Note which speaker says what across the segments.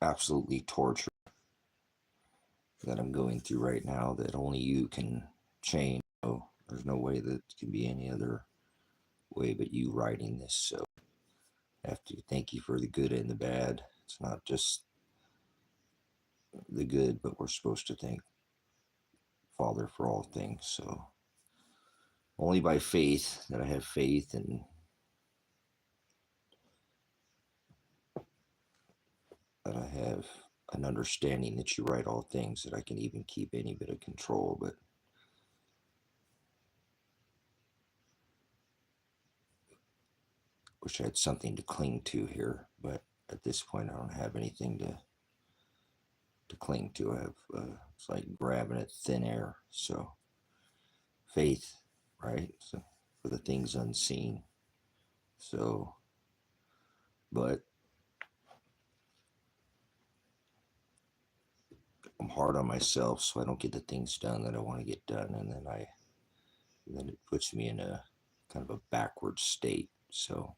Speaker 1: absolutely torture that I'm going through right now that only you can change. So there's no way that it can be any other way but you writing this. So I have to thank you for the good and the bad. It's not just the good, but we're supposed to thank Father for all things. So only by faith that I have faith, and that I have an understanding that you write all things, that I can even keep any bit of control. But wish I had something to cling to here. But at this point, I don't have anything to cling to. I have it's like grabbing at thin air. So faith, right? So for the things unseen. So, but I'm hard on myself, so I don't get the things done that I want to get done, and then it puts me in a kind of a backward state. So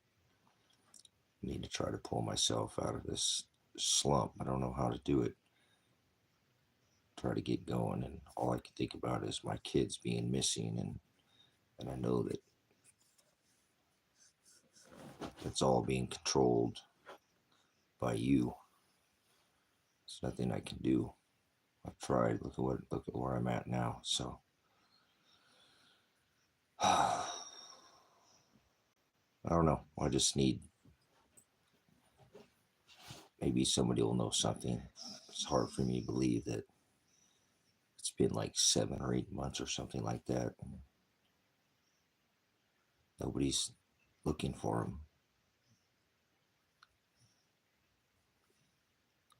Speaker 1: I need to try to pull myself out of this slump. I don't know how to do it. Try to get going, and all I can think about is my kids being missing, and I know that it's all being controlled by you. There's nothing I can do. I've tried. Look at where I'm at now. So I don't know. I just need, maybe somebody will know something. It's hard for me to believe that it's been like 7 or 8 months or something like that. Nobody's looking for him.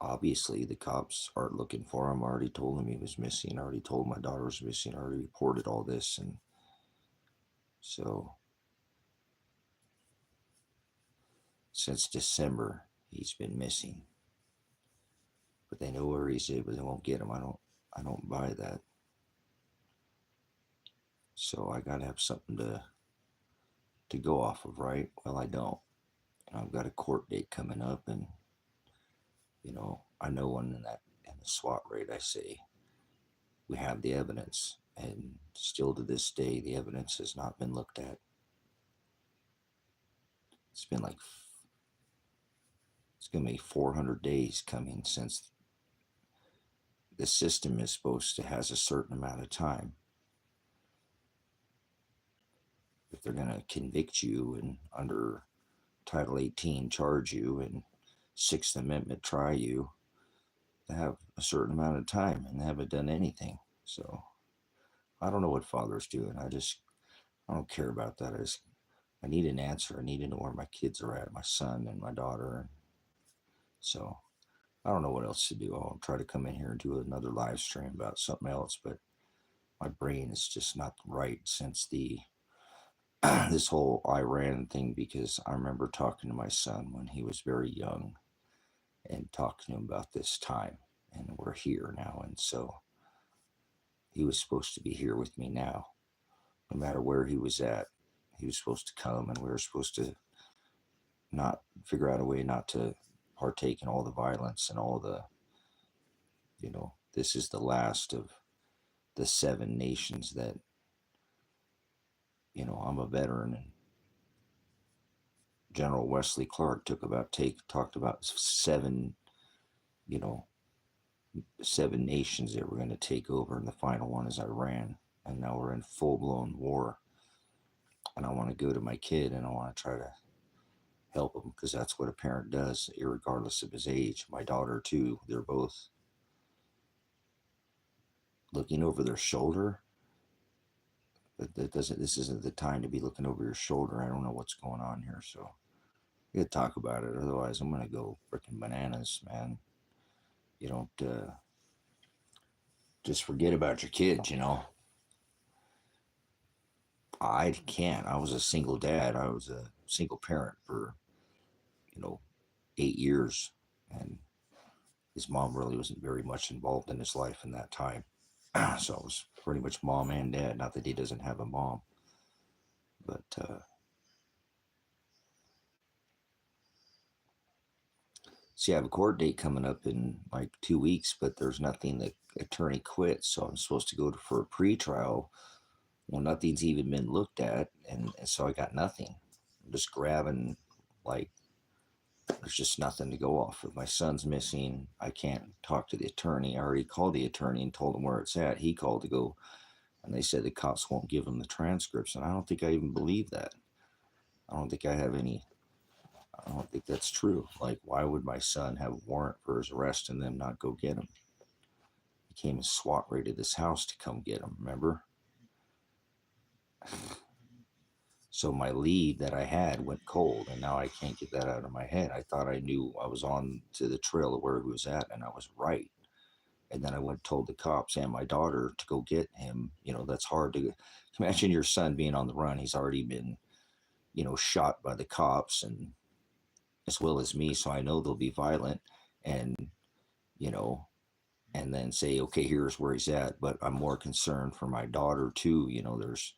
Speaker 1: Obviously, the cops aren't looking for him. I already told him he was missing. I already told my daughter was missing. I already reported all this. And so since December, he's been missing. But they know where he's at, but they won't get him. I don't buy that. So I gotta have something to go off of, right? Well, I don't. I've got a court date coming up, and I know when in the SWAT raid I say we have the evidence, and still to this day the evidence has not been looked at. It's been like, it's gonna be 400 days coming since the system is supposed to has a certain amount of time. If they're gonna convict you and under Title 18 charge you and Sixth Amendment try you, they have a certain amount of time, and they haven't done anything. So I don't know what Father's doing. I don't care about that. I need an answer. I need to know where my kids are at, my son and my daughter. So I don't know what else to do. I'll try to come in here and do another live stream about something else, but my brain is just not right since the this whole Iran thing, because I remember talking to my son when he was very young and talking to him about this time, and we're here now, and so he was supposed to be here with me now. No matter where he was at, he was supposed to come, and we were supposed to not figure out a way not to partake in all the violence and all the, this is the last of the 7 nations that, I'm a veteran, and General Wesley Clark talked about you know, 7 nations that were going to take over, and the final one is Iran, and now we're in full-blown war. And I want to go to my kid, and I want to try to help him, because that's what a parent does, regardless of his age. My daughter too, they're both looking over their shoulder. This isn't the time to be looking over your shoulder. I don't know what's going on here, so we gotta talk about it. Otherwise, I'm gonna go freaking bananas, man. You don't just forget about your kids. I can't. I was a single dad. I was a single parent for, you know 8 years, and his mom really wasn't very much involved in his life in that time. So it was pretty much mom and dad. Not that he doesn't have a mom, but See, I have a court date coming up in like 2 weeks, but there's nothing. The attorney quit, so I'm supposed to go for a pre-trial. Well, nothing's even been looked at, and so I got nothing. I'm just grabbing, like, there's just nothing to go off of. My son's missing. I can't talk to the attorney. I already called the attorney and told him where it's at. He called to go, and they said the cops won't give him the transcripts, and I don't think I even believe that. I don't think I have any. I don't think that's true. Like, why would my son have a warrant for his arrest and them not go get him? He came and SWAT raided this house to come get him, remember? So my lead that I had went cold, and now I can't get that out of my head. I thought I knew I was on to the trail of where he was at, and I was right. And then I went and told the cops and my daughter to go get him. You know, that's hard to imagine your son being on the run. He's already been, shot by the cops, and as well as me. So I know they'll be violent, and, you know, and then say, okay, here's where he's at. But I'm more concerned for my daughter too. There's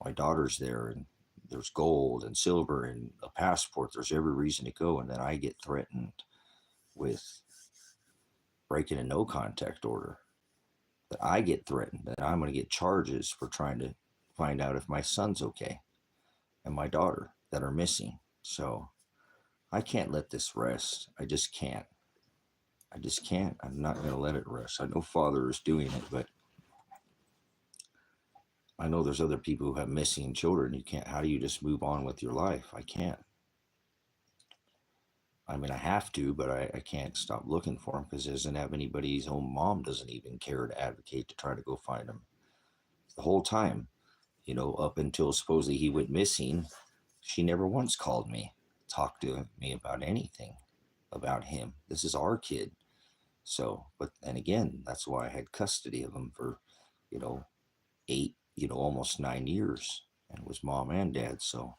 Speaker 1: my daughter's there, and there's gold and silver and a passport. There's every reason to go. And then I get threatened with breaking a no contact order. That I get threatened that I'm going to get charges for trying to find out if my son's okay and my daughter that are missing. So I can't let this rest. I just can't. I'm not going to let it rest. I know Father is doing it, but I know there's other people who have missing children. You can't. How do you just move on with your life? I can't. I mean, I have to, but I can't stop looking for him because doesn't have anybody. His own mom doesn't even care to advocate to try to go find him. The whole time, up until supposedly he went missing, she never once called me, talked to me about anything about him. This is our kid. So, and again, that's why I had custody of him for, 8, almost 9 years, and it was mom and dad. So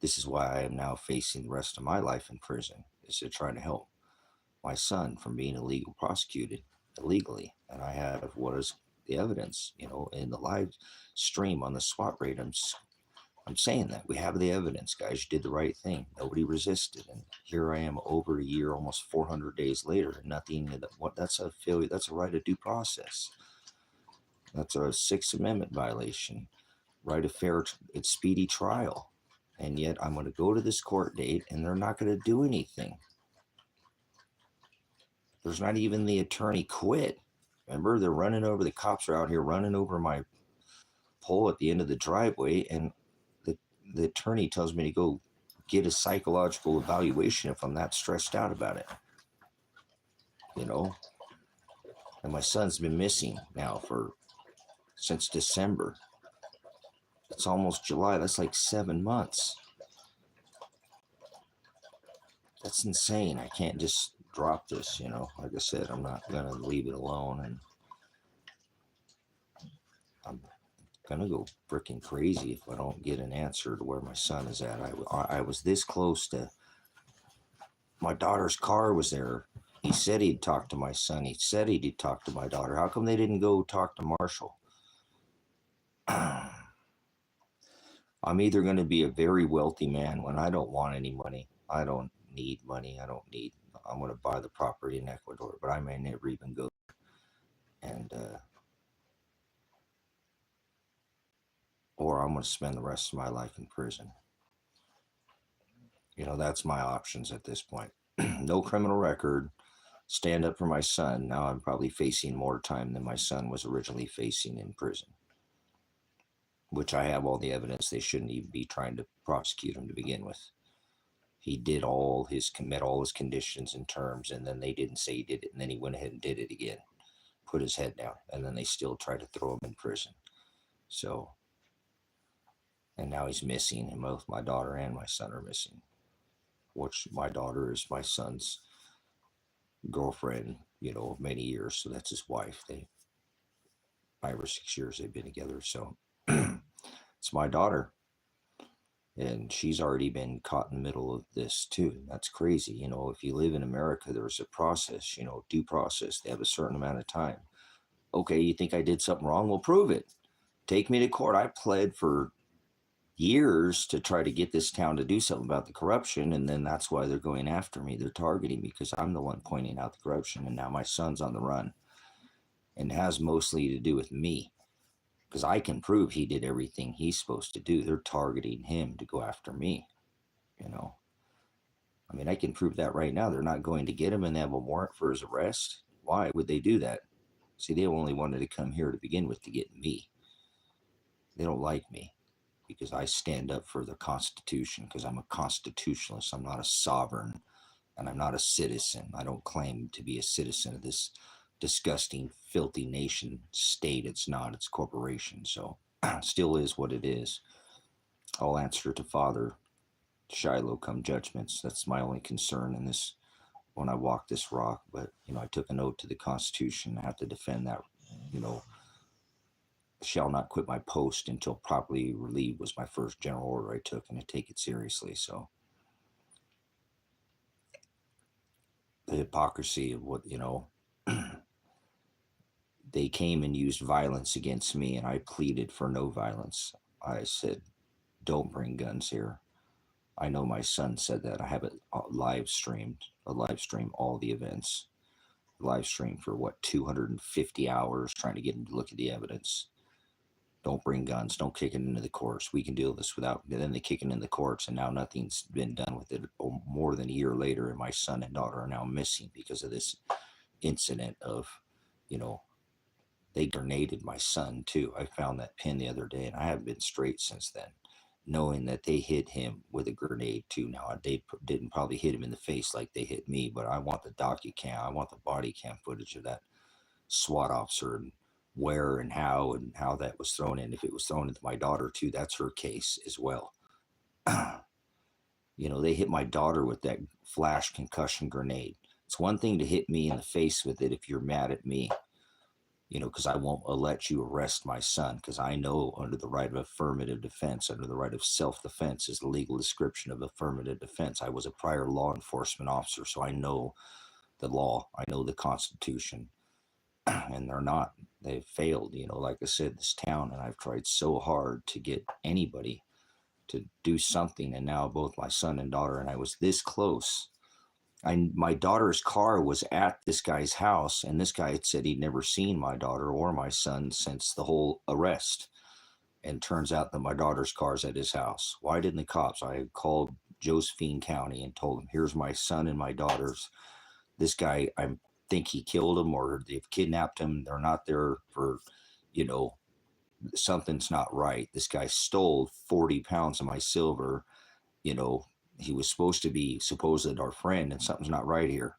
Speaker 1: this is why I am now facing the rest of my life in prison, is to try to help my son from being prosecuted illegally. And I have what is the evidence, in the live stream on the SWAT raid. I'm saying that we have the evidence, guys. You did the right thing. Nobody resisted, and here I am, over a year, almost 400 days later, and nothing. That's a failure. That's a right of due process. That's a Sixth Amendment violation. Right of fair, it's speedy trial, and yet I'm going to go to this court date, and they're not going to do anything. There's not even the attorney quit. Remember, they're running over. The cops are out here running over my pole at the end of the driveway, and the attorney tells me to go get a psychological evaluation if I'm that stressed out about it. And my son's been missing now since December. It's almost July. That's like 7 months. That's insane. I can't just drop this, Like I said, I'm not going to leave it alone, and I'm gonna go freaking crazy if I don't get an answer to where my son is at. I was this close to. My daughter's car was there. He said he'd talk to my son. He said he'd talk to my daughter. How come they didn't go talk to Marshall? I'm either going to be a very wealthy man when I don't want any money. I don't need money. I'm going to buy the property in Ecuador, but I may never even go. And or I'm going to spend the rest of my life in prison. That's my options at this point. No criminal record, stand up for my son. Now I'm probably facing more time than my son was originally facing in prison, which I have all the evidence they shouldn't even be trying to prosecute him to begin with. He met all his conditions and terms, and then they didn't say he did it, and then he went ahead and did it again, put his head down, and then they still tried to throw him in prison. So, and now he's missing, and both my daughter and my son are missing, which my daughter is my son's girlfriend, of many years. So that's his wife. 5 or 6 years they've been together. So it's my daughter. And she's already been caught in the middle of this too. That's crazy. If you live in America, there's a process, due process. They have a certain amount of time. Okay, you think I did something wrong? Well, prove it. Take me to court. I pled for years to try to get this town to do something about the corruption, and then that's why they're going after me. They're targeting me because I'm the one pointing out the corruption, and now my son's on the run, and it has mostly to do with me because I can prove he did everything he's supposed to do. They're targeting him to go after me. You know, I mean, I can prove that right now. They're not going to get him, and they have a warrant for his arrest. Why would they do that? See, they only wanted to come here to begin with to get me. They don't like me because I stand up for the Constitution, because I'm a constitutionalist. I'm not a sovereign, and I'm not a citizen. I don't claim to be a citizen of this disgusting, filthy nation state. It's not. It's a corporation. So still is what it is. I'll answer to Father Shiloh come judgments. That's my only concern in this when I walk this rock. But, you know, I took an oath to the Constitution. I have to defend that, you know, shall not quit my post until properly relieved was my first general order I took, and I take it seriously. So the hypocrisy of what, you know, they came and used violence against me, and I pleaded for no violence. I said, don't bring guns here. I know my son said that. I have it live stream all the events. Live stream for what, 250 hours trying to get him to look at the evidence. Don't bring guns. Don't kick it into the courts. We can deal with this without. And then they kick it in the courts, and now nothing's been done with it. More than a year later, and my son and daughter are now missing because of this incident of, you know, they grenaded my son too. I found that pin the other day, and I haven't been straight since then, knowing that they hit him with a grenade too. Now, they didn't probably hit him in the face like they hit me, but I want the docu cam. I want the body cam footage of that SWAT officer, and where and how that was thrown in. If it was thrown into my daughter too, that's her case as well. You know, they hit my daughter with that flash concussion grenade. It's one thing to hit me in the face with it if you're mad at me, you know, because I won't let you arrest my son, because I know under the right of affirmative defense, under the right of self-defense is the legal description of affirmative defense. I was a prior law enforcement officer, so I know the law. I know the Constitution. And they're not. They've failed. You know, like I said, this town, and I've tried so hard to get anybody to do something, and now both my son and daughter, and I was this close. My daughter's car was at this guy's house, and this guy had said he'd never seen my daughter or my son since the whole arrest. And turns out that my daughter's car's at his house. Why didn't the cops? I called Josephine County and told them, here's my son and my daughter's. This guy, I think he killed him or they've kidnapped him. They're not there for, you know, something's not right. This guy stole 40 pounds of my silver. You know, he was supposed to be supposed our friend, and something's not right here.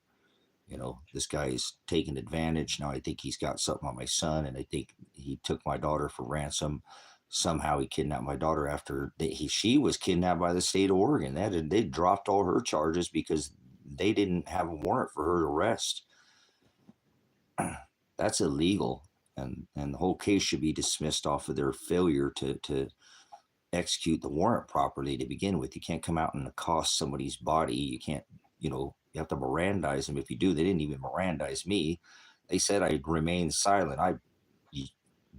Speaker 1: You know, this guy's taking advantage. Now I think he's got something on my son, and I think he took my daughter for ransom. Somehow he kidnapped my daughter after she was kidnapped by the state of Oregon. They dropped all her charges because they didn't have a warrant for her arrest. That's illegal, and the whole case should be dismissed off of their failure to execute the warrant properly to begin with. You can't come out and accost somebody's body. You can't, you know, you have to Mirandize them. If you do, they didn't even Mirandize me. They said I'd remain silent. I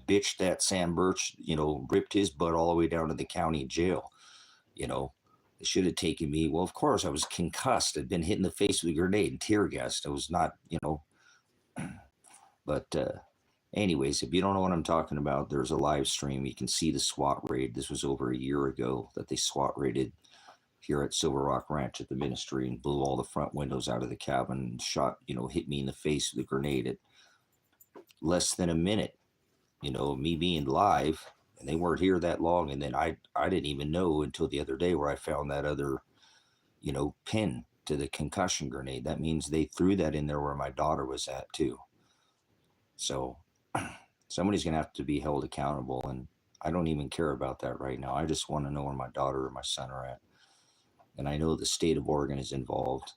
Speaker 1: bitched that Sam Birch, you know, ripped his butt all the way down to the county jail. You know, they should have taken me. Well, of course, I was concussed. I'd been hit in the face with a grenade and tear gassed. I was not, you know, but anyways, if you don't know what I'm talking about, there's a live stream. You can see the SWAT raid. This was over a year ago that they SWAT raided here at Silver Rock Ranch at the ministry and blew all the front windows out of the cabin and shot, you know, hit me in the face with a grenade at less than a minute. You know, me being live, and they weren't here that long. And then I didn't even know until the other day where I found that other, you know, pin to the concussion grenade. That means they threw that in there where my daughter was at too. So somebody's going to have to be held accountable, and I don't even care about that right now. I just want to know where my daughter or my son are at. And I know the state of Oregon is involved,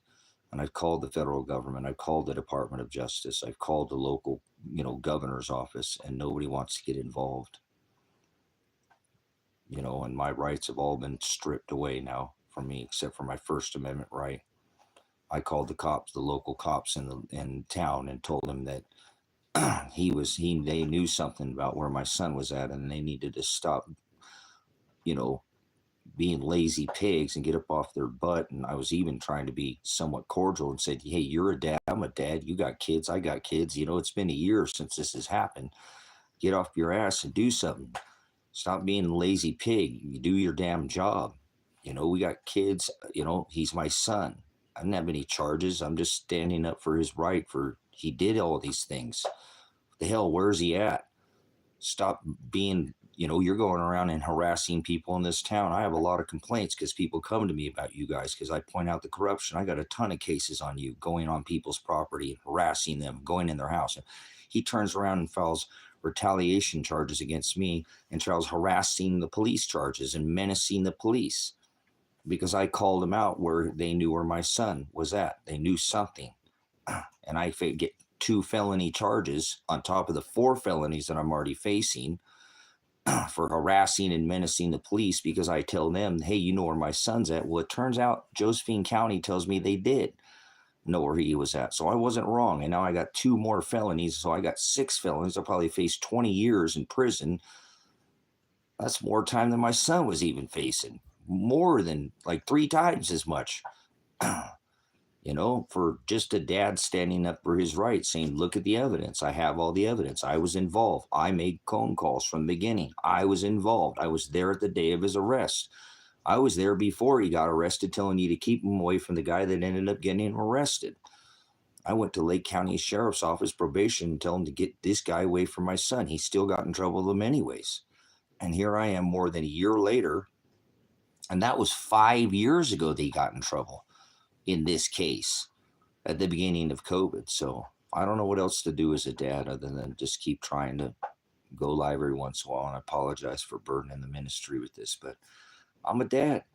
Speaker 1: and I've called the federal government. I've called the Department of Justice. I've called the local, you know, governor's office, and nobody wants to get involved. You know, and my rights have all been stripped away now from me, except for my First Amendment right. I called the cops, the local cops in town, and told them that they knew something about where my son was at, and they needed to stop, you know, being lazy pigs and get up off their butt. And I was even trying to be somewhat cordial and said, hey, you're a dad, I'm a dad, you got kids, I got kids. It's been a year since this has happened. Get off your ass and do something. Stop being a lazy pig. You do your damn job. We got kids. He's my son. I didn't have any charges. I'm just standing up for his right. He did all these things. The hell, where's he at? Stop being, you're going around and harassing people in this town. I have a lot of complaints because people come to me about you guys because I point out the corruption. I got a ton of cases on you going on people's property and harassing them, going in their house. He turns around and files retaliation charges against me and tries harassing the police charges and menacing the police because I called him out where they knew where my son was at. They knew something. And I get 2 felony charges on top of the 4 felonies that I'm already facing for harassing and menacing the police because I tell them, hey, you know where my son's at. Well, it turns out Josephine County tells me they did know where he was at. So I wasn't wrong. And now I got 2 more felonies. So I got 6 felonies. I'll probably face 20 years in prison. That's more time than my son was even facing. More than like 3 times as much. For just a dad standing up for his rights, saying, look at the evidence. I have all the evidence. I was involved. I made phone calls from the beginning. I was involved. I was there at the day of his arrest. I was there before he got arrested, telling you to keep him away from the guy that ended up getting him arrested. I went to Lake County Sheriff's Office probation and told him to get this guy away from my son. He still got in trouble with them anyways. And here I am more than a year later. And that was 5 years ago they got in trouble in this case at the beginning of COVID. So I don't know what else to do as a dad other than just keep trying to go live every once in a while. And I apologize for burdening the ministry with this, but I'm a dad.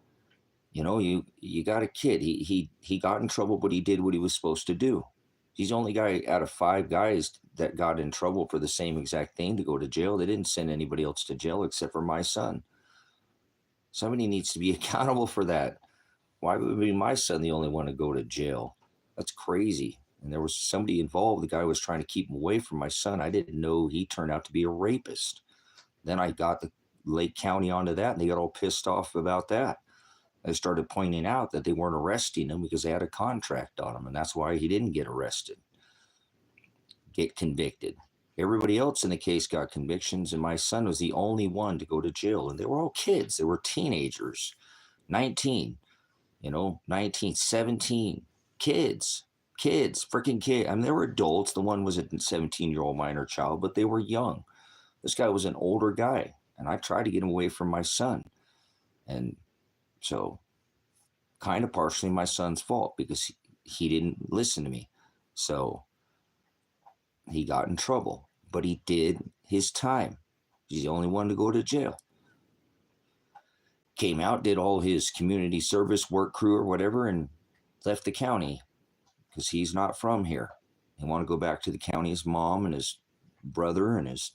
Speaker 1: You got a kid. He got in trouble, but he did what he was supposed to do. He's the only guy out of 5 guys that got in trouble for the same exact thing to go to jail. They didn't send anybody else to jail except for my son. Somebody needs to be accountable for that. Why would be my son the only one to go to jail? That's crazy. And there was somebody involved. The guy was trying to keep him away from my son. I didn't know he turned out to be a rapist. Then I got the Lake County onto that, and they got all pissed off about that. I started pointing out that they weren't arresting him because they had a contract on him, and that's why he didn't get arrested, get convicted. Everybody else in the case got convictions, and my son was the only one to go to jail. And they were all kids. They were teenagers, 19. 19, 17, kids, freaking kids. I mean, they were adults. The one was a 17-year-old minor child, but they were young. This guy was an older guy, and I tried to get him away from my son. And so kind of partially my son's fault because he didn't listen to me. So he got in trouble, but he did his time. He's the only one to go to jail. Came out, did all his community service work crew or whatever, and left the county because he's not from here. He wanted to go back to the county. His mom and his brother and his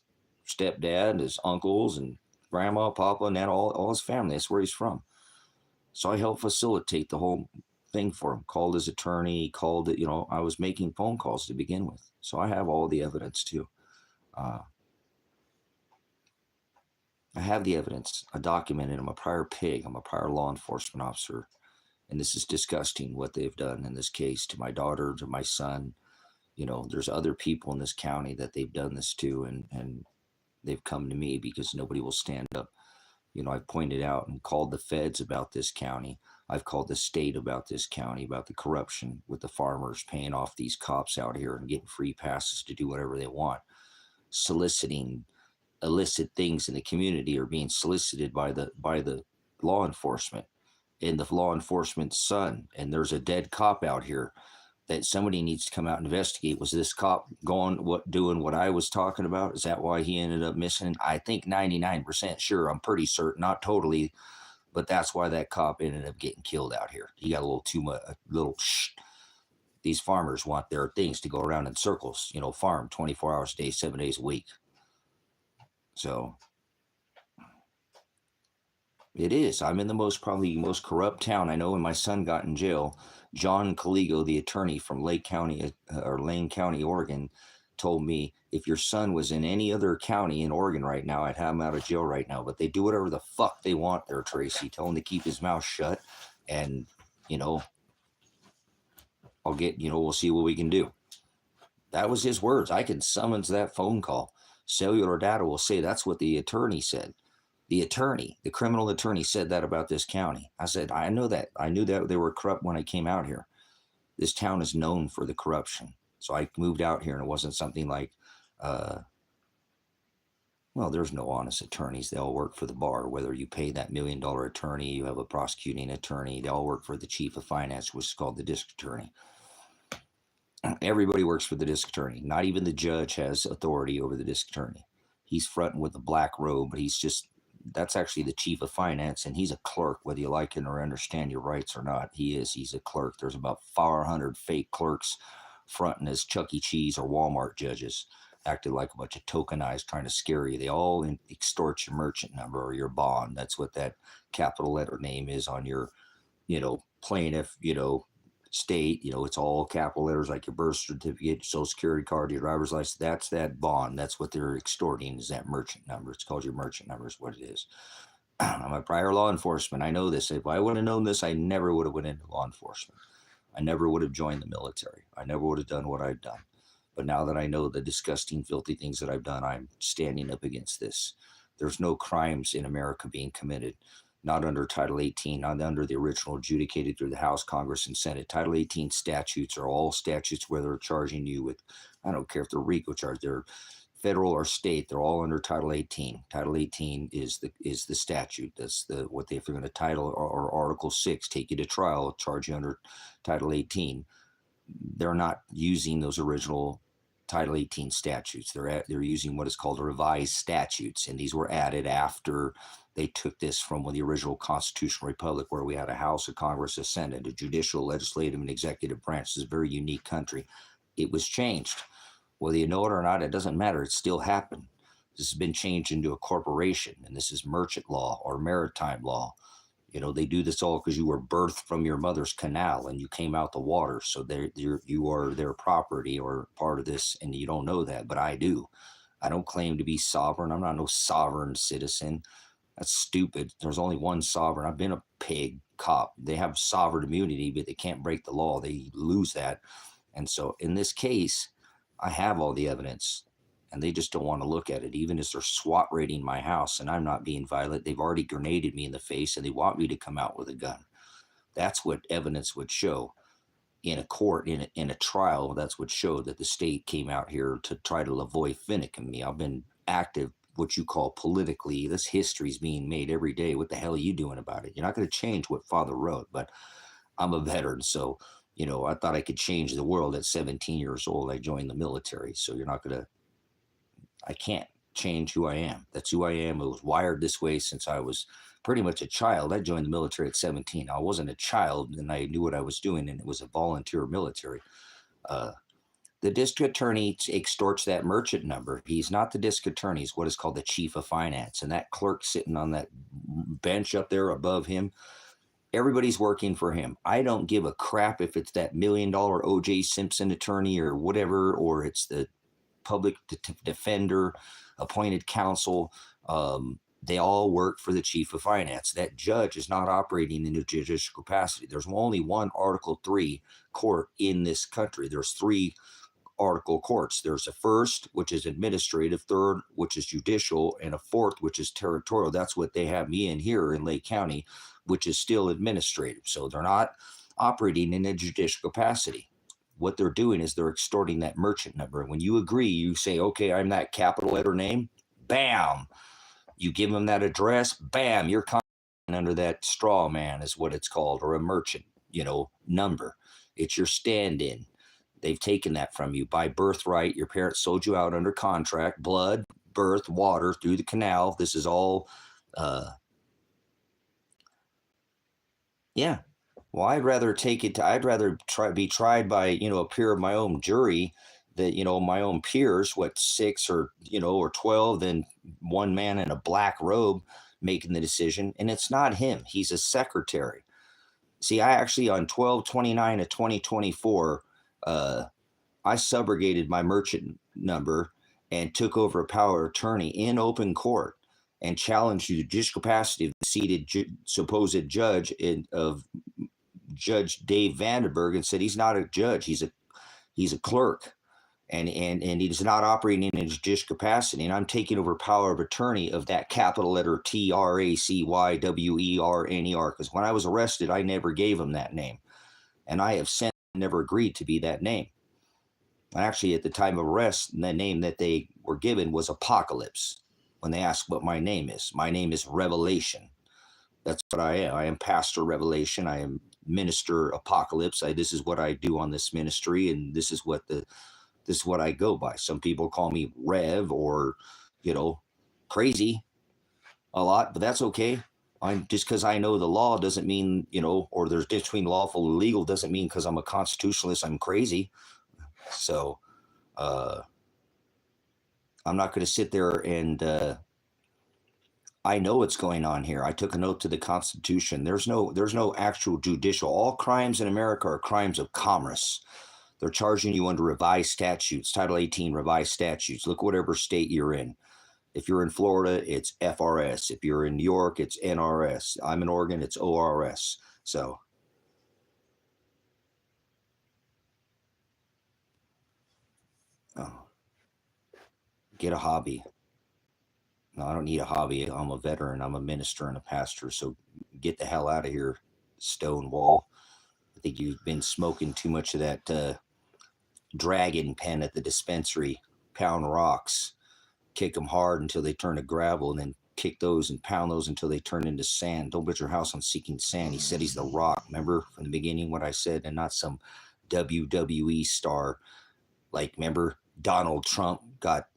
Speaker 1: stepdad and his uncles and grandma, papa, and that all his family. That's where he's from. So I helped facilitate the whole thing for him. Called his attorney, called it, I was making phone calls to begin with. So I have all the evidence too. I have the evidence. I documented. I'm a prior pig. I'm a prior law enforcement officer. And this is disgusting what they've done in this case to my daughter, to my son. There's other people in this county that they've done this to, and they've come to me because nobody will stand up. I've pointed out and called the feds about this county. I've called the state about this county, about the corruption with the farmers paying off these cops out here and getting free passes to do whatever they want, soliciting illicit things in the community are being solicited by the law enforcement and the law enforcement's son. And there's a dead cop out here that somebody needs to come out and investigate. Was this cop doing what I was talking about? Is that why he ended up missing? I think 99% sure. I'm pretty certain, not totally, but that's why that cop ended up getting killed out here. He got a little too much, These farmers want their things to go around in circles, farm 24 hours a day, 7 days a week. So it is. I'm in the probably most corrupt town I know, and my son got in jail. John Caligo, the attorney from Lake County or Lane County, Oregon, told me if your son was in any other county in Oregon right now, I'd have him out of jail right now. But they do whatever the fuck they want there, Tracy. Tell him to keep his mouth shut, and I'll get, we'll see what we can do. That was his words. I can summons that phone call. Cellular data will say that's what the attorney said. The criminal attorney said that about this county. I said, I know that. I knew that they were corrupt when I came out here. This town is known for the corruption. So I moved out here, and it wasn't something like, there's no honest attorneys. They all work for the bar. Whether you pay that $1 million attorney, you have a prosecuting attorney, they all work for the chief of finance, which is called the district attorney. Everybody works for the district attorney. Not even the judge has authority over the district attorney. He's fronting with a black robe, but that's actually the chief of finance, and he's a clerk, whether you like it or understand your rights or not. He's a clerk. There's about 400 fake clerks fronting as Chuck E. Cheese or Walmart judges, acted like a bunch of tokenized, trying to scare you. They all extort your merchant number or your bond. That's what that capital letter name is on your, plaintiff, state. It's all capital letters, like your birth certificate, your social security card, your driver's license. That's that bond. That's what they're extorting, is that merchant number. It's called your merchant number, is what it is. I'm a prior law enforcement. I know this. If I would have known this, I never would have went into law enforcement. I never would have joined the military. I never would have done what I've done. But now that I know the disgusting, filthy things that I've done, I'm standing up against this. There's no crimes in America being committed, not under Title 18, not under the original adjudicated through the House, Congress, and Senate. Title 18 statutes are all statutes where they're charging you with, I don't care if they're RICO charge, they're federal or state, they're all under Title 18. Title 18 is the statute. That's what if they're going to title or Article 6, take you to trial, charge you under Title 18. They're not using those original Title 18 statutes. They're using what is called revised statutes, and these were added after they took this from the original constitutional republic, where we had a House, a Congress, a Senate, a judicial, legislative, and executive branch. This is a very unique country. It was changed. Whether you know it or not, it doesn't matter. It still happened. This has been changed into a corporation, and this is merchant law or maritime law. They do this all because you were birthed from your mother's canal and you came out the water. So you are their property or part of this, and you don't know that, but I do. I don't claim to be sovereign. I'm not no sovereign citizen. That's stupid. There's only one sovereign. I've been a pig cop. They have sovereign immunity, but they can't break the law. They lose that. And so in this case, I have all the evidence, and they just don't want to look at it. Even as they're SWAT raiding my house and I'm not being violent, they've already grenaded me in the face and they want me to come out with a gun. That's what evidence would show in a court, in a trial. That's what showed that the state came out here to try to avoid finicking me. I've been active, what you call politically. This history is being made every day. What the hell are you doing about it? You're not going to change what Father wrote, but I'm a veteran. So, I thought I could change the world at 17 years old. I joined the military. So I can't change who I am. That's who I am. I was wired this way since I was pretty much a child. I joined the military at 17. I wasn't a child, and I knew what I was doing, and it was a volunteer military. The district attorney extorts that merchant number. He's not the district attorney. He's what is called the chief of finance. And that clerk sitting on that bench up there above him, everybody's working for him. I don't give a crap if it's that $1 million O.J. Simpson attorney or whatever, or it's the public defender, appointed counsel. They all work for the chief of finance. That judge is not operating in a judicial capacity. There's only one Article 3 court in this country. There's 3 article courts. There's a first, which is administrative, third, which is judicial, and a fourth, which is territorial. That's what they have me in here in Lake County, which is still administrative. So they're not operating in a judicial capacity. What they're doing is they're extorting that merchant number. When you agree, you say, okay, I'm that capital letter name, bam. You give them that address, bam, you're under that straw man is what it's called, or a merchant, number. It's your stand-in. They've taken that from you by birthright. Your parents sold you out under contract, blood, birth, water, through the canal. This is all, yeah. Well, I'd rather be tried by, a peer of my own jury, that, my own peers, 6 or 12, than one man in a black robe making the decision. And it's not him. He's a secretary. See, I actually, on 12/29 of 2024, I I subrogated my merchant number and took over a power of attorney in open court and challenged the judicial capacity of the seated supposed judge of Judge Dave Vandenberg and said he's not a judge, he's a clerk, and he's not operating in his judicial capacity. And I'm taking over power of attorney of that capital letter TRACYWERNER, because when I was arrested, I never gave him that name, and I have since never agreed to be that name. Actually, at the time of arrest, the name that they were given was Apocalypse. When they asked what my name is Revelation. That's what I am. I am Pastor Revelation. I am Minister Apocalypse. This is what I do on this ministry, and this is what I go by. Some people call me Rev or, crazy a lot, but that's okay. I'm just because I know the law doesn't mean, or there's difference between lawful and legal doesn't mean because I'm a constitutionalist I'm crazy. So I'm not going to sit there and I know what's going on here. I took an oath to the Constitution. There's no actual judicial. All crimes in America are crimes of commerce. They're charging you under revised statutes, Title 18 revised statutes. Look whatever state you're in. If you're in Florida, it's FRS. If you're in New York, it's NRS. I'm in Oregon, it's ORS. So get a hobby. No, I don't need a hobby. I'm a veteran. I'm a minister and a pastor. So get the hell out of here, Stonewall. I think you've been smoking too much of that dragon pen at the dispensary. Pound rocks. Kick them hard until they turn to gravel, and then kick those and pound those until they turn into sand. Don't build your house on sinking sand. He said he's the Rock. Remember from the beginning what I said, and not some WWE star. Like, remember Donald Trump got,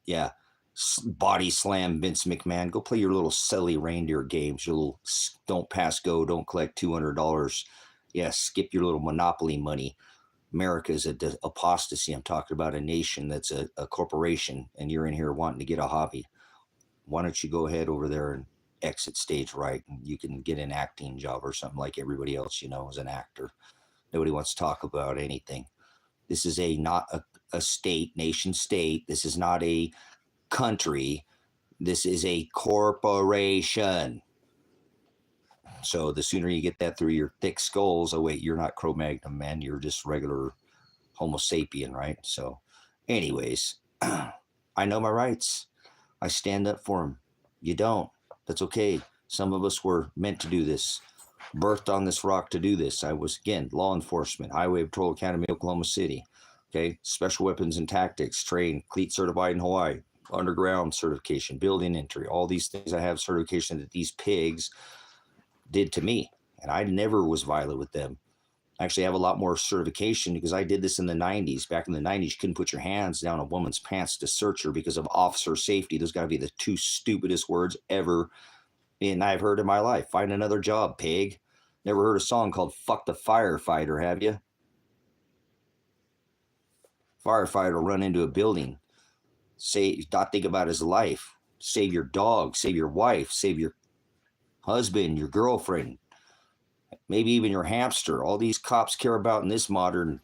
Speaker 1: body slam Vince McMahon. Go play your little silly reindeer games. Your little don't pass go, don't collect $200. Yeah, skip your little Monopoly money. America is apostasy. I'm talking about a nation that's a corporation, and you're in here wanting to get a hobby. Why don't you go ahead over there and exit stage right, and you can get an acting job or something like everybody else, as an actor. Nobody wants to talk about anything. This is not a state, nation state. This is not a country. This is a corporation. So the sooner you get that through your thick skulls, oh wait, you're not Cro-Magnon, man. You're just regular Homo sapien, right? So anyways, I know my rights. I stand up for them. You don't. That's okay. Some of us were meant to do this. Birthed on this rock to do this. I was, again, law enforcement, Highway Patrol Academy, Oklahoma City. Okay, special weapons and tactics, trained, cleat certified in Hawaii, underground certification, building entry, all these things I have certification that these pigs did to me. And I never was violent with them. I actually have a lot more certification because I did this in the 90s. Back in the 90s, you couldn't put your hands down a woman's pants to search her because of officer safety. Those got to be the two stupidest words ever I've heard in my life. Find another job, pig. Never heard a song called Fuck the Firefighter, have you? Firefighter run into a building. Not think about his life. Save your dog, save your wife, save your husband, your girlfriend, maybe even your hamster. All these cops care about in this modern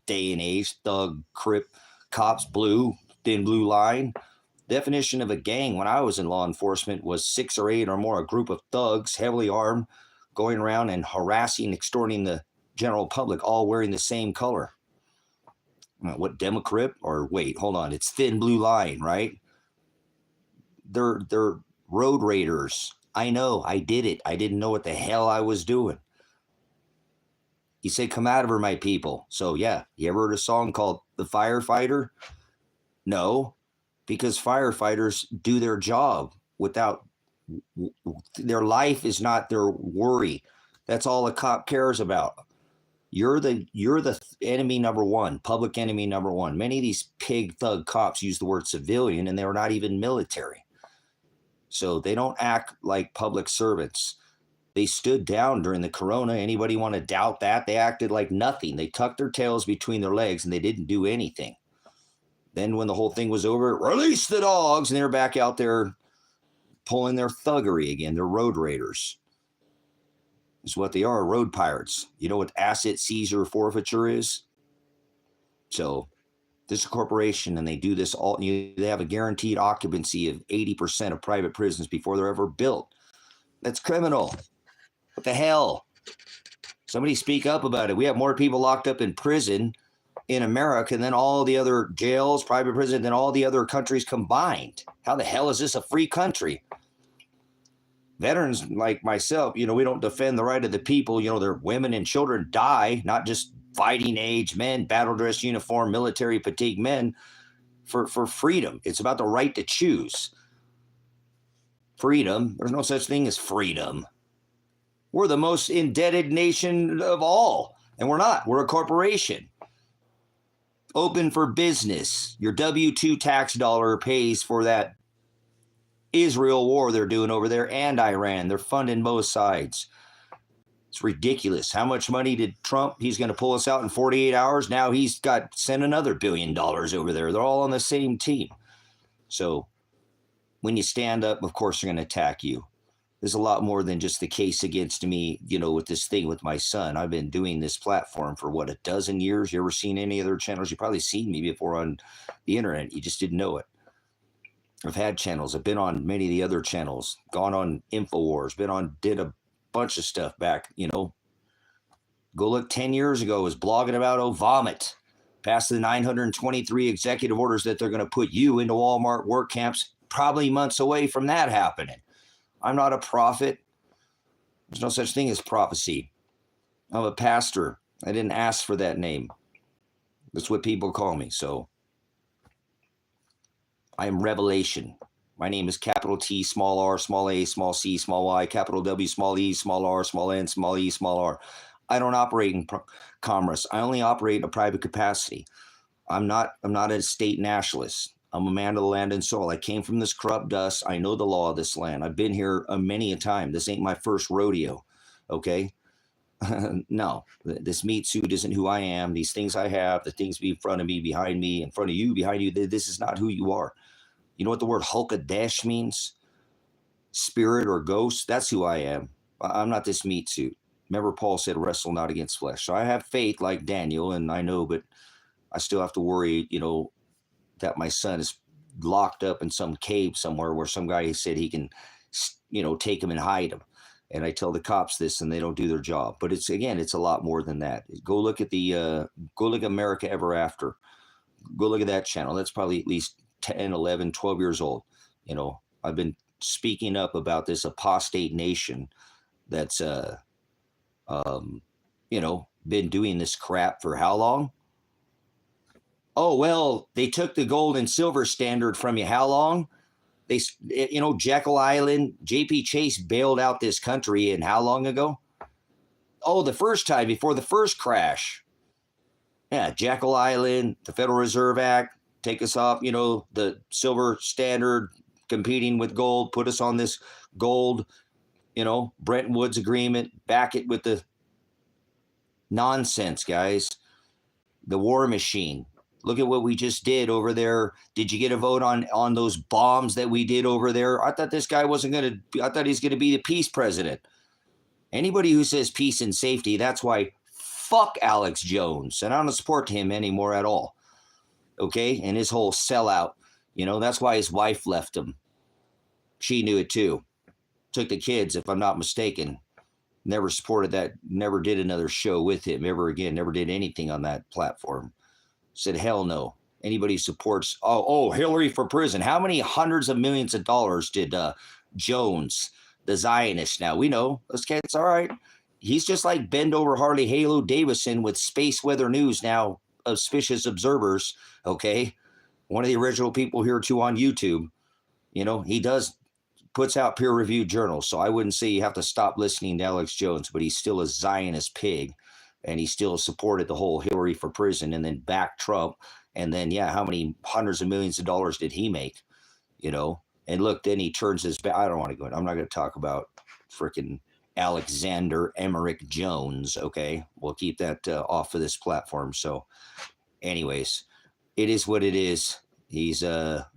Speaker 1: day and age. Thug, crip, cops, blue, thin blue line. Definition of a gang when I was in law enforcement was 6 or 8 or more, a group of thugs, heavily armed, going around and harassing, extorting the general public, all wearing the same color. What, Democrat? Or wait, hold on, it's thin blue line, right? They're road raiders. I know, I did it. I didn't know what the hell I was doing. He said, come out of her, my people. So yeah, you ever heard a song called The Firefighter? No, because firefighters do their job without, their life is not their worry. That's all a cop cares about. You're the enemy number one, public enemy number one. Many of these pig thug cops use the word civilian, and they're not even military. So they don't act like public servants. They stood down during the corona. Anybody want to doubt that? They acted like nothing. They tucked their tails between their legs, and they didn't do anything. Then when the whole thing was over, release the dogs, and they're back out there pulling their thuggery again. They're road raiders. Is what they are, road pirates. You know what asset seizure forfeiture is? So This is a corporation, and they do this all. They have a guaranteed occupancy of 80% of private prisons before they're ever built. That's criminal. What the hell? Somebody speak up about it. We have more people locked up in prison in America than all the other jails, private prison, than all the other countries combined. How the hell is this a free country? Veterans like myself, we don't defend the right of the people. Their women and children die, not just fighting age men, battle dress uniform, military fatigue men, for freedom. It's about the right to choose. Freedom. There's no such thing as freedom. We're the most indebted nation of all, and we're not. We're a corporation. Open for business. Your W-2 tax dollar pays for that Israel war they're doing over there and Iran. They're funding both sides. It's ridiculous. How much money did Trump? He's going to pull us out in 48 hours. Now he's got sent another $1 billion over there. They're all on the same team. So when you stand up, of course, they're going to attack you. There's a lot more than just the case against me, with this thing with my son. I've been doing this platform for, a dozen years? You ever seen any other channels? You've probably seen me before on the internet. You just didn't know it. I've had channels. I've been on many of the other channels, gone on InfoWars, did a bunch of stuff back, Go look 10 years ago, I was blogging about vomit. Passed the 923 executive orders that they're going to put you into Walmart work camps, probably months away from that happening. I'm not a prophet. There's no such thing as prophecy. I'm a pastor. I didn't ask for that name. That's what people call me. So I am Revelation. My name is capital T, small r, small a, small c, small y, capital W, small e, small r, small n, small e, small r. I don't operate in commerce. I only operate in a private capacity. I'm not a state nationalist. I'm a man of the land and soil. I came from this corrupt dust. I know the law of this land. I've been here many a time. This ain't my first rodeo, okay? No, this meat suit isn't who I am. These things I have, the things in front of me, behind me, in front of you, behind you, this is not who you are. You know what the word Hulkadesh means? Spirit or ghost? That's who I am. I'm not this meat suit. Remember, Paul said, wrestle not against flesh. So I have faith like Daniel, and I know, but I still have to worry, that my son is locked up in some cave somewhere where some guy said he can, take him and hide him. And I tell the cops this and they don't do their job. But it's a lot more than that. Go look at America Ever After. Go look at that channel. That's probably at least 10, 11, 12 years old. I've been speaking up about this apostate nation that's, been doing this crap for how long? Oh, well, they took the gold and silver standard from you. How long? Jekyll Island, JP Chase bailed out this country and how long ago? Oh, the first time before the first crash. Yeah, Jekyll Island, the Federal Reserve Act, take us off, the silver standard competing with gold, put us on this gold, Bretton Woods agreement, back it with the nonsense, guys. The war machine. Look at what we just did over there. Did you get a vote on those bombs that we did over there? I thought this guy wasn't going to, I thought he's going to be the peace president. Anybody who says peace and safety, that's why fuck Alex Jones. And I don't support him anymore at all. Okay? And his whole sellout, that's why his wife left him. She knew it too. Took the kids, if I'm not mistaken. Never supported that, never did another show with him ever again, never did anything on that platform. Said, hell no. Anybody supports, Hillary for prison. How many hundreds of millions of dollars did Jones, the Zionist, now? We know, it's all right. He's just like bend over Harley Halo Davidson with Space Weather News now, Auspicious Observers, okay? One of the original people here too on YouTube. He puts out peer-reviewed journals, so I wouldn't say you have to stop listening to Alex Jones, but he's still a Zionist pig. And he still supported the whole Hillary for prison and then backed Trump. And then, how many hundreds of millions of dollars did he make? And look, then he turns his back. I don't want to go in. I'm not going to talk about freaking Alexander Emmerich Jones. Okay. We'll keep that off of this platform. So anyways, it is what it is. He's the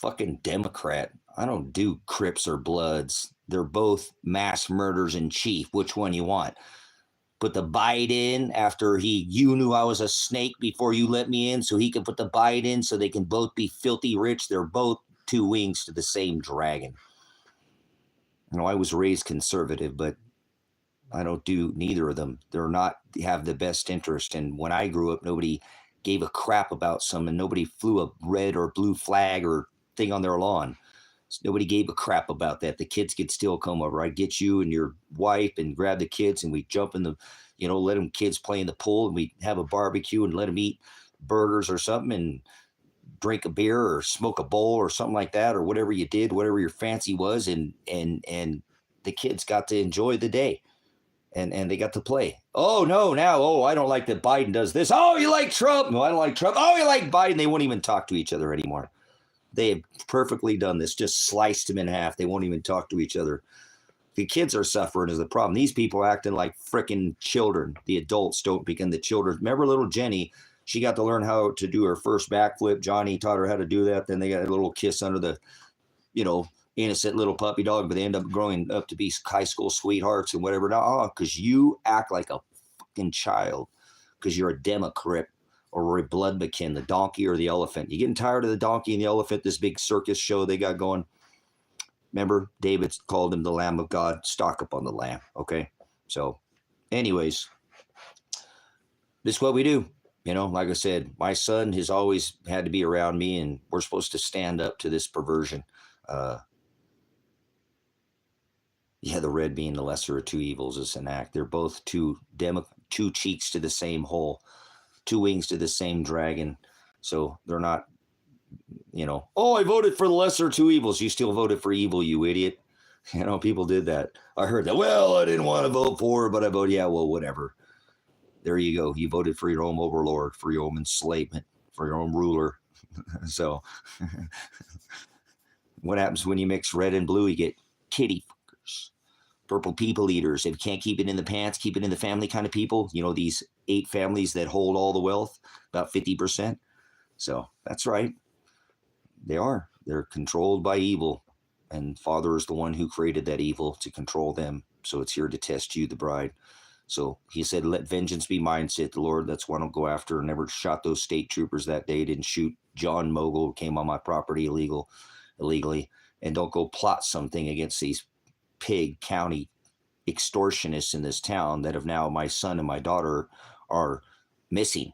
Speaker 1: fucking Democrat. I don't do Crips or Bloods. They're both mass murders in chief. Which one you want? put the bite in after you knew I was a snake before you let me in, so he could put the bite in so they can both be filthy rich. They're both two wings to the same dragon. I was raised conservative, but I don't do neither of them. They're not have the best interest. And when I grew up, nobody gave a crap about someone. Nobody flew a red or blue flag or thing on their lawn. Nobody gave a crap about that. The kids could still come over. I'd get you and your wife and grab the kids, and we'd jump in the, let them kids play in the pool, and we'd have a barbecue and let them eat burgers or something and drink a beer or smoke a bowl or something like that, or whatever you did, whatever your fancy was. And the kids got to enjoy the day. And they got to play. Oh, no, now, I don't like that Biden does this. Oh, you like Trump? No, I don't like Trump. Oh, you like Biden? They won't even talk to each other anymore. They have perfectly done this, just sliced them in half. They won't even talk to each other. The kids are suffering is the problem. These people are acting like freaking children. The adults don't become the children. Remember little Jenny? She got to learn how to do her first backflip. Johnny taught her how to do that. Then they got a little kiss under the, innocent little puppy dog, but they end up growing up to be high school sweethearts and whatever. Now, because you act like a fucking child, because you're a Democrat or a bloodmakin, the donkey or the elephant. You getting tired of the donkey and the elephant, this big circus show they got going? Remember, David called him the Lamb of God. Stock up on the lamb, okay? So, anyways, this is what we do. Like I said, my son has always had to be around me, and we're supposed to stand up to this perversion. The red being the lesser of two evils is an act. They're both two cheeks to the same hole, two wings to the same dragon. So they're not, I voted for the lesser of two evils. You still voted for evil, you idiot. People did that. I heard that. Well, I didn't want to vote for it, but I voted. Yeah, well, whatever. There you go. You voted for your own overlord, for your own enslavement, for your own ruler. So what happens when you mix red and blue? You get kitty fuckers, purple people eaters. If you can't keep it in the pants, keep it in the family kind of people. These 8 families that hold all the wealth, about 50%. So that's right. They are. They're controlled by evil. And Father is the one who created that evil to control them. So it's here to test you, the bride. So he said, let vengeance be mine, saith the Lord. That's why I don't go after. Never shot those state troopers that day. Didn't shoot John Mogul, who came on my property illegally. And don't go plot something against these pig county extortionists in this town that have now my son and my daughter are missing.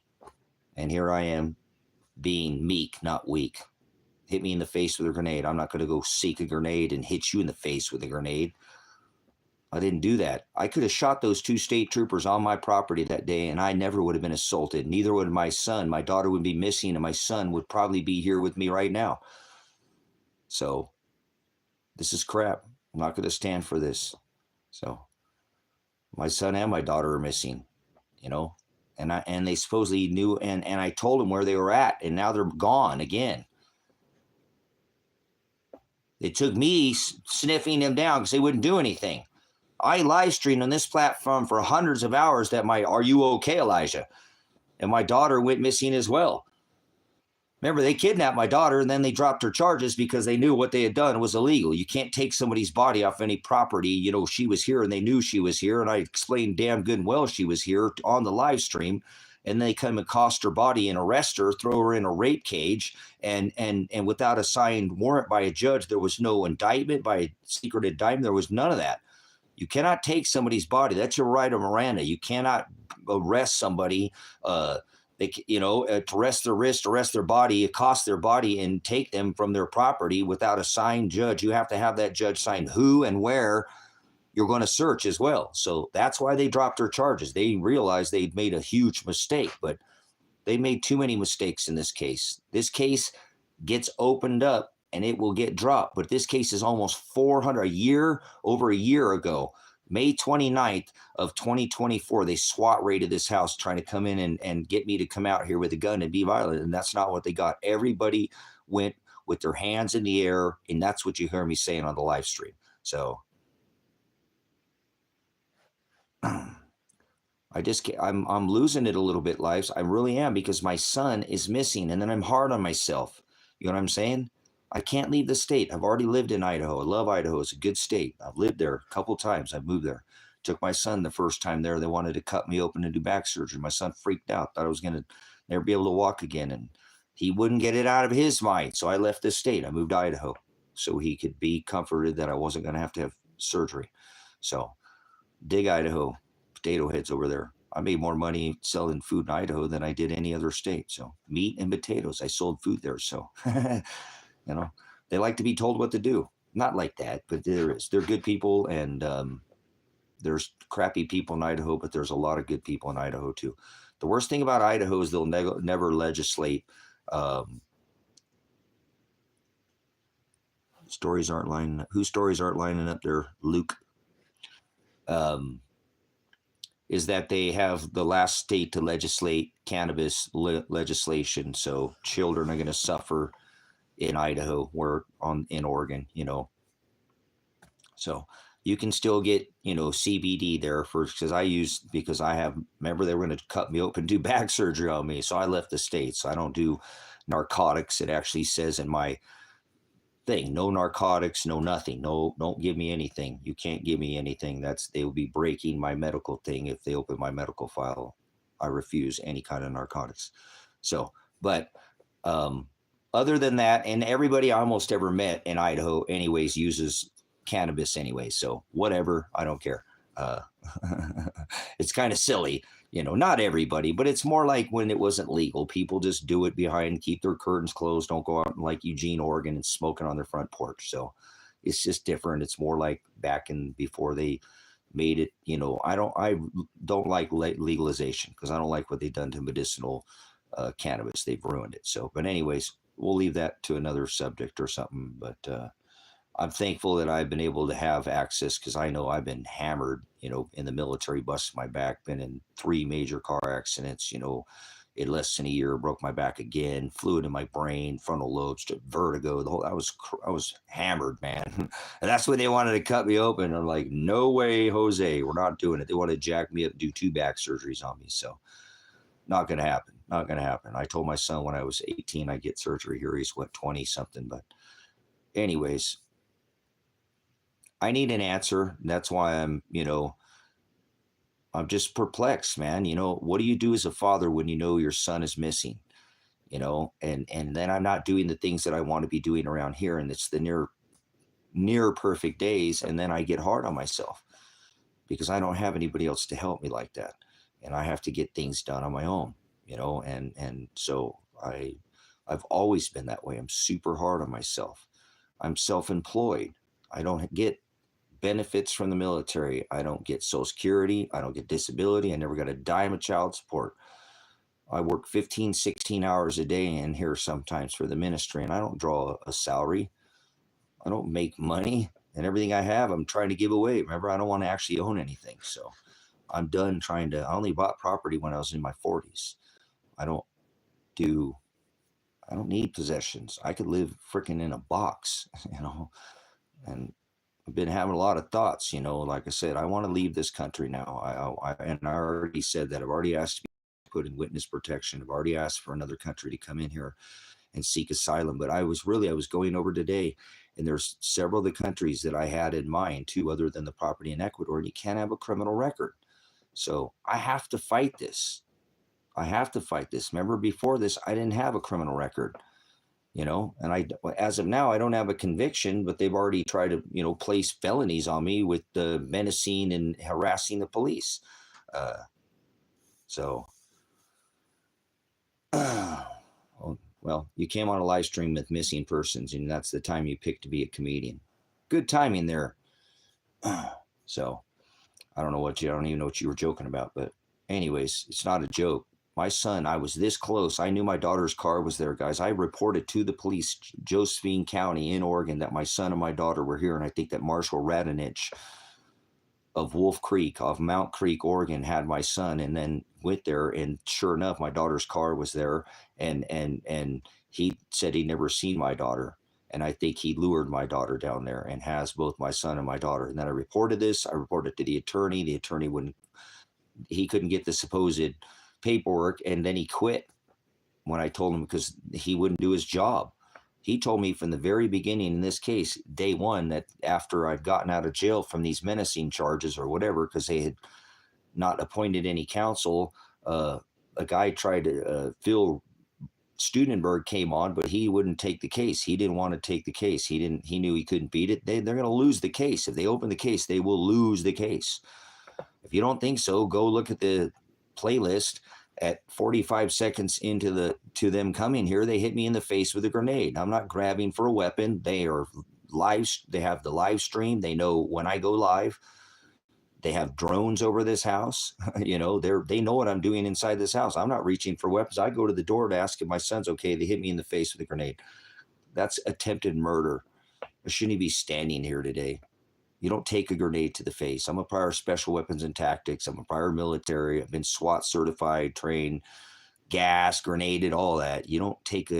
Speaker 1: And here I am being meek, not weak. Hit me in the face with a grenade. I'm not going to go seek a grenade and hit you in the face with a grenade. I didn't do that. I could have shot those 2 state troopers on my property that day, and I never would have been assaulted. Neither would my son. My daughter would be missing, and my son would probably be here with me right now. So this is crap. I'm not going to stand for this. So my son and my daughter are missing, and they supposedly knew, and I told them where they were at, and now they're gone again. It took me sniffing them down because they wouldn't do anything. I live streamed on this platform for hundreds of hours that Are You Okay, Elijah? And my daughter went missing as well. Remember, they kidnapped my daughter, and then they dropped her charges because they knew what they had done was illegal. You can't take somebody's body off any property. She was here, and they knew she was here, and I explained damn good and well she was here on the live stream. And they come and cost her body and arrest her, throw her in a rape cage, and without a signed warrant by a judge, there was no indictment by a secret indictment. There was none of that. You cannot take somebody's body. That's your right of Miranda. You cannot arrest somebody, to arrest their wrist, arrest their body, accost their body, and take them from their property without a signed judge. You have to have that judge sign who and where you're going to search as well. So that's why they dropped her charges. They realized they'd made a huge mistake, but they made too many mistakes in this case. This case gets opened up and it will get dropped. But this case is almost 400, over a year ago, May 29th of 2024, they SWAT raided this house trying to come in and get me to come out here with a gun and be violent. And that's not what they got. Everybody went with their hands in the air. And that's what you hear me saying on the live stream. So I'm losing it a little bit, lives. I really am, because my son is missing, and then I'm hard on myself. You know what I'm saying? I can't leave the state. I've already lived in Idaho. I love Idaho. It's a good state. I've lived there a couple times. I've moved there Took my son the first time there. They wanted to cut me open and do back surgery. My son freaked out, thought I was going to never be able to walk again. And he wouldn't get it out of his mind. So I left the state. I moved to Idaho so he could be comforted that I wasn't going to have surgery. So dig Idaho, potato heads over there. I made more money selling food in Idaho than I did any other state. So meat and potatoes, I sold food there. So, you know, they like to be told what to do. Not like that, but they're good people. And there's crappy people in Idaho, but there's a lot of good people in Idaho too. The worst thing about Idaho is they'll never legislate. Stories aren't lining up. Whose stories aren't lining up there, Luke? Is that they have the last state to legislate cannabis legislation. So children are going to suffer in Idaho or in Oregon, you know. So you can still get, you know, CBD there because remember they were going to cut me open, do back surgery on me. So I left the state. So I don't do narcotics. It actually says in my thing, no narcotics, no nothing, no, don't give me anything. You can't give me anything. They will be breaking my medical thing if they open my medical file. I refuse any kind of narcotics. So, but other than that, and everybody I almost ever met in Idaho anyways uses cannabis anyway. So whatever, I don't care. It's kind of silly. You know, not everybody, but it's more like when it wasn't legal. People just do it keep their curtains closed, don't go out in like Eugene, Oregon and smoking on their front porch. So it's just different. It's more like back before they made it, you know, I don't like legalization because I don't like what they've done to medicinal cannabis. They've ruined it. So, but anyways, we'll leave that to another subject or something. But I'm thankful that I've been able to have access because I know I've been hammered, you know, in the military, busted my back, been in 3 major car accidents, you know, in less than a year, broke my back again, fluid in my brain, frontal lobes, vertigo, I was hammered, man. And that's when they wanted to cut me open. I'm like, no way, Jose, we're not doing it. They want to jack me up and do 2 back surgeries on me. So not going to happen. Not going to happen. I told my son when I was 18, I'd get surgery. Here he's 20 something. But anyways, I need an answer. That's why I'm just perplexed, man. You know, what do you do as a father when you know your son is missing? You know, and then I'm not doing the things that I want to be doing around here, and it's the near perfect days, and then I get hard on myself because I don't have anybody else to help me like that, and I have to get things done on my own. You know, and so I've always been that way. I'm super hard on myself. I'm self-employed. I don't get benefits from the military. I don't get Social Security. I don't get disability. I never got a dime of child support. I work 15, 16 hours a day in here sometimes for the ministry, and I don't draw a salary. I don't make money, and everything I have, I'm trying to give away. Remember, I don't want to actually own anything. So I'm done I only bought property when I was in my 40s. I don't need possessions. I could live freaking in a box, you know, and I've been having a lot of thoughts, you know, like I said, I want to leave this country now. I already said that. I've already asked to be put in witness protection. I've already asked for another country to come in here and seek asylum. But I was going over today, and there's several of the countries that I had in mind too, other than the property in Ecuador, and you can't have a criminal record. So I have to fight this. Remember, before this, I didn't have a criminal record. You know, and as of now, I don't have a conviction, but they've already tried to, you know, place felonies on me with the menacing and harassing the police. Well, you came on a live stream with missing persons, and that's the time you picked to be a comedian. Good timing there. So I don't even know what you were joking about, but anyways, it's not a joke. My son, I was this close. I knew my daughter's car was there, guys. I reported to the police, Josephine County in Oregon, that my son and my daughter were here. And I think that Marshall Radonich of Wolf Creek, of Mount Creek, Oregon, had my son, and then went there. And sure enough, my daughter's car was there. And he said he'd never seen my daughter. And I think he lured my daughter down there and has both my son and my daughter. And then I reported this. I reported to the attorney. The attorney he couldn't get the supposed paperwork, and then he quit when I told him because he wouldn't do his job. He told me from the very beginning in this case, day one, that after I'd gotten out of jail from these menacing charges or whatever, because they had not appointed any counsel, a guy tried to, Phil Studenberg came on, but he wouldn't take the case. He didn't want to take the case. He knew he couldn't beat it. They're going to lose the case. If they open the case, they will lose the case. If you don't think so, go look at the playlist. At 45 seconds into them coming here, they hit me in the face with a grenade. I'm not grabbing for a weapon. They are live. They have the live stream. They know when I go live. They have drones over this house. They know what I'm doing inside this house. I'm not reaching for weapons. I go to the door to ask if my son's okay. They hit me in the face with a grenade. That's attempted murder. I shouldn't be standing here today. You don't take a grenade to the face. I'm a prior special weapons and tactics. I'm a prior military. I've been SWAT certified, trained, gas, grenaded, all that. You don't take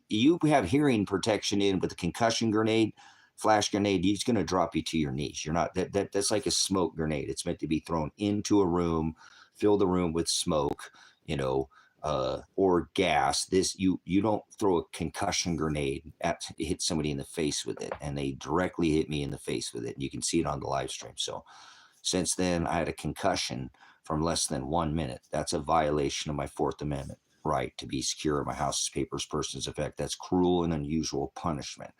Speaker 1: you have hearing protection in, but the concussion grenade, flash grenade, it's going to drop you to your knees. You're not, that's like a smoke grenade. It's meant to be thrown into a room, fill the room with smoke, or gas. You don't throw a concussion grenade hit somebody in the face with it, and they directly hit me in the face with it. And you can see it on the live stream. So since then, I had a concussion from less than 1 minute. That's a violation of my Fourth Amendment right to be secure in my house's papers, persons, effect. That's cruel and unusual punishment.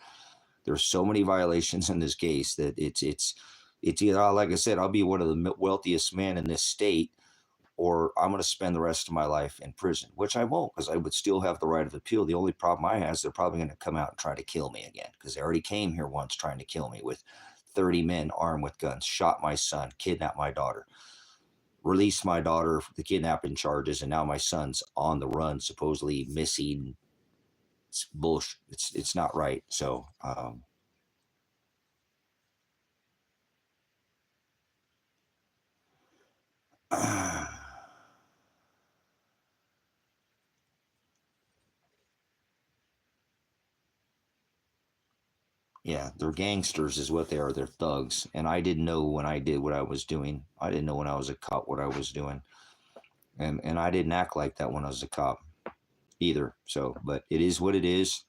Speaker 1: There's so many violations in this case that it's either, like I said, I'll be one of the wealthiest men in this state, or I'm going to spend the rest of my life in prison, which I won't, because I would still have the right of appeal. The only problem I have is they're probably going to come out and try to kill me again, because they already came here once trying to kill me with 30 men armed with guns, shot my son, kidnapped my daughter, released my daughter for the kidnapping charges, and now my son's on the run, supposedly missing. It's bullshit. It's not right. So, yeah, they're gangsters is what they are. They're thugs. And I didn't know when I did what I was doing. I didn't know when I was a cop what I was doing. And I didn't act like that when I was a cop either. So, but it is what it is.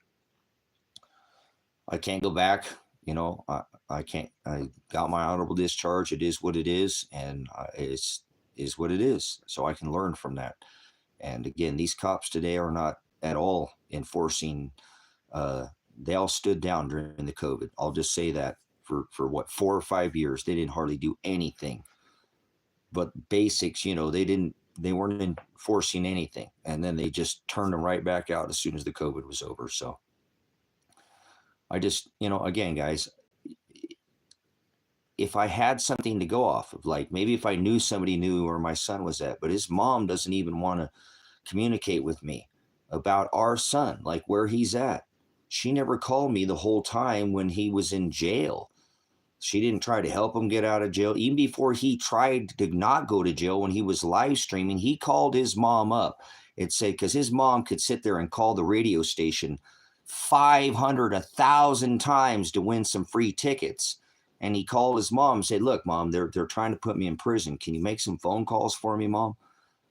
Speaker 1: I can't go back. I can't. I got my honorable discharge. It is what it is. And is what it is. So I can learn from that. And again, these cops today are not at all enforcing. They all stood down during the COVID. I'll just say that for what, 4 or 5 years, they didn't hardly do anything. But basics, they weren't enforcing anything. And then they just turned them right back out as soon as the COVID was over. So I just, again, guys, if I had something to go off of, like maybe if I knew somebody knew where my son was at, but his mom doesn't even want to communicate with me about our son, like where he's at. She never called me the whole time when he was in jail. She didn't try to help him get out of jail. Even before he tried to not go to jail, when he was live streaming, he called his mom up and said, because his mom could sit there and call the radio station 500, 1,000 times to win some free tickets. And he called his mom and said, look, Mom, they're trying to put me in prison. Can you make some phone calls for me, Mom?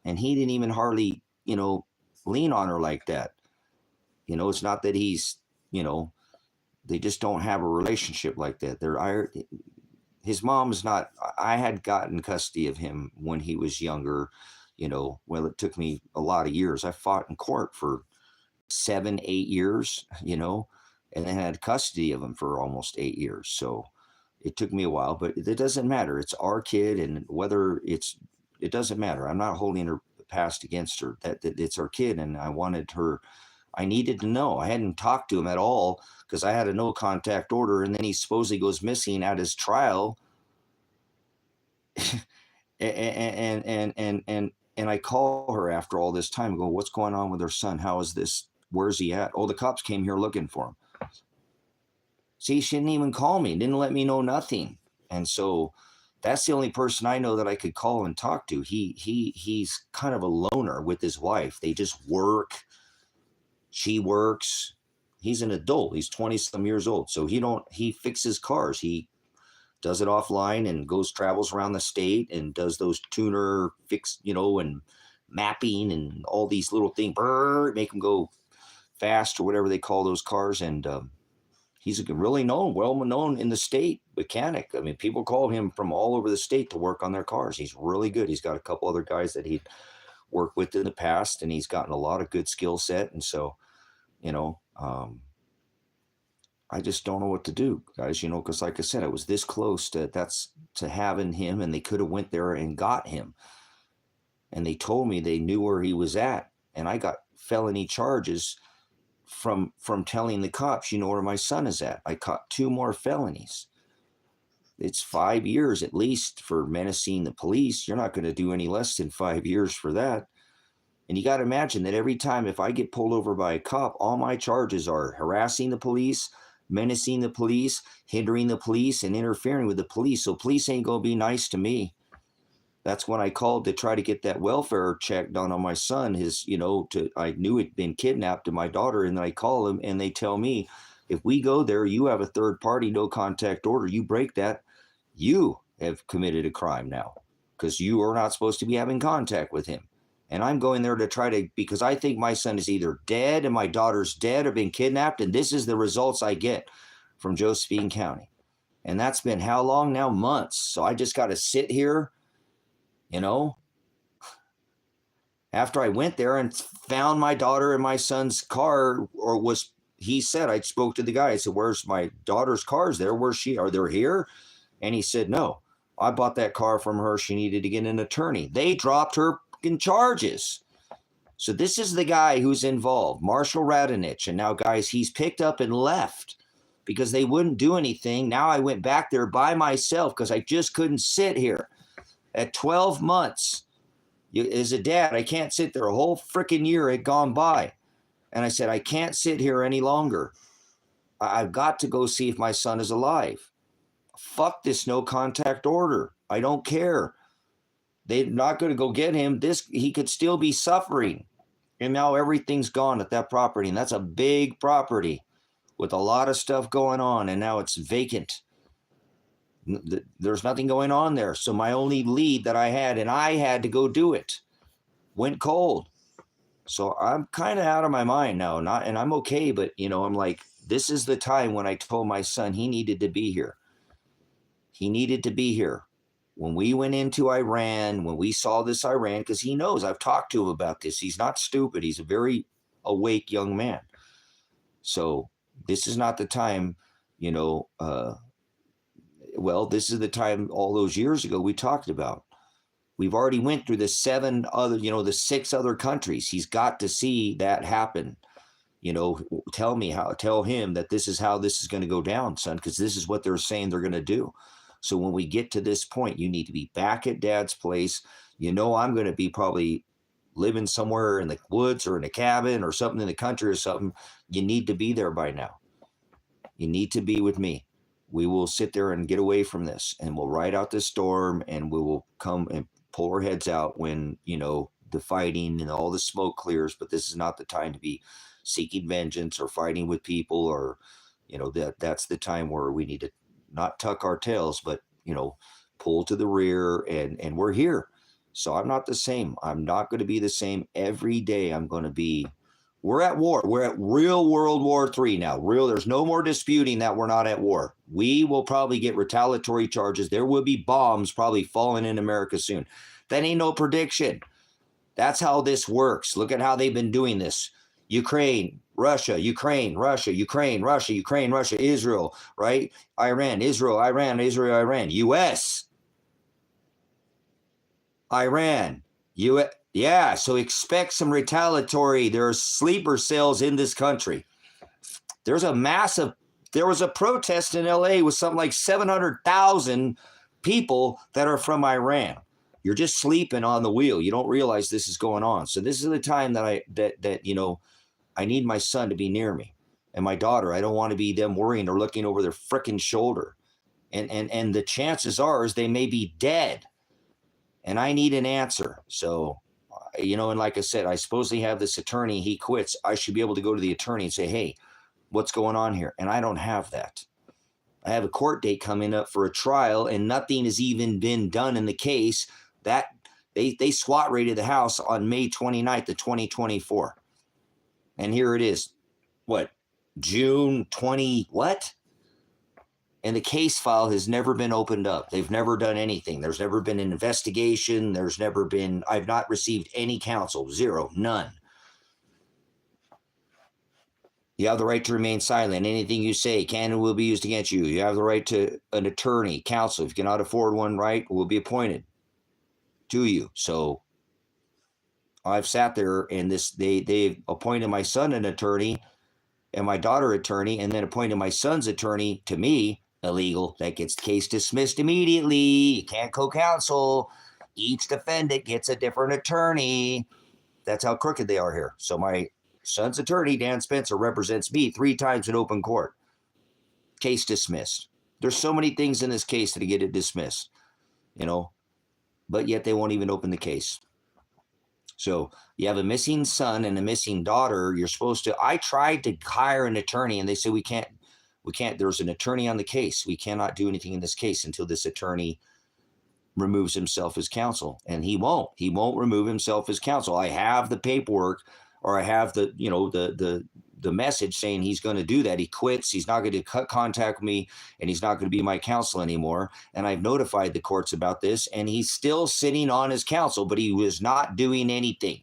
Speaker 1: And he didn't even hardly, lean on her like that. It's not that he's, they just don't have a relationship like that. His mom's not, I had gotten custody of him when he was younger, well, it took me a lot of years. I fought in court for 7, 8 years, and then had custody of him for almost 8 years. So it took me a while, but it doesn't matter. It's our kid, and it doesn't matter. I'm not holding her past against her. That it's our kid, and I needed to know. I hadn't talked to him at all because I had a no contact order, and then he supposedly goes missing at his trial. and I call her after all this time and go, what's going on with her son? How is this? Where's he at? Oh, the cops came here looking for him. See, she didn't even call me, didn't let me know nothing. And so that's the only person I know that I could call and talk to. He's kind of a loner with his wife. They just work. She works. He's an adult. He's 20 some years old. So he fixes cars. He does it offline and travels around the state and does those tuner fix, and mapping and all these little things, make them go Fast or whatever they call those cars. And he's a really well-known in the state mechanic. I mean, people call him from all over the state to work on their cars. He's really good. He's got a couple other guys that he'd worked with in the past, and he's gotten a lot of good skill set. And so, I just don't know what to do, guys, because like I said, I was this close to having him, and they could have went there and got him. And they told me they knew where he was at, and I got felony charges from telling the cops, where my son is at. I caught 2 more felonies. It's 5 years at least for menacing the police. You're not going to do any less than 5 years for that. And you got to imagine that every time if I get pulled over by a cop, all my charges are harassing the police, menacing the police, hindering the police, and interfering with the police. So police ain't going to be nice to me. That's when I called to try to get that welfare check done on my son. I knew he'd been kidnapped to my daughter, and then I call him and they tell me, if we go there, you have a third party no contact order. You break that, you have committed a crime now, because you are not supposed to be having contact with him. And I'm going there to try to, because I think my son is either dead and my daughter's dead or been kidnapped. And this is the results I get from Josephine County. And that's been how long now? Months. So I just got to sit here, after I went there and found my daughter in my son's car, he said, I spoke to the guy. I said, where's my daughter's cars there? Where's she? Are they here? And he said, no, I bought that car from her. She needed to get an attorney. They dropped her charges. So this is the guy who's involved, Marshall Radonich. And now, guys, he's picked up and left because they wouldn't do anything. Now I went back there by myself because I just couldn't sit here. At 12 months, as a dad, I can't sit there. A whole freaking year had gone by. And I said, I can't sit here any longer. I've got to go see if my son is alive. Fuck this no contact order. I don't care. They're not going to go get him. He could still be suffering. And now everything's gone at that property. And that's a big property with a lot of stuff going on. And now it's vacant. There's nothing going on there. So my only lead that I had, and I had to go do it, went cold. So I'm kind of out of my mind now. And I'm okay. But, I'm like, this is the time when I told my son he needed to be here. He needed to be here. When we went into Iran, when we saw this Iran, because he knows, I've talked to him about this. He's not stupid. He's a very awake young man. So this is not the time, this is the time all those years ago we talked about. We've already went through the 6 other countries. He's got to see that happen. Tell him that this is how this is going to go down, son, because this is what they're saying they're going to do. So when we get to this point, you need to be back at Dad's place. I'm going to be probably living somewhere in the woods or in a cabin or something in the country or something. You need to be there by now. You need to be with me. We will sit there and get away from this, and we'll ride out this storm, and we will come and pull our heads out when, the fighting and all the smoke clears. But this is not the time to be seeking vengeance or fighting with people, or, that's the time where we need to not tuck our tails, but, pull to the rear, and we're here. So I'm not the same. I'm not going to be the same every day. We're at war. We're at real World War III now. There's no more disputing that we're not at war. We will probably get retaliatory charges. There will be bombs probably falling in America soon. That ain't no prediction. That's how this works. Look at how they've been doing this. Ukraine, Russia, Ukraine, Russia, Ukraine, Russia, Ukraine, Russia, Israel, right? Iran, Israel, Iran, Israel, Iran, U.S., Iran, U.S. Yeah, so expect some retaliatory. There are sleeper cells in this country. There was a protest in L.A. with something like 700,000 people that are from Iran. You're just sleeping on the wheel. You don't realize this is going on. So this is the time that I need my son to be near me, and my daughter. I don't want to be them worrying or looking over their frickin' shoulder. And the chances are is they may be dead, and I need an answer. So, and like I said, I supposedly have this attorney. He quits. I should be able to go to the attorney and say, hey, what's going on here? And I don't have that. I have a court date coming up for a trial, and nothing has even been done in the case. That they SWAT raided the house on May 29th of 2024. And here it is. what, June 20, what? And the case file has never been opened up. They've never done anything. There's never been an investigation. There's never been, I've not received any counsel. Zero, none. You have the right to remain silent. Anything you say can and will be used against you. You have the right to an attorney, counsel. If you cannot afford one, right, will be appointed to you. So I've sat there and they've appointed my son an attorney and my daughter attorney, and then appointed my son's attorney to me. Illegal. That gets the case dismissed immediately. You can't co-counsel. Each defendant gets a different attorney. That's how crooked they are here. So my son's attorney, Dan Spencer, represents me 3 times in open court. Case dismissed. There's so many things in this case to get it dismissed, you know, but yet they won't even open the case. So you have a missing son and a missing daughter. You're supposed to, I tried to hire an attorney and they said, we can't, there's an attorney on the case. We cannot do anything in this case until this attorney removes himself as counsel. And he won't remove himself as counsel. I have the paperwork, or I have the, you know, the message saying he's going to do that. He quits. He's not going to contact me, and he's not going to be my counsel anymore. And I've notified the courts about this, and he's still sitting on his counsel, but he was not doing anything.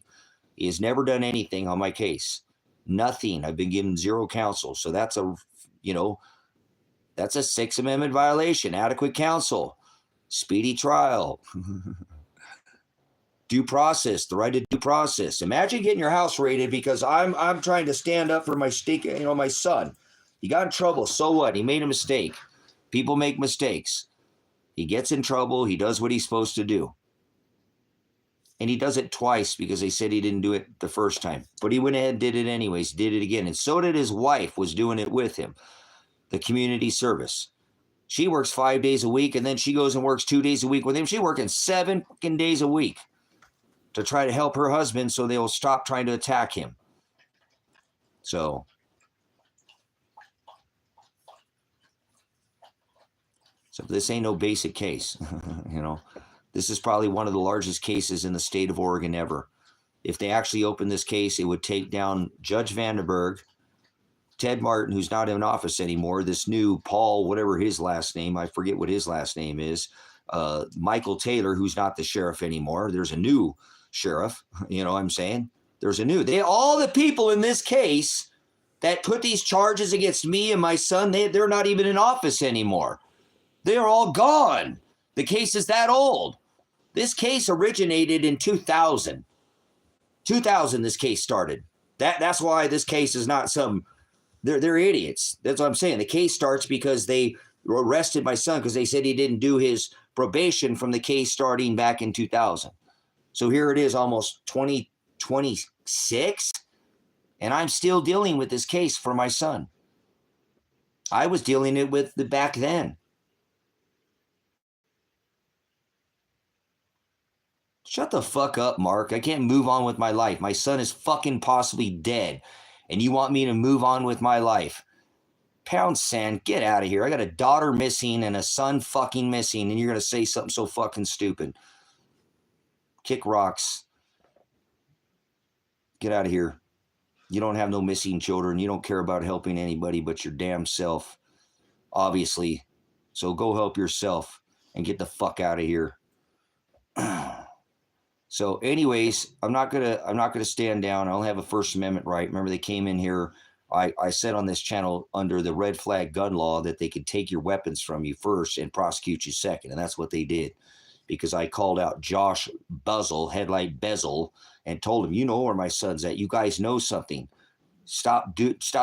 Speaker 1: He has never done anything on my case. Nothing. I've been given 0 counsel. So that's a, you know, that's a 6th Amendment violation. Adequate counsel, speedy trial, due process, the right to due process. Imagine getting your house raided because I'm trying to stand up for my stake, you know, my son. He got in trouble. So what? He made a mistake. People make mistakes. He gets in trouble. He does what he's supposed to do. And he does it twice because they said he didn't do it the first time. But he went ahead and did it anyways, did it again. And so did his wife, was doing it with him. The community service. She works 5 days a week, and then she goes and works 2 days a week with him. She's working 7 fucking days a week to try to help her husband so they will stop trying to attack him. So this ain't no basic case. You know, this is probably one of the largest cases in the state of Oregon ever. If they actually open this case, it would take down Judge Vandenberg, Ted Martin, who's not in office anymore, this new Paul, whatever his last name, I forget what his last name is, Michael Taylor, who's not the sheriff anymore. There's a new sheriff, you know what I'm saying? There's a new, all the people in this case that put these charges against me and my son, they're not even in office anymore. They're all gone. The case is that old. This case originated in 2000. 2000, this case started. That's why this case is not some, they're idiots. That's what I'm saying. The case starts because they arrested my son because they said he didn't do his probation from the case starting back in 2000. So here it is, almost 2026, and I'm still dealing with this case for my son. I was dealing it with back then. Shut the fuck up, Mark. I can't move on with my life. My son is fucking possibly dead, and you want me to move on with my life? Pound sand, get out of here. I got a daughter missing and a son fucking missing, and you're going to say something so fucking stupid. Kick rocks. Get out of here. You don't have no missing children. You don't care about helping anybody but your damn self, obviously. So go help yourself and get the fuck out of here. So anyways, I'm not gonna stand down. I don't have a First Amendment right. Remember, they came in here. I said on this channel under the red flag gun law that they could take your weapons from you first and prosecute you second, and that's what they did. Because I called out Josh Buzzle, Headlight Bezel, and told him, you know where my son's at. You guys know something. Stop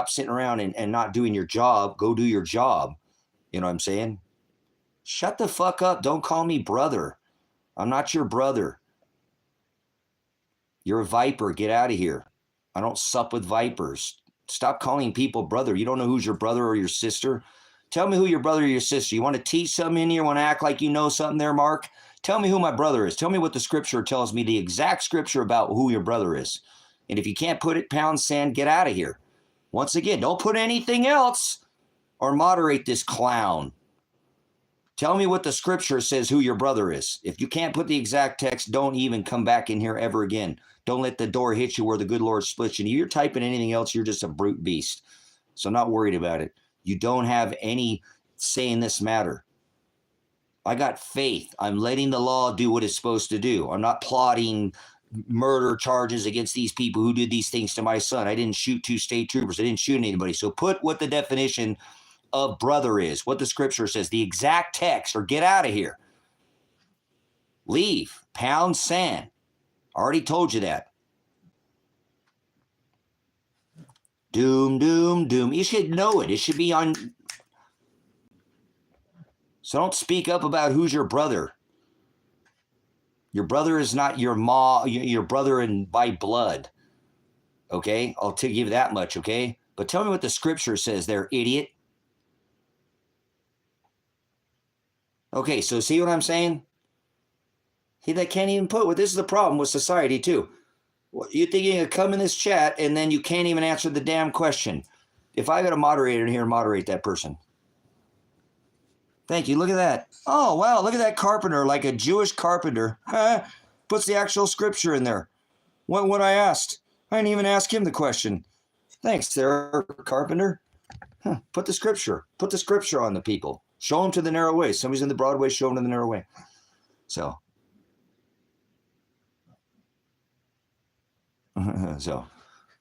Speaker 1: sitting around and not doing your job. Go do your job. You know what I'm saying? Shut the fuck up. Don't call me brother. I'm not your brother. You're a viper. Get out of here. I don't sup with vipers. Stop calling people brother. You don't know who's your brother or your sister. Tell me who your brother or your sister. You want to teach something in here? Want to act like you know something there, Mark? Tell me who my brother is. Tell me what the scripture tells me, the exact scripture about who your brother is. And if you can't put it, pound sand, get out of here. Once again, don't put anything else or moderate this clown. Tell me what the scripture says who your brother is. If you can't put the exact text, don't even come back in here ever again. Don't let the door hit you where the good Lord splits you. You're typing anything else, you're just a brute beast. So I'm not worried about it. You don't have any say in this matter. I got faith. I'm letting the law do what it's supposed to do. I'm not plotting murder charges against these people who did these things to my son. I didn't shoot 2 state troopers. I didn't shoot anybody. So put what the definition of brother is, what the scripture says, the exact text, or get out of here. Leave. Pound sand. I already told you that. Doom, doom, doom. You should know it. It should be on. So don't speak up about who's your brother. Your brother is not your your brother by blood. Okay? I'll give you that much, okay? But tell me what the scripture says there, idiot. Okay, so see what I'm saying? They can't even put what this is the problem with society too. You think you can come in this chat and then you can't even answer the damn question. If I got a moderator in here, moderate that person. Thank you. Look at that. Oh, wow. Look at that carpenter, like a Jewish carpenter. Puts the actual scripture in there. What I asked. I didn't even ask him the question. Thanks there, carpenter. Put the scripture. Put the scripture on the people. Show them to the narrow way. Somebody's in the broad way, show them to the narrow way. So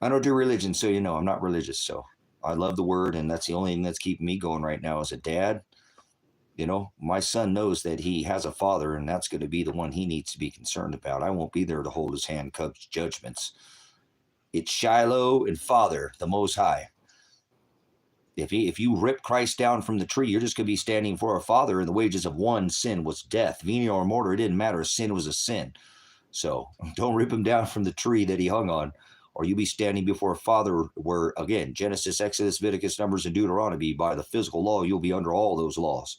Speaker 1: I don't do religion, so you know I'm not religious. So I love the word, and that's the only thing that's keeping me going right now as a dad. You know, my son knows that he has a father, and that's going to be the one he needs to be concerned about. I won't be there to hold his hand, coach judgments. It's Shiloh and Father, the Most High. If you rip Christ down from the tree, you're just going to be standing for a father, and the wages of one sin was death. Venial or mortal, it didn't matter. Sin was a sin. So don't rip him down from the tree that he hung on, or you'll be standing before a father where, again, Genesis, Exodus, Leviticus, Numbers, and Deuteronomy, by the physical law, you'll be under all those laws.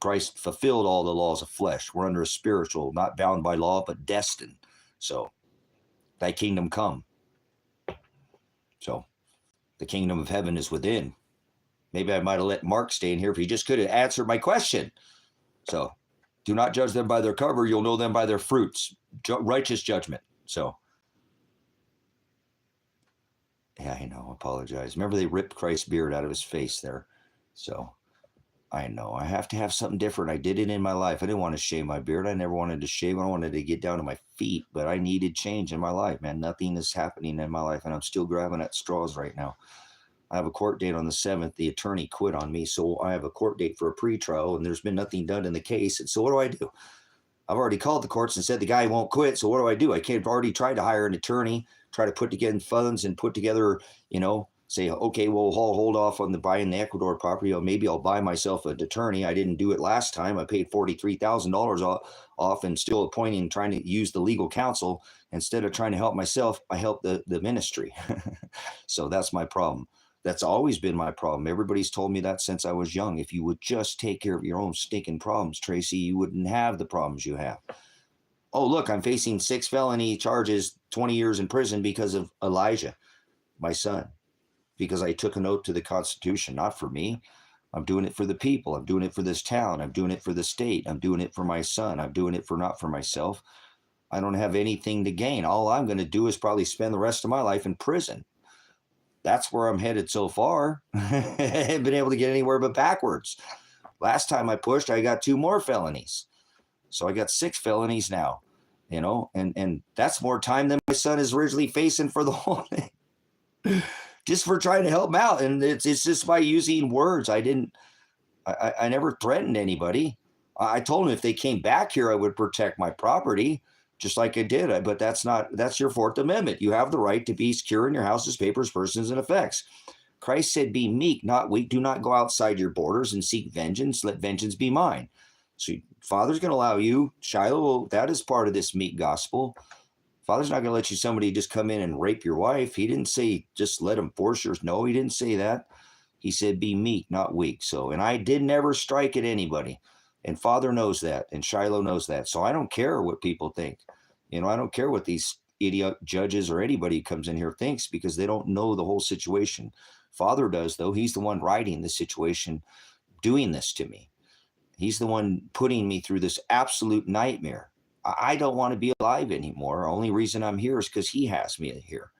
Speaker 1: Christ fulfilled all the laws of flesh. We're under a spiritual, not bound by law, but destined. So thy kingdom come. So the kingdom of heaven is within. Maybe I might have let Mark stay in here if he just could have answered my question. So do not judge them by their cover. You'll know them by their fruits. Righteous judgment. So, yeah, I know. Apologize. Remember they ripped Christ's beard out of his face there. So I know. I have to have something different. I did it in my life. I didn't want to shave my beard. I never wanted to shave. I wanted to get down to my feet, but I needed change in my life, man. Nothing is happening in my life, and I'm still grabbing at straws right now. I have a court date on the 7th. The attorney quit on me, so I have a court date for a pretrial, and there's been nothing done in the case. And so what do? I've already called the courts and said the guy won't quit, so what do? I've already tried to hire an attorney, try to put together funds and put together, say, okay, well, I'll hold off on buying the Ecuador property, or maybe I'll buy myself an attorney. I didn't do it last time. I paid $43,000 off and still trying to use the legal counsel. Instead of trying to help myself, I help the ministry. So that's my problem. That's always been my problem. Everybody's told me that since I was young. If you would just take care of your own stinking problems, Tracy, you wouldn't have the problems you have. Oh, look, I'm facing 6 felony charges, 20 years in prison because of Elijah, my son, because I took an oath to the Constitution, not for me. I'm doing it for the people. I'm doing it for this town. I'm doing it for the state. I'm doing it for my son. I'm doing it not for myself. I don't have anything to gain. All I'm going to do is probably spend the rest of my life in prison. That's where I'm headed so far. I haven't been able to get anywhere but backwards. Last time I pushed, I got 2 more felonies. So I got 6 felonies now, and that's more time than my son is originally facing for the whole thing. Just for trying to help him out. And it's just by using words. I never threatened anybody. I told him if they came back here, I would protect my property. Just like I did, but that's your 4th Amendment. You have the right to be secure in your houses, papers, persons, and effects. Christ said, be meek, not weak. Do not go outside your borders and seek vengeance. Let vengeance be mine. So Father's going to allow you, Shiloh, that is part of this meek gospel. Father's not going to let somebody just come in and rape your wife. He didn't say just let him force yours. No, he didn't say that. He said, be meek, not weak. So, and I did never strike at anybody. And Father knows that, and Shiloh knows that. So I don't care what people think. I don't care what these idiot judges or anybody who comes in here thinks, because they don't know the whole situation. Father does, though. He's the one writing the situation, doing this to me. He's the one putting me through this absolute nightmare. I don't want to be alive anymore. Only reason I'm here is because he has me here.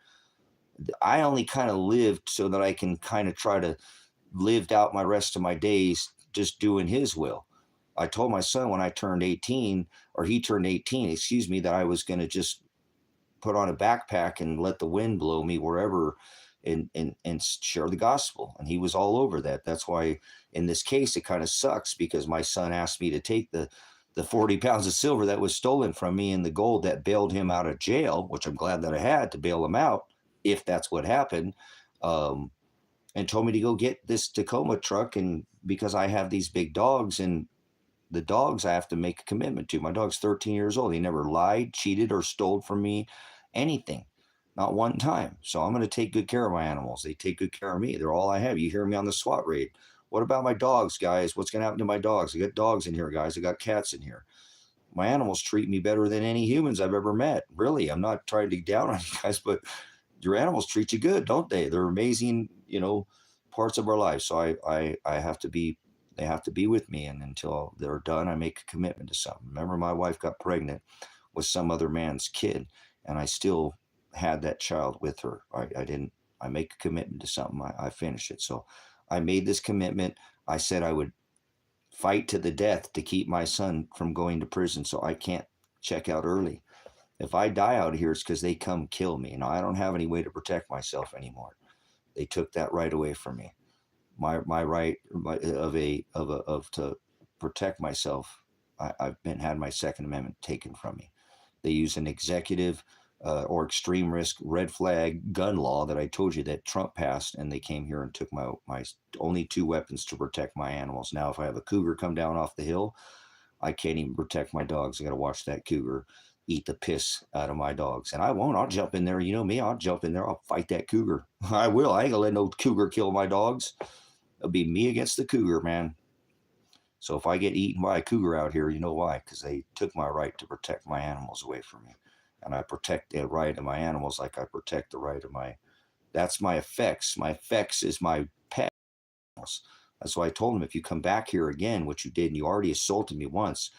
Speaker 1: I only kind of lived so that I can kind of try to live out my rest of my days just doing his will. I told my son when I turned 18, or he turned 18, excuse me, that I was going to just put on a backpack and let the wind blow me wherever and share the gospel. And he was all over that. That's why in this case, it kind of sucks because my son asked me to take the 40 pounds of silver that was stolen from me and the gold that bailed him out of jail, which I'm glad that I had to bail him out, if that's what happened, and told me to go get this Tacoma truck. And because I have these big dogs, and the dogs I have to make a commitment to. My dog's 13 years old. He never lied, cheated, or stole from me anything, not one time. So I'm going to take good care of my animals. They take good care of me. They're all I have. You hear me on the SWAT raid. What about my dogs, guys? What's going to happen to my dogs? I got dogs in here, guys. I got cats in here. My animals treat me better than any humans I've ever met. Really, I'm not trying to down on you guys, but your animals treat you good, don't they? They're amazing, parts of our lives. So I have to be, they have to be with me. And until they're done, I make a commitment to something. Remember, my wife got pregnant with some other man's kid, and I still had that child with her. I make a commitment to something. I finish it. So I made this commitment. I said I would fight to the death to keep my son from going to prison, so I can't check out early. If I die out here, it's because they come kill me. I don't have any way to protect myself anymore. They took that right away from me. My right to protect myself. I've had my Second Amendment taken from me. They use an executive or extreme risk red flag gun law that I told you that Trump passed, and they came here and took my only two weapons to protect my animals. Now, if I have a cougar come down off the hill, I can't even protect my dogs. I got to watch that cougar eat the piss out of my dogs. And I won't. I'll jump in there. You know me. I'll jump in there. I'll fight that cougar. I will. I ain't going to let no cougar kill my dogs. It'll be me against the cougar, man. So if I get eaten by a cougar out here, you know why? Because they took my right to protect my animals away from me. And I protect the right of my animals like I protect the right of that's my effects. My effects is my pet. That's why I told him, if you come back here again, which you did, and you already assaulted me once,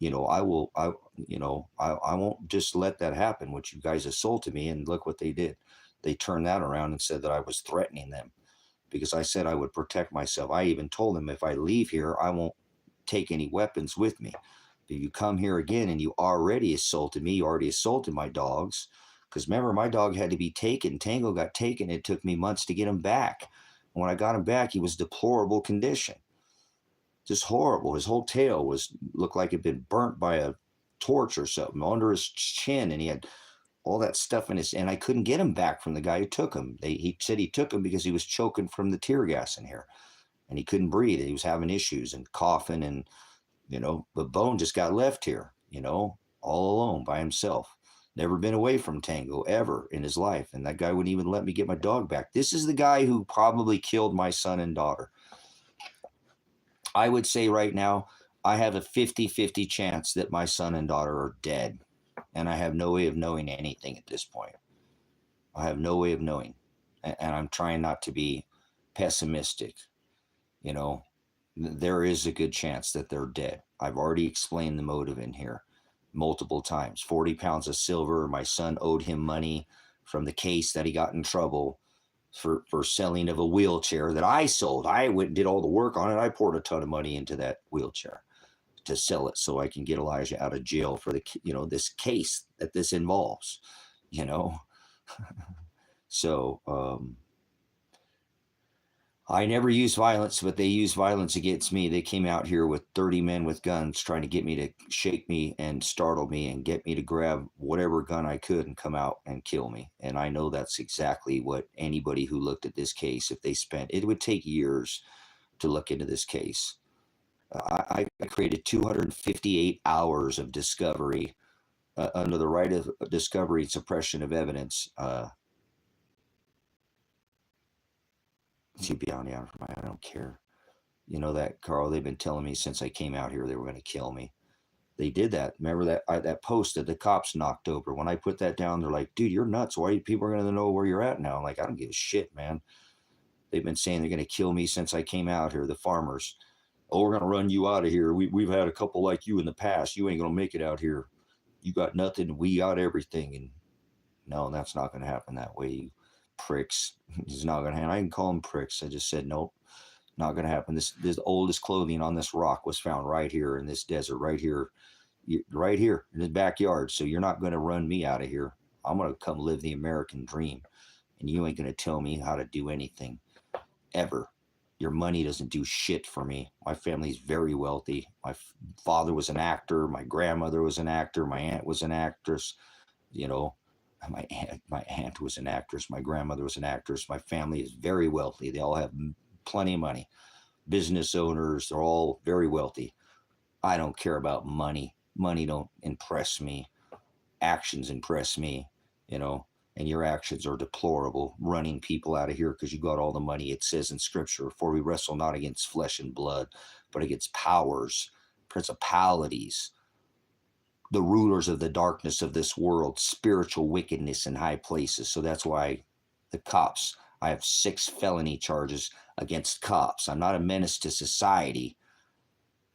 Speaker 1: I won't just let that happen, which you guys assaulted me, and look what they did. They turned that around and said that I was threatening them because I said I would protect myself. I even told them if I leave here, I won't take any weapons with me. If you come here again and you already assaulted me, you already assaulted my dogs, because remember, my dog had to be taken. Tango got taken. It took me months to get him back. When I got him back, he was deplorable condition. Just horrible. His whole tail looked like it'd been burnt by a torch or something under his chin, and he had all that stuff in and I couldn't get him back from the guy who took him. He said he took him because he was choking from the tear gas in here, and he couldn't breathe. He was having issues and coughing, and the Bone just got left here, all alone by himself. Never been away from Tango ever in his life, and that guy wouldn't even let me get my dog back. This is the guy who probably killed my son and daughter. I would say right now, I have a 50-50 chance that my son and daughter are dead, and I have no way of knowing anything at this point. I have no way of knowing, and I'm trying not to be pessimistic. There is a good chance that they're dead. I've already explained the motive in here multiple times. 40 pounds of silver. My son owed him money from the case that he got in trouble for selling of a wheelchair that I sold. I went and did all the work on it. I poured a ton of money into that wheelchair to sell it so I can get Elijah out of jail for this case that this involves, So I never used violence, but they used violence against me. They came out here with 30 men with guns trying to get me to shake me and startle me and get me to grab whatever gun I could and come out and kill me. And I know that's exactly what anybody who looked at this case, if they it would take years to look into this case. I created 258 hours of discovery under the right of discovery and suppression of evidence. To be honest, I don't care. That, Carl, they've been telling me since I came out here they were going to kill me. They did that. Remember that post that the cops knocked over? When I put that down, they're like, dude, you're nuts. Why are people going to know where you're at now? I'm like, I don't give a shit, man. They've been saying they're going to kill me since I came out here, the farmers. Oh, we're going to run you out of here. We've had a couple like you in the past. You ain't going to make it out here. You got nothing, we got everything. And no, that's not going to happen that way, you pricks. It's not going to happen. I can call them pricks. I just said, nope, not going to happen. This oldest clothing on this rock was found right here in this desert, right here in the backyard. So you're not going to run me out of here. I'm going to come live the American dream. And you ain't going to tell me how to do anything, ever. Your money doesn't do shit for me. My family's very wealthy. My father was an actor. My grandmother was an actor. My aunt was an actress. You know, my aunt was an actress. My grandmother was an actress. My family is very wealthy. They all have plenty of money. Business owners, they're all very wealthy. I don't care about money. Money don't impress me. Actions impress me, you know. And your actions are deplorable, running people out of here because you got all the money. It says in Scripture, for we wrestle not against flesh and blood, but against powers, principalities, the rulers of the darkness of this world, spiritual wickedness in high places. So that's why the cops, I have 6 felony charges against cops. I'm not a menace to society.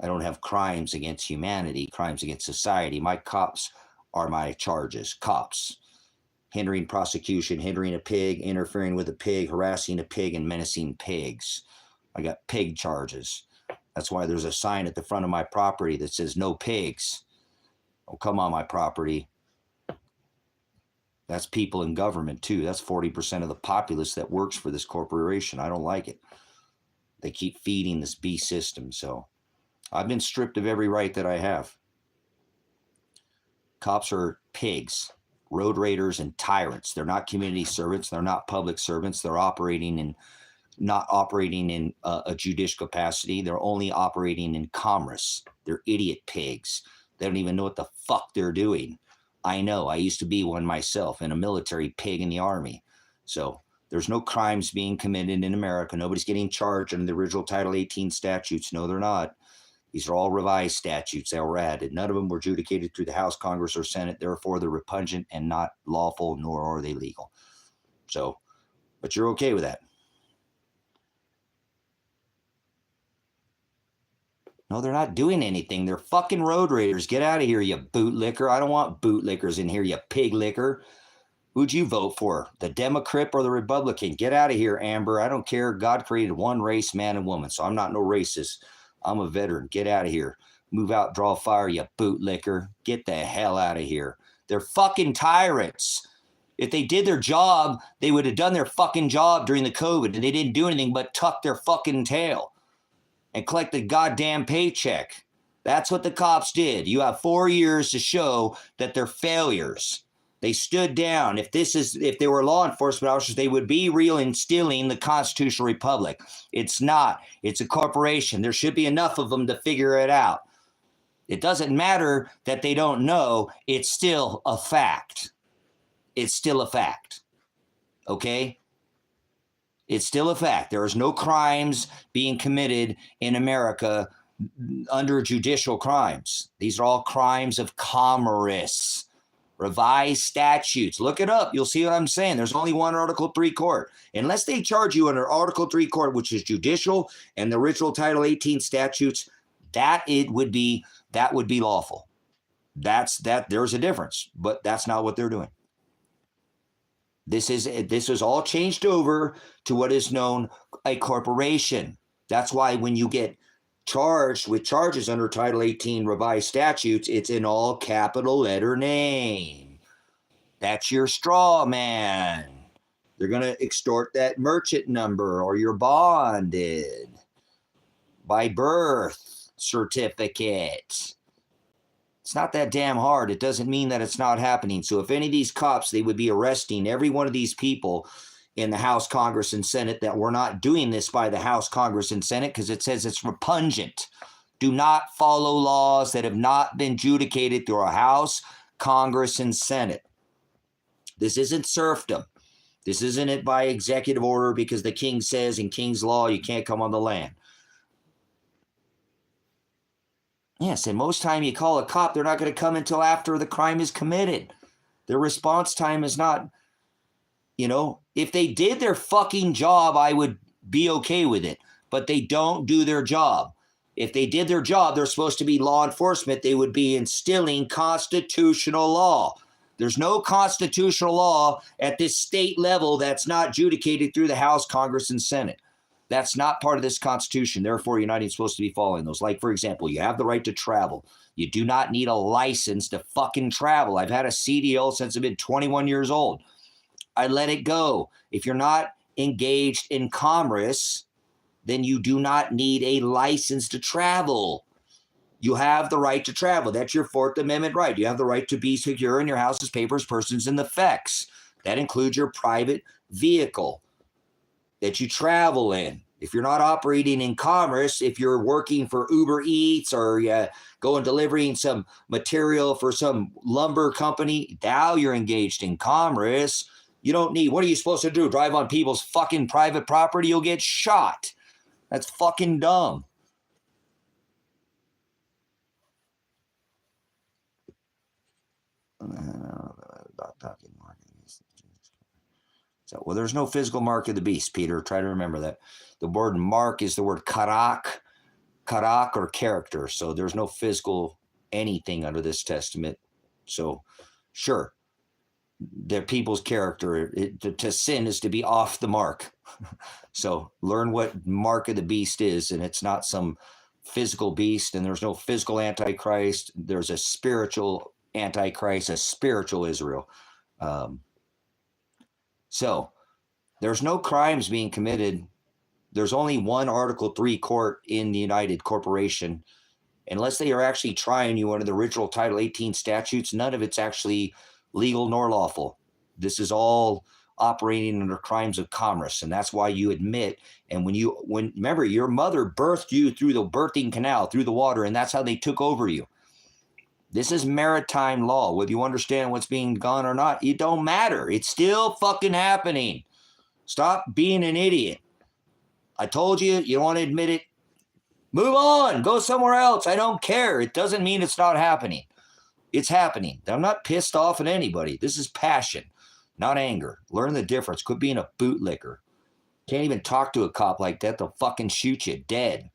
Speaker 1: I don't have crimes against humanity, crimes against society. My cops are my charges. Cops. Hindering prosecution, hindering a pig, interfering with a pig, harassing a pig, and menacing pigs. I got pig charges. That's why there's a sign at the front of my property that says no pigs. Oh, come on my property. That's people in government too. That's 40% of the populace that works for this corporation. I don't like it. They keep feeding this beast system. So I've been stripped of every right that I have. Cops are pigs. Road raiders and tyrants. They're not community servants. They're not public servants. They're not operating in a judicial capacity. They're only operating in commerce. They're idiot pigs. They don't even know what the fuck they're doing. I know. I used to be one myself, and a military pig in the army. So there's no crimes being committed in America. Nobody's getting charged under the original Title 18 statutes. No, they're not. These are all revised statutes that were added. None of them were adjudicated through the House, Congress, or Senate. Therefore, they're repugnant and not lawful, nor are they legal. So, but you're okay with that. No, they're not doing anything. They're fucking road raiders. Get out of here, you bootlicker. I don't want bootlickers in here, you pig licker. Who'd you vote for? The Democrat or the Republican? Get out of here, Amber. I don't care. God created one race, man and woman, so I'm not no racist. I'm a veteran. Get out of here. Move out, draw fire, you bootlicker. Get the hell out of here. They're fucking tyrants. If they did their job, they would have done their fucking job during the COVID, and they didn't do anything but tuck their fucking tail and collect the goddamn paycheck. That's what the cops did. You have 4 years to show that they're failures. They stood down. If they were law enforcement officers, they would be reinstilling the constitutional republic. It's not. It's a corporation. There should be enough of them to figure it out. It doesn't matter that they don't know. It's still a fact. It's still a fact. Okay? It's still a fact. There is no crimes being committed in America under judicial crimes. These are all crimes of commerce. Revised statutes. Look it up. You'll see what I'm saying. There's only one Article 3 court. Unless they charge you under Article 3 court, which is judicial, and the original Title 18 statutes, that would be lawful. There's a difference, but that's not what they're doing. This is all changed over to what is known a corporation. That's why when you get charged with charges under Title 18 revised statutes, it's in all capital letter name. That's your straw man. They're going to extort that merchant number, or you're bonded by birth certificate. It's not that damn hard. It doesn't mean that it's not happening. So if any of these cops, they would be arresting every one of these people in the House, Congress, and Senate, that we're not doing this by the House, Congress, and Senate because it says it's repugnant. Do not follow laws that have not been adjudicated through our House, Congress, and Senate. This isn't serfdom. This isn't it by executive order because the king says in king's law you can't come on the land. Yes, and most time you call a cop, they're not going to come until after the crime is committed. Their response time is not... if they did their fucking job, I would be okay with it. But they don't do their job. If they did their job, they're supposed to be law enforcement. They would be instilling constitutional law. There's no constitutional law at this state level that's not adjudicated through the House, Congress, and Senate. That's not part of this Constitution. Therefore, you're not even supposed to be following those. Like, for example, you have the right to travel. You do not need a license to fucking travel. I've had a CDL since I've been 21 years old. I let it go. If you're not engaged in commerce, then you do not need a license to travel. You have the right to travel. That's your Fourth Amendment right. You have the right to be secure in your house's papers, persons, and effects. That includes your private vehicle that you travel in. If you're not operating in commerce, if you're working for Uber Eats or going delivering some material for some lumber company, now you're engaged in commerce. You don't need, what are you supposed to do? Drive on people's fucking private property? You'll get shot. That's fucking dumb. So, well, there's no physical mark of the beast, Peter. Try to remember that. The word mark is the word karak or character. So there's no physical anything under this testament. So, sure, their people's character, to sin is to be off the mark. So learn what mark of the beast is, and it's not some physical beast, and there's no physical antichrist. There's a spiritual antichrist, a spiritual Israel. So there's no crimes being committed. There's only one Article 3 court in the United Corporation. Unless they are actually trying you under the original Title 18 statutes, none of it's actually legal nor lawful. This is all operating under crimes of commerce, and that's why you admit. And when remember, your mother birthed you through the birthing canal, through the water, and that's how they took over you. This is maritime law. Whether you understand what's being done or not, it don't matter. It's still fucking happening. Stop being an idiot. I told you, you don't want to admit it. Move on. Go somewhere else. I don't care. It doesn't mean it's not happening. It's happening. I'm not pissed off at anybody. This is passion, not anger. Learn the difference. Quit being a bootlicker. Can't even talk to a cop like that. They'll fucking shoot you dead.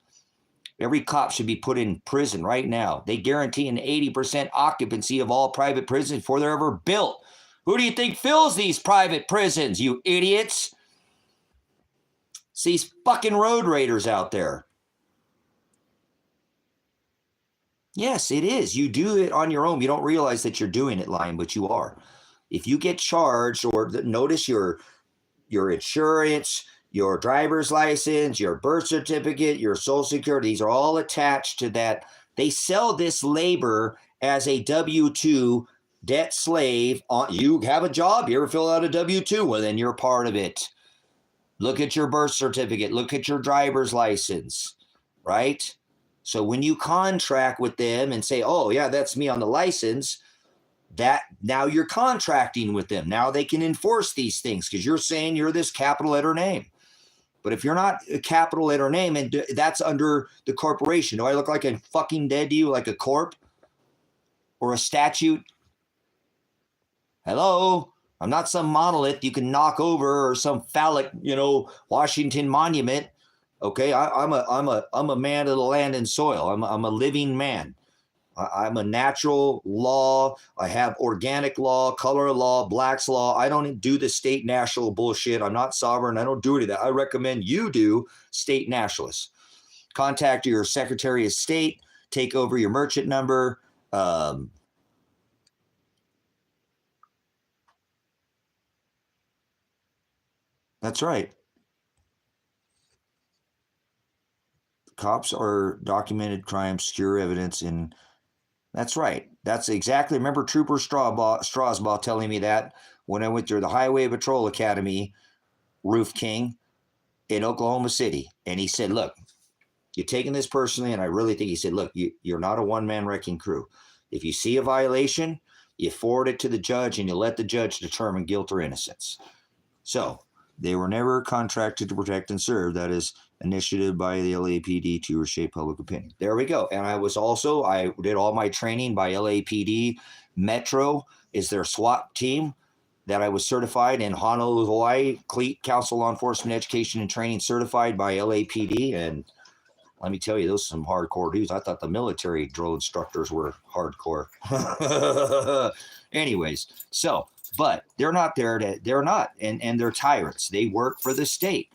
Speaker 1: Every cop should be put in prison right now. They guarantee an 80% occupancy of all private prisons before they're ever built. Who do you think fills these private prisons, you idiots? It's these fucking road raiders out there. Yes, it is. You do it on your own. You don't realize that you're doing it, lying, but you are. If you get charged, or notice your insurance, your driver's license, your birth certificate, your social security, these are all attached to that. They sell this labor as a W-2 debt slave. You have a job. You ever fill out a W-2? Well, then you're part of it. Look at your birth certificate. Look at your driver's license, right? So when you contract with them and say, oh, yeah, that's me on the license, that now you're contracting with them. Now they can enforce these things because you're saying you're this capital letter name. But if you're not a capital letter name, and that's under the corporation, do I look like I'm fucking dead to you, like a corp or a statue? Hello? I'm not some monolith you can knock over or some phallic, Washington monument. Okay, I'm a man of the land and soil. I'm a living man. I'm a natural law. I have organic law, color law, Black's law. I don't do the state national bullshit. I'm not sovereign. I don't do any of that. I recommend you do state nationalists. Contact your Secretary of State. Take over your merchant number. That's right. Cops are documented crimes, secure evidence, and that's right. That's exactly. Remember Trooper Strasbaugh telling me that when I went through the Highway Patrol Academy, Roof King, in Oklahoma City. And he said, look, you're taking this personally, and I really think he said, look, you're not a one-man wrecking crew. If you see a violation, you forward it to the judge, and you let the judge determine guilt or innocence. So they were never contracted to protect and serve. That is initiative by the LAPD to reshape public opinion. There we go. And I did all my training by LAPD. Metro is their SWAT team that I was certified in Honolulu, Hawaii. CLEAT, Council Law Enforcement Education and Training, certified by LAPD. And Let me tell you, those are some hardcore dudes. I thought the military drill instructors were hardcore. Anyways, so, but they're not there they're not, and they're tyrants. They work for the state.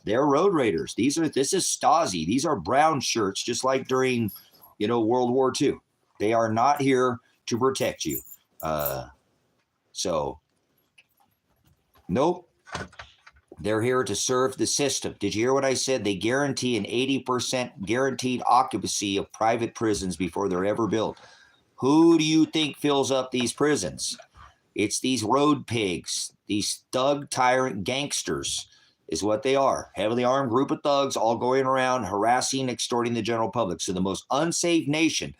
Speaker 1: They're road raiders. This is Stasi. These are brown shirts, just like during, World War II. They are not here to protect you. So, nope. They're here to serve the system. Did you hear what I said? They guarantee an 80% guaranteed occupancy of private prisons before they're ever built. Who do you think fills up these prisons? It's these road pigs, these thug tyrant gangsters is what they are. Heavily armed group of thugs all going around harassing, extorting the general public. So the most unsafe nation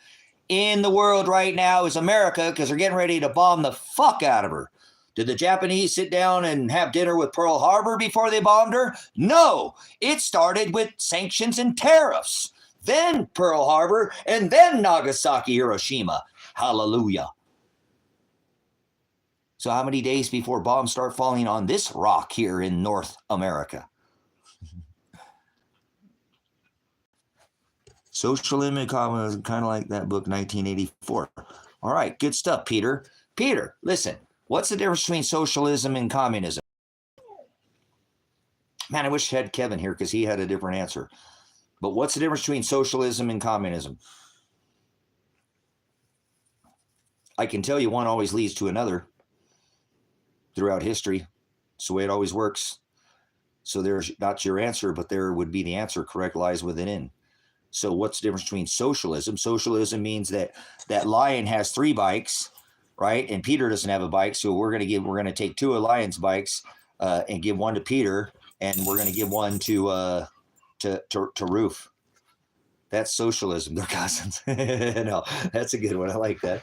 Speaker 1: in the world right now is America, because they're getting ready to bomb the fuck out of her. Did the Japanese sit down and have dinner with Pearl Harbor before they bombed her? No, it started with sanctions and tariffs, then Pearl Harbor, and then Nagasaki, Hiroshima. Hallelujah. So how many days before bombs start falling on this rock here in North America? Socialism and Communism, kind of like that book, 1984. All right, good stuff, Peter. Peter, listen. What's the difference between socialism and communism? Man, I wish I had Kevin here because he had a different answer. But what's the difference between socialism and communism? I can tell you one always leads to another throughout history. It's the way it always works. So there's not your answer, but there would be the answer. Correct lies within. So what's the difference between socialism? Socialism means that lion has 3 bikes, right? And Peter doesn't have a bike, so we're going to take 2 of Lion's bikes and give one to Peter, and we're going to give one to Roof. That's socialism. They're cousins. No, that's a good one. I like that.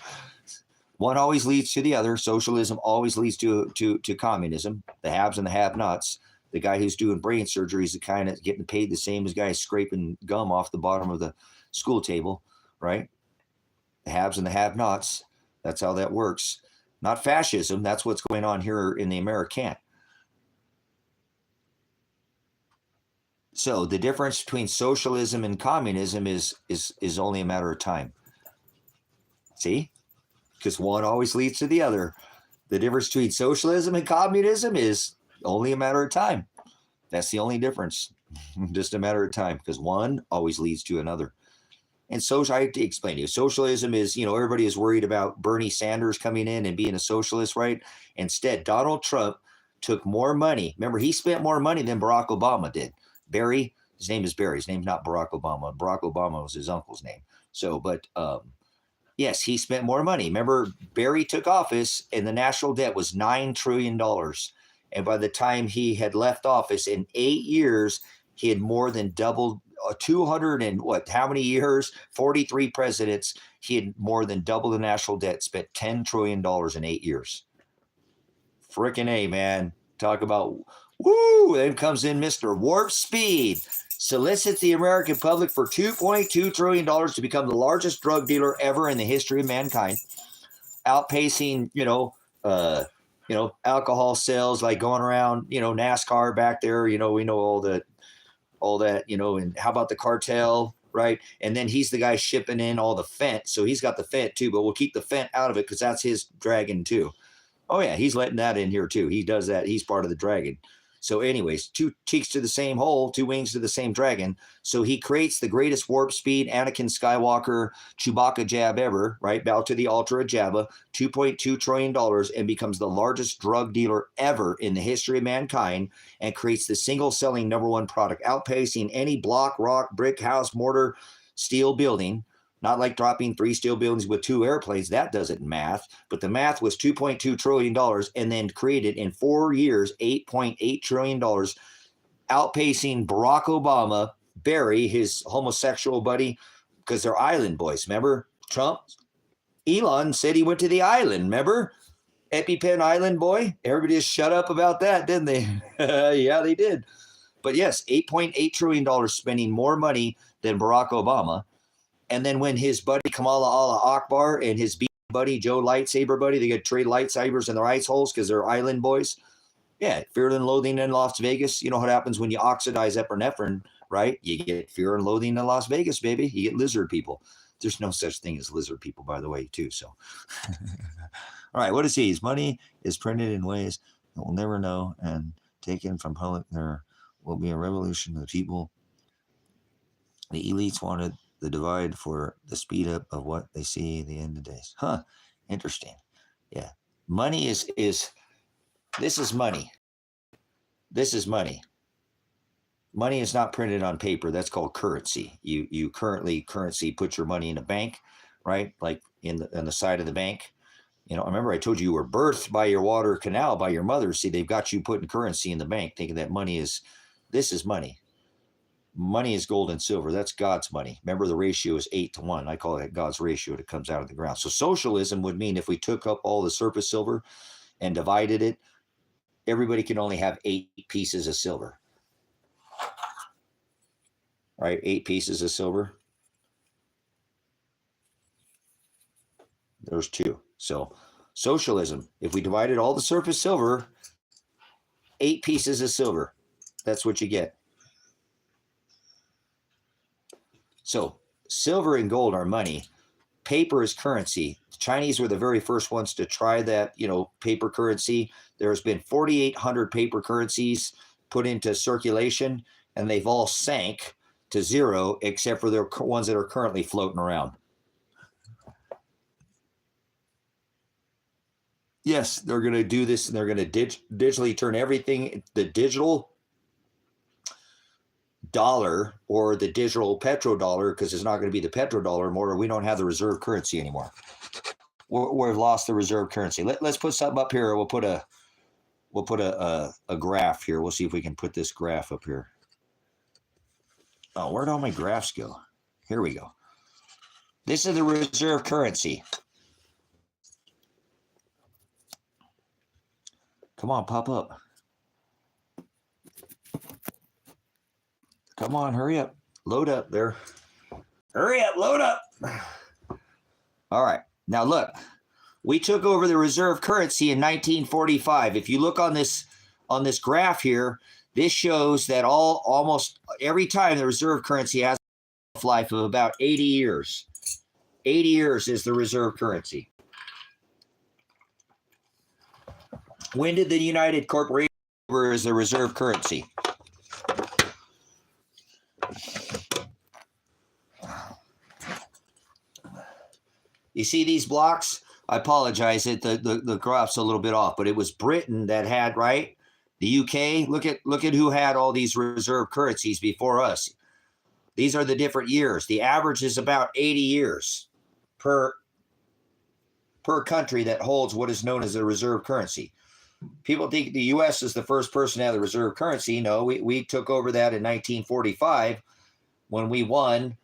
Speaker 1: One always leads to the other. Socialism always leads to communism. The haves and the have-nots. The guy who's doing brain surgery is the kind that's getting paid the same as guys scraping gum off the bottom of the school table, right? The haves and the have-nots. That's how that works. Not fascism. That's what's going on here in the American. So the difference between socialism and communism is only a matter of time. See? Because one always leads to the other. The difference between socialism and communism is only a matter of time. That's the only difference. Just a matter of time, because one always leads to another. And I have to explain to you, socialism is, everybody is worried about Bernie Sanders coming in and being a socialist, right? Instead, Donald Trump took more money. Remember, he spent more money than Barack Obama did. Barry, his name is Barry. His name's not Barack Obama. Barack Obama was his uncle's name. So, but yes, he spent more money. Remember, Barry took office and the national debt was $9 trillion. And by the time he had left office in 8 years, he had more than doubled 200 and how many years? 43 presidents. He had more than double the national debt, spent $10 trillion in 8 years. Frickin' A, man. Talk about, woo! Then comes in Mr. Warp Speed. Solicits the American public for $2.2 trillion to become the largest drug dealer ever in the history of mankind. Outpacing, alcohol sales, like going around, NASCAR back there, we know all that, and how about the cartel, right? And then he's the guy shipping in all the fent. So he's got the fent too, but we'll keep the fent out of it because that's his dragon too. Oh yeah, he's letting that in here too. He does that. He's part of the dragon. So anyways, 2 cheeks to the same hole, 2 wings to the same dragon. So he creates the greatest warp speed, Anakin Skywalker, Chewbacca jab ever, right? Bow to the altar of Jabba, $2.2 trillion, and becomes the largest drug dealer ever in the history of mankind, and creates the single-selling #1 product, outpacing any block, rock, brick, house, mortar, steel building. Not like dropping 3 steel buildings with 2 airplanes. That doesn't math. But the math was $2.2 trillion and then created in 4 years, $8.8 trillion, outpacing Barack Obama, Barry, his homosexual buddy, because they're island boys. Remember? Trump, Elon said he went to the island. Remember? EpiPen Island boy. Everybody just shut up about that, didn't they? Yeah, they did. But yes, $8.8 trillion, spending more money than Barack Obama. And then when his buddy Kamala Allah Akbar and his buddy Joe Lightsaber buddy, they get trade lightsabers in their ice holes because they're island boys. Yeah, Fear and Loathing in Las Vegas. You know what happens when you oxidize epinephrine, right? You get Fear and Loathing in Las Vegas, baby. You get lizard people. There's no such thing as lizard people, by the way, too. So, all right, what is these? Money is printed in ways that we'll never know and taken from public. There will be a revolution of the people. The elites wanted the divide for the speed up of what they see at the end of days. Huh, interesting. Yeah, money is this is money. This is money. Money is not printed on paper. That's called currency. You currency put your money in a bank, right? Like in the side of the bank. You know, I remember I told you were birthed by your water canal by your mother. See, they've got you putting currency in the bank, thinking that this is money. Money is gold and silver. That's God's money. Remember, the ratio is 8-1. I call it God's ratio that comes out of the ground. So socialism would mean if we took up all the surface silver and divided it, everybody can only have 8 pieces of silver. Right? 8 pieces of silver. There's 2. So socialism, if we divided all the surface silver, 8 pieces of silver. That's what you get. So silver and gold are money. Paper is currency. The Chinese were the very first ones to try that, paper currency. There's been 4,800 paper currencies put into circulation, and they've all sank to 0, except for the ones that are currently floating around. Yes, they're going to do this, and they're going to digitally turn everything, the digital dollar or the digital petrodollar, because it's not going to be the petrodollar anymore. We don't have the reserve currency anymore. We've lost the reserve currency. Let's put something up here. We'll put a graph here. We'll see if we can put this graph up here. Oh, where'd all my graphs go? Here we go. This is the reserve currency. Come on, pop up. Come on, hurry up. Load up there. Hurry up, load up. All right. Now look, we took over the reserve currency in 1945. If you look on this graph here, this shows that almost every time the reserve currency has a life of about 80 years. 80 years is the reserve currency. When did the United Corporation take over as the reserve currency? You see these blocks? I apologize. The graph's a little bit off, but it was Britain that had, right? The UK. Look at who had all these reserve currencies before us. These are the different years. The average is about 80 years per country that holds what is known as a reserve currency. People think the U.S. is the first person to have the reserve currency. No, we took over that in 1945 when we won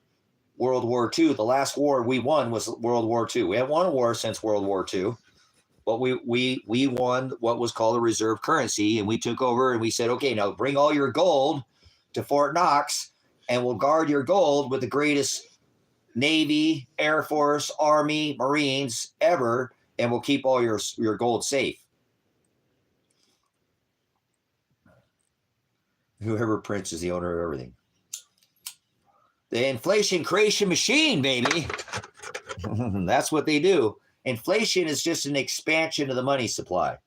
Speaker 1: World War II. The last war we won was World War II. We haven't won a war since World War II, but we won what was called a reserve currency, and we took over and we said, okay, now bring all your gold to Fort Knox, and we'll guard your gold with the greatest Navy, Air Force, Army, Marines ever, and we'll keep all your gold safe. Whoever prints is the owner of everything. The inflation creation machine, baby. That's what they do. Inflation is just an expansion of the money supply.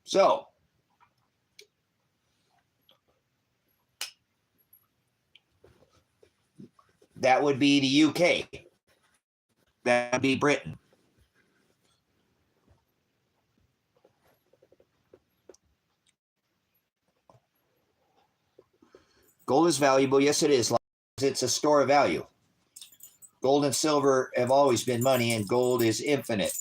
Speaker 1: So, that would be the UK. That would be Britain. Gold is valuable. Yes, it is. It's a store of value. Gold and silver have always been money, and gold is infinite.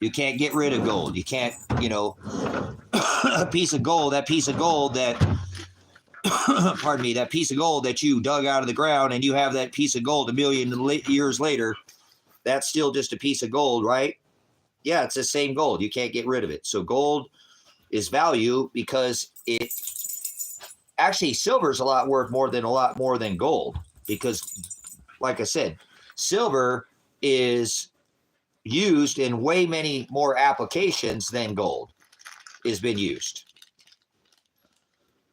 Speaker 1: You can't get rid of gold. You can't, a piece of gold, that piece of gold that you dug out of the ground, and you have that piece of gold a million years later, that's still just a piece of gold, right? Yeah, it's the same gold. You can't get rid of it. So gold is value because actually, silver is a lot more than gold, because, like I said, silver is used in way many more applications than gold has been used.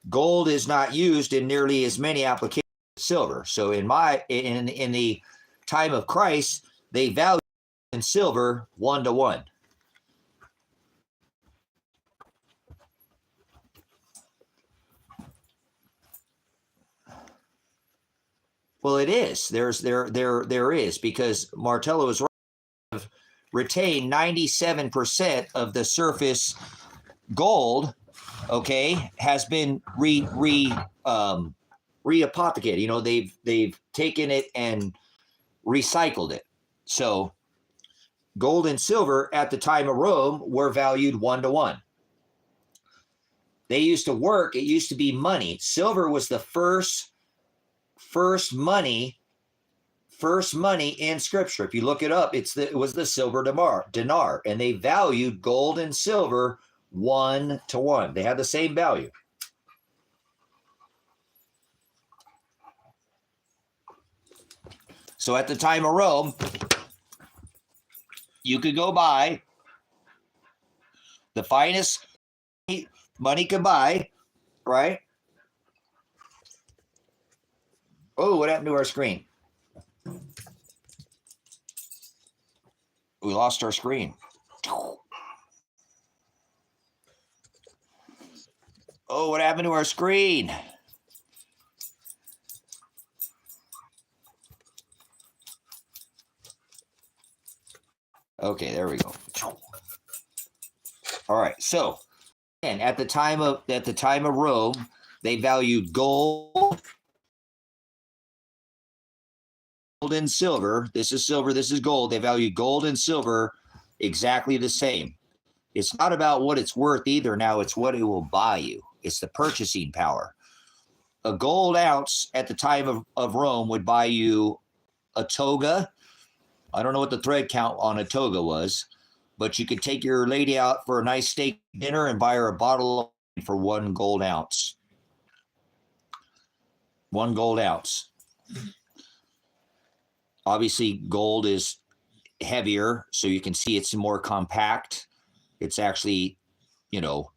Speaker 1: Gold is not used in nearly as many applications as silver. So in the time of Christ, they valued in silver 1-to-1. Well, it is. There is, because Martello is right. Retain 97% of the surface gold, okay, has been reapothecated. You know, they've taken it and recycled it. So gold and silver at the time of Rome were valued 1-to-1. They used to work. It used to be money. Silver was the first money in Scripture. If you look it up, it was the silver dinar, and they valued gold and silver 1-to-1. They had the same value. So at the time of Rome, you could go buy the finest money could buy, right? Oh, what happened to our screen? We lost our screen. Oh, what happened to our screen? Okay, there we go. All right, so, and at the time of Rome, they valued gold and silver. This is silver, this is gold. They valued gold and silver exactly the same. It's not about what it's worth either now, it's what it will buy you. It's the purchasing power. A gold ounce at the time of Rome would buy you a toga. I don't know what the thread count on a toga was, but you could take your lady out for a nice steak dinner and buy her a bottle of wine for 1 gold ounce. 1 gold ounce. Obviously, gold is heavier, so you can see it's more compact. It's actually, you know,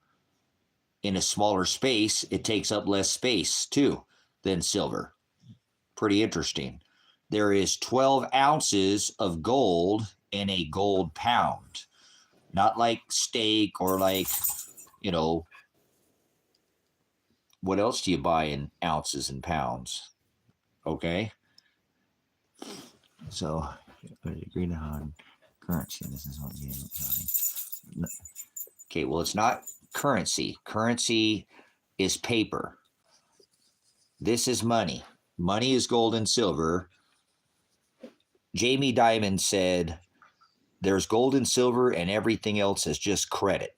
Speaker 1: in a smaller space, it takes up less space too than silver. Pretty interesting. There is 12 ounces of gold in a gold pound. Not like steak or like, you know, what else do you buy in ounces and pounds? Okay. So, agreed on currency. This is what you. Okay, well, it's not currency. Currency is paper. This is money. Money is gold and silver. Jamie Dimon said, there's gold and silver and everything else is just credit.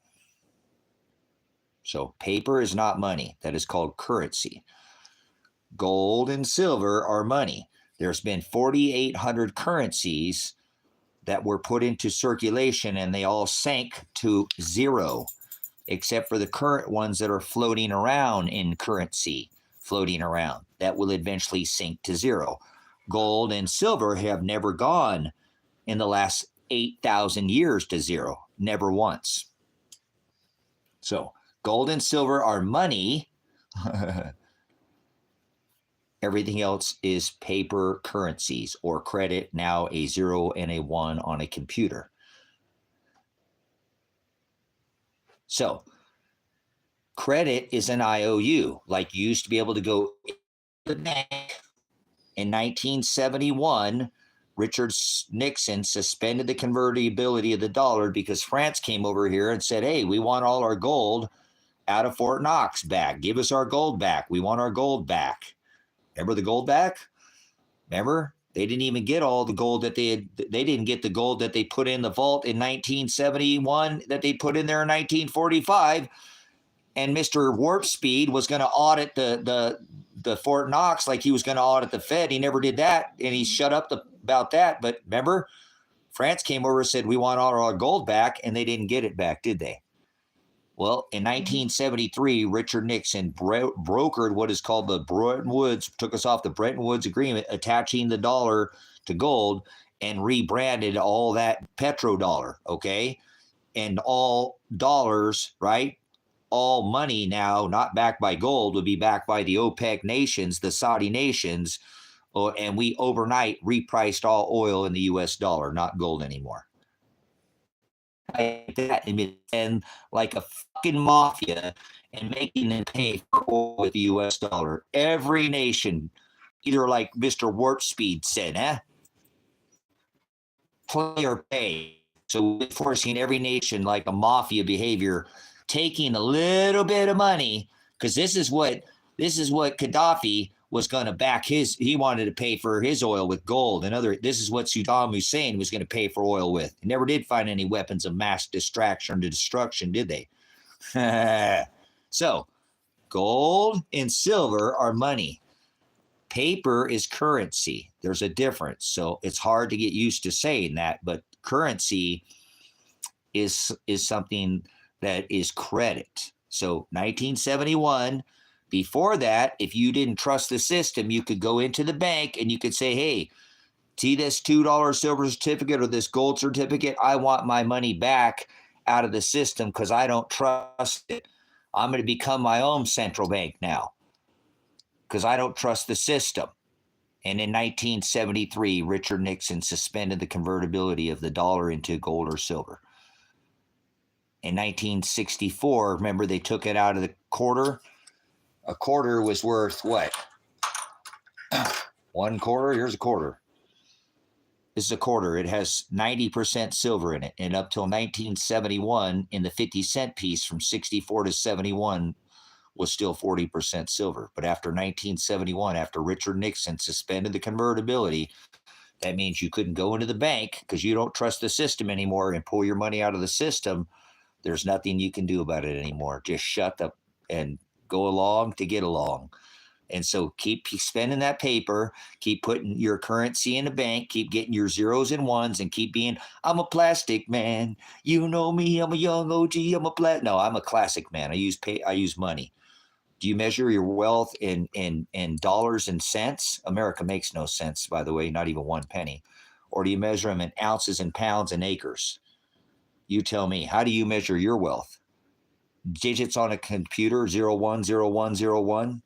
Speaker 1: So paper is not money. That is called currency. Gold and silver are money. There's been 4,800 currencies that were put into circulation and they all sank to zero, except for the current ones that are floating around in currency, floating around. That will eventually sink to zero. Gold and silver have never gone in the last 8,000 years to zero, never once. So gold and silver are money. Everything else is paper currencies or credit, now a 0 and a 1 on a computer. So credit is an IOU, like you used to be able to go to the bank. In 1971, Richard Nixon suspended the convertibility of the dollar because France came over here and said, hey, we want all our gold out of Fort Knox back. Give us our gold back. We want our gold back. Remember the gold back? Remember? They didn't even get all the gold that they didn't get the gold that they put in the vault in 1971 that they put in there in 1945. And Mr. Warp Speed was going to audit the Fort Knox like he was going to audit the Fed. He never did that, and he shut up about that. But remember, France came over and said, we want all our gold back, and they didn't get it back, did they? Well, in 1973, Richard Nixon brokered what is called the Bretton Woods, took us off the Bretton Woods Agreement, attaching the dollar to gold and rebranded all that petrodollar, okay? And all dollars, right? All money now, not backed by gold, would be backed by the OPEC nations, the Saudi nations, and we overnight repriced all oil in the US dollar, not gold anymore. And like a fucking mafia and making them pay for oil with the US dollar. Every nation, either like Mr. Warpspeed said, play or pay. So forcing every nation like a mafia behavior, taking a little bit of money, because this is what Gaddafi was going to back he wanted to pay for his oil with gold. This is what Saddam Hussein was going to pay for oil with. He never did find any weapons of mass destruction or destruction, did they? So gold and silver are money. Paper is currency. There's a difference. So it's hard to get used to saying that, but currency is something that is credit. So 1971, before that, if you didn't trust the system, you could go into the bank and you could say, hey, see this $2 silver certificate or this gold certificate? I want my money back out of the system because I don't trust it. I'm going to become my own central bank now because I don't trust the system. And in 1973, Richard Nixon suspended the convertibility of the dollar into gold or silver. In 1964, remember, they took it out of the quarter. A quarter was worth what? 1 quarter? Here's a quarter. This is a quarter. It has 90% silver in it. And up till 1971, in the 50-cent piece from 64 to 71 was still 40% silver. But after 1971, after Richard Nixon suspended the convertibility, that means you couldn't go into the bank because you don't trust the system anymore and pull your money out of the system. There's nothing you can do about it anymore. Just shut up and go along to get along. And so keep spending that paper, keep putting your currency in the bank, keep getting your zeros and ones, and keep being, I'm a plastic man. You know me, I'm a young OG, No, I'm a classic man. I use money. Do you measure your wealth in dollars and cents? America makes no sense, by the way, not even 1 penny. Or do you measure them in ounces and pounds and acres? You tell me, how do you measure your wealth? Digits on a computer, 010101.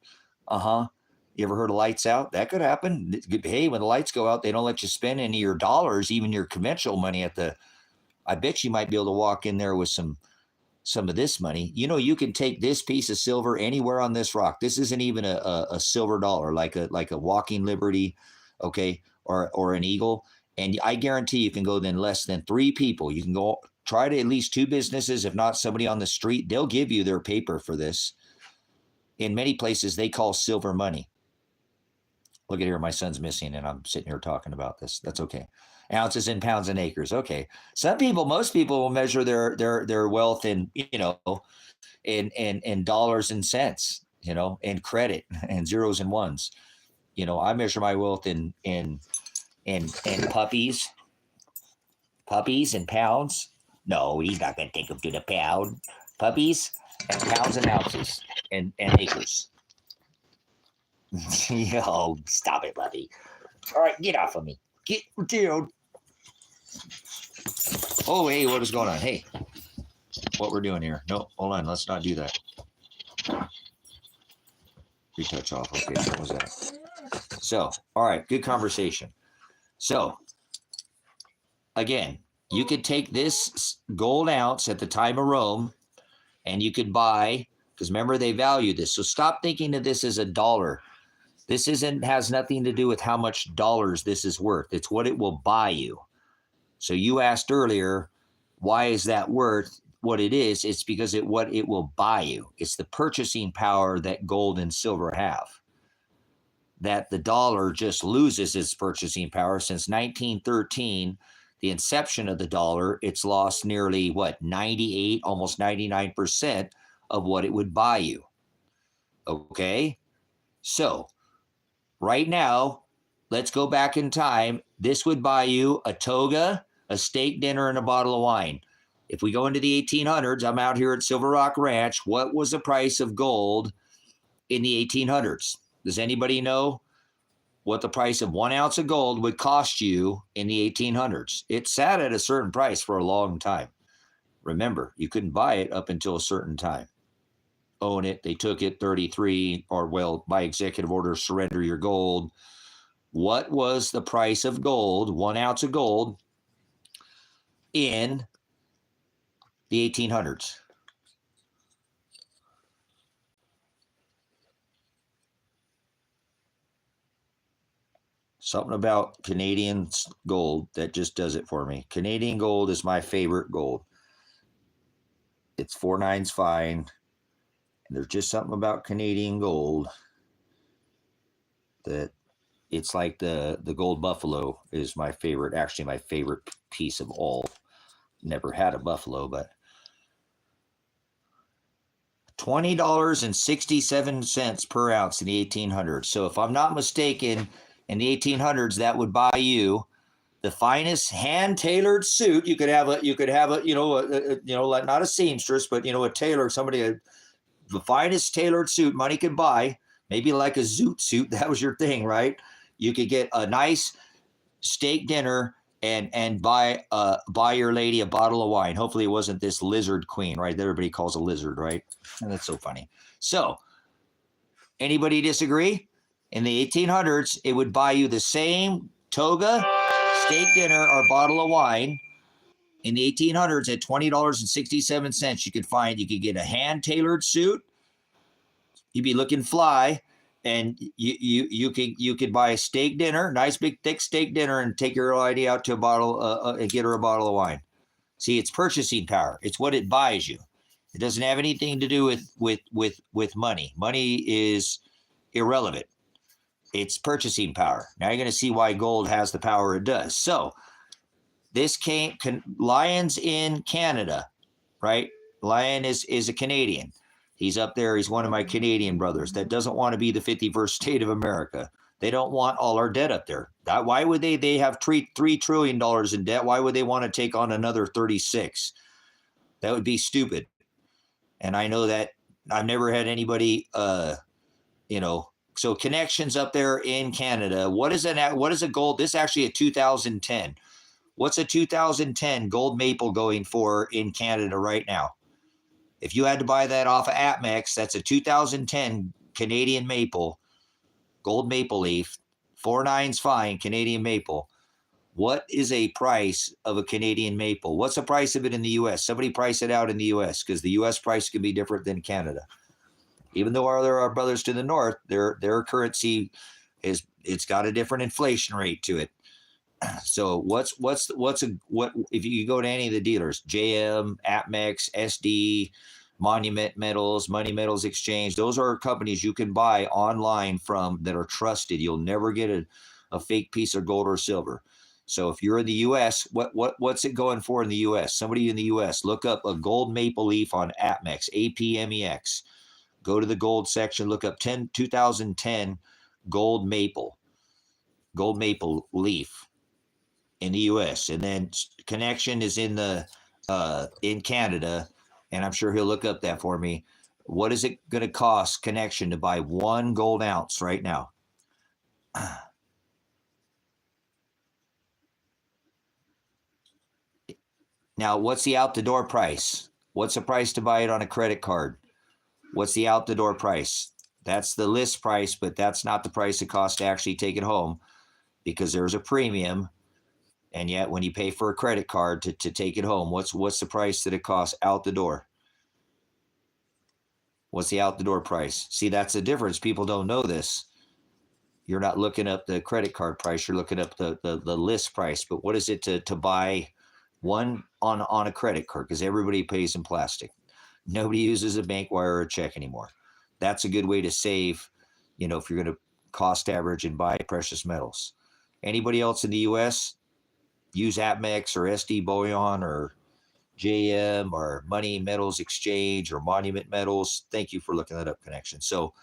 Speaker 1: You ever heard of lights out? That could happen. Hey, when the lights go out, they don't let you spend any of your dollars, even your conventional money I bet you might be able to walk in there with some of this money. You know, you can take this piece of silver anywhere on this rock. This isn't even a silver dollar, like a walking liberty, okay, or an eagle. And I guarantee you can go then less than 3 people. You can go try to at least 2 businesses, if not somebody on the street. They'll give you their paper for this. In many places, they call silver money. Look at here, my son's missing, and I'm sitting here talking about this. That's okay. Ounces and pounds and acres. Okay. Most people will measure their wealth in, in dollars and cents, and credit and zeros and ones. I measure my wealth in puppies and pounds. No, he's not going to take them to the pound. Puppies and pounds and ounces and acres. Yo, stop it, buddy. All right, get off of me. Get down. Oh, hey, what is going on? Hey, what we're doing here? No, hold on. Let's not do that. Retouch off. Okay, what was that? So, all right, good conversation. So, again, you could take this gold ounce at the time of Rome, and you could buy, because remember, they value this. So stop thinking of this as a dollar. This has nothing to do with how much dollars this is worth. It's what it will buy you. So you asked earlier, why is that worth what it is? It's because what it will buy you. It's the purchasing power that gold and silver have. That the dollar just loses its purchasing power. Since 1913, the inception of the dollar, it's lost nearly 98, almost 99% of what it would buy you. Okay? So right now, let's go back in time. This would buy you a toga, a steak dinner, and a bottle of wine. If we go into the 1800s, I'm out here at Silver Rock Ranch. What was the price of gold in the 1800s? Does anybody know? what the price of 1 ounce of gold would cost you in the 1800s. It sat at a certain price for a long time. Remember, you couldn't buy it up until a certain time. Own it. They took it 33, or well, by executive order, surrender your gold. What was the price of gold, 1 ounce of gold, in the 1800s? Something about Canadian gold that just does it for me. Canadian gold is my favorite gold. It's 4 nines fine. And there's just something about Canadian gold that it's like the gold buffalo is my favorite, actually my favorite piece of all. Never had a buffalo, but $20.67 per ounce in the 1800s. So if I'm not mistaken, in the 1800s, that would buy you the finest hand-tailored suit. You could have a, like not a seamstress, but a tailor, somebody, the finest tailored suit money could buy. Maybe like a zoot suit. That was your thing, right? You could get a nice steak dinner and buy your lady a bottle of wine. Hopefully it wasn't this lizard queen, right? That everybody calls a lizard, right? And that's so funny. So, anybody disagree? In the 1800s, it would buy you the same toga, steak dinner, or bottle of wine. In the 1800s, at $20.67, you could get a hand-tailored suit. You'd be looking fly, and you could buy a steak dinner, nice big thick steak dinner, and take your lady out to a bottle and get her a bottle of wine. See, it's purchasing power. It's what it buys you. It doesn't have anything to do with money. Money is irrelevant. It's purchasing power. Now you're going to see why gold has the power it does. So this Lion's in Canada, right? Lion is a Canadian. He's up there. He's one of my Canadian brothers that doesn't want to be the 51st state of America. They don't want all our debt up there. Why would they? They have $3 trillion in debt. Why would they want to take on another 36? That would be stupid. And I know that I've never had anybody, so connections up there in Canada. What is a gold? This is actually a 2010. What's a 2010 gold maple going for in Canada right now? If you had to buy that off of Amex, that's a 2010 Canadian maple, gold maple leaf, 4 nines fine Canadian maple. What is a price of a Canadian maple? What's the price of it in the U.S.? Somebody price it out in the U.S. because the U.S. price can be different than Canada. Even though there are brothers to the north, their currency it's got a different inflation rate to it. So what if you go to any of the dealers, JM, Amex, SD, Monument Metals, Money Metals Exchange, those are companies you can buy online from that are trusted. You'll never get a fake piece of gold or silver. So if you're in the U.S., what's it going for in the U.S.? Somebody in the U.S., look up a gold maple leaf on Amex, APMEX. Go to the gold section, look up 2010 gold maple leaf in the U.S. And then connection is in Canada, and I'm sure he'll look up that for me. What is it going to cost connection to buy 1 gold ounce right now? Now, what's the out the door price? What's the price to buy it on a credit card? What's the out the door price? That's the list price, but that's not the price it costs to actually take it home because there's a premium. And yet when you pay for a credit card to take it home, what's the price that it costs out the door? What's the out the door price? See, that's the difference. People don't know this. You're not looking up the credit card price. You're looking up the list price. But what is it to buy one on a credit card? Because everybody pays in plastic. Nobody uses a bank wire or a check anymore. That's a good way to save, if you're going to cost average and buy precious metals. Anybody else in the U.S. use Amex or SD Bullion or JM or Money Metals Exchange or Monument Metals? Thank you for looking that up, Connection. So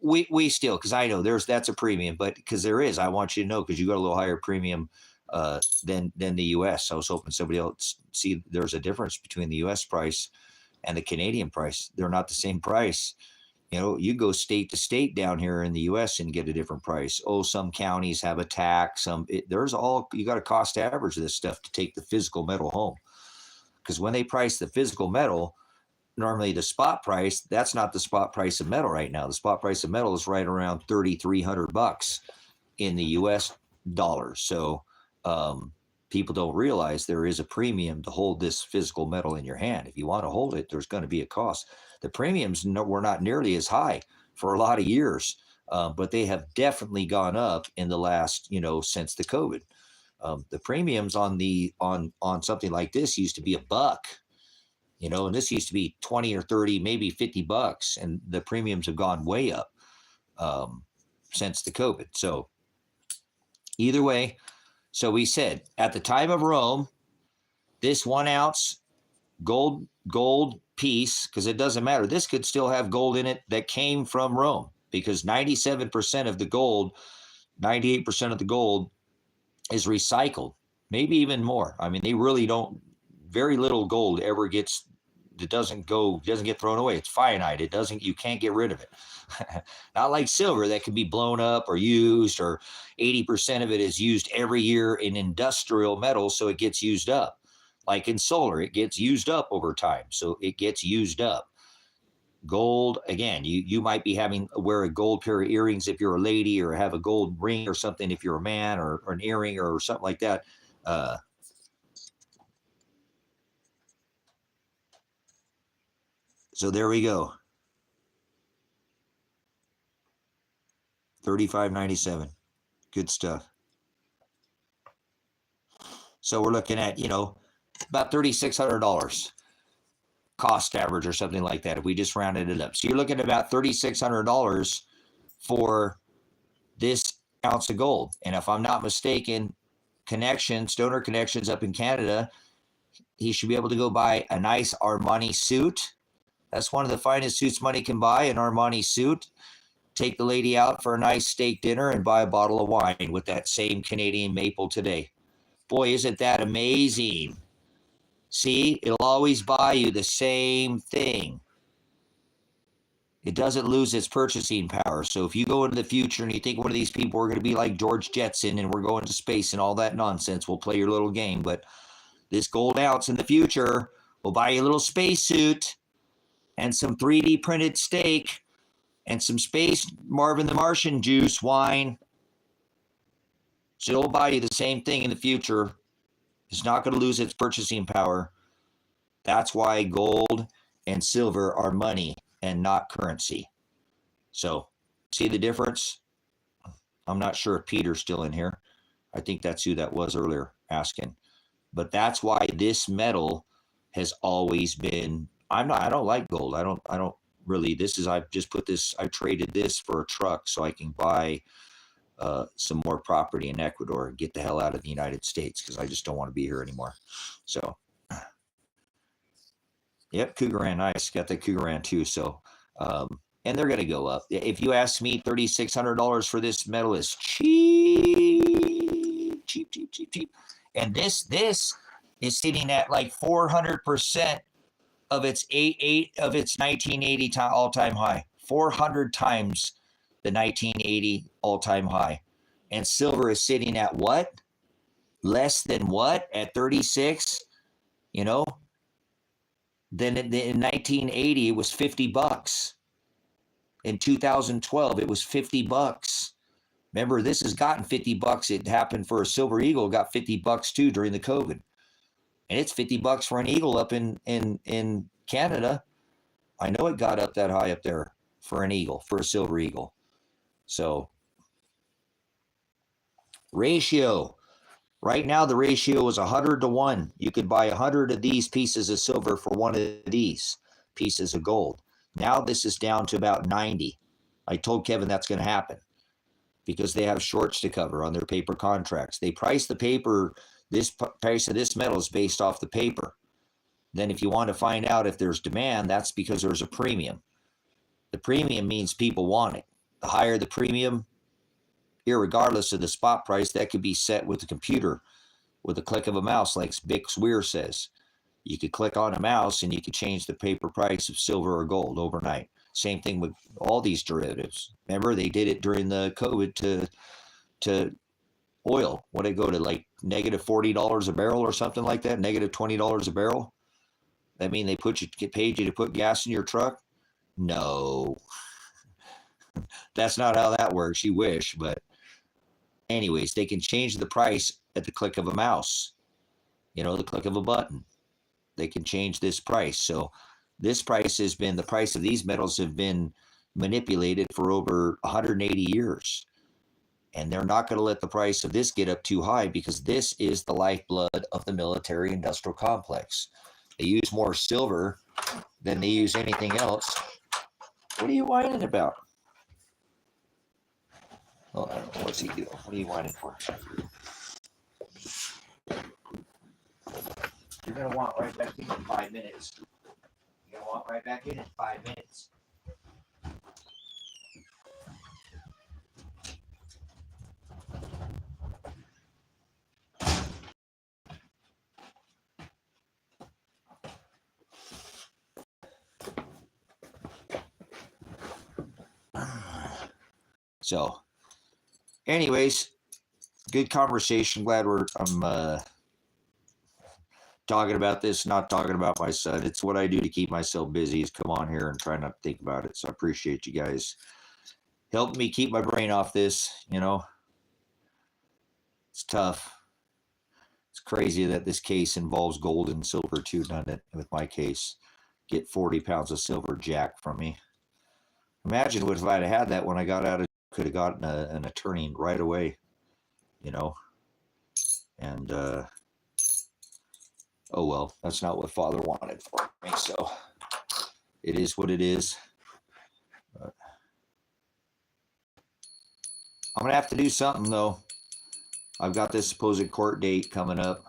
Speaker 1: we still, because I know that's a premium, but because there is, I want you to know, because you got a little higher premium than the U.S. I was hoping somebody else see there's a difference between the U.S. price and the Canadian price. They're not the same price. You know, you go state to state down here in the U.S. and get a different price. Oh, some counties have a tax. There's all, you got to cost average this stuff to take the physical metal home. Because when they price the physical metal, normally the spot price, that's not the spot price of metal right now. The spot price of metal is right around $3,300 in the U.S. dollars. So people don't realize there is a premium to hold this physical metal in your hand. If you want to hold it, there's going to be a cost. The premiums were not nearly as high for a lot of years, but they have definitely gone up in the last, since the COVID. The premiums on something like this used to be $1, and this used to be 20 or 30, maybe $50, and the premiums have gone way up since the COVID. So either way, so we said at the time of Rome, this 1 ounce gold piece, because it doesn't matter, this could still have gold in it that came from Rome, because 97% of the gold, 98% of the gold is recycled, maybe even more. I mean, they really don't, very little gold ever gets, it doesn't get thrown away. It's finite. You can't get rid of it. Not like silver that can be blown up or used, or 80% of it is used every year in industrial metals, so it gets used up. Like in solar, it gets used up over time, so it gets used up. Gold, again, you might be wear a gold pair of earrings if you're a lady, or have a gold ring or something if you're a man, or an earring or something like that. So there we go. $35.97. Good stuff. So we're looking at, about $3,600 cost average or something like that if we just rounded it up. So you're looking at about $3,600 for this ounce of gold. And if I'm not mistaken, Stoner Connections up in Canada, he should be able to go buy a nice Armani suit. That's one of the finest suits money can buy, an Armani suit. Take the lady out for a nice steak dinner and buy a bottle of wine with that same Canadian maple today. Boy, isn't that amazing? See, it'll always buy you the same thing. It doesn't lose its purchasing power. So if you go into the future and you think one of these people are going to be like George Jetson and we're going to space and all that nonsense, we'll play your little game. But this gold ounce in the future will buy you a little spacesuit and some 3D printed steak and some Space Marvin the Martian juice wine. So it'll buy you the same thing in the future. It's not going to lose its purchasing power. That's why gold and silver are money and not currency. So, see the difference? I'm not sure if Peter's still in here. I think that's who that was earlier asking. But that's why this metal has always been, I don't like gold. I don't really, I've traded this for a truck so I can buy some more property in Ecuador and get the hell out of the United States, because I just don't want to be here anymore. So, yep, Cougaran, nice. Got the Cougaran too. So, and they're going to go up. If you ask me, $3,600 for this metal is cheap. And this is sitting at like 400% of its 1980 all-time high. 400 times the 1980 all-time high. And silver is sitting at what? Less than what? At 36? Then in 1980, it was $50. In 2012, it was $50. Remember, this has gotten $50. It happened for a Silver Eagle, got $50 too during the COVID. And it's $50 for an eagle up in Canada. I know it got up that high up there for an eagle, for a Silver Eagle. So, ratio. Right now, the ratio is 100-1. You could buy 100 of these pieces of silver for one of these pieces of gold. Now this is down to about 90. I told Kevin that's going to happen because they have shorts to cover on their paper contracts. They price the paper, this price of this metal is based off the paper. Then if you want to find out if there's demand, that's because there's a premium. The premium means people want it. The higher the premium, irregardless of the spot price, that could be set with the computer with a click of a mouse, like Bix Weir says. You could click on a mouse and you could change the paper price of silver or gold overnight. Same thing with all these derivatives. Remember, they did it during the COVID to oil. What did it go to, like negative $40 a barrel or something like that? Negative $20 a barrel. That mean they paid you to put gas in your truck? No, that's not how that works. You wish, but anyways, they can change the price at the click of a mouse. The click of a button. They can change this price. So this price has been, the price of these metals have been manipulated for over 180 years. And they're not going to let the price of this get up too high, because this is the lifeblood of the military industrial complex. They use more silver than they use anything else. What are you whining about? Oh, I don't know. What's he doing? What are you whining for? You're going to want right back in 5 minutes. You're going to want right back in 5 minutes. So, anyways, good conversation. Glad I'm talking about this, not talking about my son. It's what I do to keep myself busy, is come on here and try not to think about it. So I appreciate you guys helping me keep my brain off this. It's tough. It's crazy that this case involves gold and silver too, doesn't it? With my case, get 40 pounds of silver jacked from me. Imagine what if I'd had that when I got out of, could have gotten an attorney right away, and oh well, that's not what Father wanted for me, so it is what it is. But I'm gonna have to do something though. I've got this supposed court date coming up,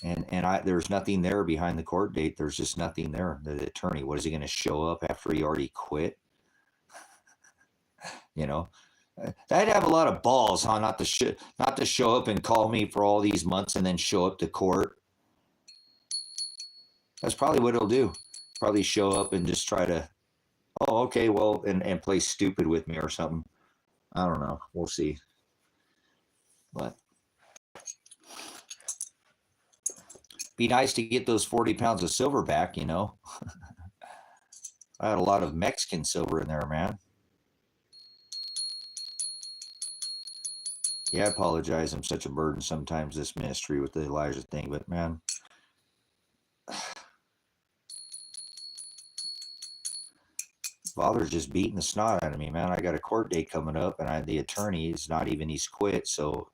Speaker 1: and there's nothing there behind the court date. There's just nothing there. The attorney, what is he going to show up after he already quit? I'd have a lot of balls, huh? Not to show up and call me for all these months and then show up to court. That's probably what he'll do. Probably show up and just try to, oh, okay, well, and play stupid with me or something. I don't know. We'll see. But be nice to get those 40 pounds of silver back, I had a lot of Mexican silver in there, man. Yeah, I apologize. I'm such a burden sometimes, this ministry with the Elijah thing, but man, Father's just beating the snot out of me, man. I got a court date coming up, and the attorney is not even, he's quit. So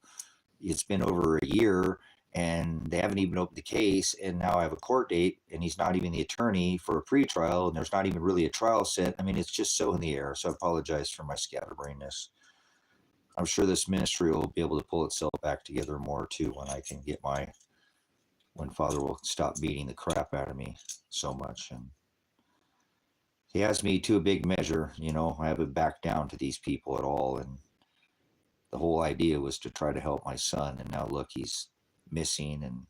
Speaker 1: it's been over a year, and they haven't even opened the case. And now I have a court date, and he's not even the attorney for a pretrial, and there's not even really a trial set. I mean, it's just so in the air. So I apologize for my scatterbrainness. I'm sure this ministry will be able to pull itself back together more too when I can get when Father will stop beating the crap out of me so much. And he has me to a big measure, I haven't backed down to these people at all. And the whole idea was to try to help my son. And now look, he's missing, and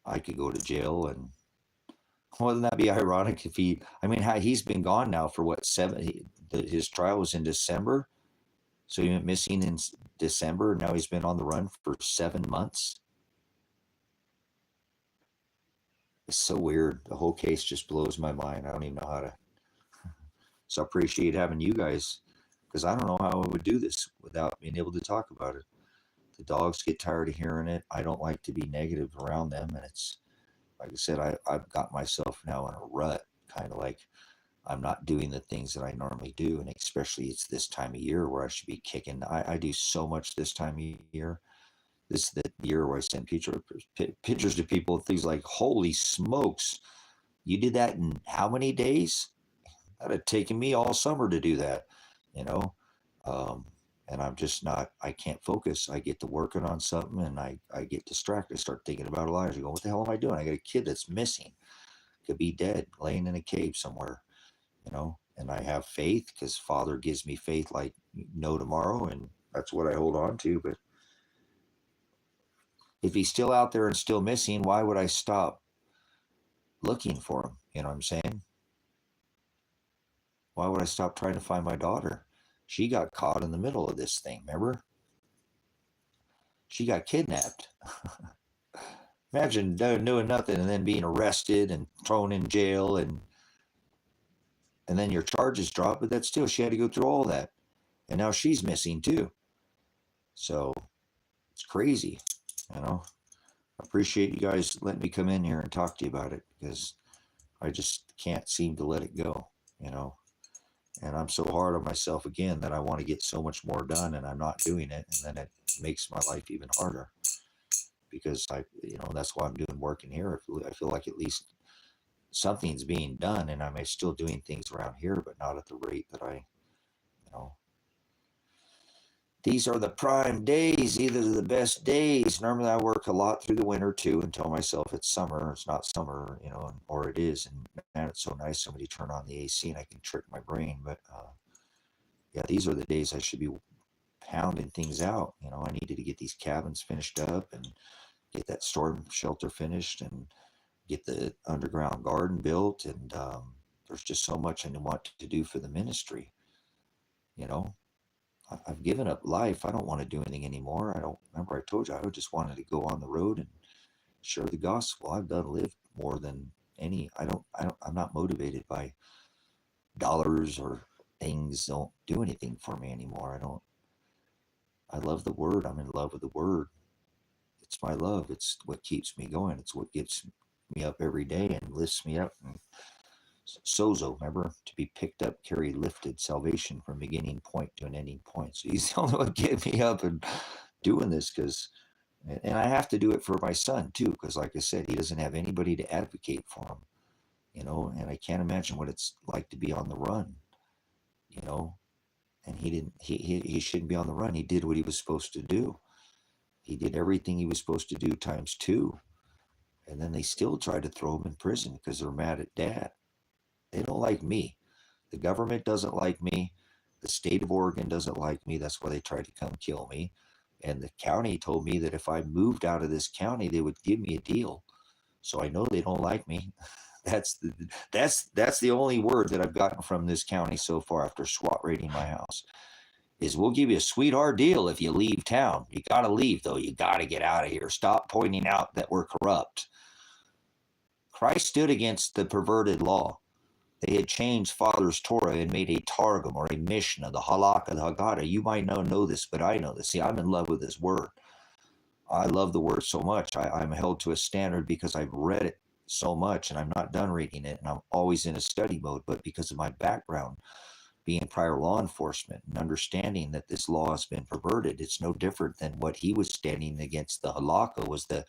Speaker 1: I could go to jail. And wouldn't that be ironic if he's been gone now for what, his trial was in December. So he went missing in December. Now he's been on the run for 7 months. It's so weird. The whole case just blows my mind. I don't even know how to. So I appreciate having you guys, because I don't know how I would do this without being able to talk about it. The dogs get tired of hearing it. I don't like to be negative around them. And it's, like I said, I've got myself now in a rut, kind of like I'm not doing the things that I normally do. And especially it's this time of year where I should be kicking. I do so much this time of year. This is the year where I send pictures to people, things like, holy smokes, you did that in how many days? That'd have taken me all summer to do that, and I'm just not, I can't focus. I get to working on something, and I get distracted. I start thinking about Elijah, going, what the hell am I doing? I got a kid that's missing, could be dead, laying in a cave somewhere, and I have faith because Father gives me faith like no tomorrow, and that's what I hold on to. But if he's still out there and still missing, why would I stop looking for him? You know what I'm saying? Why would I stop trying to find my daughter? She got caught in the middle of this thing, remember? She got kidnapped. Imagine doing nothing and then being arrested and thrown in jail, and then your charges drop, but that's still, she had to go through all that. And now she's missing too. So it's crazy, you know. I appreciate you guys letting me come in here and talk to you about it, because I just can't seem to let it go, you know. And I'm so hard on myself again that I want to get so much more done, and I'm not doing it, and then it makes my life even harder, because that's why I'm doing work in here. I feel like at least something's being done, and I'm still doing things around here, but not at the rate that these are the prime days. These are the best days. Normally I work a lot through the winter too, and tell myself it's summer. It's not summer, or it is. And man, it's so nice somebody turn on the AC and I can trick my brain. But yeah, these are the days I should be pounding things out. I needed to get these cabins finished up and get that storm shelter finished and get the underground garden built. And there's just so much I want to do for the ministry. I've given up life. I don't want to do anything anymore. I told you, I just wanted to go on the road and share the gospel. I've lived more than any. I'm not motivated by dollars or things. Don't do anything for me anymore. I love the word. I'm in love with the word. It's my love. It's what keeps me going. It's what gets me up every day and lifts me up. And sozo, remember, to be picked up, carried, lifted, salvation from beginning point to an ending point. So he's the only one getting me up and doing this, and I have to do it for my son too, because like I said, he doesn't have anybody to advocate for him, and I can't imagine what it's like to be on the run, and he shouldn't be on the run. He did what he was supposed to do. He did everything he was supposed to do times two, and then they still tried to throw him in prison because they're mad at dad. They don't like me. The government doesn't like me. The state of Oregon doesn't like me. That's why they tried to come kill me. And the county told me that if I moved out of this county, they would give me a deal. So I know they don't like me. That's the only word that I've gotten from this county so far after SWAT raiding my house is, we'll give you a sweetheart deal if you leave town. You got to leave, though. You got to get out of here. Stop pointing out that we're corrupt. Christ stood against the perverted law. They had changed Father's Torah and made a Targum or a Mishnah, the Halakha, the Haggadah. You might not know this, but I know this. See, I'm in love with this word. I love the word so much. I'm held to a standard because I've read it so much, and I'm not done reading it, and I'm always in a study mode. But because of my background, being prior law enforcement and understanding that this law has been perverted, it's no different than what he was standing against. The Halakha was the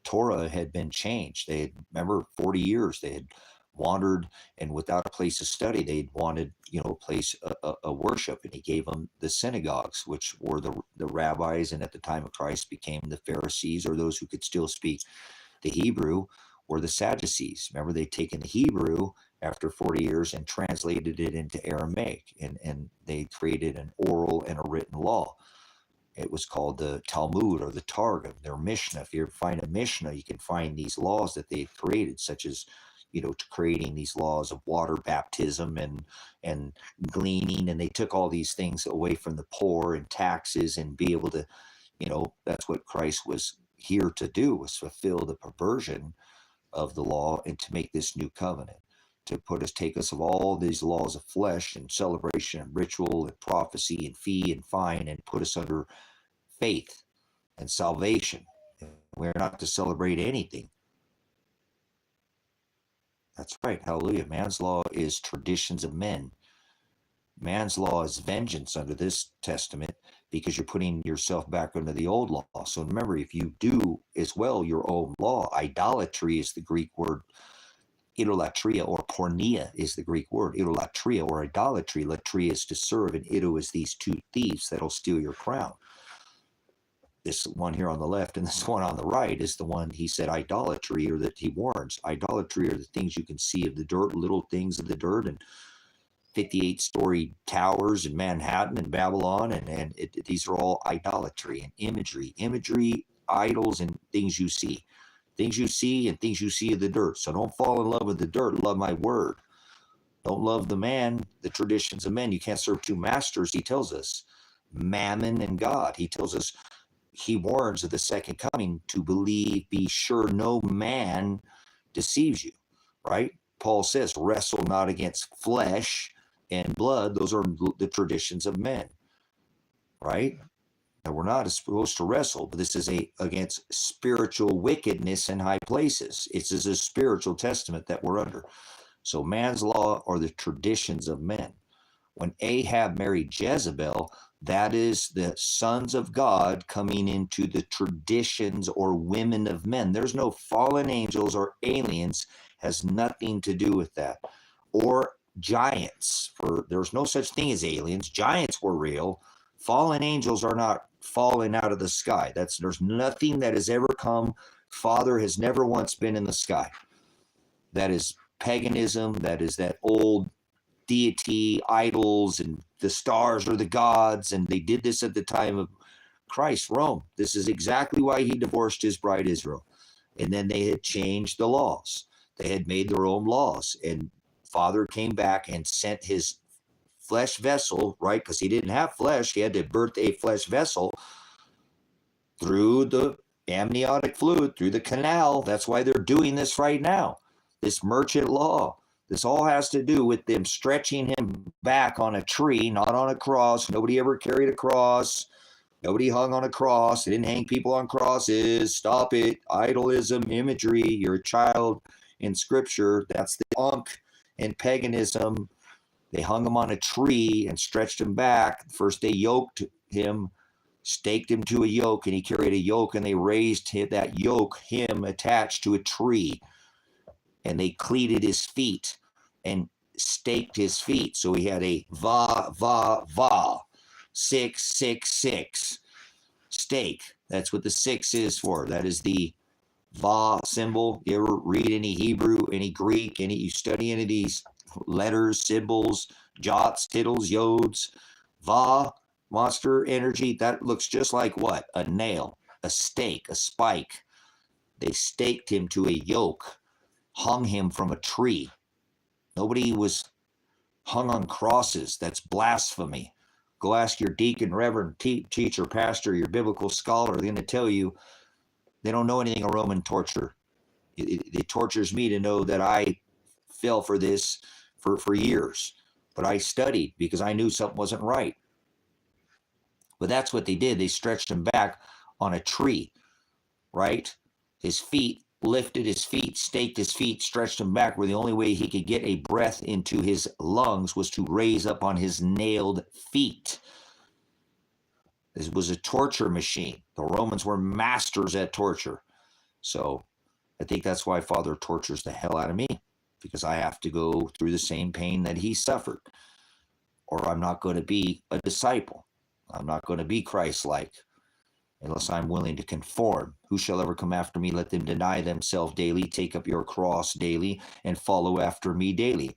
Speaker 1: Torah had been changed. They had, remember, 40 years they had wandered, and without a place of study, they'd wanted, a place, a worship, and he gave them the synagogues, which were the rabbis, and at the time of Christ became the Pharisees, or those who could still speak the Hebrew, were the Sadducees. Remember, they'd taken the Hebrew after 40 years and translated it into Aramaic, and they created an oral and a written law. It was called the Talmud or the Targum, their Mishnah. If you find a Mishnah, you can find these laws that they created, such as, creating these laws of water baptism and gleaning, and they took all these things away from the poor and taxes and be able to, that's what Christ was here to do, was fulfill the perversion of the law and to make this new covenant, to take us of all these laws of flesh and celebration and ritual and prophecy and fee and fine, and put us under faith and salvation. We're not to celebrate anything. That's right. Hallelujah. Man's law is traditions of men. Man's law is vengeance under this testament, because you're putting yourself back under the old law. So remember, if you do as well your own law, idolatry is the Greek word. Idolatria or porneia is the Greek word. Idolatria or idolatry. Latria is to serve, and ido is these two thieves that'll steal your crown. This one here on the left and this one on the right is the one he said idolatry, or that he warns. Idolatry are the things you can see of the dirt, little things of the dirt, and 58-story towers in Manhattan and Babylon, and these are all idolatry and imagery, idols, and things you see. Things you see and things you see of the dirt. So don't fall in love with the dirt. Love my word. Don't love the man, the traditions of men. You can't serve two masters, he tells us. Mammon and God. He tells us, he warns of the second coming to believe, be sure no man deceives you, right? Paul says, wrestle not against flesh and blood. Those are the traditions of men, right? And we're not supposed to wrestle, but this is against spiritual wickedness in high places. It's a spiritual testament that we're under. So man's law are the traditions of men. When Ahab married Jezebel, that is the sons of God coming into the traditions or women of men. There's no fallen angels or aliens, has nothing to do with that. Or giants, for there's no such thing as aliens. Giants were real. Fallen angels are not falling out of the sky. There's nothing that has ever come. Father has never once been in the sky. That is paganism. That is that old deity, idols, and the stars are the gods, and they did this at the time of Christ, Rome. This is exactly why he divorced his bride Israel. And then they had changed the laws. They had made their own laws, and Father came back and sent his flesh vessel, right? Because he didn't have flesh. He had to birth a flesh vessel through the amniotic fluid, through the canal. That's why they're doing this right now, this merchant law. This all has to do with them stretching him back on a tree, not on a cross. Nobody ever carried a cross. Nobody hung on a cross. They didn't hang people on crosses. Stop it. Idolism, imagery. You're a child in Scripture. That's the in paganism. They hung him on a tree and stretched him back. First, they yoked him, staked him to a yoke, and he carried a yoke, and they raised that yoke, him attached to a tree. And they cleated his feet and staked his feet. So he had a va, 666 stake. That's what the 6 is for. That is the va symbol. You ever read any Hebrew, any Greek, you study any of these letters, symbols, jots, tittles, yods, va, monster energy, that looks just like what? A nail, a stake, a spike. They staked him to a yoke, hung him from a tree. Nobody was hung on crosses. That's blasphemy. Go ask your deacon, reverend, teacher, pastor, your biblical scholar. They're going to tell you they don't know anything of Roman torture. It tortures me to know that I fell for this for years. But I studied because I knew something wasn't right. But that's what they did. They stretched him back on a tree, right? His feet, lifted his feet, staked his feet, stretched him back, where the only way he could get a breath into his lungs was to raise up on his nailed feet. This was a torture machine. The Romans were masters at torture. So I think that's why Father tortures the hell out of me, because I have to go through the same pain that he suffered, or I'm not going to be a disciple. I'm not going to be Christ-like unless I'm willing to conform. Who shall ever come after me? Let them deny themselves daily, take up your cross daily, and follow after me daily.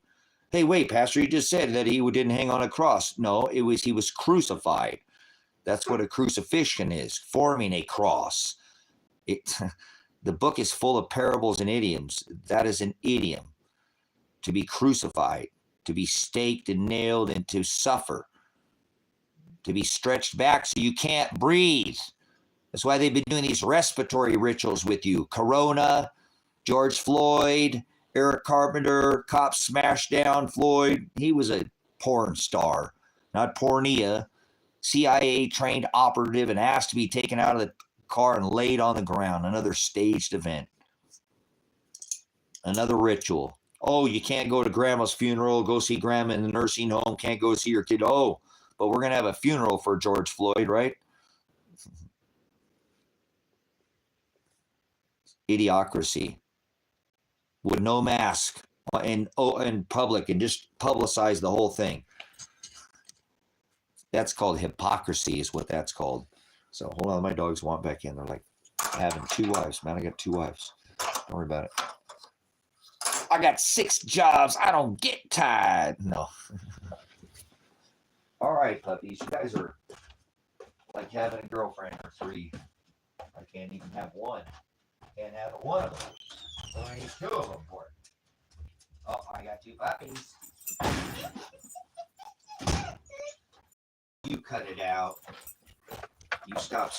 Speaker 1: Hey, wait, Pastor, you just said that he didn't hang on a cross. No, he was crucified. That's what a crucifixion is, forming a cross. The book is full of parables and idioms. That is an idiom. To be crucified, to be staked and nailed, and to suffer, to be stretched back so you can't breathe. That's why they've been doing these respiratory rituals with you. Corona, George Floyd, Eric Carpenter, cops smashed down Floyd. He was a porn star, not pornea. CIA-trained operative and asked to be taken out of the car and laid on the ground. Another staged event. Another ritual. Oh, you can't go to grandma's funeral, go see grandma in the nursing home, can't go see your kid. Oh, but we're going to have a funeral for George Floyd, right? Idiocracy. With no mask in public and just publicize the whole thing. That's called hypocrisy is what that's called. So hold on, my dogs want back in. They're like having 2 wives. Man, I got 2 wives. Don't worry about it. I got 6 jobs. I don't get tired. No. All right, puppies. You guys are like having a girlfriend or 3. I can't even have one. Can't have one of them. So I need 2 of them for it. Oh, I got 2 puppies. You cut it out. You stop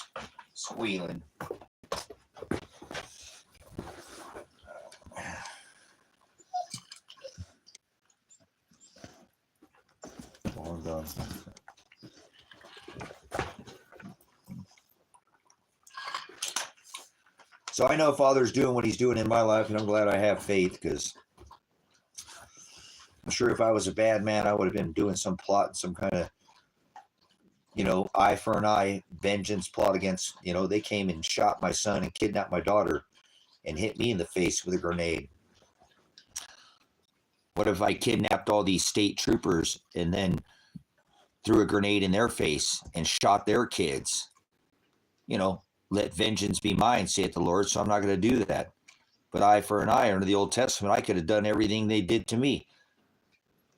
Speaker 1: squealing. All done. So I know Father's doing what he's doing in my life, and I'm glad I have faith, because I'm sure if I was a bad man, I would have been doing some plot, some kind of, eye for an eye, vengeance plot against, they came and shot my son and kidnapped my daughter and hit me in the face with a grenade. What if I kidnapped all these state troopers and then threw a grenade in their face and shot their kids? Let vengeance be mine, saith the Lord, so I'm not going to do that. But eye for an eye, under the Old Testament, I could have done everything they did to me.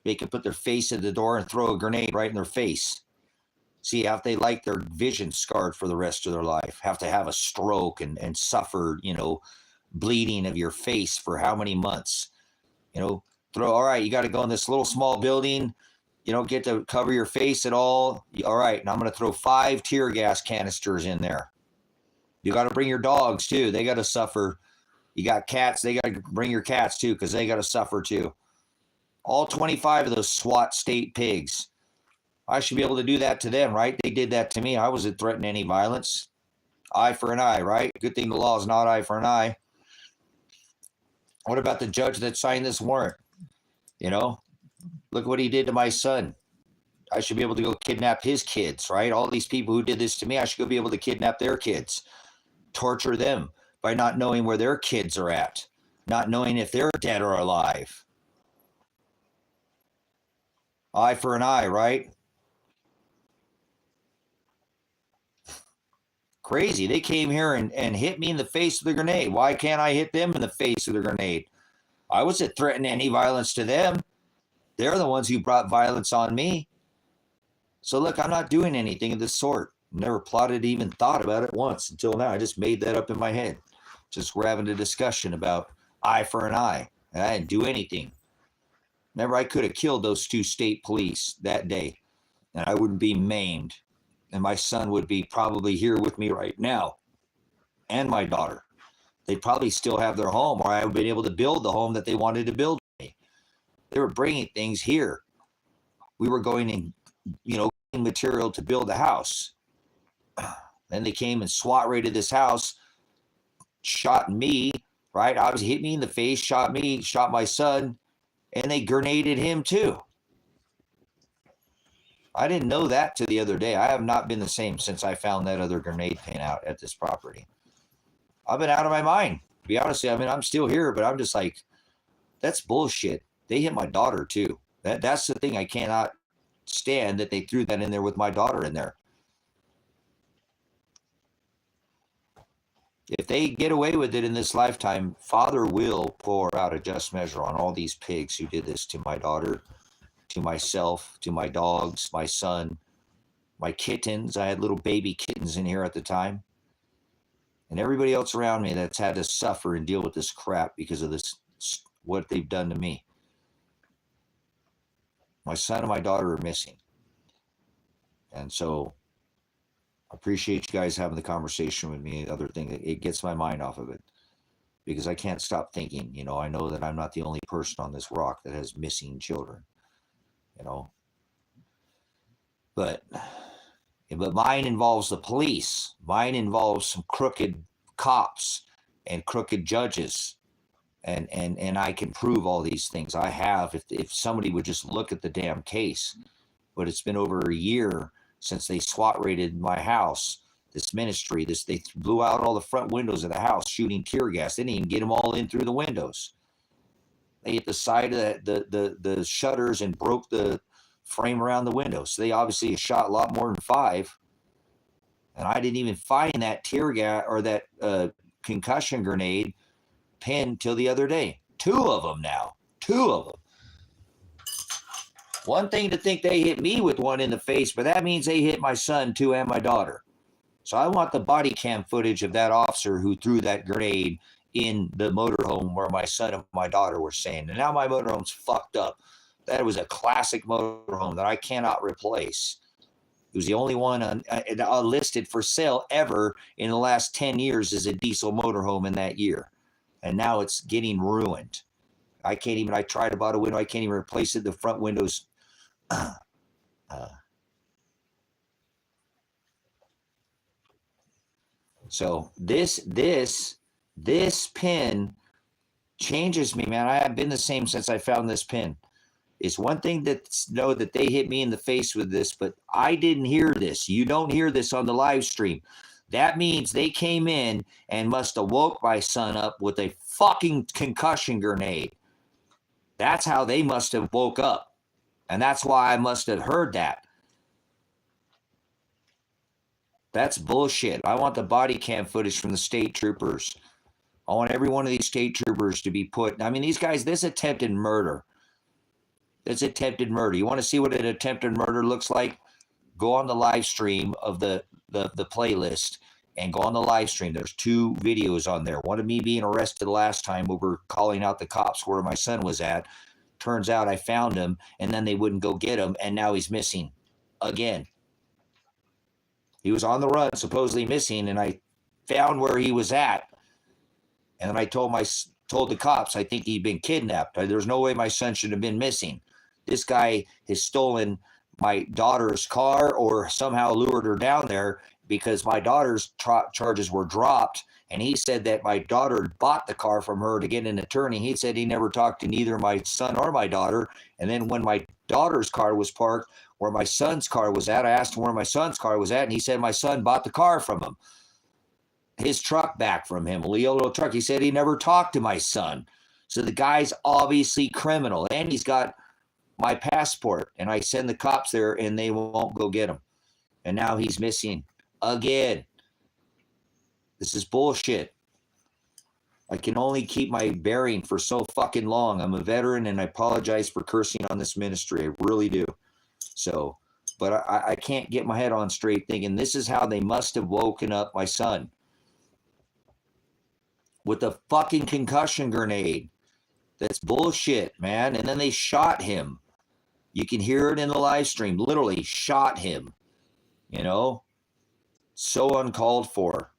Speaker 1: They could put their face at the door and throw a grenade right in their face. See, have they like their vision scarred for the rest of their life, have to have a stroke and suffer, bleeding of your face for how many months? All right, you got to go in this little small building. You don't get to cover your face at all. All right, and I'm going to throw 5 tear gas canisters in there. You got to bring your dogs too. They got to suffer. You got cats. They got to bring your cats too, because they got to suffer too. All 25 of those SWAT state pigs. I should be able to do that to them, right? They did that to me. I wasn't threatening any violence. Eye for an eye, right? Good thing the law is not eye for an eye. What about the judge that signed this warrant? Look what he did to my son. I should be able to go kidnap his kids, right? All these people who did this to me, I should go be able to kidnap their kids, torture them by not knowing where their kids are at, not knowing if they're dead or alive. Eye for an eye, right? Crazy. They came here and hit me in the face with a grenade. Why can't I hit them in the face with a grenade? I wasn't threatening any violence to them. They're the ones who brought violence on me. So look, I'm not doing anything of this sort. Never plotted, even thought about it once until now. I just made that up in my head. Just we're having a discussion about eye for an eye. And I didn't do anything. Remember, I could have killed those 2 state police that day, and I wouldn't be maimed. And my son would be probably here with me right now, and my daughter. They'd probably still have their home, or I would have been able to build the home that they wanted to build for me. They were bringing things here. We were going in, getting material to build the house. Then they came and SWAT raided this house, shot me, right? I was hit me in the face, shot me, shot my son, and they grenaded him too. I didn't know that till the other day. I have not been the same since I found that other grenade pin out at this property. I've been out of my mind, to be honest. I'm still here, but I'm just like, that's bullshit. They hit my daughter too. That's the thing I cannot stand, that they threw that in there with my daughter in there. If they get away with it in this lifetime, Father will pour out a just measure on all these pigs who did this to my daughter, to myself, to my dogs, my son, my kittens. I had little baby kittens in here at the time. And everybody else around me that's had to suffer and deal with this crap because of this, what they've done to me. My son and my daughter are missing. And so I appreciate you guys having the conversation with me. The other thing, it gets my mind off of it, because I can't stop thinking. I know that I'm not the only person on this rock that has missing children. But mine involves the police. Mine involves some crooked cops and crooked judges. And I can prove all these things. I have, if somebody would just look at the damn case. But it's been over a year since they SWAT raided my house, this ministry. They blew out all the front windows of the house, shooting tear gas. They didn't even get them all in through the windows. They hit the side of the shutters and broke the frame around the windows. So they obviously shot a lot more than 5. And I didn't even find that tear gas or that concussion grenade pin till the other day. 2 of them now. 2 of them. One thing to think they hit me with one in the face, but that means they hit my son too and my daughter. So I want the body cam footage of that officer who threw that grenade in the motorhome where my son and my daughter were staying. And now my motorhome's fucked up. That was a classic motorhome that I cannot replace. It was the only one listed for sale ever in the last 10 years as a diesel motorhome in that year. And now it's getting ruined. I tried about a window. I can't even replace it. The front windows. So this pin changes me, man. I have been the same since I found this pin. It's one thing to know that they hit me in the face with this, but I didn't hear this. You don't hear this on the live stream. That means they came in and must have woke my son up with a fucking concussion grenade. That's how they must have woke up. And that's why I must have heard that. That's bullshit. I want the body cam footage from the state troopers. I want every one of these state troopers to be put. I mean, these guys, this attempted murder. It's attempted murder. You want to see what an attempted murder looks like? Go on the live stream of the playlist and go on the live stream. There's 2 videos on there. One of me being arrested last time over calling out the cops where my son was at. Turns out I found him, and then they wouldn't go get him, and now he's missing again. He was on the run, supposedly missing, and I found where he was at. And then I told the cops I think he'd been kidnapped. There's no way my son should have been missing. This guy has stolen my daughter's car or somehow lured her down there because my daughter's charges were dropped. And he said that my daughter bought the car from her to get an attorney. He said he never talked to neither my son or my daughter. And then when my daughter's car was parked where my son's car was at, I asked him where my son's car was at, and he said my son bought the car from him. His truck back from him, a little truck. He said he never talked to my son. So the guy's obviously criminal. And he's got my passport. And I send the cops there, and they won't go get him. And now he's missing again. This is bullshit. I can only keep my bearing for so fucking long. I'm a veteran, and I apologize for cursing on this ministry. I really do. So, but I can't get my head on straight thinking this is how they must have woken up my son. With a fucking concussion grenade. That's bullshit, man. And then they shot him. You can hear it in the live stream. Literally shot him. You know? So uncalled for.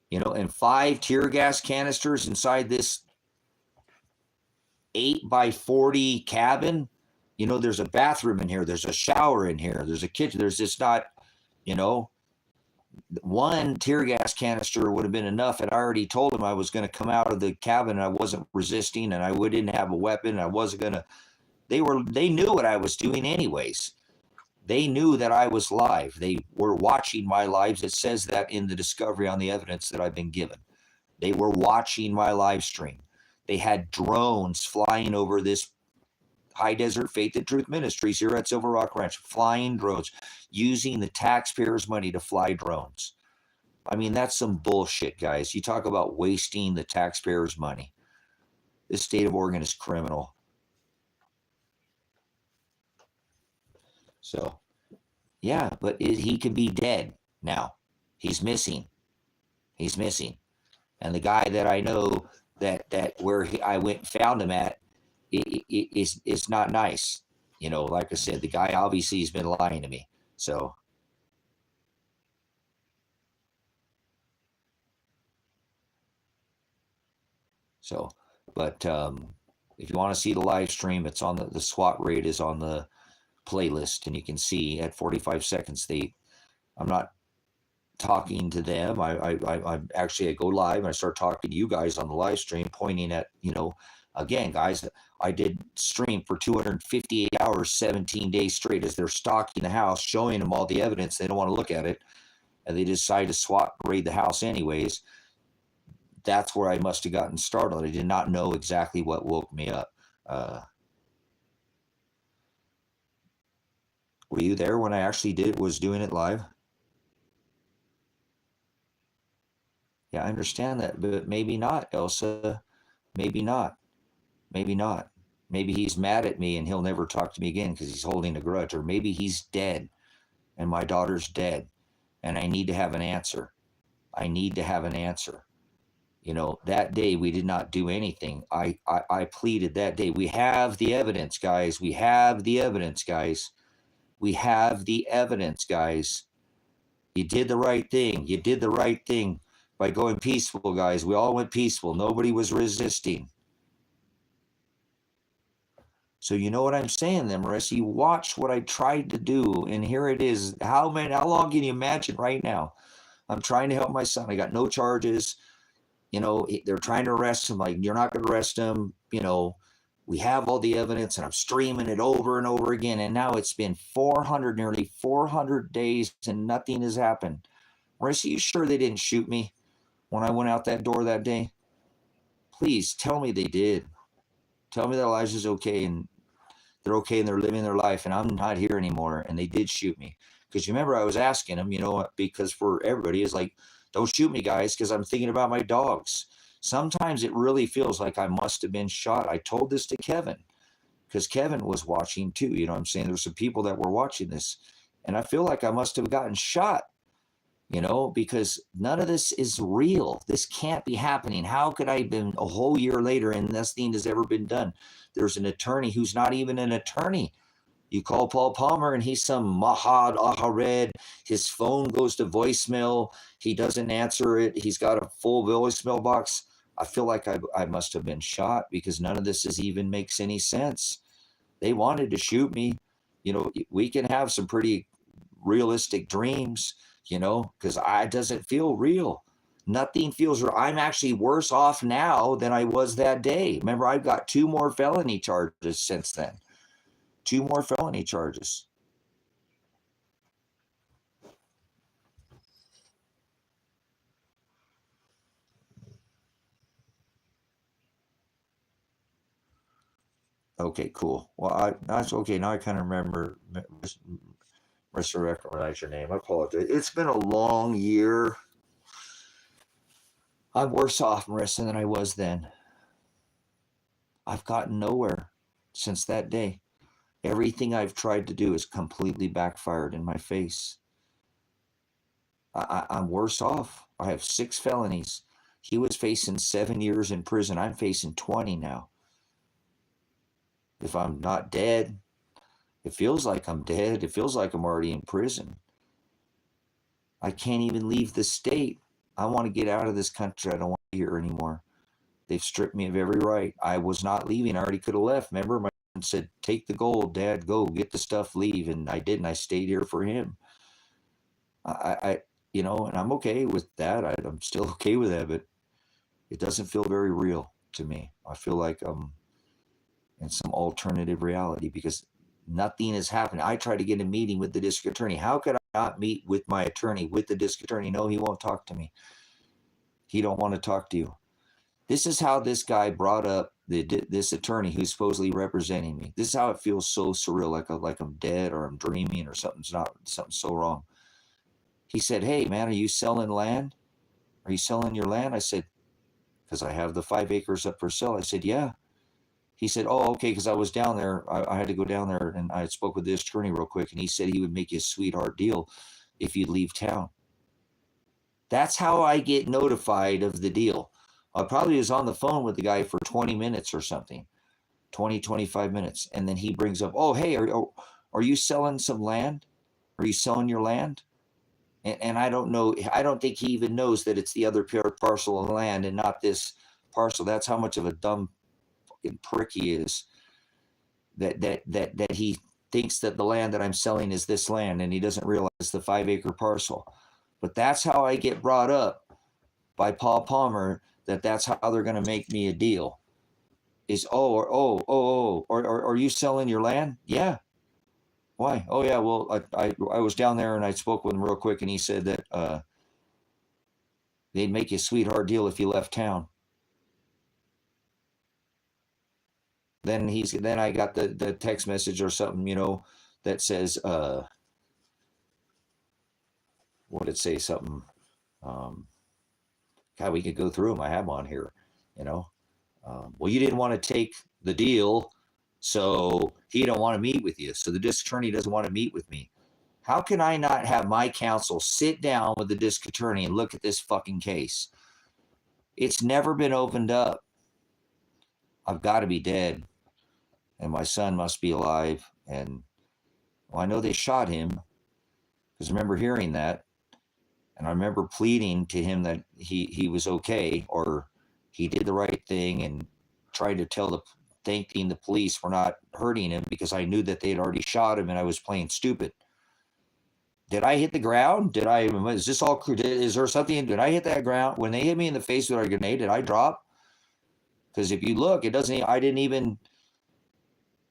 Speaker 1: You know, and 5 tear gas canisters inside this 8x40 cabin. You know, there's a bathroom in here. There's a shower in here. There's a kitchen. There's just not, you know, 1 tear gas canister would have been enough. And I already told him I was going to come out of the cabin and I wasn't resisting and I didn't have a weapon. And I wasn't going to, they knew what I was doing anyways. They knew that I was live. They were watching my lives. It says that in the discovery on the evidence that I've been given. They were watching my live stream. They had drones flying over this High Desert Faith and Truth Ministries here at Silver Rock Ranch, flying drones, using the taxpayers' money to fly drones. I mean, that's some bullshit, guys. You talk about wasting the taxpayers' money. This state of Oregon is criminal. So, yeah, but he could be dead now. He's missing. He's missing. And the guy that I know that where I went and found him at, it's not nice. You know, like I said, the guy obviously has been lying to me. So but if you want to see the live stream, it's on the SWAT raid is on the playlist, and you can see at 45 seconds I'm not talking to them. I actually go live and I start talking to you guys on the live stream, pointing at, you know, again, guys, I did stream for 258 hours, 17 days straight as they're stalking the house, showing them all the evidence. They don't want to look at it, and they decide to SWAT raid the house anyways. That's where I must have gotten startled. I did not know exactly what woke me up. Were you there when I actually was doing it live? Yeah, I understand that, but maybe not, Elsa. Maybe not. Maybe not. Maybe he's mad at me and he'll never talk to me again because he's holding a grudge. Or maybe he's dead and my daughter's dead and I need to have an answer. I need to have an answer. You know, that day we did not do anything. I pleaded that day. We have the evidence, guys. We have the evidence, guys. We have the evidence, guys. You did the right thing. You did the right thing by going peaceful, guys. We all went peaceful. Nobody was resisting. So you know what I'm saying then, Marissa? You watched what I tried to do, and here it is. How long can you imagine right now? I'm trying to help my son. I got no charges. You know, they're trying to arrest him. Like, you're not going to arrest him. You know, we have all the evidence, and I'm streaming it over and over again. And now it's been nearly 400 days, and nothing has happened. Marissa, you sure they didn't shoot me when I went out that door that day? Please tell me they did. Tell me that Elijah's okay, and they're okay, and they're living their life, and I'm not here anymore, and they did shoot me. Because you remember I was asking them, you know, because for everybody, it's like, don't shoot me, guys, because I'm thinking about my dogs. Sometimes it really feels like I must have been shot. I told this to Kevin, because Kevin was watching too. You know what I'm saying? There's some people that were watching this, and I feel like I must have gotten shot, you know, because none of this is real. This can't be happening. How could I have been a whole year later and nothing has ever been done? There's an attorney who's not even an attorney. You call Paul Palmer and he's some Mahad Ahared. His phone goes to voicemail. He doesn't answer it. He's got a full voicemail box. I feel like I must have been shot because none of this even makes any sense. They wanted to shoot me. You know, we can have some pretty realistic dreams, you know, because it doesn't feel real. Nothing feels real. I'm actually worse off now than I was that day. Remember, I've got 2 more felony charges since then. 2 more felony charges. Okay, cool. Well, that's okay. Now I kind of remember. Recognize your name. I apologize. It's been a long year. I'm worse off, Marissa, than I was then. I've gotten nowhere since that day. Everything I've tried to do is completely backfired in my face. I'm worse off. I have 6 felonies. He was facing 7 years in prison. I'm facing 20 now. If I'm not dead, it feels like I'm dead. It feels like I'm already in prison. I can't even leave the state. I want to get out of this country. I don't want to be here anymore. They've stripped me of every right. I was not leaving. I already could have left. Remember, my son said, take the gold, Dad, go, get the stuff, leave. And I didn't. I stayed here for him. You know, and I'm okay with that. I'm still okay with that, but it doesn't feel very real to me. I feel like I'm in some alternative reality because nothing is happening. I tried to get a meeting with the district attorney. How could I not meet with my attorney, with the district attorney? No, he won't talk to me. He don't want to talk to you. This is how this guy brought up this attorney who's supposedly representing me. This is how it feels so surreal, like I'm dead or I'm dreaming or something's so wrong. He said, hey, man, are you selling land? Are you selling your land? I said, because I have the 5 acres up for sale. I said, yeah. He said, oh, okay, because I was down there. I had to go down there, and I spoke with this attorney real quick, and he said he would make you a sweetheart deal if you'd leave town. That's how I get notified of the deal. I probably was on the phone with the guy for 20 minutes or something, 20, 25 minutes. And then he brings up, oh, hey, are you selling some land? Are you selling your land? And I don't know. I don't think he even knows that it's the other parcel of land and not this parcel. That's how much of a dumb fucking prick he is. That he thinks that the land that I'm selling is this land, and he doesn't realize the 5-acre parcel. But that's how I get brought up by Paul Palmer. That's how they're going to make me a deal. Is are you selling your land? Yeah. Why? Oh yeah. Well, I was down there and I spoke with him real quick, and he said that they'd make you a sweetheart deal if you left town. Then I got the text message or something, you know, that says what did it say? Something. God, we could go through them. I have them on here, you know. Well, you didn't want to take the deal, so he don't want to meet with you. So the district attorney doesn't want to meet with me. How can I not have my counsel sit down with the district attorney and look at this fucking case? It's never been opened up. I've got to be dead. And my son must be alive. And well, I know they shot him because I remember hearing that. And I remember pleading to him that he was okay, or he did the right thing, and tried to thanking the police for not hurting him because I knew that they had already shot him and I was playing stupid. Did I hit the ground? Is this all clear? Is there something? Did I hit that ground? When they hit me in the face with a grenade, did I drop? Because if you look, I didn't even,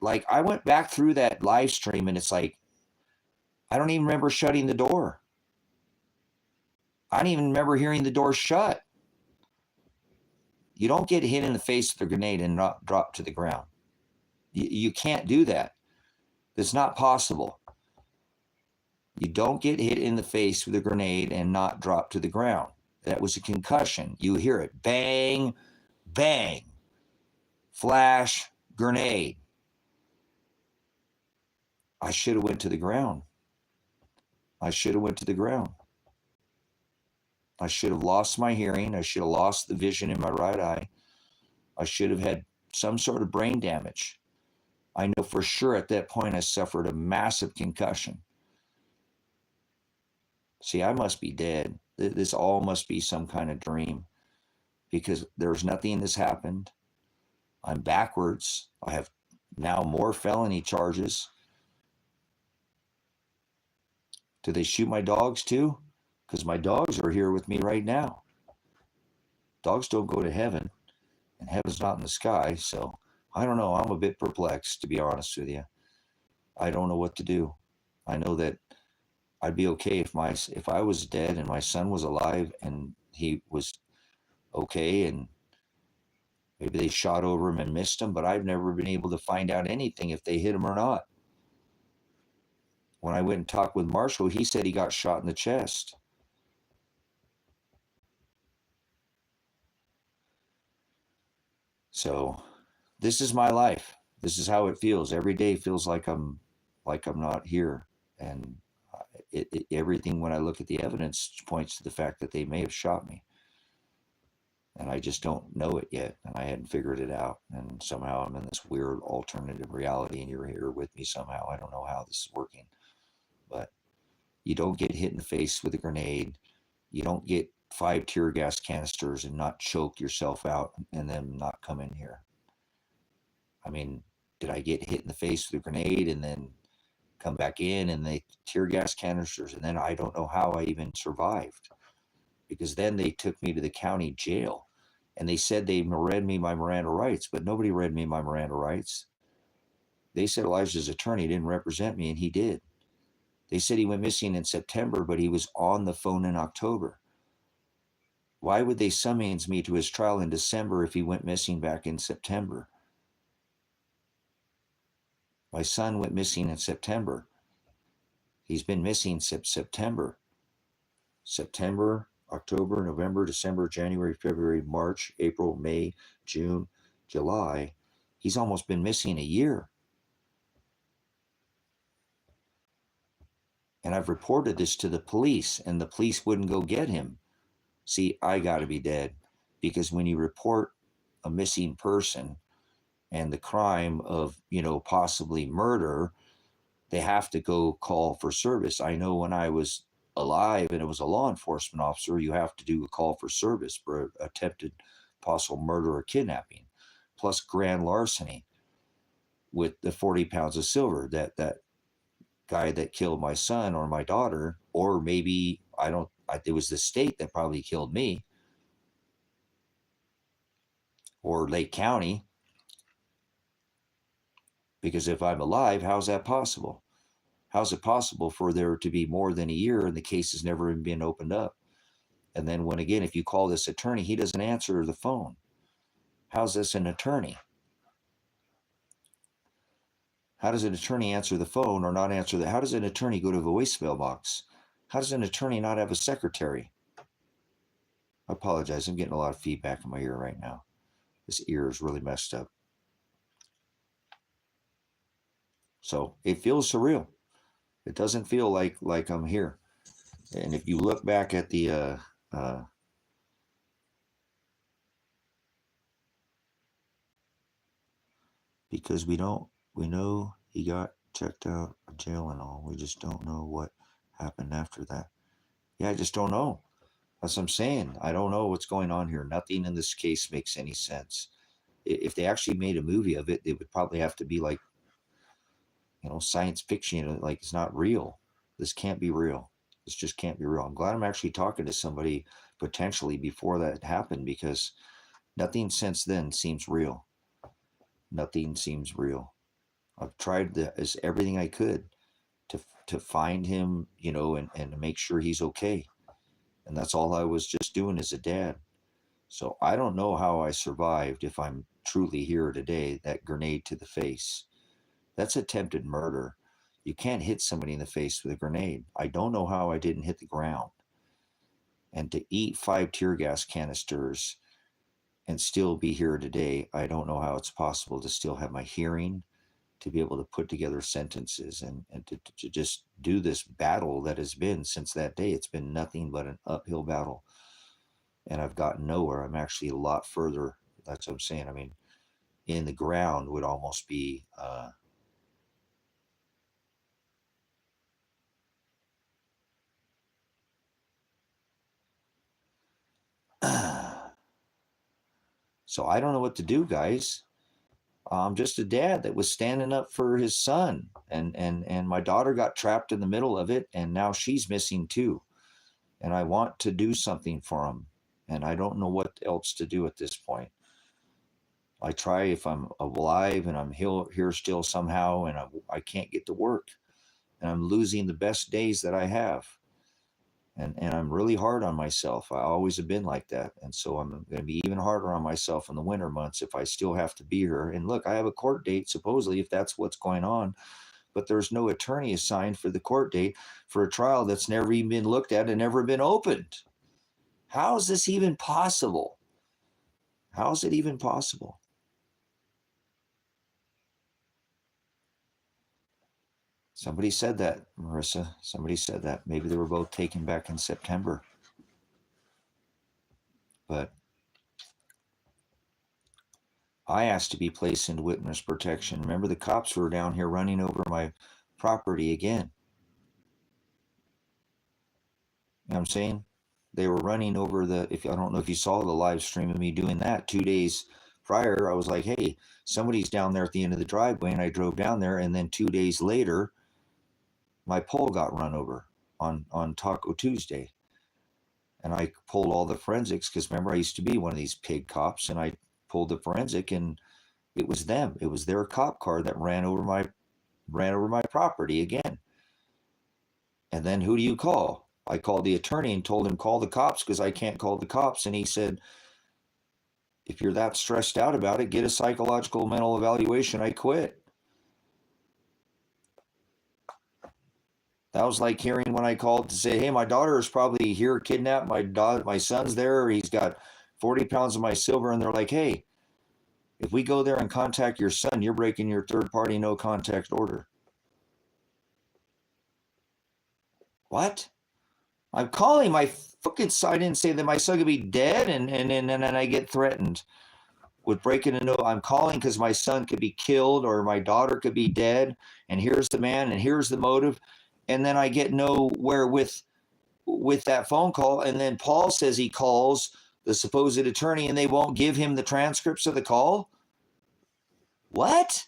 Speaker 1: like, I went back through that live stream and it's like, I don't even remember shutting the door. I don't even remember hearing the door shut. You don't get hit in the face with a grenade and not drop to the ground. You can't do that. It's not possible. You don't get hit in the face with a grenade and not drop to the ground. That was a concussion. You hear it. Bang, bang, flash, grenade. I should have went to the ground. I should have went to the ground. I should have lost my hearing. I should have lost the vision in my right eye. I should have had some sort of brain damage. I know for sure at that point I suffered a massive concussion. See, I must be dead. This all must be some kind of dream because there's nothing that's happened. I'm backwards. I have now more felony charges. Do they shoot my dogs too? Because my dogs are here with me right now. Dogs don't go to heaven, and heaven's not in the sky. So I don't know. I'm a bit perplexed, to be honest with you. I don't know what to do. I know that I'd be okay if I was dead and my son was alive and he was okay, and maybe they shot over him and missed him, but I've never been able to find out anything if they hit him or not. When I went and talked with Marshall, he said he got shot in the chest. So this is my life. This is how it feels. Every day feels like I'm not here. And everything when I look at the evidence points to the fact that they may have shot me. And I just don't know it yet. And I hadn't figured it out. And somehow I'm in this weird alternative reality and you're here with me somehow. I don't know how this is working. But you don't get hit in the face with a grenade. You don't get 5 tear gas canisters and not choke yourself out and then not come in here. I mean, did I get hit in the face with a grenade and then come back in and they tear gas canisters? And then I don't know how I even survived, because then they took me to the county jail and they said they read me my Miranda rights, but nobody read me my Miranda rights. They said Elijah's attorney didn't represent me, and he did. They said he went missing in September, but he was on the phone in October. Why would they summons me to his trial in December if he went missing back in September? My son went missing in September. He's been missing since September. September, October, November, December, January, February, March, April, May, June, July. He's almost been missing a year. And I've reported this to the police, and the police wouldn't go get him. See, I got to be dead, because when you report a missing person and the crime of, possibly murder, they have to go call for service. I know when I was alive and it was a law enforcement officer, you have to do a call for service for attempted possible murder or kidnapping, plus grand larceny with the 40 pounds of silver. That guy that killed my son or my daughter, or maybe it was the state that probably killed me, or Lake County. Because if I'm alive, how's that possible? How's it possible for there to be more than a year and the case has never even been opened up? And then if you call this attorney, he doesn't answer the phone. How's this an attorney? How does an attorney answer the phone or not answer how does an attorney go to a voicemail box? How does an attorney not have a secretary? I apologize. I'm getting a lot of feedback in my ear right now. This ear is really messed up. So it feels surreal. It doesn't feel like I'm here. And if you look back at the because we know he got checked out of jail and all. We just don't know what happened after that. Yeah, I just don't know. That's what I'm saying. I don't know what's going on here. Nothing in this case makes any sense. If they actually made a movie of it, it would probably have to be like, science fiction. Like, it's not real. This can't be real. This just can't be real. I'm glad I'm actually talking to somebody potentially before that happened, because nothing since then seems real. Nothing seems real. I've tried everything I could to find him, and to make sure he's okay. And that's all I was just doing as a dad. So I don't know how I survived if I'm truly here today. That grenade to the face, that's attempted murder. You can't hit somebody in the face with a grenade. I don't know how I didn't hit the ground. And to eat 5 tear gas canisters and still be here today, I don't know how it's possible to still have my hearing, to be able to put together sentences, and to just do this battle that has been since that day. It's been nothing but an uphill battle. And I've gotten nowhere. I'm actually a lot further. That's what I'm saying. I mean, in the ground would almost be so I don't know what to do, guys. I'm just a dad that was standing up for his son, and my daughter got trapped in the middle of it, and now she's missing too. And I want to do something for him, and I don't know what else to do at this point. I try if I'm alive and I'm here still somehow, and I can't get to work, and I'm losing the best days that I have. And I'm really hard on myself. I always have been like that. And so I'm going to be even harder on myself in the winter months if I still have to be here. And look, I have a court date, supposedly, if that's what's going on, but there's no attorney assigned for the court date for a trial that's never even been looked at and never been opened. How is this even possible? How is it even possible? Somebody said that, Marissa. Somebody said that. Maybe they were both taken back in September. But I asked to be placed into witness protection. Remember, the cops were down here running over my property again. You know what I'm saying? They were running over I don't know if you saw the live stream of me doing that 2 days prior. I was like, hey, somebody's down there at the end of the driveway, and I drove down there, and then 2 days later, my pole got run over on Taco Tuesday. And I pulled all the forensics, because remember, I used to be one of these pig cops, and I pulled the forensic, and it was them. It was their cop car that ran over my property again. And then who do you call? I called the attorney and told him, call the cops, because I can't call the cops. And he said, if you're that stressed out about it, get a psychological mental evaluation. I quit. That was like hearing when I called to say, hey, my daughter is probably here kidnapped. My son's there. He's got 40 pounds of my silver. And they're like, hey, if we go there and contact your son, you're breaking your third-party no contact order. What? I'm calling my fucking son. I didn't say that my son could be dead, and then I get threatened with breaking a no. I'm calling because my son could be killed or my daughter could be dead, and here's the man and here's the motive. And then I get nowhere with that phone call. And then Paul says he calls the supposed attorney and they won't give him the transcripts of the call. What?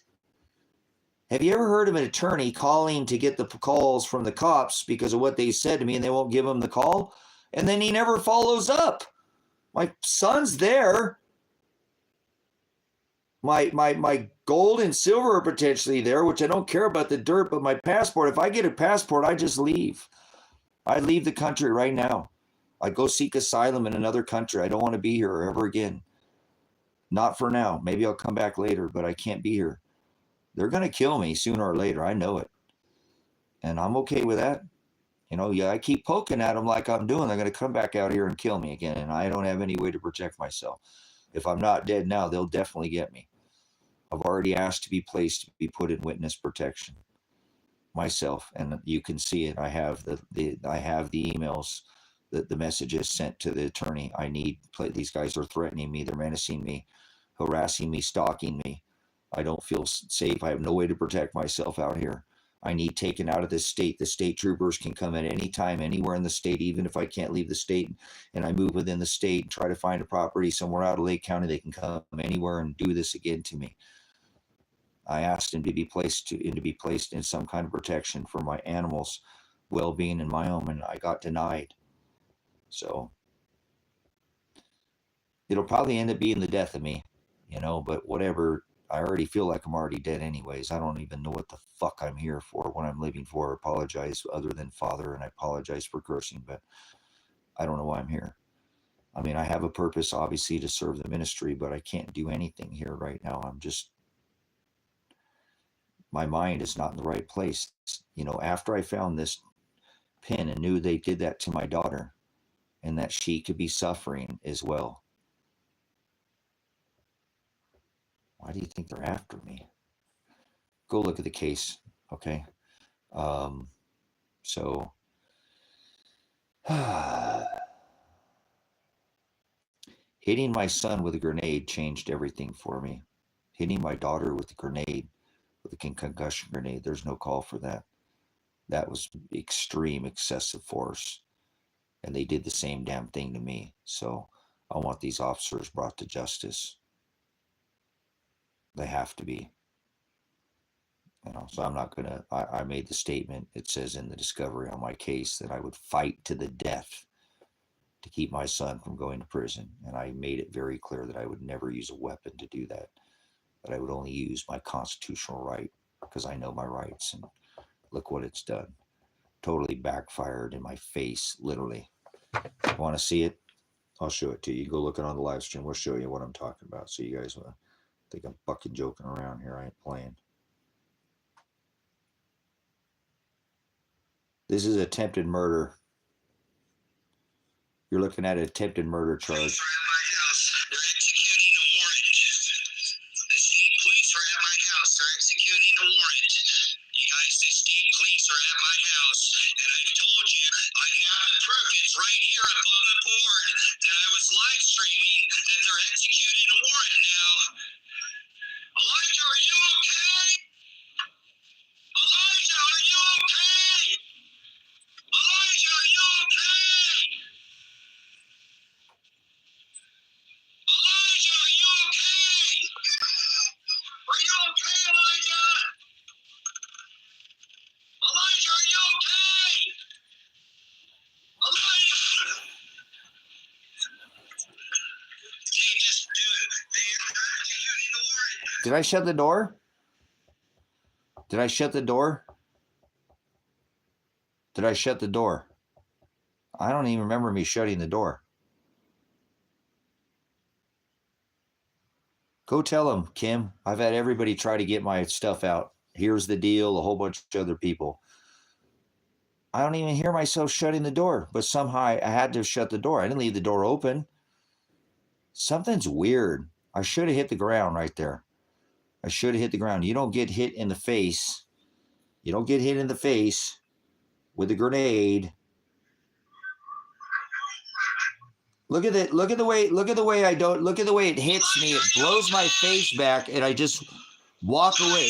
Speaker 1: Have you ever heard of an attorney calling to get the calls from the cops because of what they said to me, and they won't give him the call? And then he never follows up. My son's there. My gold and silver are potentially there, which I don't care about the dirt, but my passport, if I get a passport, I just leave. I leave the country right now. I go seek asylum in another country. I don't want to be here ever again. Not for now. Maybe I'll come back later, but I can't be here. They're going to kill me sooner or later. I know it. And I'm okay with that. I keep poking at them like I'm doing. They're going to come back out here and kill me again. And I don't have any way to protect myself. If I'm not dead now, they'll definitely get me. I've already asked to be placed, to be put in witness protection myself. And you can see it. I have the emails, the messages sent to the attorney. These guys are threatening me. They're menacing me, harassing me, stalking me. I don't feel safe. I have no way to protect myself out here. I need taken out of this state. The state troopers can come at any time, anywhere in the state, even if I can't leave the state and I move within the state and try to find a property somewhere out of Lake County. They can come anywhere and do this again to me. I asked him to be placed in some kind of protection for my animals' well-being and my own, and I got denied. So it'll probably end up being the death of me, but whatever. I already feel like I'm already dead anyways. I don't even know what the fuck I'm here for, what I'm living for. I apologize other than Father, and I apologize for cursing, but I don't know why I'm here. I mean, I have a purpose, obviously, to serve the ministry, but I can't do anything here right now. My mind is not in the right place. After I found this pin and knew they did that to my daughter and that she could be suffering as well. Why do you think they're after me? Go look at the case, okay? So hitting my son with a grenade changed everything for me. Hitting my daughter with a grenade, with a concussion grenade, there's no call for that. That was extreme, excessive force. And they did the same damn thing to me. So I want these officers brought to justice. They have to be. So I'm not going to, I made the statement, it says in the discovery on my case that I would fight to the death to keep my son from going to prison. And I made it very clear that I would never use a weapon to do that I would only use my constitutional right because I know my rights. And look what it's done. Totally backfired in my face, literally. Want to see it? I'll show it to you. Go look it on the live stream. We'll show you what I'm talking about. So you guys think I'm fucking joking around here. I ain't playing. This is attempted murder. You're looking at an attempted murder charge. Did I shut the door? Did I shut the door? Did I shut the door? I don't even remember me shutting the door. Go tell him, Kim. I've had everybody try to get my stuff out. Here's the deal, a whole bunch of other people. I don't even hear myself shutting the door, but somehow I had to shut the door. I didn't leave the door open. Something's weird. I should have hit the ground right there. I should have hit the ground. You don't get hit in the face. You don't get hit in the face with a grenade. Look at it. Look at the way it hits me. It blows my face back and I just walk away.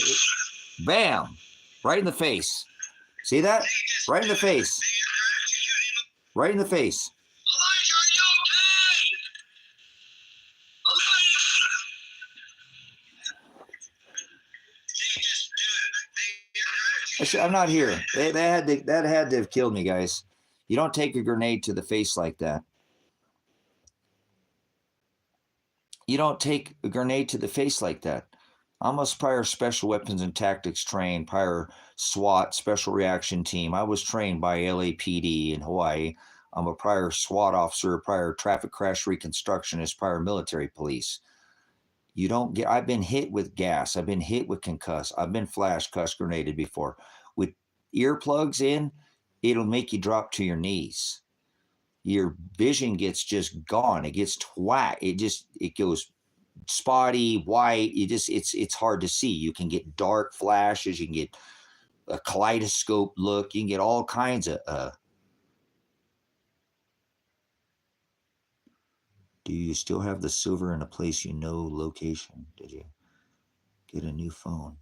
Speaker 1: Bam. Right in the face. See that? Right in the face. Right in the face. I'm not here. That had to have killed me, guys. You don't take a grenade to the face like that. You don't take a grenade to the face like that. I'm a prior special weapons and tactics trained, prior SWAT, special reaction team. I was trained by LAPD in Hawaii. I'm a prior SWAT officer, prior traffic crash reconstructionist, prior military police. I've been hit with gas. I've been hit with concuss. I've been flash cuss grenaded before. With earplugs in, it'll make you drop to your knees. Your vision gets just gone. It gets it goes spotty, white. It's hard to see. You can get dark flashes. You can get a kaleidoscope look. You can get all kinds of. Do you still have the silver in a place location? Did you? Get a new phone.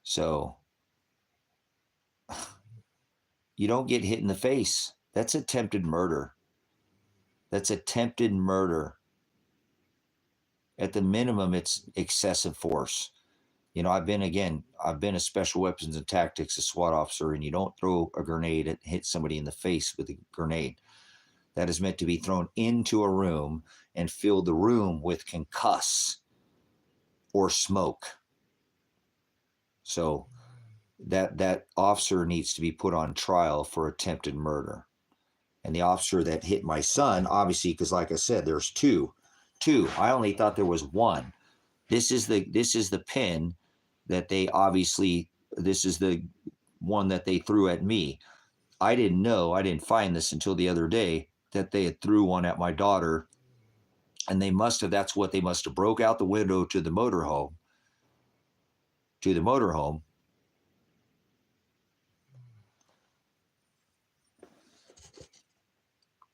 Speaker 1: So you don't get hit in the face. That's attempted murder. That's attempted murder. At the minimum, it's excessive force. You know, I've been a special weapons and tactics, a SWAT officer, and you don't throw a grenade and hit somebody in the face with a grenade. That is meant to be thrown into a room and fill the room with concuss or smoke. So that officer needs to be put on trial for attempted murder. And the officer that hit my son, obviously, because like I said, there's two. I only thought there was one. This is the pin that they obviously, this is the one that they threw at me. I didn't know, I didn't find this until the other day, that they had threw one at my daughter, and that's what they must have broke out the window to the motorhome.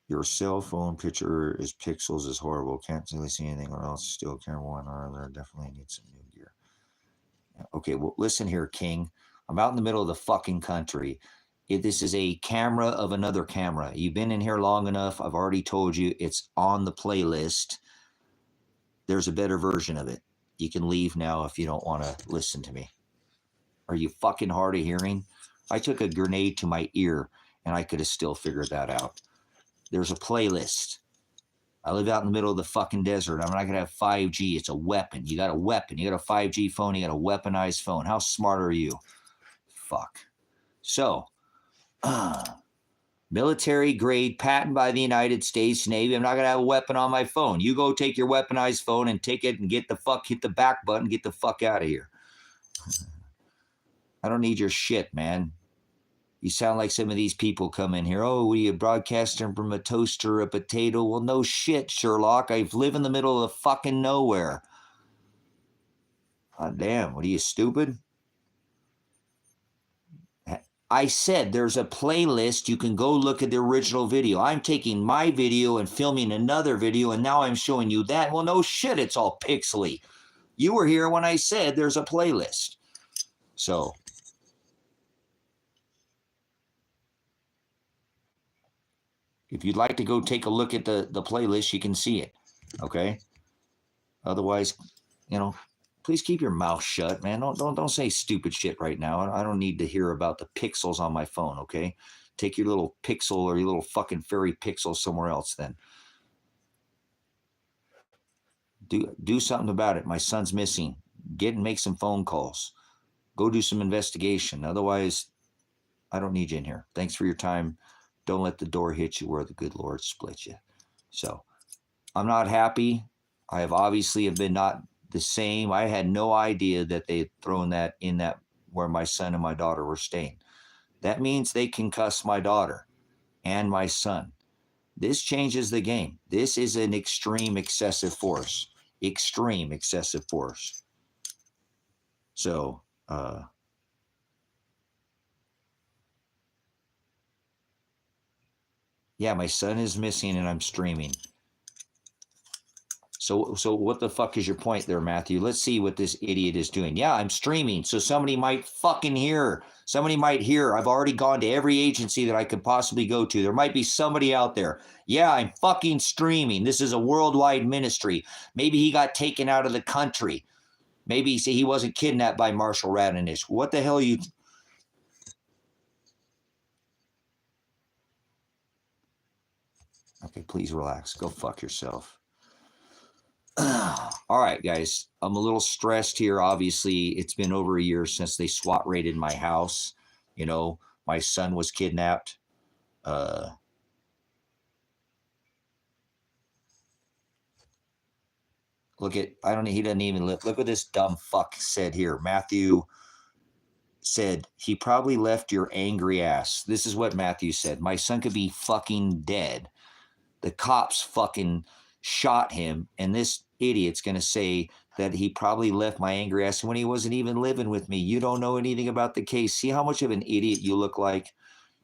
Speaker 1: Your cell phone picture is pixels is horrible. Can't really see anything else. Still can't one or other. Definitely need some new gear. Okay, well, listen here, King. I'm out in the middle of the fucking country. This is a camera of another camera. You've been in here long enough. I've already told you it's on the playlist. There's a better version of it. You can leave now if you don't want to listen to me. Are you fucking hard of hearing? I took a grenade to my ear, and I could have still figured that out. There's a playlist. I live out in the middle of the fucking desert. I'm not going to have 5G. It's a weapon. You got a weapon. You got a 5G phone. You got a weaponized phone. How smart are you? Fuck. So, military grade patent by the United States Navy. I'm not going to have a weapon on my phone. You go take your weaponized phone and take it and hit the back button, get the fuck out of here. I don't need your shit, man. You sound like some of these people come in here. Oh, you broadcasting from a toaster or a potato? Well, no shit, Sherlock. I live in the middle of fucking nowhere. God damn, what are you, stupid? I said there's a playlist. You can go look at the original video. I'm taking my video and filming another video, and now I'm showing you that. Well, no shit, it's all pixely. You were here when I said there's a playlist. So, if you'd like to go take a look at the playlist, you can see it, okay? Otherwise, please keep your mouth shut, man. Don't say stupid shit right now. I don't need to hear about the pixels on my phone, okay? Take your little pixel or your little fucking fairy pixel somewhere else then. Do something about it. My son's missing. Make some phone calls. Go do some investigation. Otherwise, I don't need you in here. Thanks for your time. Don't let the door hit you where the good Lord split you. So, I'm not happy. I have obviously been not the same. I had no idea that they had thrown that in that where my son and my daughter were staying. That means they concuss my daughter and my son. This changes the game. This is an extreme excessive force. Extreme excessive force. So, yeah, my son is missing and I'm streaming. So what the fuck is your point there, Matthew? Let's see what this idiot is doing. Yeah, I'm streaming, so somebody might fucking hear. Somebody might hear. I've already gone to every agency that I could possibly go to. There might be somebody out there. Yeah, I'm fucking streaming. This is a worldwide ministry. Maybe he got taken out of the country. Maybe he wasn't kidnapped by Marshall Radinish. What the hell are you... Okay, please relax. Go fuck yourself. All right, guys. I'm a little stressed here. Obviously, it's been over a year since they SWAT raided my house. My son was kidnapped. He doesn't even live. Look what this dumb fuck said here. Matthew said, he probably left your angry ass. This is what Matthew said. My son could be fucking dead. The cops fucking shot him, and this idiot's going to say that he probably left my angry ass when he wasn't even living with me. You don't know anything about the case. See how much of an idiot you look like?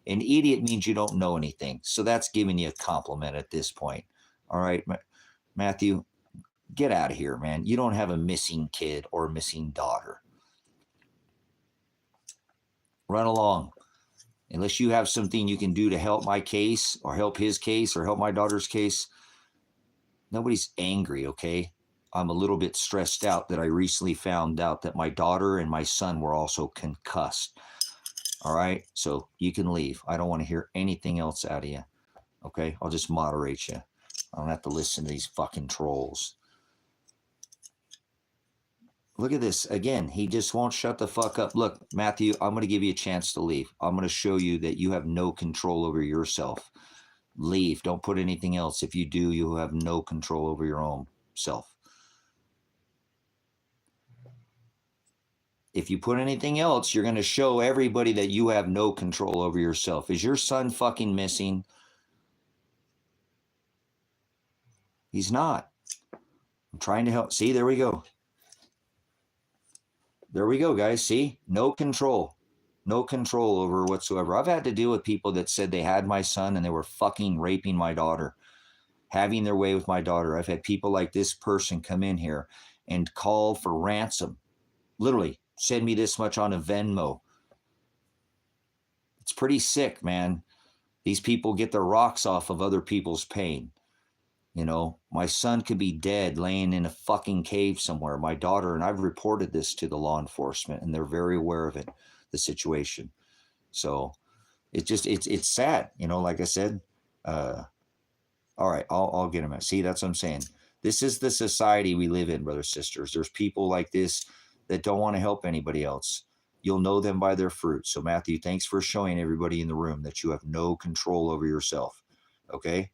Speaker 1: An idiot means you don't know anything. So that's giving you a compliment at this point. All right, Matthew, Get out of here, man. You don't have a missing kid or a missing daughter. Run along. Unless you have something you can do to help my case or help his case or help my daughter's case, nobody's angry, okay? I'm a little bit stressed out that I recently found out that my daughter and my son were also concussed. All right? So you can leave. I don't want to hear anything else out of you, okay? I'll just moderate you. I don't have to listen to these fucking trolls. Look at this. Again, he just won't shut the fuck up. Look, Matthew, I'm going to give you a chance to leave. I'm going to show you that you have no control over yourself. Leave. Don't put anything else. If you do, you have no control over your own self. If you put anything else, you're going to show everybody that you have no control over yourself. Is your son fucking missing? He's not. I'm trying to help. See, there we go. There we go, guys. See? No control. No control over whatsoever. I've had to deal with people that said they had my son and they were fucking raping my daughter, having their way with my daughter. I've had people like this person come in here and call for ransom. Literally, send me this much on a Venmo. It's pretty sick, man. These people get their rocks off of other people's pain. You know, my son could be dead laying in a fucking cave somewhere. My daughter, and I've reported this to the law enforcement, and they're very aware of it, the situation. So it's sad, you know, like I said. All right, I'll get him. See, that's what I'm saying. This is the society we live in, brothers, sisters. There's people like this that don't want to help anybody else. You'll know them by their fruit. So, Matthew, thanks for showing everybody in the room that you have no control over yourself. Okay?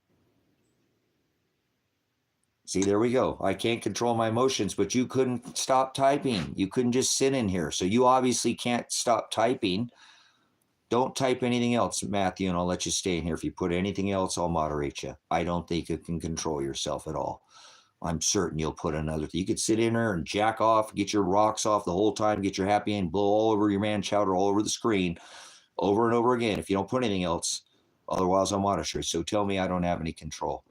Speaker 1: See, there we go. I can't control my emotions, but you couldn't stop typing. You couldn't just sit in here. So you obviously can't stop typing. Don't type anything else, Matthew, and I'll let you stay in here. If you put anything else, I'll moderate you. I don't think you can control yourself at all. I'm certain you'll put another thing. You could sit in there and jack off, get your rocks off the whole time, get your happy and blow all over your man chowder, all over the screen, over and over again. If you don't put anything else, otherwise I'll monitor. So tell me I don't have any control.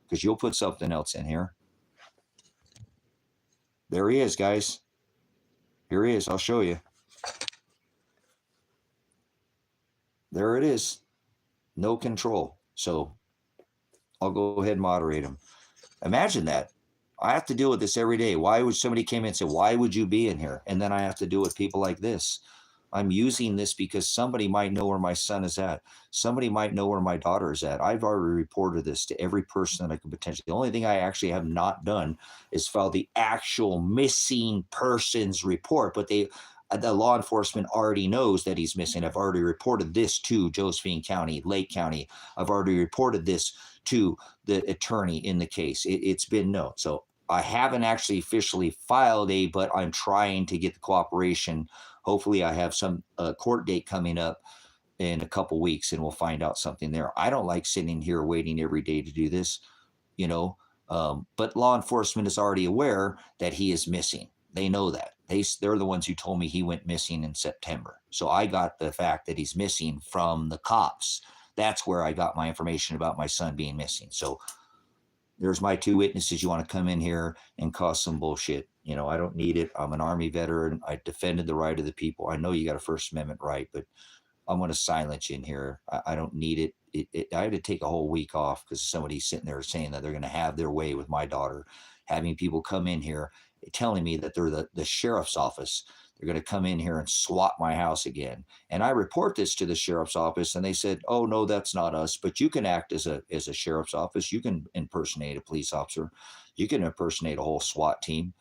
Speaker 1: Because you'll put something else in here. There he is, guys. Here he is. I'll show you. There it is. No control. So I'll go ahead and moderate him. Imagine that. I have to deal with this every day. Why would somebody came in and say, why would you be in here? And then I have to deal with people like this. I'm using this because somebody might know where my son is at. Somebody might know where my daughter is at. I've already reported this to every person that I could potentially. The only thing I actually have not done is file the actual missing persons report. But the law enforcement already knows that he's missing. I've already reported this to Josephine County, Lake County. I've already reported this to the attorney in the case. It's been known. So I haven't actually officially filed but I'm trying to get the cooperation. Hopefully I have some court date coming up in a couple weeks and we'll find out something there. I don't like sitting here waiting every day to do this, you know, but law enforcement is already aware that he is missing. They know that. They're the ones who told me he went missing in September. So I got the fact that he's missing from the cops. That's where I got my information about my son being missing. So there's my two witnesses. You want to come in here and cause some bullshit. You know, I don't need it. I'm an Army veteran. I defended the right of the people. I know you got a First Amendment right, but I'm going to silence you in here. I don't need it. I had to take a whole week off because somebody's sitting there saying that they're going to have their way with my daughter, having people come in here telling me that they're the sheriff's office. They're going to come in here and swat my house again. And I report this to the sheriff's office and they said, oh, no, that's not us. But you can act as a sheriff's office. You can impersonate a police officer. You can impersonate a whole SWAT team.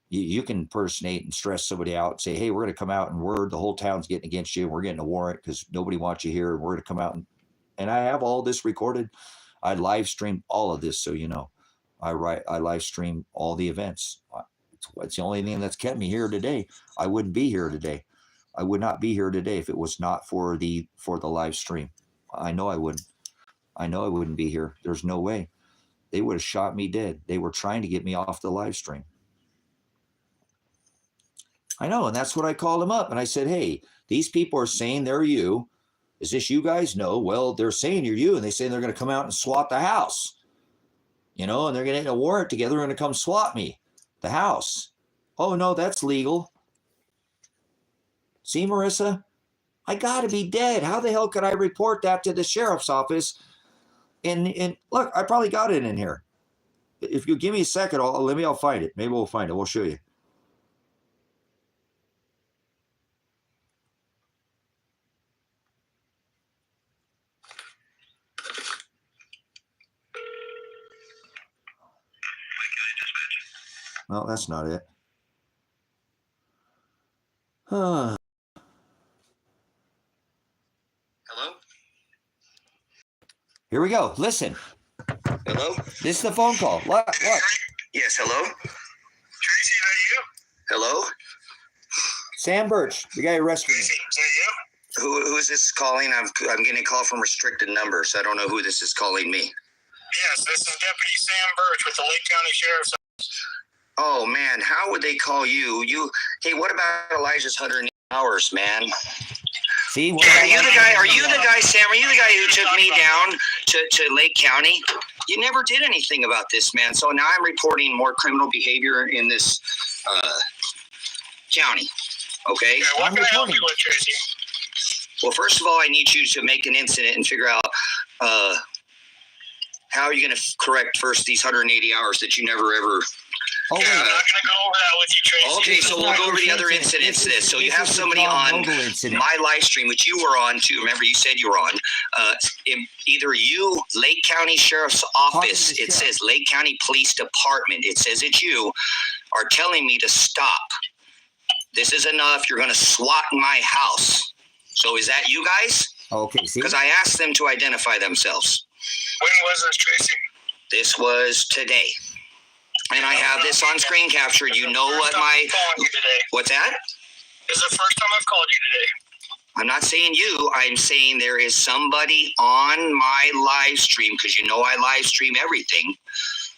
Speaker 1: You can impersonate and stress somebody out and say, hey, we're going to come out and the whole town's getting against you. We're getting a warrant because nobody wants you here. We're going to come out. And I have all this recorded. I live stream all of this. So, you know, I live stream all the events. It's the only thing that's kept me here today. I wouldn't be here today. I would not be here today if it was not for the live stream. I know I wouldn't. I know I wouldn't be here. There's no way. They would have shot me dead. They were trying to get me off the live stream. I know, and that's what I called them up. And I said, hey, these people are saying they're you. Is this you guys? No. Well, they're saying you're you, and they say they're going to come out and swat the house. you know, and they're going to get a warrant together and to come swap me, the house. Oh, no, that's legal. See, Marissa, I got to be dead. How the hell could I report that to the sheriff's office? And look, I probably got it in here. If you give me a second, I'll find it. Maybe we'll find it. We'll show you. Well, that's not it.
Speaker 2: Hello?
Speaker 1: Here we go. Listen.
Speaker 2: Hello?
Speaker 1: This is the phone call. What?
Speaker 2: Yes, hello?
Speaker 3: Tracy, is that you?
Speaker 2: Hello?
Speaker 1: Sam Birch, the guy who arrested me.
Speaker 3: Tracy, is that you?
Speaker 2: Who is this calling? I'm getting a call from restricted numbers. I don't know who this is calling me.
Speaker 3: Yes, this is Deputy Sam Birch with the Lake County Sheriff's Office.
Speaker 2: Oh, man, how would they call you? Hey, what about Elijah's 180 hours, man?
Speaker 1: See,
Speaker 2: Are you the guy, Sam? Are you the guy who took me down to Lake County? You never did anything about this, man. So now I'm reporting more criminal behavior in this county. Okay?
Speaker 3: What can I help you with, Tracy?
Speaker 2: Well, first of all, I need you to make an incident and figure out how are you going to correct first these 180 hours that you never ever...
Speaker 1: Oh,
Speaker 3: I'm not going to go over that with you, Tracy.
Speaker 2: Okay, so we'll go over the other incidents to this. So you have somebody on my live stream, which you were on too. Remember, you said you were on. Either you, Lake County Sheriff's Office, it says Lake County Police Department, it says it's you, are telling me to stop. This is enough. You're going to SWAT my house. So is that you guys?
Speaker 1: Okay, see?
Speaker 2: Because I asked them to identify themselves.
Speaker 3: When was this, Tracy?
Speaker 2: This was today. And I have this on screen capture. You know what what's that?
Speaker 3: This is the first time I've called you today.
Speaker 2: I'm not saying you. I'm saying there is somebody on my live stream, because you know I live stream everything.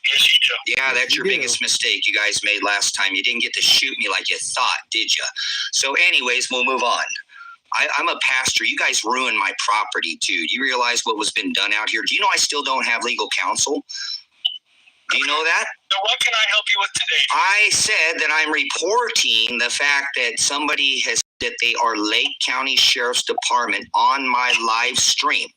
Speaker 3: Yes, you do.
Speaker 2: Yeah, that's your biggest mistake you guys made last time. You didn't get to shoot me like you thought, did you? So anyways, we'll move on. I'm a pastor. You guys ruined my property, too. Do you realize what was been done out here? Do you know I still don't have legal counsel? Do you know that?
Speaker 3: So what can I help you with today?
Speaker 2: I said that I'm reporting the fact that somebody has that they are Lake County Sheriff's Department on my live stream.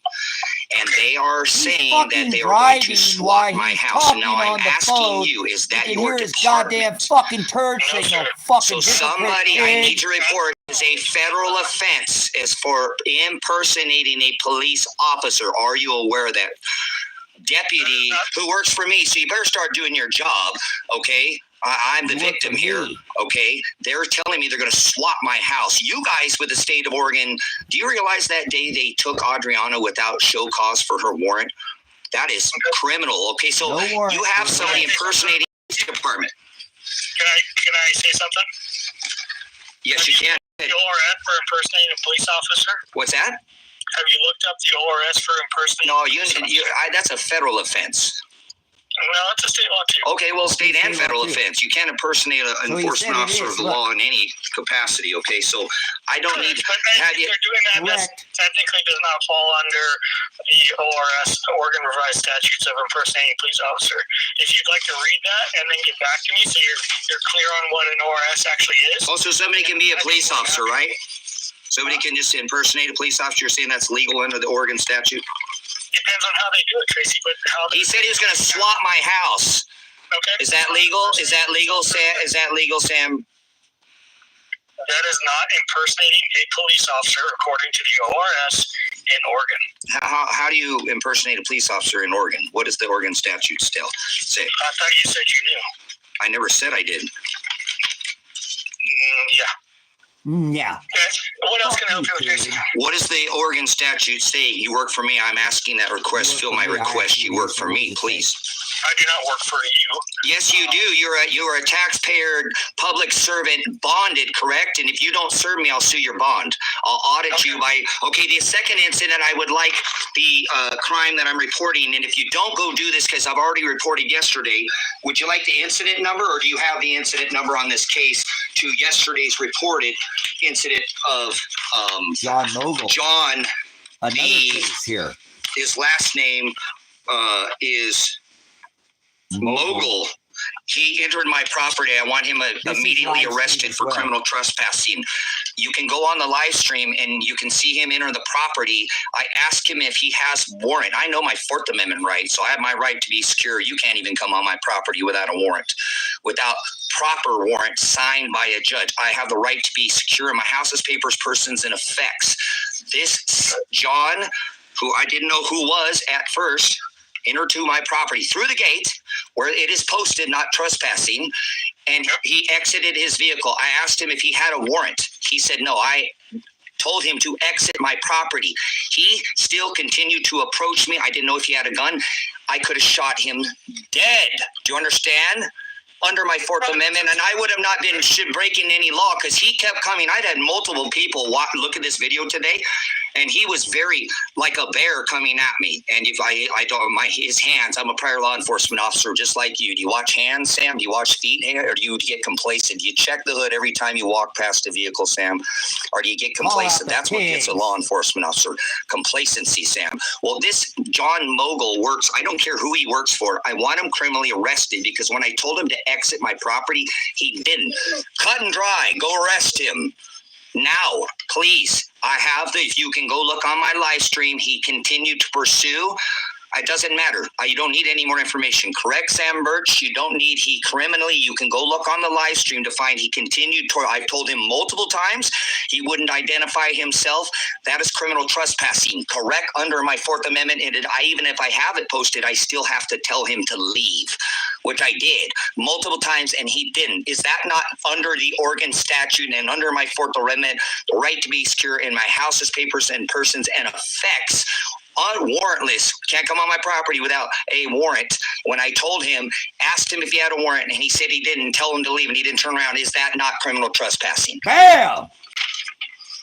Speaker 2: And they are saying that they are going to SWAT my house. And now I'm asking you, is that your department?
Speaker 1: Goddamn fucking turd signal.
Speaker 2: So somebody, I need to report, is a federal offense as for impersonating a police officer. Are you aware of that? Deputy who works for me, so you better start doing your job, okay? I'm the victim here, okay? They're telling me they're going to SWAT my house. You guys with the state of Oregon, do you realize that day they took Adriana without show cause for her warrant? That is criminal, okay? So you have somebody impersonating the department.
Speaker 3: Can I say something?
Speaker 2: Yes, you can.
Speaker 3: The ORS for impersonating a police officer?
Speaker 2: What's that?
Speaker 3: Have you looked up the ORS for impersonating?
Speaker 2: No, that's a federal offense.
Speaker 3: No, it's a state law too.
Speaker 2: Okay, well, state and federal offense. You can't impersonate an enforcement officer of the law in any capacity. Okay, so I don't need.
Speaker 3: But they're doing that. That technically does not fall under the ORS, Oregon Revised Statutes of Impersonating a Police Officer. If you'd like to read that and then get back to me, so you're clear on what an ORS actually is.
Speaker 2: Oh, so somebody can be a police officer, right? Somebody can just impersonate a police officer. You're saying that's legal under the Oregon statute?
Speaker 3: Depends on how they do it, Tracy. But
Speaker 2: he said he was going to SWAT my house.
Speaker 3: Okay.
Speaker 2: Is that legal? Is that legal, Sam? Is that legal, Sam?
Speaker 3: That is not impersonating a police officer according to the ORS in Oregon.
Speaker 2: How do you impersonate a police officer in Oregon? What does the Oregon statute still say?
Speaker 3: I thought you said you knew.
Speaker 2: I never said I did.
Speaker 3: Yeah.
Speaker 1: Yeah.
Speaker 3: Okay. What else can I help you with, Tracy?
Speaker 2: What does the Oregon statute say? You work for me. I'm asking that request. Fill my request. You work for me, please.
Speaker 3: I do not work for you.
Speaker 2: Yes, you do. You're a taxpayer, public servant, bonded, correct? And if you don't serve me, I'll sue your bond. I'll audit you by. Okay, the second incident, I would like the crime that I'm reporting. And if you don't go do this, because I've already reported yesterday, would you like the incident number, or do you have the incident number on this case to yesterday's reported incident of
Speaker 1: John Noble?
Speaker 2: John.
Speaker 1: Another case here.
Speaker 2: His last name is Mogul. He entered my property. I want him immediately arrested for criminal trespassing. You can go on the live stream and you can see him enter the property. I asked him if he has warrant. I know my Fourth Amendment right, so I have my right to be secure. You can't even come on my property without a warrant, without proper warrant signed by a judge. I have the right to be secure in my houses, papers, persons, and effects. This John, who I didn't know who was at first, entered to my property through the gate where it is posted not trespassing, and he exited his vehicle. I asked him if he had a warrant. He said no. I told him to exit my property. He still continued to approach me. I didn't know if he had a gun. I could have shot him dead. Do you understand? Under my Fourth Amendment, and I would have not been breaking any law because he kept coming. I'd had multiple people look at this video today, and he was very like a bear coming at me. And if I don't, his hands, I'm a prior law enforcement officer just like you. Do you watch hands, Sam? Do you watch feet, or do you get complacent? Do you check the hood every time you walk past a vehicle, Sam? Or do you get complacent? That's what gets a law enforcement officer. Complacency, Sam. Well, this John Mogul works. I don't care who he works for. I want him criminally arrested because when I told him to exit my property, he didn't. Cut and dry. Go arrest him. Now, please. I have if you can go look on my live stream, he continued to pursue. It doesn't matter. You don't need any more information. Correct, Sam Birch? You don't need you can go look on the live stream to find he continued. I've told him multiple times he wouldn't identify himself. That is criminal trespassing. Correct, under my Fourth Amendment. And even if I have it posted, I still have to tell him to leave, which I did multiple times, and he didn't. Is that not under the Oregon statute and under my Fourth Amendment, the right to be secure in my houses, papers, and persons and effects? Unwarrantless, can't come on my property without a warrant. When I told him, asked him if he had a warrant, and he said he didn't, tell him to leave, and he didn't turn around. Is that not criminal trespassing?
Speaker 1: Bam!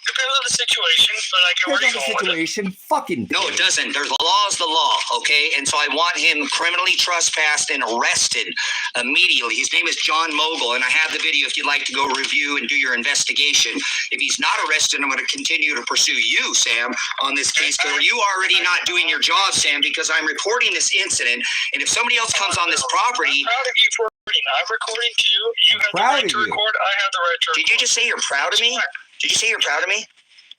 Speaker 3: Depends on the situation, but I can already go with it.
Speaker 1: Fucking
Speaker 2: no, it doesn't. There's the law is the law, okay? And so I want him criminally trespassed and arrested immediately. His name is John Mogul, and I have the video if you'd like to go review and do your investigation. If he's not arrested, I'm going to continue to pursue you, Sam, on this case. But you already not doing your job, Sam, because I'm recording this incident, and if somebody else comes on this property...
Speaker 3: I'm proud of you for recording. I'm recording too. You have the right to record. I have the right to record.
Speaker 2: Did you just say you're proud of me? Did you say you're proud of me?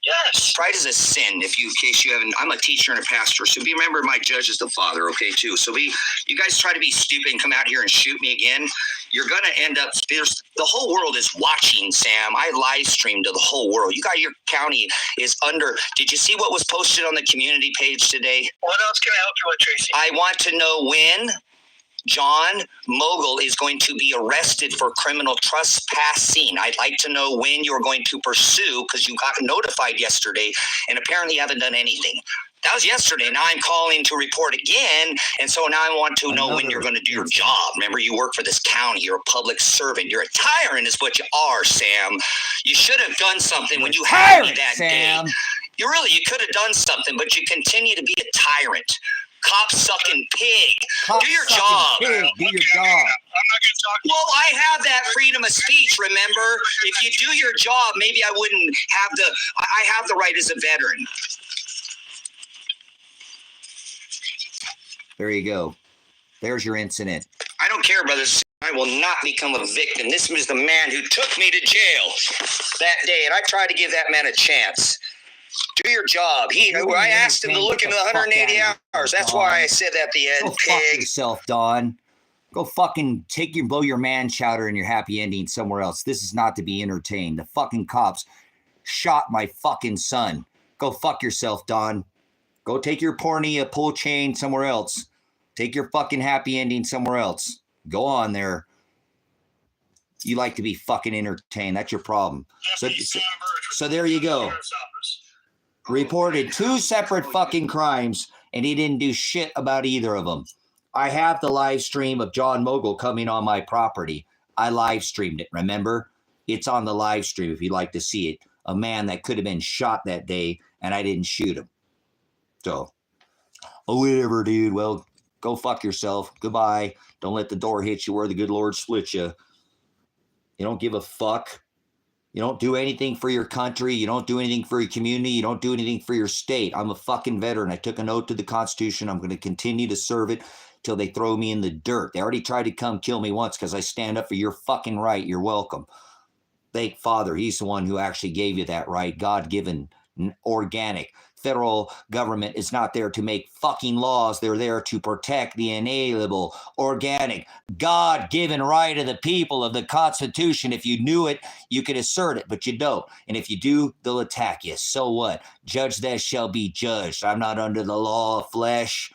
Speaker 3: Yes.
Speaker 2: Pride is a sin. In case you haven't, I'm a teacher and a pastor. So remember, my judge is the Father, okay, too. So you guys try to be stupid and come out here and shoot me again. You're going to end up, the whole world is watching, Sam. I live streamed to the whole world. You got your county is under, did you see what was posted on the community page today?
Speaker 3: What else can I help you with, Tracy?
Speaker 2: I want to know when John Mogul is going to be arrested for criminal trespassing. I'd like to know when you're going to pursue, because you got notified yesterday, and apparently you haven't done anything. That was yesterday. Now I'm calling to report again, and so now I want to know when you're going to do your job. Remember, you work for this county. You're a public servant. You're a tyrant is what you are, Sam. You should have done something when you had me that day. You could have done something, but you continue to be a tyrant. Cop-sucking pig. Do your job.
Speaker 1: Do your job.
Speaker 3: I'm not going to talk.
Speaker 2: Well, I have that freedom of speech, remember? If you do your job, maybe I wouldn't have I have the right as a veteran.
Speaker 1: There you go. There's your incident.
Speaker 2: I don't care, brothers. I will not become a victim. This was the man who took me to jail that day, and I tried to give that man a chance. Do your job. I asked him to look into 180 hours. That's why I said at the end,
Speaker 1: Go fuck yourself, Don. Go fucking blow your man chowder and your happy ending somewhere else. This is not to be entertained. The fucking cops shot my fucking son. Go fuck yourself, Don. Go take your porny pull chain somewhere else. Take your fucking happy ending somewhere else. Go on there. You like to be fucking entertained. That's your problem. So there you go. Reported 2 separate fucking crimes, and he didn't do shit about either of them. I have the live stream of John Mogul coming on my property. I live streamed it, remember? It's on the live stream if you'd like to see it. A man that could have been shot that day, and I didn't shoot him. So, whatever, dude. Well, go fuck yourself. Goodbye. Don't let the door hit you where the good Lord split you. You don't give a fuck. You don't do anything for your country. You don't do anything for your community. You don't do anything for your state. I'm a fucking veteran. I took an oath to the Constitution. I'm going to continue to serve it till they throw me in the dirt. They already tried to come kill me once because I stand up for your fucking right. You're welcome. Thank Father. He's the one who actually gave you that right. God-given, organic. Federal government is not there to make fucking laws. They're there to protect the inalienable, organic, God-given right of the people of the Constitution. If you knew it, you could assert it, but you don't. And if you do, they'll attack you. So what? Judge that shall be judged. I'm not under the law of flesh.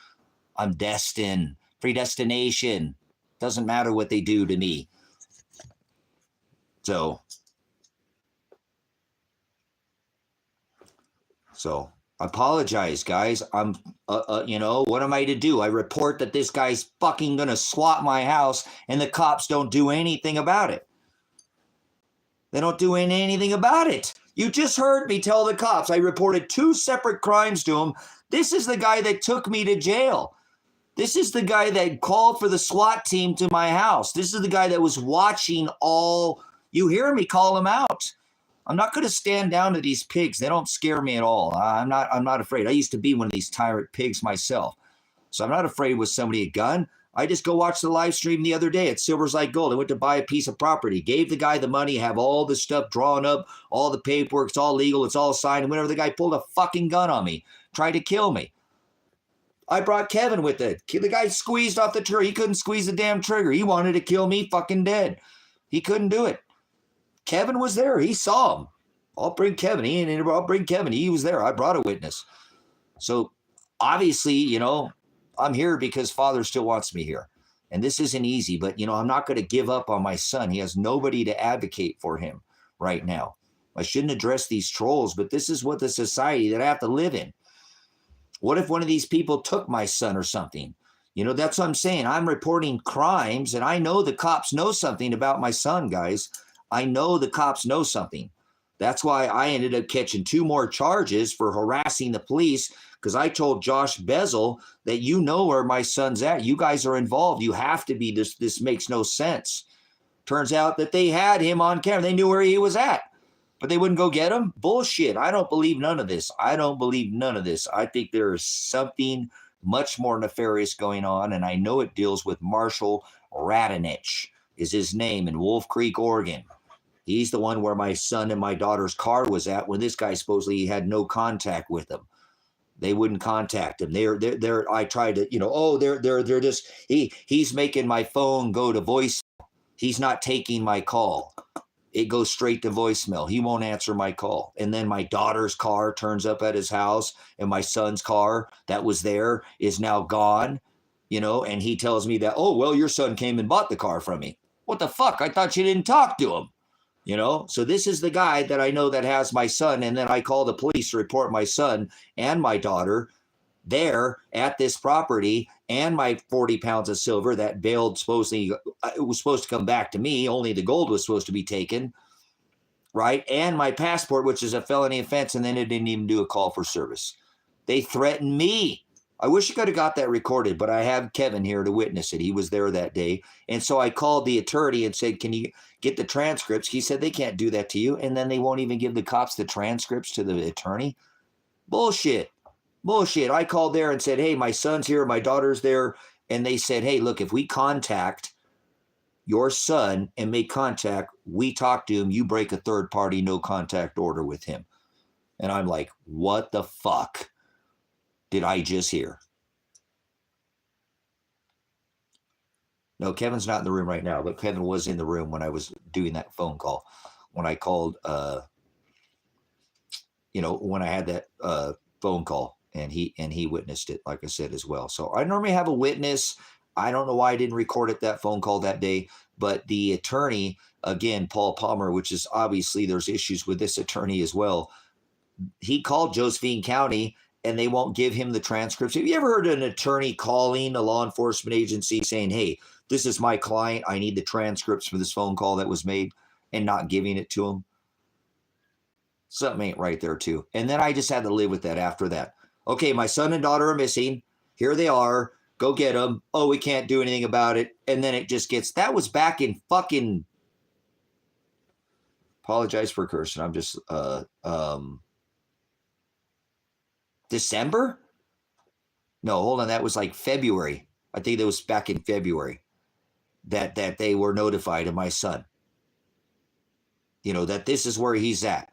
Speaker 1: I'm destined. Predestination. Doesn't matter what they do to me. So I apologize, guys. I'm, what am I to do? I report that this guy's fucking going to swat my house and the cops don't do anything about it. They don't do anything about it. You just heard me tell the cops. I reported 2 separate crimes to him. This is the guy that took me to jail. This is the guy that called for the SWAT team to my house. This is the guy that was watching all. You hear me call him out. I'm not going to stand down to these pigs. They don't scare me at all. I'm not afraid. I used to be one of these tyrant pigs myself. So I'm not afraid with somebody a gun. I just go watch the live stream the other day at Silver's Like Gold. I went to buy a piece of property, gave the guy the money, have all the stuff drawn up, all the paperwork. It's all legal. It's all signed. And whenever the guy pulled a fucking gun on me, tried to kill me, I brought Kevin with it. The guy squeezed off the trigger. He couldn't squeeze the damn trigger. He wanted to kill me fucking dead. He couldn't do it. Kevin was there. He saw him. I'll bring Kevin. I'll bring Kevin. He was there. I brought a witness. So obviously, I'm here because Father still wants me here. And this isn't easy, but, I'm not going to give up on my son. He has nobody to advocate for him right now. I shouldn't address these trolls, but this is what the society that I have to live in. What if one of these people took my son or something? That's what I'm saying. I'm reporting crimes, and I know the cops know something about my son, guys. I know the cops know something. That's why I ended up catching 2 more charges for harassing the police, because I told Josh Bezel that you know where my son's at. You guys are involved. You have to be. This makes no sense. Turns out that they had him on camera. They knew where he was at, but they wouldn't go get him. Bullshit. I don't believe none of this. I think there is something much more nefarious going on, and I know it deals with Marshall Radonich is his name in Wolf Creek, Oregon. He's the one where my son and my daughter's car was at when this guy supposedly had no contact with them. They wouldn't contact him. They're I tried to, they're just, he's making my phone go to voicemail. He's not taking my call. It goes straight to voicemail. He won't answer my call. And then my daughter's car turns up at his house, and my son's car that was there is now gone, and he tells me that, oh, well, your son came and bought the car from me. What the fuck? I thought you didn't talk to him. So this is the guy that I know that has my son. And then I call the police to report my son and my daughter there at this property, and my 40 pounds of silver that bailed supposedly, it was supposed to come back to me. Only the gold was supposed to be taken. Right. And my passport, which is a felony offense. And then it didn't even do a call for service. They threatened me. I wish I could have got that recorded, but I have Kevin here to witness it. He was there that day. And so I called the attorney and said, can you get the transcripts? He said, they can't do that to you. And then they won't even give the cops the transcripts to the attorney. Bullshit. I called there and said, hey, my son's here, my daughter's there. And they said, hey, look, if we contact your son and make contact, we talk to him, you break a third party no contact order with him. And I'm like, what the fuck did I just hear? No, Kevin's not in the room right now, but Kevin was in the room when I was doing that phone call. When I called, when I had that phone call, and he witnessed it, like I said, as well. So I normally have a witness. I don't know why I didn't record it, that phone call that day, but the attorney, again, Paul Palmer, which is obviously there's issues with this attorney as well. He called Josephine County, and they won't give him the transcripts. Have you ever heard an attorney calling a law enforcement agency saying, hey, this is my client, I need the transcripts for this phone call that was made, and not giving it to him? Something ain't right there too. And then I just had to live with that after that. Okay, my son and daughter are missing. Here they are. Go get them. Oh, we can't do anything about it. And then it just gets, that was back in fucking Apologize for cursing. I'm just December? No, hold on. That was like February. I think that was back in February that they were notified of my son. You know, that this is where he's at.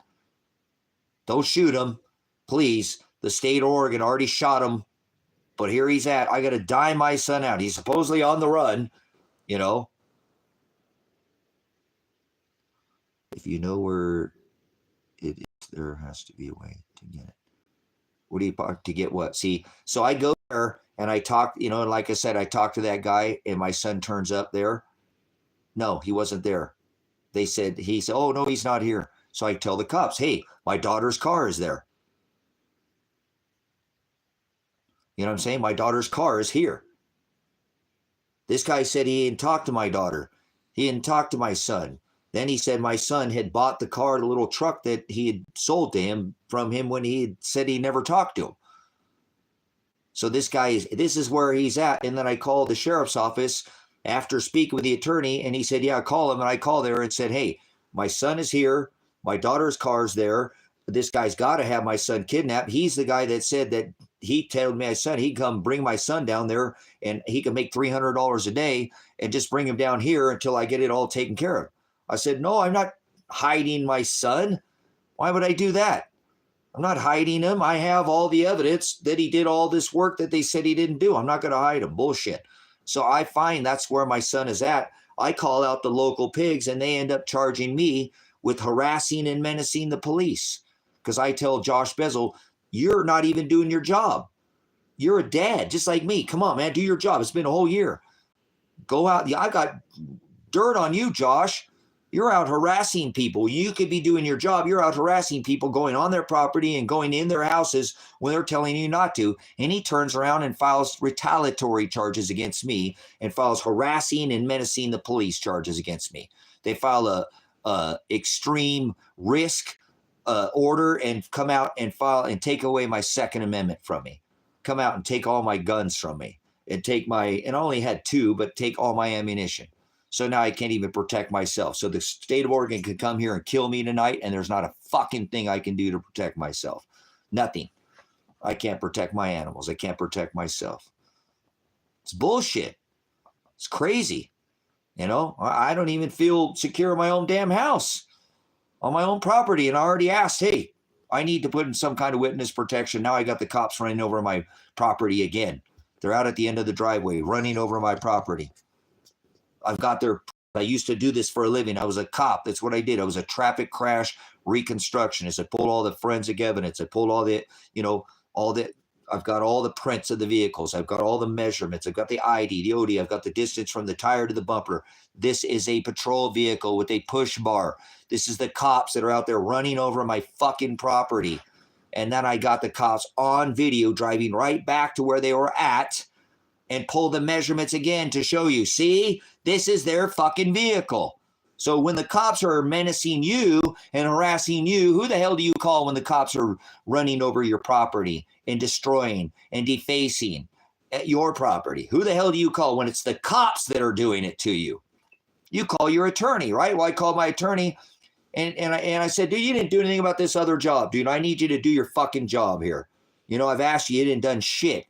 Speaker 1: Don't shoot him, please. The state of Oregon already shot him, but here he's at. I got to dime my son out. He's supposedly on the run, you know. If you know where it is, there has to be a way to get it. What do you to get what? See, so I go there and I talk, you know, and like I said, I talked to that guy and my son turns up there. No, he wasn't there. He said, oh, no, he's not here. So I tell the cops, hey, my daughter's car is there. You know what I'm saying? My daughter's car is here. This guy said he didn't talk to my daughter. He didn't talk to my son. Then he said my son had bought the car, the little truck that he had sold to him from him when he had said he never talked to him. So this is where he's at. And then I called the sheriff's office after speaking with the attorney, and he said, yeah, call him. And I called there and said, hey, my son is here. My daughter's car's there. This guy's got to have my son kidnapped. He's the guy that said that he told my son he'd come bring my son down there and he could make $300 a day and just bring him down here until I get it all taken care of. I said, no, I'm not hiding my son. Why would I do that? I'm not hiding him. I have all the evidence that he did all this work that they said he didn't do. I'm not going to hide him. Bullshit. So I find that's where my son is at. I call out the local pigs and they end up charging me with harassing and menacing the police. Because I tell Josh Bezel, you're not even doing your job. You're a dad, just like me. Come on, man, do your job. It's been a whole year. Go out. I got dirt on you, Josh. You're out harassing people. You could be doing your job. You're out harassing people, going on their property and going in their houses when they're telling you not to. And he turns around and files retaliatory charges against me and files harassing and menacing the police charges against me. They file a extreme risk order and come out and file and take away my Second Amendment from me. Come out and take all my guns from me and and I only had 2, but take all my ammunition. So now I can't even protect myself. So the state of Oregon could come here and kill me tonight, and there's not a fucking thing I can do to protect myself. Nothing. I can't protect my animals. I can't protect myself. It's bullshit. It's crazy. You know, I don't even feel secure in my own damn house, on my own property. And I already asked, hey, I need to put in some kind of witness protection. Now I got the cops running over my property again. They're out at the end of the driveway, running over my property. I used to do this for a living. I was a cop. That's what I did. I was a traffic crash reconstructionist. I pulled all the forensic evidence. I pulled all the, I've got all the prints of the vehicles. I've got all the measurements. I've got the ID, the OD. I've got the distance from the tire to the bumper. This is a patrol vehicle with a push bar. This is the cops that are out there running over my fucking property. And then I got the cops on video driving right back to where they were at and pull the measurements again to show you, see, this is their fucking vehicle. So when the cops are menacing you and harassing you, who the hell do you call when the cops are running over your property and destroying and defacing your property? Who the hell do you call when it's the cops that are doing it to you? You call your attorney, right? Well, I called my attorney and I said, dude, you didn't do anything about this other job, dude. I need you to do your fucking job here. You know, I've asked you, you didn't done shit.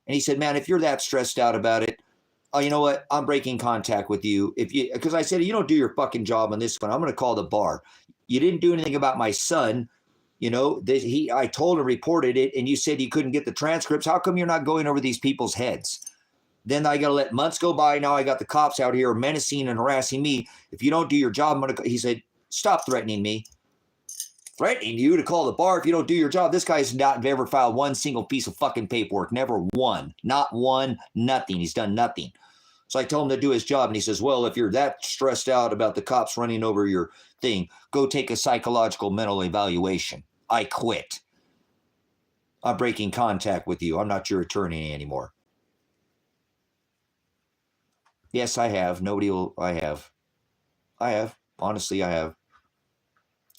Speaker 1: And he said, man, if you're that stressed out about it, oh, you know what? I'm breaking contact with you. Because I said, you don't do your fucking job on this one, I'm going to call the bar. You didn't do anything about my son. You know, I told him, reported it, and you said you couldn't get the transcripts. How come you're not going over these people's heads? Then I got to let months go by. Now I got the cops out here menacing and harassing me. If you don't do your job, I'm going to, he said, stop threatening me. Threatening you to call the bar if you don't do your job. This guy's not ever filed one single piece of fucking paperwork. Never one. Not one. Nothing. He's done nothing. So I told him to do his job. And he says, well, if you're that stressed out about the cops running over your thing, go take a psychological mental evaluation. I quit. I'm breaking contact with you. I'm not your attorney anymore. Yes, I have. I have. Honestly, I have.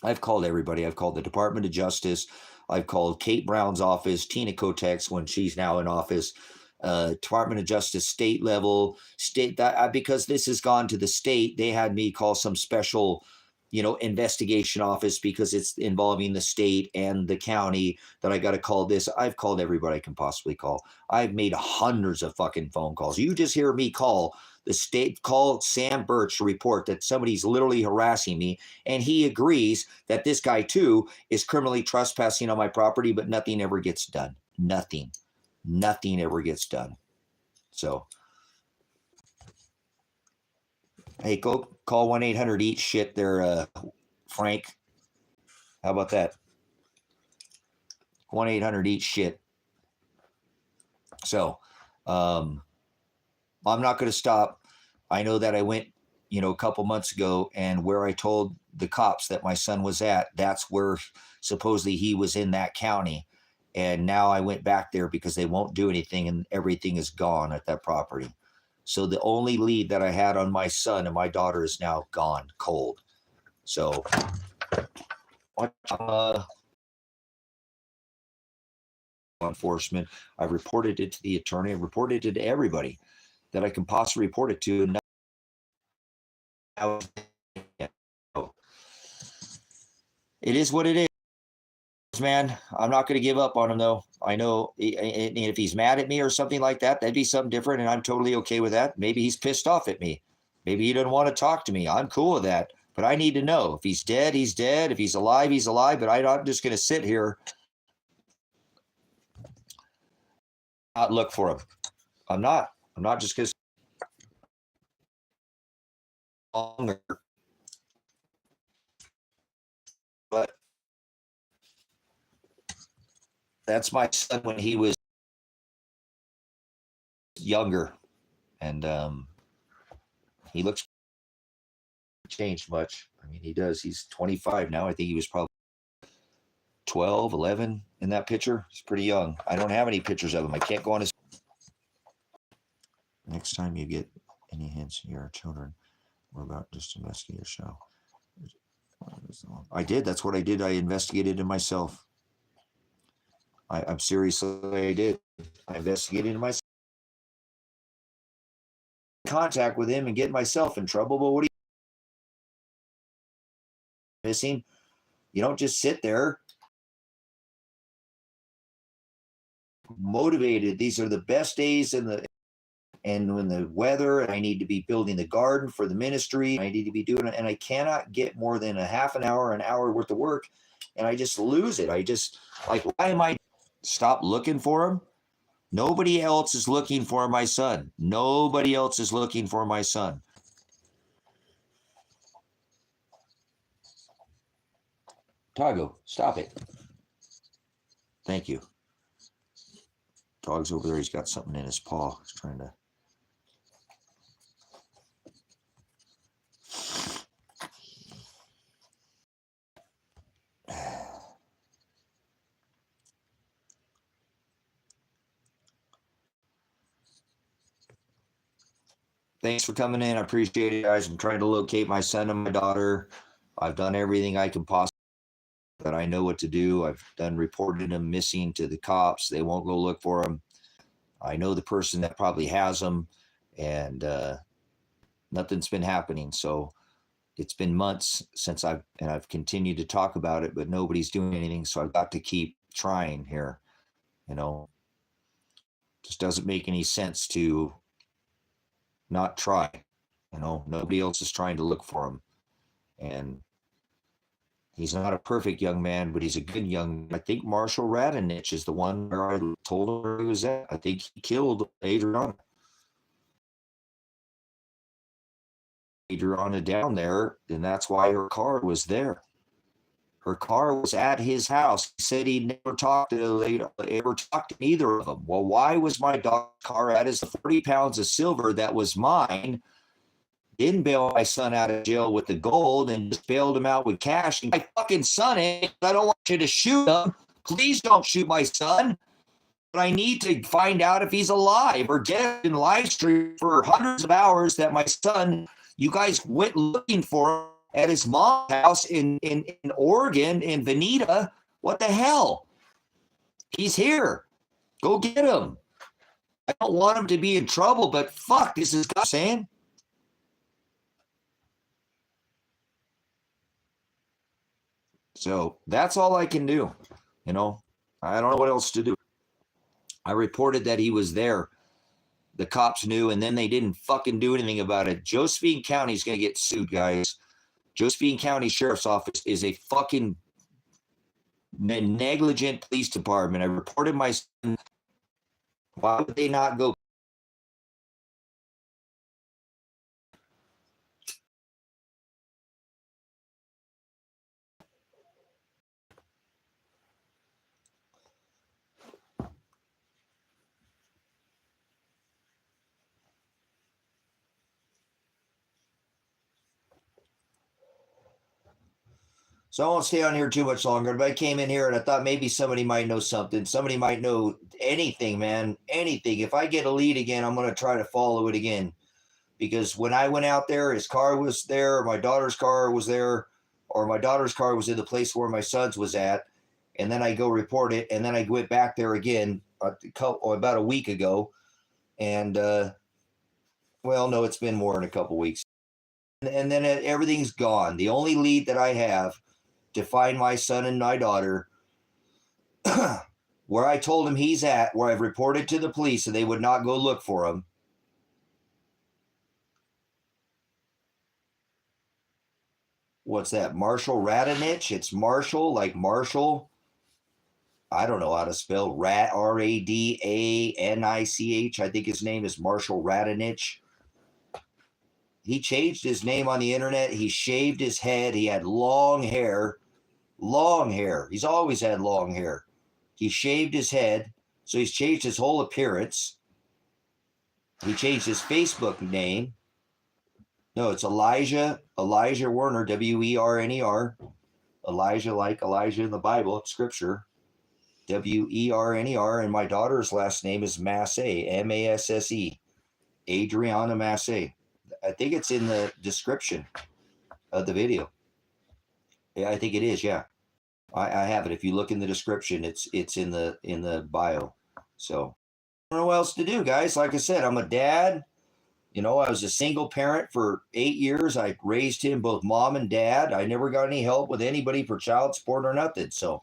Speaker 1: I've called everybody. I've called the Department of Justice. I've called Kate Brown's office, Tina Kotek's when she's now in office, Department of Justice, state level, because this has gone to the state. They had me call some special investigation office because it's involving the state and the county that I got to call this. I've called everybody I can possibly call. I've made hundreds of fucking phone calls. You just hear me call the state, call Sam Birch to report that somebody's literally harassing me. And he agrees that this guy too is criminally trespassing on my property, but nothing ever gets done. Nothing ever gets done. So, hey, go call 1-800-EAT-SHIT there, Frank. How about that? 1-800-EAT-SHIT. So, I'm not going to stop. I know that I went, a couple months ago, and where I told the cops that my son was at, that's where supposedly he was in that county. And now I went back there because they won't do anything, and everything is gone at that property. So the only lead that I had on my son and my daughter is now gone cold. So enforcement, I reported it to the attorney, I reported it to everybody that I can possibly report it to. And now it is what it is, man. I'm not going to give up on him, though. I know if he's mad at me or something like that, that'd be something different, and I'm totally okay with that. Maybe he's pissed off at me. Maybe he doesn't want to talk to me. I'm cool with that. But I need to know. If he's dead, he's dead. If he's alive, he's alive. But I'm not just going to sit here not look for him. I'm not just going to longer. But that's my son when he was younger, and he looks changed much. I mean, he does. He's 25 now. I think he was probably 12, 11 in that picture. He's pretty young. I don't have any pictures of him. I can't go on his. Next time you get any hints in your children, we're about just investigate your show. I did. That's what I did. I investigated it myself. I'm seriously, I did. I investigated it myself. Contact with him and get myself in trouble. But what are you missing? You don't just sit there motivated. These are the best days and when the weather, and I need to be building the garden for the ministry. I need to be doing it, and I cannot get more than a half an hour worth of work, and I just lose it. I just why am I stop looking for him? Nobody else is looking for my son. Nobody else is looking for my son. Tago, stop it. Thank you. Dog's over there. He's got something in his paw. He's trying to. Thanks for coming in. I appreciate it, guys. I'm trying to locate my son and my daughter. I've done everything I can possibly, that I know what to do. I've reported them missing to the cops. They won't go look for them. I know the person that probably has them, and nothing's been happening. So it's been months since I've continued to talk about it, but nobody's doing anything. So I've got to keep trying here. Just doesn't make any sense to not try. Nobody else is trying to look for him. And he's not a perfect young man, but he's a good young. I think Marshall Radonich is the one where I told him where he was at. I think he killed Adriana down there, and that's why her car was there. Her car was at his house. He said he never talked to either of them. Well, why was my dog's car at his 40 pounds of silver that was mine? Didn't bail my son out of jail with the gold and just bailed him out with cash. And my fucking son, I don't want you to shoot him. Please don't shoot my son. But I need to find out if he's alive or get in live stream for hundreds of hours that my son, you guys went looking for him at his mom's house in Oregon, in Veneta. What the hell? He's here. Go get him. I don't want him to be in trouble, but fuck, this is God saying. So that's all I can do. You know, I don't know what else to do. I reported that he was there. The cops knew, and then they didn't fucking do anything about it. Josephine County is going to get sued, guys. Josephine County Sheriff's Office is a fucking negligent police department. I reported my son. Why would they not go? So I won't stay on here too much longer, but I came in here and I thought maybe somebody might know something. Somebody might know anything, man, anything. If I get a lead again, I'm going to try to follow it again. Because when I went out there, his car was there, my daughter's car was there, or my daughter's car was in the place where my son's was at. And then I go report it. And then I went back there again about a week ago. And, well, no, it's been more than a couple weeks. And then everything's gone. The only lead that I have to find my son and my daughter, where I told him he's at, where I've reported to the police and they would not go look for him. What's that? Marshall Radanich? It's Marshall, like Marshall. I don't know how to spell Radanich. I think his name is Marshall Radanich. He changed his name on the internet. He shaved his head. He had long hair. Long hair. He's always had long hair. He shaved his head. So he's changed his whole appearance. He changed his Facebook name. No, it's Elijah Werner, Werner. Elijah, like Elijah in the Bible, it's scripture. Werner. And my daughter's last name is Masse, Masse. Adriana Masse. I think it's in the description of the video. Yeah, I think it is. Yeah, I have it. If you look in the description, it's in the bio. So I don't know what else to do, guys. Like I said, I'm a dad. You know, I was a single parent for 8 years. I raised him, both mom and dad. I never got any help with anybody for child support or nothing. So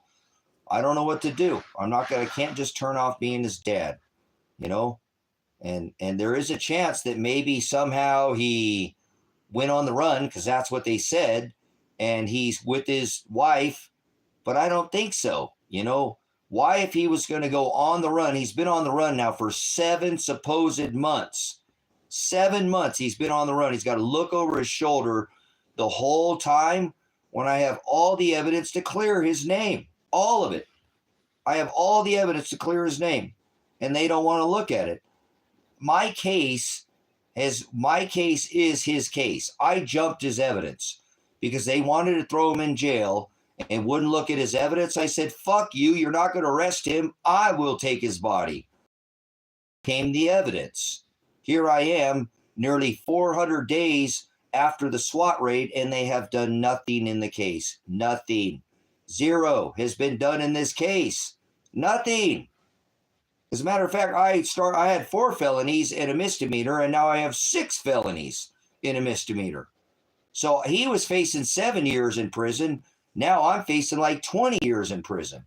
Speaker 1: I don't know what to do. I can't just turn off being his dad, you know? And there is a chance that maybe somehow he went on the run, because that's what they said, and he's with his wife, but I don't think so. You know, why, if he was going to go on the run? He's been on the run now for 7 supposed months. 7 months he's been on the run. He's got to look over his shoulder the whole time, when I have all the evidence to clear his name. All of it. I have all the evidence to clear his name, and they don't want to look at it. My case is his case. I jumped his evidence because they wanted to throw him in jail and wouldn't look at his evidence. I said, fuck you. You're not going to arrest him. I will take his body. Came the evidence. Here I am, nearly 400 days after the SWAT raid, and they have done nothing in the case. Nothing. Zero has been done in this case. Nothing. As a matter of fact, I had 4 felonies and a misdemeanor, and now I have 6 felonies in a misdemeanor. So he was facing 7 years in prison. Now I'm facing like 20 years in prison.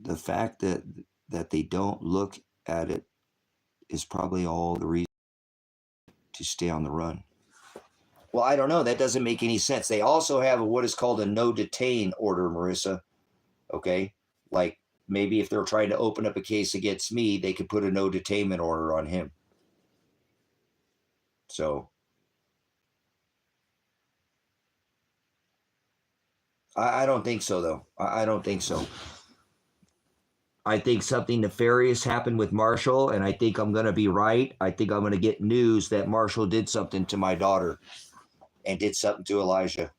Speaker 1: The fact that they don't look at it is probably all the reason to stay on the run. Well, I don't know. That doesn't make any sense. They also have what is called a no detain order, Marissa. Okay? Like, maybe if they're trying to open up a case against me, they could put a no detainment order on him. So I don't think so, though. I don't think so. I think something nefarious happened with Marshall, and I think I'm going to be right. I think I'm going to get news that Marshall did something to my daughter and did something to Elijah.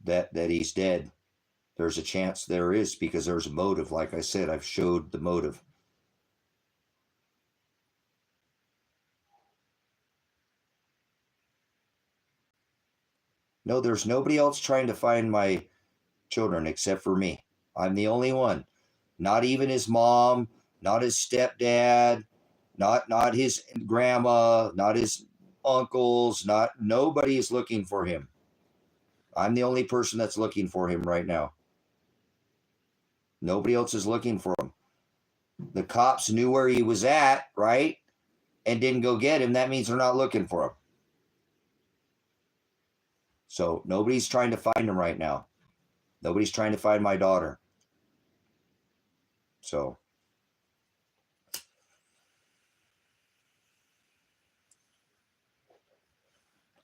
Speaker 1: That he's dead. There's a chance there is, because there's a motive. Like I said, I've showed the motive. No, there's nobody else trying to find my children except for me. I'm the only one. Not even his mom, not his stepdad, not his grandma, not his uncles, nobody is looking for him. I'm the only person that's looking for him right now. Nobody else is looking for him. The cops knew where he was at, right? And didn't go get him. That means they're not looking for him. So nobody's trying to find him right now. Nobody's trying to find my daughter. So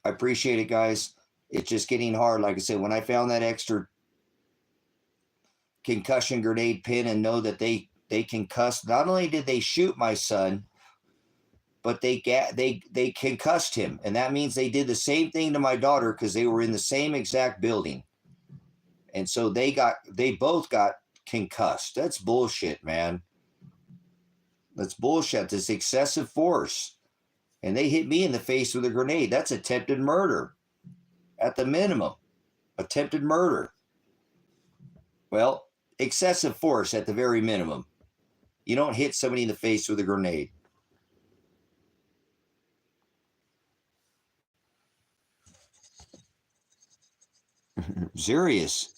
Speaker 1: I appreciate it, guys. It's just getting hard. Like I said, when I found that extra concussion grenade pin and know that they concussed, not only did they shoot my son, but they concussed him. And that means they did the same thing to my daughter because they were in the same exact building. And so they both got concussed. That's bullshit, man. That's bullshit. This excessive force. And they hit me in the face with a grenade. That's attempted murder. At the minimum. Attempted murder. Well, excessive force at the very minimum. You don't hit somebody in the face with a grenade. Serious.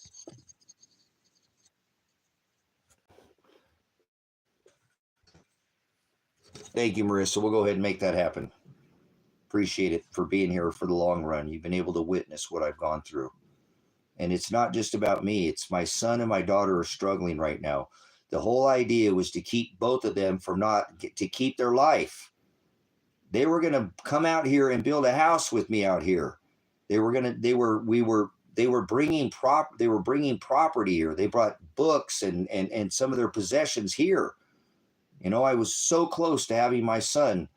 Speaker 1: Thank you, Marissa. We'll go ahead and make that happen. Appreciate it for being here for the long run. You've been able to witness what I've gone through. And it's not just about me. It's my son and my daughter are struggling right now. The whole idea was to keep both of them to keep their life. They were going to come out here and build a house with me out here. They were bringing property here. They brought books and some of their possessions here. You know, I was so close to having my son,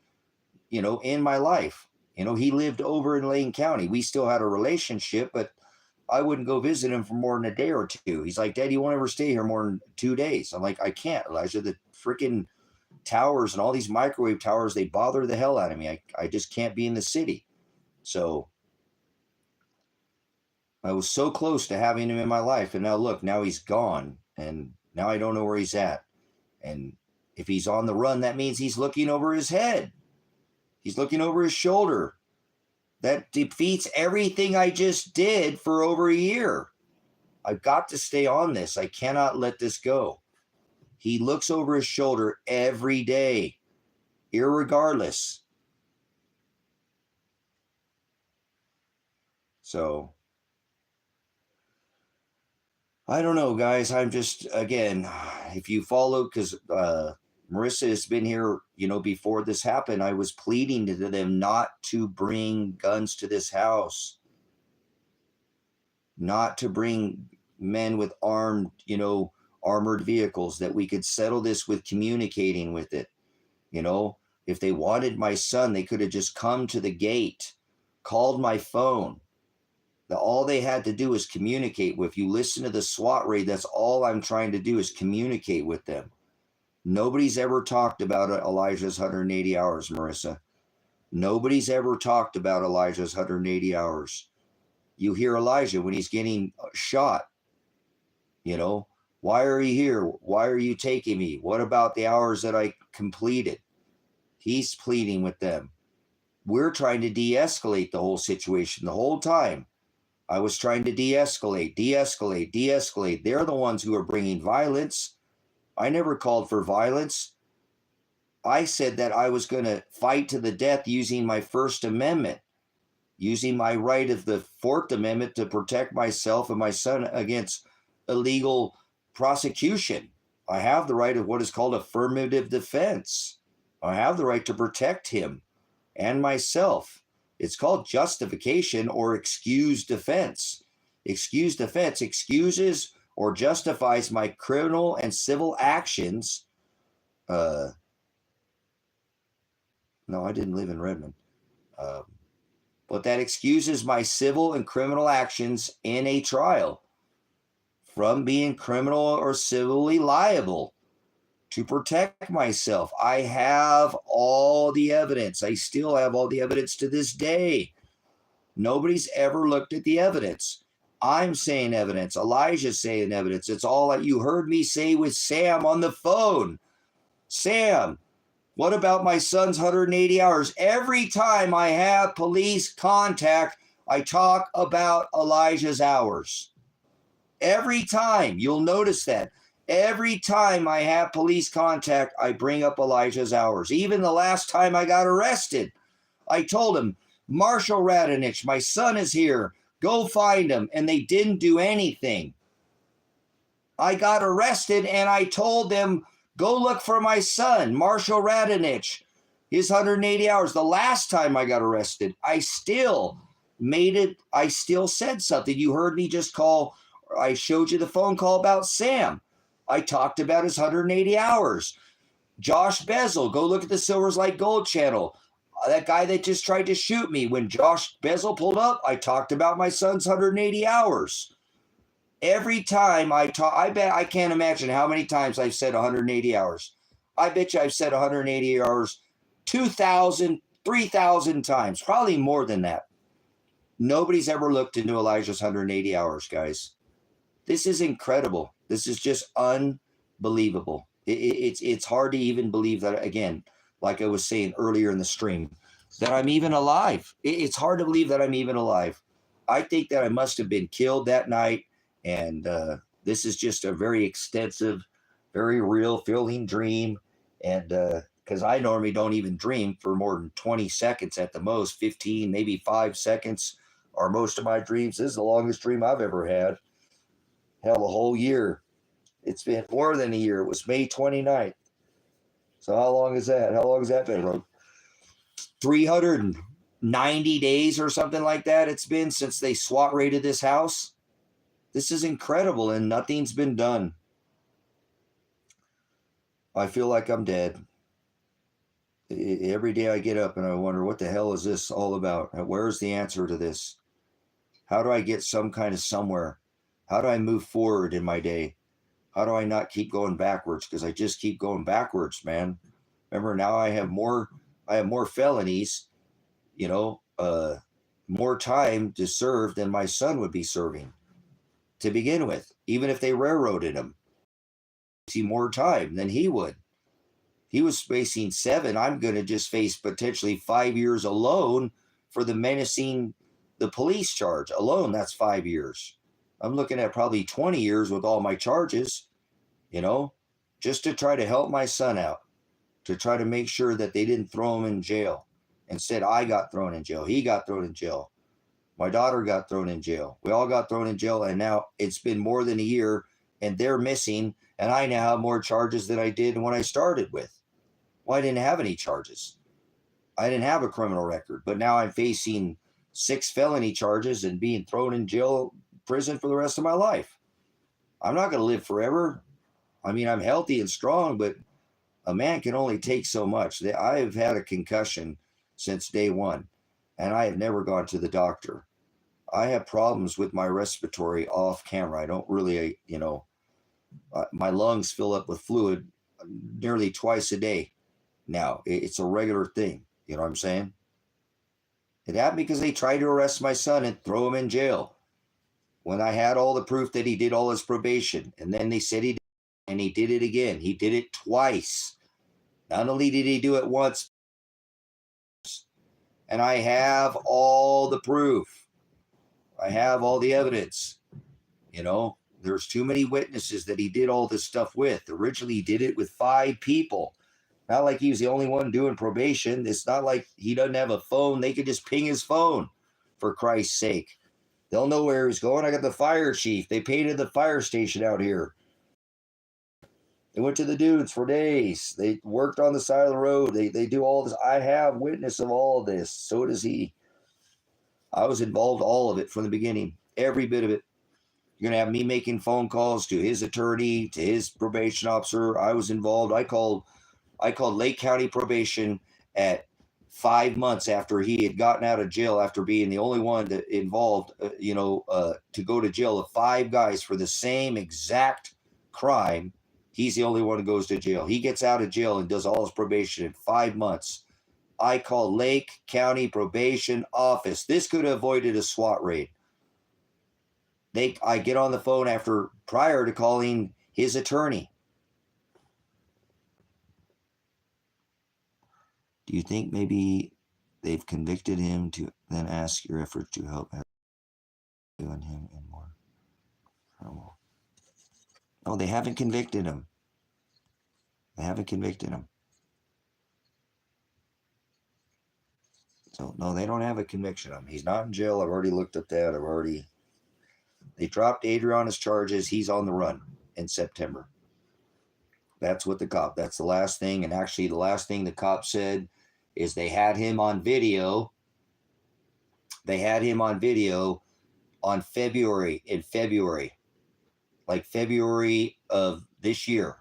Speaker 1: you know, in my life. You know, he lived over in Lane County. We still had a relationship, but I wouldn't go visit him for more than a day or two. He's like, Dad, you won't ever stay here more than 2 days. I'm like, I can't, Elijah. The freaking towers and all these microwave towers, they bother the hell out of me. I just can't be in the city. So I was so close to having him in my life. And now look, now he's gone. And now I don't know where he's at. And if he's on the run, that means he's looking over his head. He's looking over his shoulder. That defeats everything I just did for over a year. I've got to stay on this. I cannot let this go. He looks over his shoulder every day, irregardless. So, I don't know, guys. I'm just, again, if you follow, because Marissa has been here, you know, before this happened, I was pleading to them not to bring guns to this house, not to bring men with armed, you know, armored vehicles, that we could settle this with communicating with it. You know, if they wanted my son, they could have just come to the gate, called my phone. All they had to do is communicate with. You listen to the SWAT raid, that's all I'm trying to do is communicate with them. Nobody's ever talked about Elijah's 180 hours, Marissa. Nobody's ever talked about Elijah's 180 hours. You hear Elijah when he's getting shot. You know, why are you here? Why are you taking me? What about the hours that I completed? He's pleading with them. We're trying to de-escalate the whole situation the whole time. I was trying to de-escalate. They're the ones who are bringing violence. I never called for violence. I said that I was going to fight to the death using my First Amendment, using my right of the Fourth Amendment to protect myself and my son against illegal prosecution. I have the right of what is called affirmative defense. I have the right to protect him and myself. It's called justification or excused defense. Excused defense excuses or justifies my criminal and civil actions. No, I didn't live in Redmond. But that excuses my civil and criminal actions in a trial from being criminal or civilly liable to protect myself. I have all the evidence. I still have all the evidence to this day. Nobody's ever looked at the evidence. I'm saying evidence. Elijah's saying evidence. It's all that you heard me say with Sam on the phone. Sam, what about my son's 180 hours? Every time I have police contact, I talk about Elijah's hours. Every time. You'll notice that. Every time I have police contact, I bring up Elijah's hours. Even the last time I got arrested, I told him, Marshal Radanich, my son is here. Go find him. And they didn't do anything. I got arrested and I told them, go look for my son, Marshal Radanich. His 180 hours. The last time I got arrested, I still said something. You heard me just call. I showed you the phone call about Sam. I talked about his 180 hours. Josh Bezel, go look at the Silvers Like Gold channel. That guy that just tried to shoot me, when Josh Bezel pulled up, I talked about my son's 180 hours. Every time I talk, I bet I can't imagine how many times I've said 180 hours. I bet you I've said 180 hours 2,000, 3,000 times, probably more than that. Nobody's ever looked into Elijah's 180 hours, guys. This is incredible. This is just unbelievable. It's hard to even believe that, again, like I was saying earlier in the stream, that I'm even alive. It's hard to believe that I'm even alive. I think that I must have been killed that night, and this is just a very extensive, very real feeling dream, and because I normally don't even dream for more than 20 seconds at the most, 15, maybe 5 seconds are most of my dreams. This is the longest dream I've ever had. Hell, a whole year. It's been more than a year. It was May 29th. So how long is that? How long has that been? 390 days or something like that it's been since they SWAT raided this house. This is incredible, and nothing's been done. I feel like I'm dead. Every day I get up and I wonder, what the hell is this all about? Where's the answer to this? How do I get some kind of somewhere? How do I move forward in my day? How do I not keep going backwards? Because I just keep going backwards, man. Remember, now I have more felonies, more time to serve than my son would be serving to begin with. Even if they railroaded him, see more time than he would. He was facing 7. I'm going to just face potentially 5 years alone for the menacing the police charge alone. That's 5 years. I'm looking at probably 20 years with all my charges, just to try to help my son out, to try to make sure that they didn't throw him in jail. Instead, I got thrown in jail. He got thrown in jail. My daughter got thrown in jail. We all got thrown in jail, and now it's been more than a year, and they're missing, and I now have more charges than I did when I started with. Well, I didn't have any charges. I didn't have a criminal record, but now I'm facing 6 felony charges and being thrown in jail, prison for the rest of my life. I'm not going to live forever. I mean, I'm healthy and strong, but a man can only take so much. I've had a concussion since day one, and I have never gone to the doctor. I have problems with my respiratory off camera. I don't really, my lungs fill up with fluid nearly twice a day. Now, it's a regular thing. You know what I'm saying? It happened because they tried to arrest my son and throw him in jail when I had all the proof that he did all his probation. And then they said he did, and he did it again. He did it twice. Not only did he do it once, and I have all the proof. I have all the evidence. There's too many witnesses that he did all this stuff with. Originally, he did it with 5 people. Not like he was the only one doing probation. It's not like he doesn't have a phone. They could just ping his phone, for Christ's sake. They'll know where he's going. I got the fire chief. They painted the fire station out here. They went to the dudes for days. They worked on the side of the road. They do all this. I have witness of all of this. So does he. I was involved all of it from the beginning. Every bit of it. You're going to have me making phone calls to his attorney, to his probation officer. I was involved. I called Lake County probation at 5 months after he had gotten out of jail, after being the only one that involved, to go to jail of 5 guys for the same exact crime. He's the only one who goes to jail. He gets out of jail and does all his probation in 5 months. I call Lake County probation office. This could have avoided a SWAT raid. I get on the phone prior to calling his attorney. Do you think maybe they've convicted him to then ask your efforts to help on him and more? Oh, no, they haven't convicted him. They haven't convicted him. So, no, they don't have a conviction of him. He's not in jail. I've already looked at that. They dropped Adriana's charges. He's on the run in September. That's what that's the last thing. And actually, the last thing the cop said is they had him on video. They had him on video in February, like February of this year.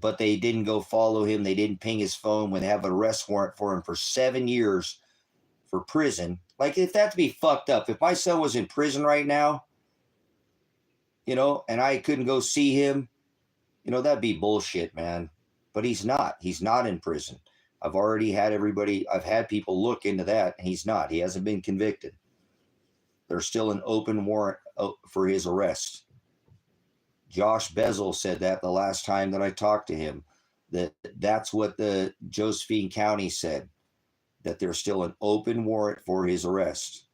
Speaker 1: But they didn't go follow him. They didn't ping his phone when they have an arrest warrant for him for 7 years for prison. Like, if that'd be fucked up. If my son was in prison right now, you know, and I couldn't go see him, you know, that'd be bullshit, man. But he's not. He's not in prison. I've had people look into that, and he's not. He hasn't been convicted. There's still an open warrant for his arrest. Josh Bezel said that the last time that I talked to him, that's what the Josephine County said, that there's still an open warrant for his arrest.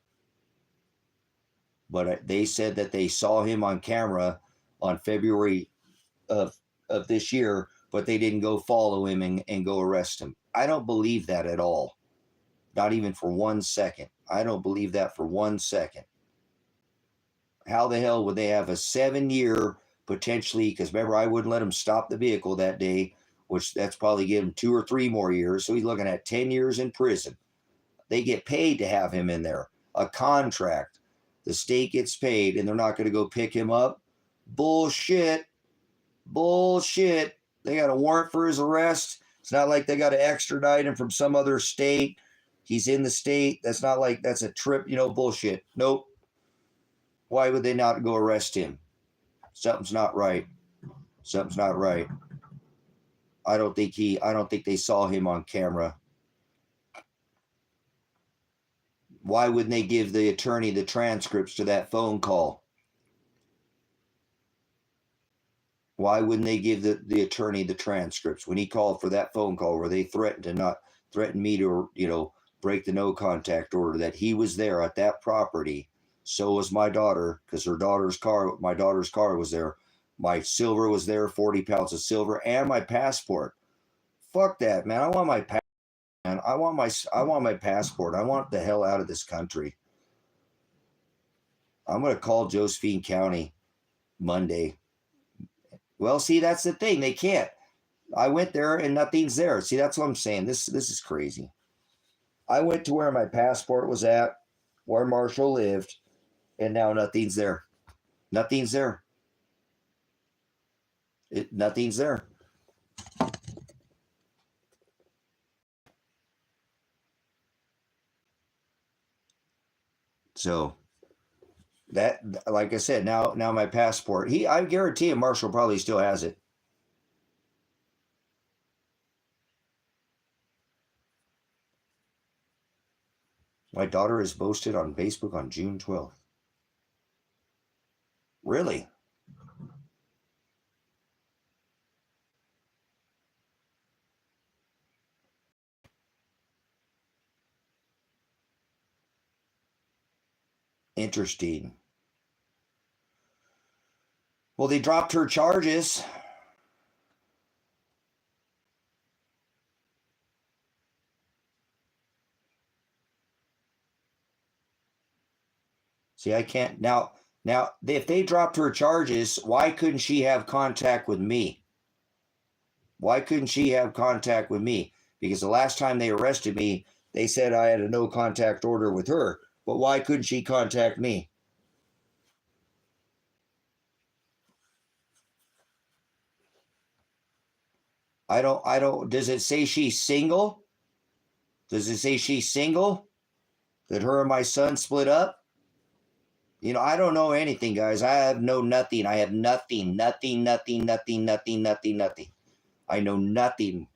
Speaker 1: But they said that they saw him on camera on February of this year, but they didn't go follow him and go arrest him. I don't believe that at all. Not even for 1 second. I don't believe that for 1 second. How the hell would they have a 7-year potentially, because remember, I wouldn't let him stop the vehicle that day, which that's probably give him 2 or 3 more years. So he's looking at 10 years in prison. They get paid to have him in there. A contract. The state gets paid, and they're not going to go pick him up. Bullshit. Bullshit. They got a warrant for his arrest. It's not like they got to extradite him from some other state. He's in the state. That's not like that's a trip, you know, bullshit. Nope. Why would they not go arrest him? Something's not right. Something's not right. I don't think they saw him on camera. Why wouldn't they give the attorney the transcripts to that phone call? Why wouldn't they give the attorney the transcripts when he called for that phone call where they threatened me to, you know, break the no contact order, that he was there at that property. So was my daughter, because my daughter's car was there. My silver was there, 40 pounds of silver, and my passport. Fuck that, man. I want my passport. Man. I want my passport. I want the hell out of this country. I'm going to call Josephine County Monday. Well, see, that's the thing. They can't. I went there and nothing's there. See, that's what I'm saying. This is crazy. I went to where my passport was at, where Marshall lived, and now nothing's there. Nothing's there. Nothing's there. So that, like I said, now my passport, I guarantee you Marshall probably still has it. My daughter is posted on Facebook on June 12th. Really? Interesting. Well, they dropped her charges. See, I can't now, if they dropped her charges, why couldn't she have contact with me? Why couldn't she have contact with me? Because the last time they arrested me, they said I had a no contact order with her. But why couldn't she contact me? I don't, does it say she's single? Does it say she's single? That her and my son split up? You know, I don't know anything, guys. I have nothing. I have nothing. I know nothing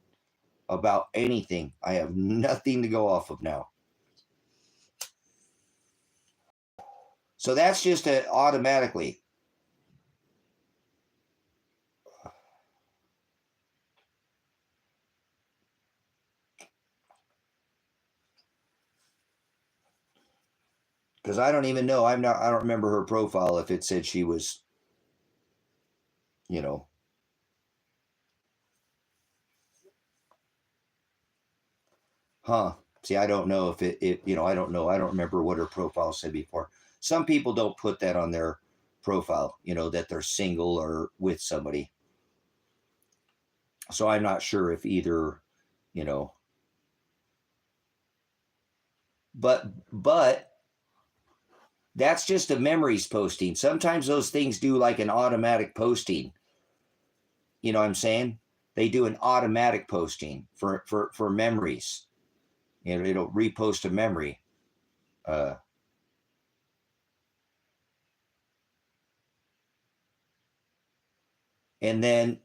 Speaker 1: about anything. I have nothing to go off of now. So that's just automatically. Because I don't even know. I don't remember her profile if it said she was, you know. Huh. See, I don't know if I don't know. I don't remember what her profile said before. Some people don't put that on their profile, that they're single or with somebody. So I'm not sure if either, but that's just a memories posting. Sometimes those things do like an automatic posting. You know what I'm saying? They do an automatic posting for memories. It'll repost a memory. And then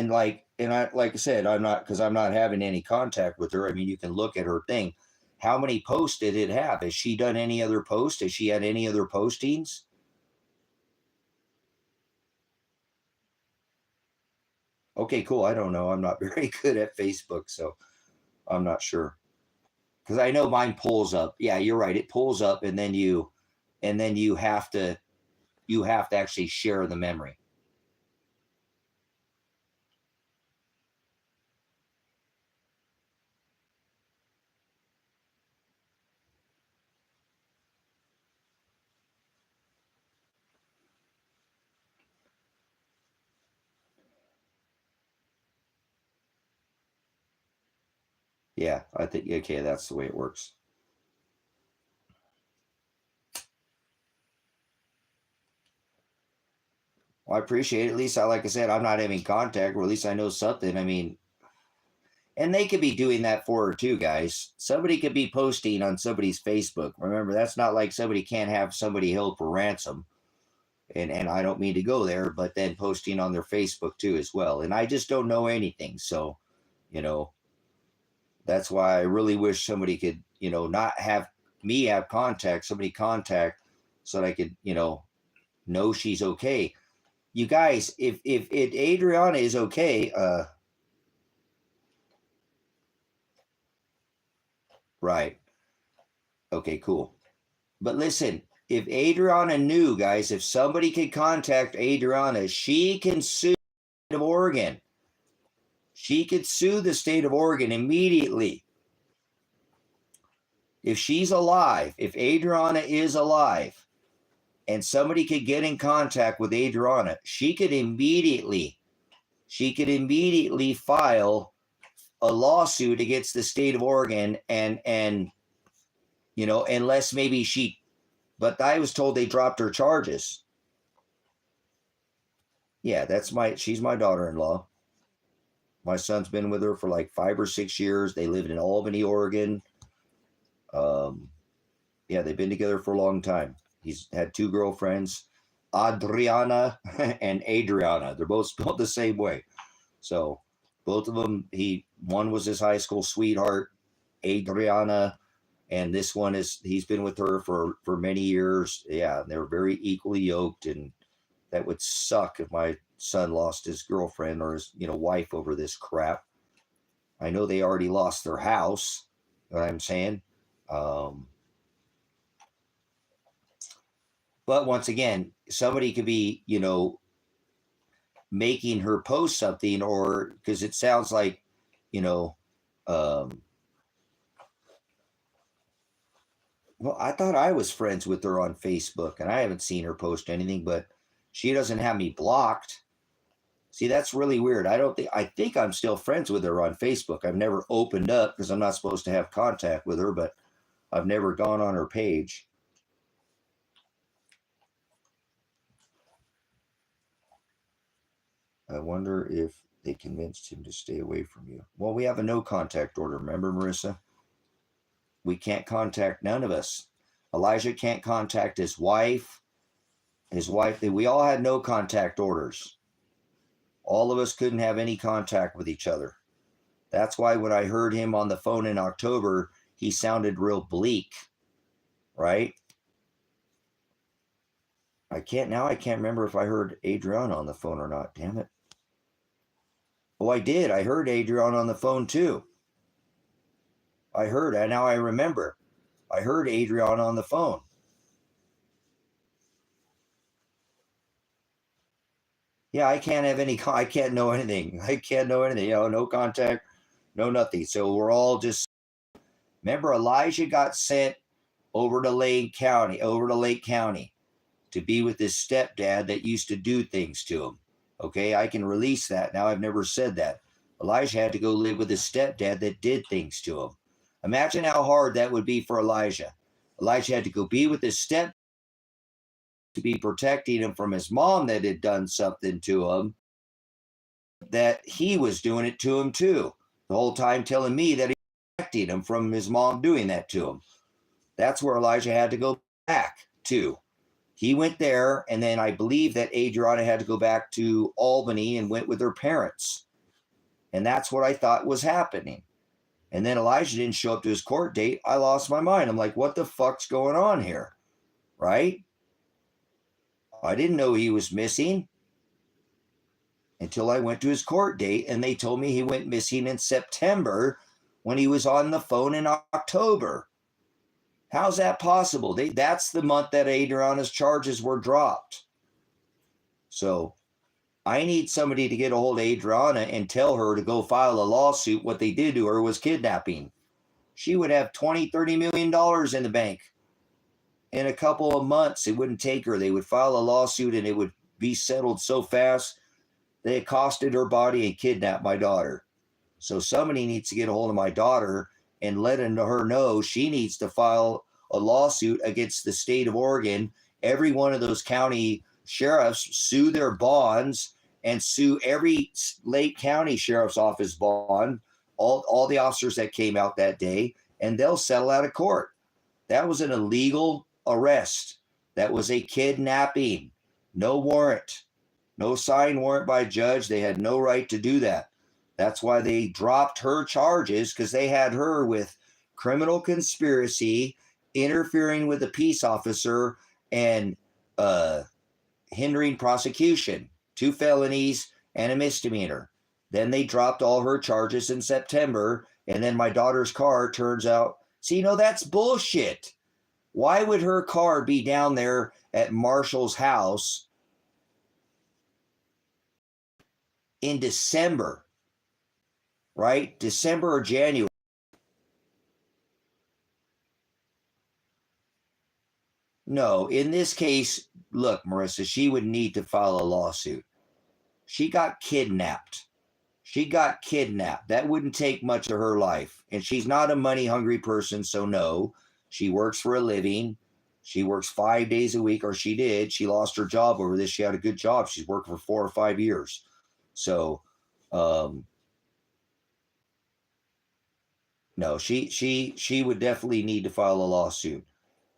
Speaker 1: like I said, I'm not having any contact with her. I mean, you can look at her thing. How many posts did it have? Has she done any other posts? Has she had any other postings? Okay, cool. I don't know. I'm not very good at Facebook, so I'm not sure. Because I know mine pulls up. Yeah, you're right. It pulls up, and then you have to actually share the memory. Yeah, I think, okay, that's the way it works. Well, I appreciate it. At least like I said, I'm not having contact, or at least I know something. I mean, and they could be doing that for her too, guys. Somebody could be posting on somebody's Facebook. Remember, that's not like somebody can't have somebody held for ransom. And I don't mean to go there, but then posting on their Facebook too as well. And I just don't know anything. So, that's why I really wish somebody could, not have me have contact, somebody contact, so that I could, know she's okay. You guys, if Adriana is okay, right. Okay, cool. But listen, if Adriana knew, guys, if somebody could contact Adriana, she can sue the state of Oregon. She could sue the state of Oregon immediately. If she's alive, if Adriana is alive, and somebody could get in contact with Adriana, she could immediately file a lawsuit against the state of Oregon, and unless maybe but I was told they dropped her charges. Yeah, she's my daughter-in-law. My son's been with her for like 5 or 6 years. They lived in Albany, Oregon. Yeah, they've been together for a long time. He's had 2 girlfriends, Adriana and Adriana. They're both spelled the same way. So both of them, one was his high school sweetheart, Adriana, and this one he's been with her for many years. Yeah, they're very equally yoked, and that would suck if my son lost his girlfriend or his wife over this crap. I know they already lost their house. You know what I'm saying? But once again, somebody could be, making her post something, or because it sounds like, well, I thought I was friends with her on Facebook, and I haven't seen her post anything, but she doesn't have me blocked. See, that's really weird. I think I'm still friends with her on Facebook. I've never opened up because I'm not supposed to have contact with her, but I've never gone on her page. I wonder if they convinced him to stay away from you. Well, we have a no contact order. Remember, Marissa? We can't contact, none of us. Elijah can't contact his wife. We all had no contact orders. All of us couldn't have any contact with each other. That's why when I heard him on the phone in October, he sounded real bleak, right? I can't remember if I heard Adriana on the phone or not. Damn it. Oh, I did. I heard Adriana on the phone too. Now I remember. I heard Adriana on the phone. Yeah, I can't have any. I can't know anything. I can't know anything. You know, no contact, no nothing. So we're all just. Remember, Elijah got sent over to Lake County, to be with his stepdad that used to do things to him. Okay, I can release that now. I've never said that. Elijah had to go live with his stepdad that did things to him. Imagine how hard that would be for Elijah. Elijah had to go be with his step to be protecting him from his mom that had done something to him, that he was doing it to him too. The whole time telling me that he was protecting him from his mom doing that to him. That's where Elijah had to go back to. He went there, and then I believe that Adriana had to go back to Albany and went with her parents. And that's what I thought was happening. And then Elijah didn't show up to his court date. I lost my mind. I'm like, what the fuck's going on here? Right? I didn't know he was missing until I went to his court date, and they told me he went missing in September when he was on the phone in October. How's that possible? That's the month that Adriana's charges were dropped. So I need somebody to get a hold of Adriana and tell her to go file a lawsuit. What they did to her was kidnapping. She would have $20-30 million in the bank. In a couple of months, it wouldn't take her. They would file a lawsuit and it would be settled so fast. They accosted her body and kidnapped my daughter. So somebody needs to get a hold of my daughter and let her know she needs to file a lawsuit against the state of Oregon. Every one of those county sheriffs sue their bonds and sue every Lake County Sheriff's Office bond, all the officers that came out that day, and they'll settle out of court. That was an illegal arrest. That was a kidnapping. No warrant. No signed warrant by a judge. They had no right to do that. That's why they dropped her charges, because they had her with criminal conspiracy, interfering with a peace officer, and hindering prosecution. 2 felonies and a misdemeanor. Then they dropped all her charges in September, and then my daughter's car turns out, see, that's bullshit. Why would her car be down there at Marshall's house in December? Right? December or January. No, in this case, look, Marissa, she would need to file a lawsuit. She got kidnapped. That wouldn't take much of her life. And she's not a money-hungry person, so no. She works for a living. She works 5 days a week, or she did. She lost her job over this. She had a good job. She's worked for 4 or 5 years. So, no, she would definitely need to file a lawsuit.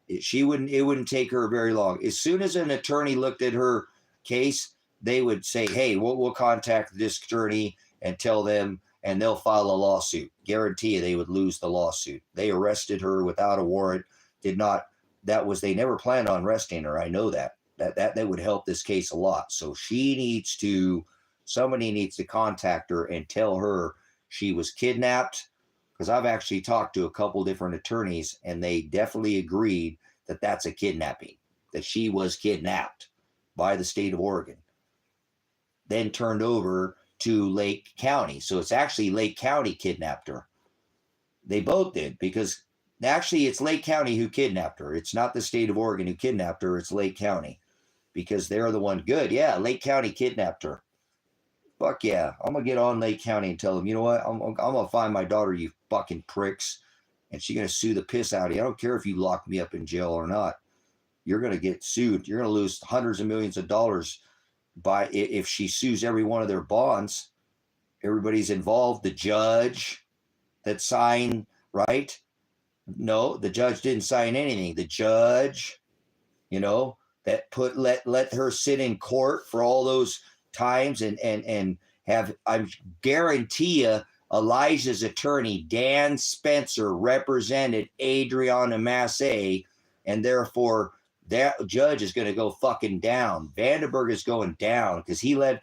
Speaker 1: It wouldn't take her very long. As soon as an attorney looked at her case, they would say, hey, we'll contact this attorney and tell them, and they'll file a lawsuit. Guarantee you they would lose the lawsuit. They arrested her without a warrant. They never planned on arresting her. I know that. That would help this case a lot. So somebody needs to contact her and tell her she was kidnapped, because I've actually talked to a couple different attorneys, and they definitely agreed that that's a kidnapping, that she was kidnapped by the state of Oregon, then turned over to Lake County. So it's actually Lake County kidnapped her. They both did, because actually it's Lake County who kidnapped her. It's not the state of Oregon who kidnapped her. It's Lake County, because they're the one good. Yeah, Lake County kidnapped her. Fuck yeah. I'm going to get on Lake County and tell them, you know what? I'm going to find my daughter, you fucking pricks, and she's going to sue the piss out of you. I don't care if you lock me up in jail or not. You're going to get sued. You're going to lose hundreds of millions of dollars if she sues every one of their bonds. Everybody's involved. The judge that signed, right? No, the judge didn't sign anything. The judge, that let her sit in court for all those times and have, I guarantee you, Elijah's attorney, Dan Spencer, represented Adriana Masse, and therefore that judge is going to go fucking down. Vandenberg is going down because he let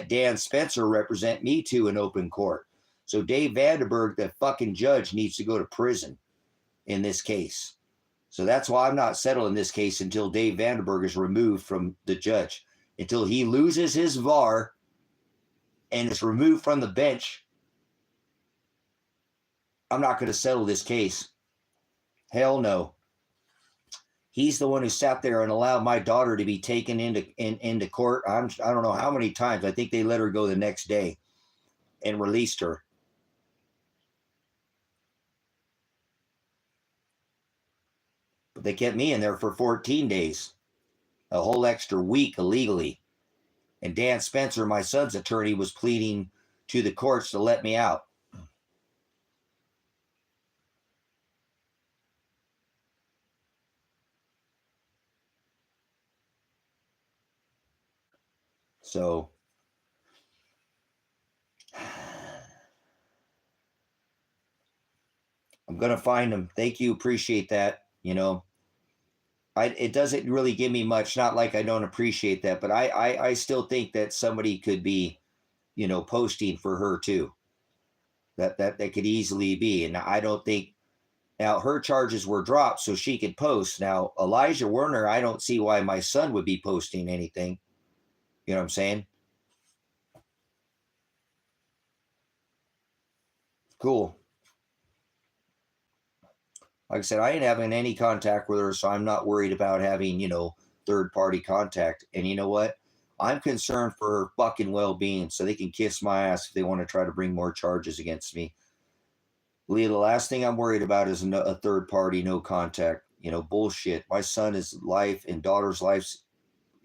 Speaker 1: Dan Spencer represent me too in open court. So Dave Vandenberg, that fucking judge, needs to go to prison in this case. So that's why I'm not settling this case until Dave Vandenberg is removed from the judge. until he loses his VAR and is removed from the bench, I'm not going to settle this case. Hell no. He's the one who sat there and allowed my daughter to be taken into court. I don't know how many times. I think they let her go the next day and released her. But they kept me in there for 14 days, a whole extra week illegally. And Dan Spencer, my son's attorney, was pleading to the courts to let me out. So I'm going to find him. Thank you. Appreciate that. You know, it doesn't really give me much. Not like I don't appreciate that, but I still think that somebody could be, you know, posting for her too. That could easily be. And I don't think, now her charges were dropped so she could post. Now, Elijah Werner, I don't see why my son would be posting anything. You know what I'm saying? Cool. Like I said, I ain't having any contact with her, so I'm not worried about having, you know, third-party contact. And you know what? I'm concerned for her fucking well-being, so they can kiss my ass if they want to try to bring more charges against me. Leah, the last thing I'm worried about is a third party, no contact. You know, bullshit. My son's life and daughter's life's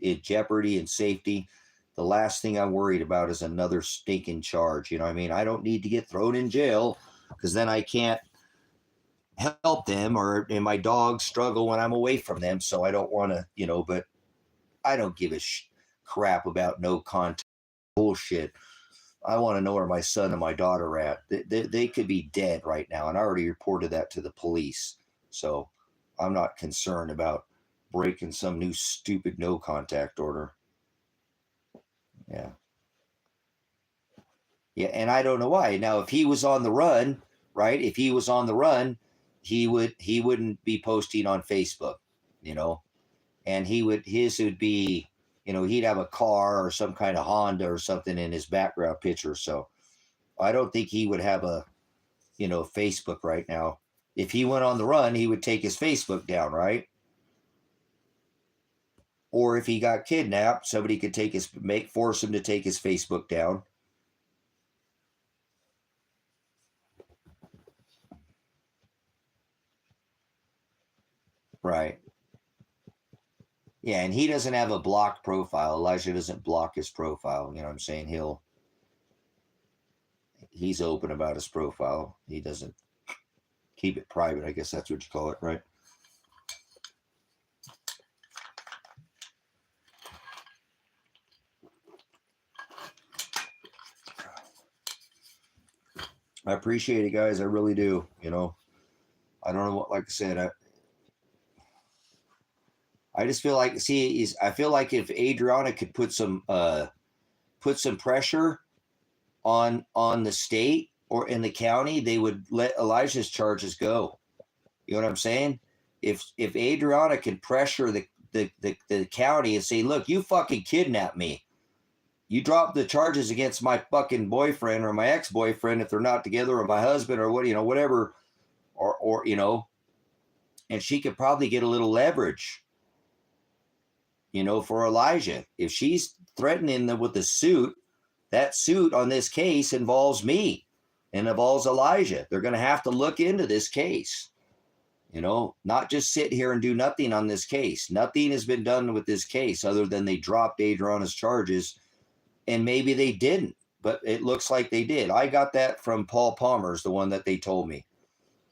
Speaker 1: in jeopardy and safety. The last thing I'm worried about is another stinking charge. You know what I mean? I don't need to get thrown in jail because then I can't help them, and my dogs struggle when I'm away from them. So I don't want to, you know, but I don't give a crap about no contact bullshit. I want to know where my son and my daughter are at. They could be dead right now, and I already reported that to the police. So I'm not concerned about breaking some new stupid no contact order. Yeah. Yeah, and I don't know why. Now, if he was on the run, right? If he was on the run, he wouldn't be posting on Facebook, you know, and his would be, you know, he'd have a car or some kind of Honda or something in his background picture. So I don't think he would have a, you know, Facebook right now. If he went on the run, he would take his Facebook down, right? Or if he got kidnapped, somebody could force him to take his Facebook down. Right. Yeah, and he doesn't have a blocked profile. Elijah doesn't block his profile. You know what I'm saying? He's open about his profile. He doesn't keep it private. I guess that's what you call it, right? I appreciate it, guys. I really do. You know, I don't know what, like I said, I just feel like, I feel like if Adriana could put some pressure on the state or in the county, they would let Elijah's charges go. You know what I'm saying? If Adriana could pressure the county and say, look, you fucking kidnapped me. You drop the charges against my fucking boyfriend or my ex-boyfriend if they're not together, or my husband, or what, you know, whatever, or you know, and she could probably get a little leverage, you know, for Elijah. If she's threatening them with the suit, that suit on this case involves me and involves Elijah. They're going to have to look into this case, you know, not just sit here and do nothing on this case. Nothing has been done with this case other than they dropped Adriana's charges, and maybe they didn't, but it looks like they did. I got that from Paul Palmer's, the one that they told me,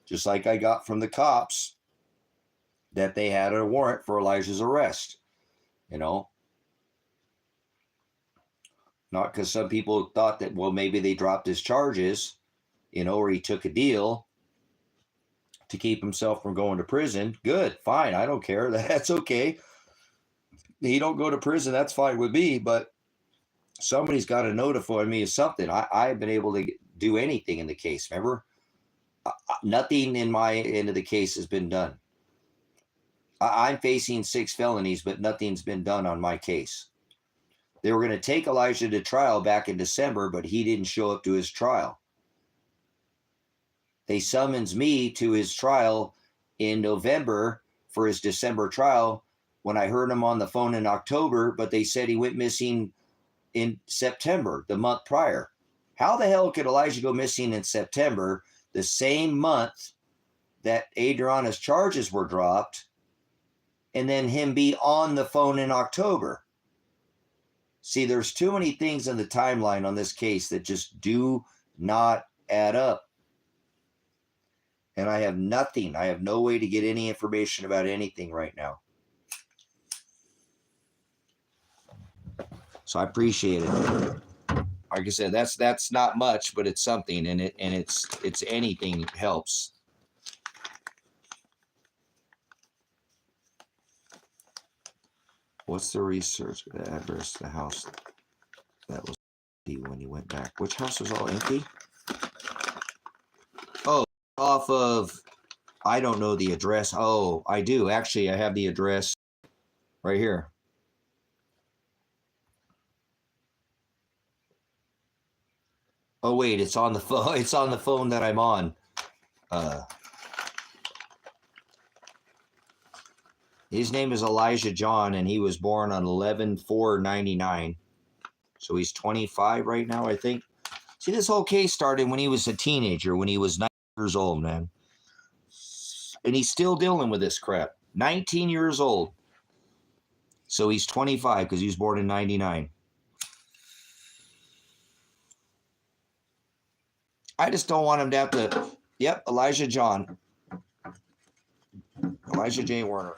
Speaker 1: just like I got from the cops that they had a warrant for Elijah's arrest, you know. Not because some people thought that, well, maybe they dropped his charges, you know, or he took a deal to keep himself from going to prison. Good, fine, I don't care. That's okay. He don't go to prison, that's fine with me, but somebody's got to notify me of something. I've been able to do anything in the case. Remember, nothing in my end of the case has been done. I'm facing 6 felonies, but nothing's been done on my case. They were going to take Elijah to trial back in December, but he didn't show up to his trial. They summons me to his trial in November for his December trial when I heard him on the phone in October, but they said he went missing in September, the month prior. How the hell could Elijah go missing in September, the same month that Adriana's charges were dropped, and then him be on the phone in October? See, there's too many things in the timeline on this case that just do not add up. And I have nothing. I have no way to get any information about anything right now. So I appreciate it. Like I said, that's not much, but it's something, and it's anything helps. What's the research? The address, the house that was empty when you went back. Which house was all empty? Oh, off of, I don't know the address. Oh, I do. Actually, I have the address right here. Oh, wait, it's on the phone. It's on the phone that I'm on. His name is Elijah John, and he was born on 11/4/99. So he's 25 right now, I think. See, this whole case started when he was a teenager, when he was 9 years old, man. And he's still dealing with this crap. 19 years old. So he's 25 because he was born in 99. I just don't want him to have to. Yep, Elijah John. Elijah J. Werner.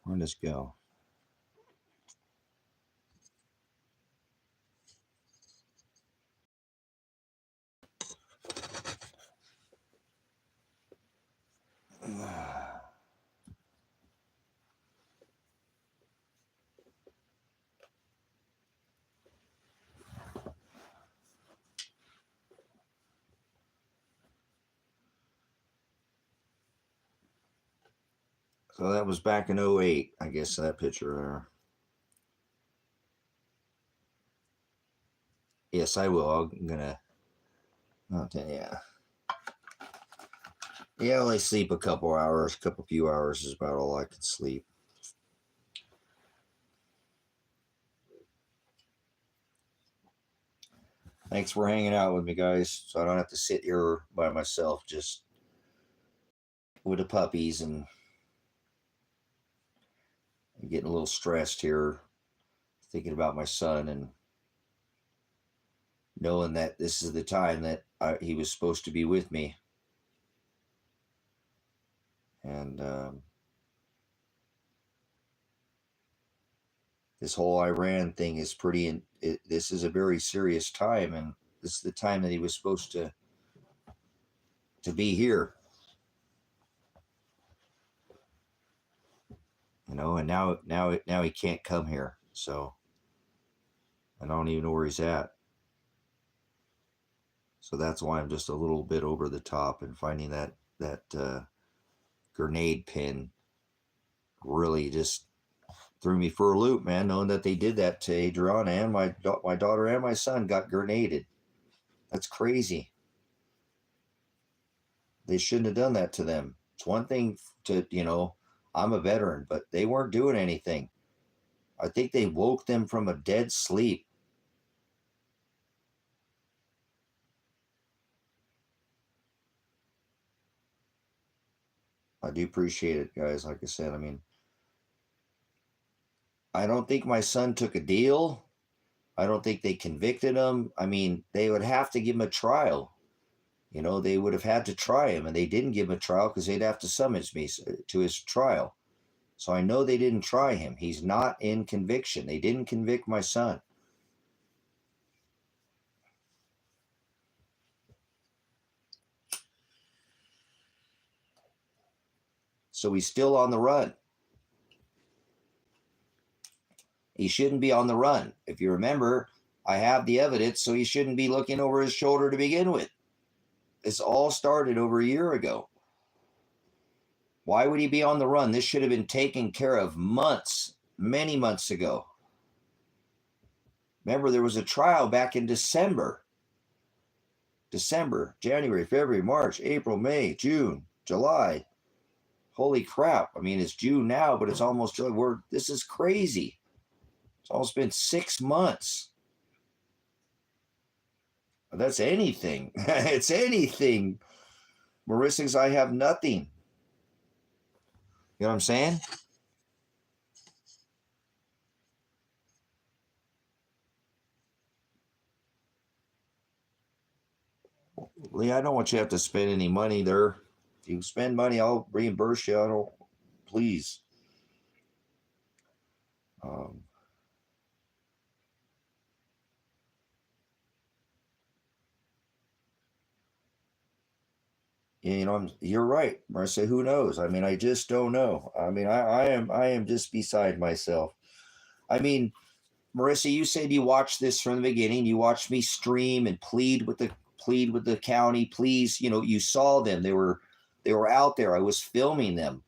Speaker 1: Where'd this go? So that was back in 08, I guess, that picture there. Yes, I will. I'm gonna. Yeah. Yeah, I only sleep a couple hours. Few hours is about all I can sleep. Thanks for hanging out with me, guys. So I don't have to sit here by myself, just with the puppies and getting a little stressed here, thinking about my son and knowing that this is the time that he was supposed to be with me. And this whole Iran thing is this is a very serious time, and this is the time that he was supposed to be here. You know, and now he can't come here, so I don't even know where he's at. So that's why I'm just a little bit over the top, and finding that grenade pin really just threw me for a loop, man, knowing that they did that to Adriana, and my daughter and my son got grenaded. That's crazy. They shouldn't have done that to them. It's one thing to, I'm a veteran, but they weren't doing anything. I think they woke them from a dead sleep. I do appreciate it, guys. Like I said, I mean, I don't think my son took a deal. I don't think they convicted him. I mean, they would have to give him a trial. You know, they would have had to try him, and they didn't give him a trial because they'd have to summons me to his trial. So I know they didn't try him. He's not in conviction. They didn't convict my son. So he's still on the run. He shouldn't be on the run. If you remember, I have the evidence, so he shouldn't be looking over his shoulder to begin with. This all started over a year ago. Why would he be on the run? This should have been taken care of months, many months ago. Remember, there was a trial back in December, January, February, March, April, May, June, July. Holy crap. I mean, it's June now, but it's almost July. This is crazy. It's almost been 6 months. That's anything. It's anything. Marissa says, I have nothing. You know what I'm saying? Lee, I don't want you to have to spend any money there. If you spend money, I'll reimburse you. I don't, please. You know, you're right, Marissa. Who knows? I mean, I just don't know. I mean, I am just beside myself. I mean, Marissa, you said you watched this from the beginning. You watched me stream and plead with the county. Please, you know, you saw them. They were out there. I was filming them.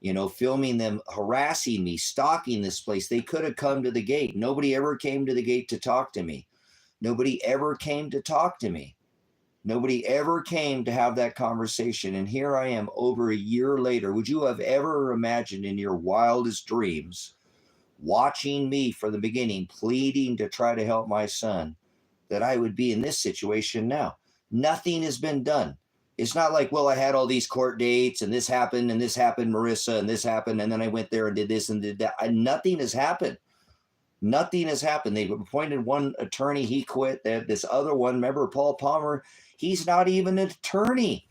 Speaker 1: You know, filming them harassing me, stalking this place. They could have come to the gate. Nobody ever came to the gate to talk to me. Nobody ever came to talk to me. Nobody ever came to have that conversation. And here I am over a year later. Would you have ever imagined in your wildest dreams, watching me from the beginning, pleading to try to help my son, that I would be in this situation now? Nothing has been done. It's not like, well, I had all these court dates and this happened, Marissa, and this happened, and then I went there and did this and did that. Nothing has happened. Nothing has happened. They've appointed one attorney. He quit. This other one, remember Paul Palmer? He's not even an attorney.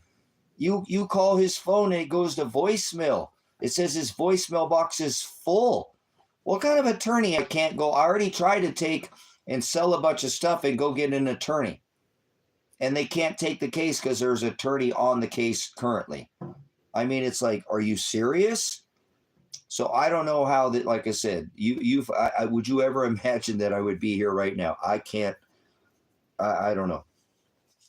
Speaker 1: You call his phone and it goes to voicemail. It says his voicemail box is full. What kind of attorney? I can't go. I already tried to take and sell a bunch of stuff and go get an attorney. And they can't take the case because there's an attorney on the case currently. I mean, it's like, are you serious? So I don't know how that, like I said, would you ever imagine that I would be here right now? I can't, I don't know.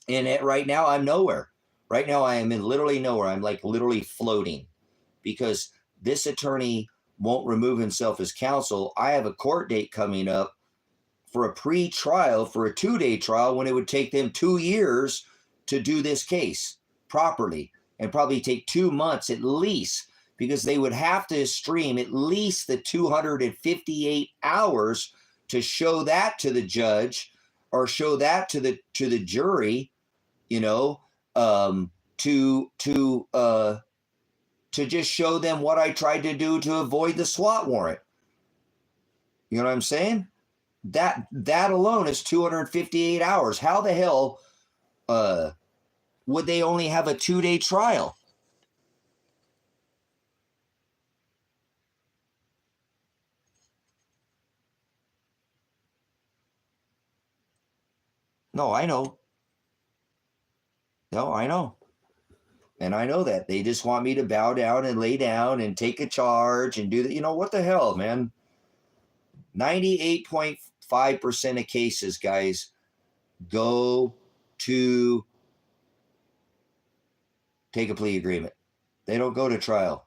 Speaker 1: And right now I'm nowhere. Right now I am in literally nowhere. I'm like literally floating because this attorney won't remove himself as counsel. I have a court date coming up for a pre-trial, for a 2-day trial, when it would take them 2 years to do this case properly, and probably take 2 months at least, because they would have to stream at least the 258 hours to show that to the judge or show that to the jury, you know, to just show them what I tried to do to avoid the SWAT warrant. You know what I'm saying? That alone is 258 hours. How the hell would they only have a 2-day trial? No, I know. No, I know. And I know that. They just want me to bow down and lay down and take a charge and do that. You know, what the hell, man? 98.5% of cases, guys, go to take a plea agreement. They don't go to trial.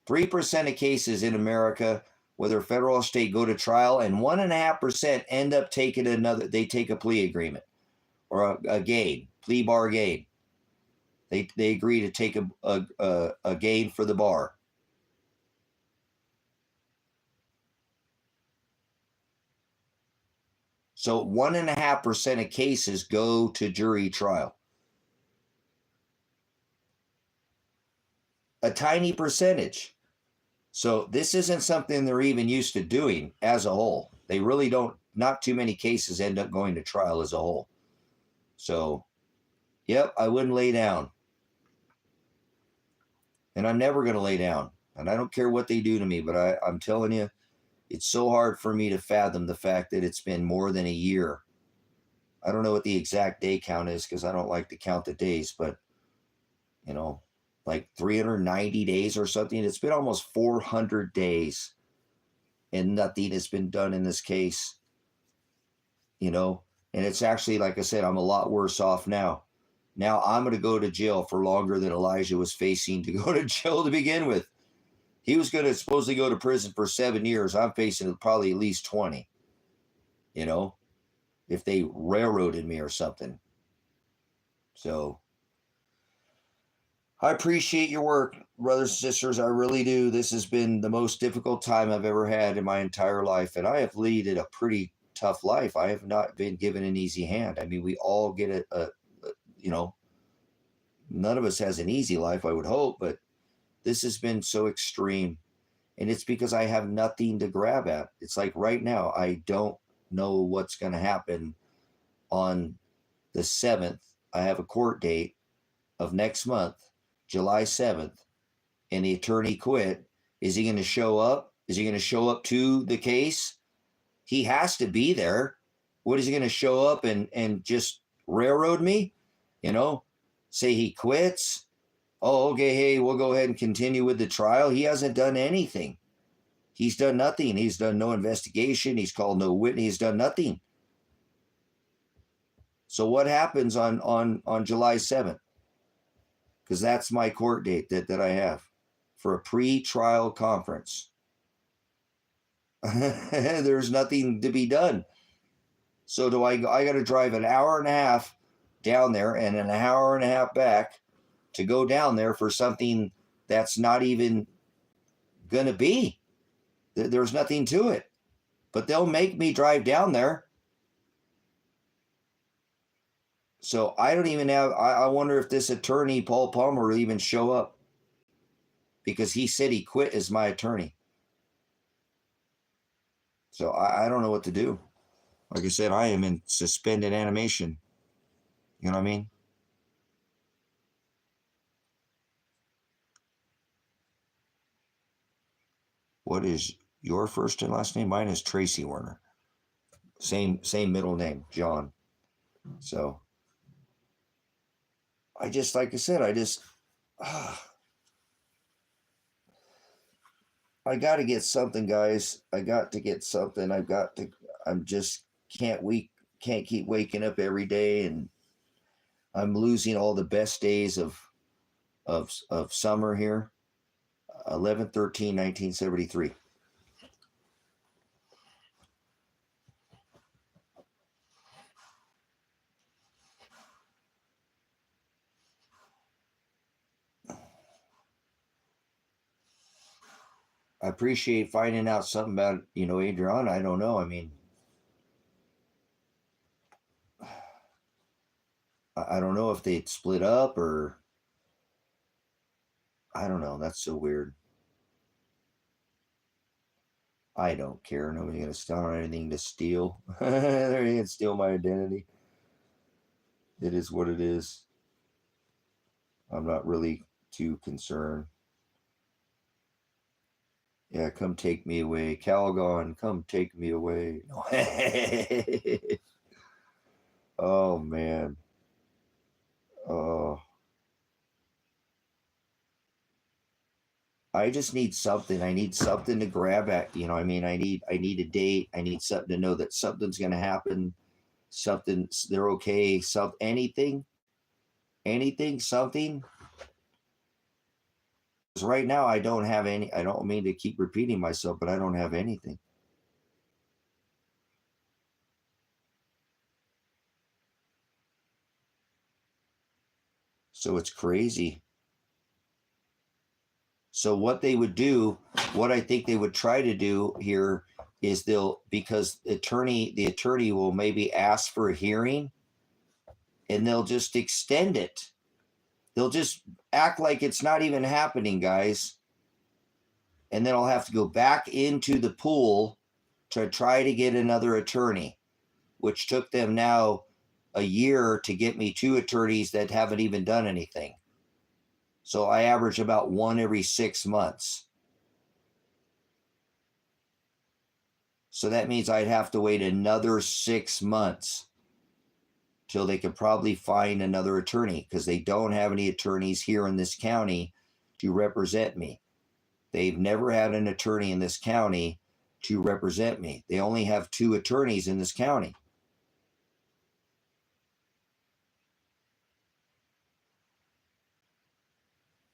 Speaker 1: 3% of cases in America, whether federal or state, go to trial, and 1.5% end up taking they take a plea agreement or a gain, plea bar gain. They agree to take a gain for the bar. So 1.5% of cases go to jury trial. a tiny percentage. So this isn't something they're even used to doing as a whole. They really don't, not too many cases end up going to trial as a whole. So, yep, I wouldn't lay down. And I'm never going to lay down. And I don't care what they do to me, but I'm telling you, it's so hard for me to fathom the fact that it's been more than a year. I don't know what the exact day count is because I don't like to count the days, but, you know, like 390 days or something. It's been almost 400 days and nothing has been done in this case, you know. And it's actually, like I said, I'm a lot worse off now. Now I'm going to go to jail for longer than Elijah was facing to go to jail to begin with. He was going to supposedly go to prison for 7 years. I'm facing probably at least 20, you know, if they railroaded me or something. So I appreciate your work, brothers and sisters. I really do. This has been the most difficult time I've ever had in my entire life. And I have led a pretty tough life. I have not been given an easy hand. I mean, we all get you know, none of us has an easy life, I would hope, but this has been so extreme. And it's because I have nothing to grab at. It's like right now, I don't know what's going to happen on the 7th. I have a court date of next month, July 7th, and the attorney quit. Is he going to show up? Is he going to show up to the case? He has to be there. What is he going to show up and just railroad me? You know, say he quits. Oh, okay, hey, we'll go ahead and continue with the trial. He hasn't done anything. He's done nothing. He's done no investigation. He's called no witness. He's done nothing. So what happens on July 7th? Because that's my court date that I have for a pre-trial conference. There's nothing to be done. So I got to drive an hour and a half down there and an hour and a half back to go down there for something that's not even going to be. There's nothing to it. But they'll make me drive down there. So I don't even have, I wonder if this attorney, Paul Palmer, will even show up. Because he said he quit as my attorney. So I don't know what to do. Like I said, I am in suspended animation. You know what I mean? What is your first and last name? Mine is Tracy Werner. Same middle name, John. So I just, like I said, I got to get something, guys. I got to get something. I'm just can't keep waking up every day, and I'm losing all the best days of summer here. 11/13/1973. I appreciate finding out something about, you know, Adriana. I don't know. I mean, I don't know if they'd split up or I don't know. That's so weird. I don't care. Nobody's going to steal anything to steal. They're going to steal my identity. It is what it is. I'm not really too concerned. Yeah, come take me away. Calgon, come take me away. Oh, man. Oh. I just need something. I need something to grab at. You know, I mean, I need a date. I need something to know that something's going to happen. Something, they're okay. Anything, something. Because right now I don't have any. I don't mean to keep repeating myself, but I don't have anything. So it's crazy. So what they would do, what I think they would try to do here is because the attorney will maybe ask for a hearing and they'll just extend it. They'll just act like it's not even happening, guys. And then I'll have to go back into the pool to try to get another attorney, which took them now a year to get me 2 attorneys that haven't even done anything. So I average about 1 every 6 months. So that means I'd have to wait another 6 months till they could probably find another attorney, because they don't have any attorneys here in this county to represent me. They've never had an attorney in this county to represent me. They only have 2 attorneys in this county.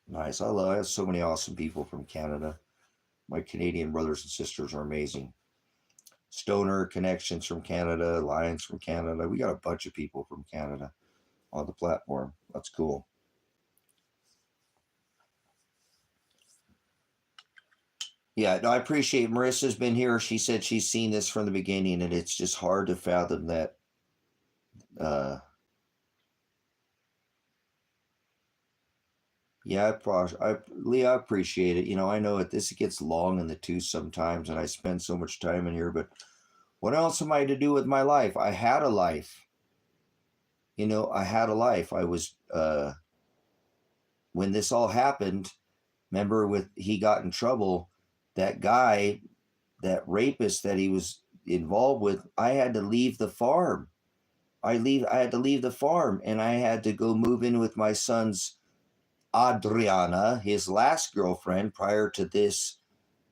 Speaker 1: Nice. I have so many awesome people from Canada. My Canadian brothers and sisters are amazing. Stoner Connections from Canada, Lions from Canada. We got a bunch of people from Canada on the platform. That's cool. Yeah, no, I appreciate Marissa's been here. She said she's seen this from the beginning, and it's just hard to fathom that. Yeah, Leah, I appreciate it. You know, I know this gets long in the tooth sometimes, and I spend so much time in here, but what else am I to do with my life? I had a life. You know, I had a life. I was, when this all happened, remember he got in trouble, that guy, that rapist that he was involved with, I had to leave the farm. I had to leave the farm, and I had to go move in with my son's Adriana, his last girlfriend, prior to this,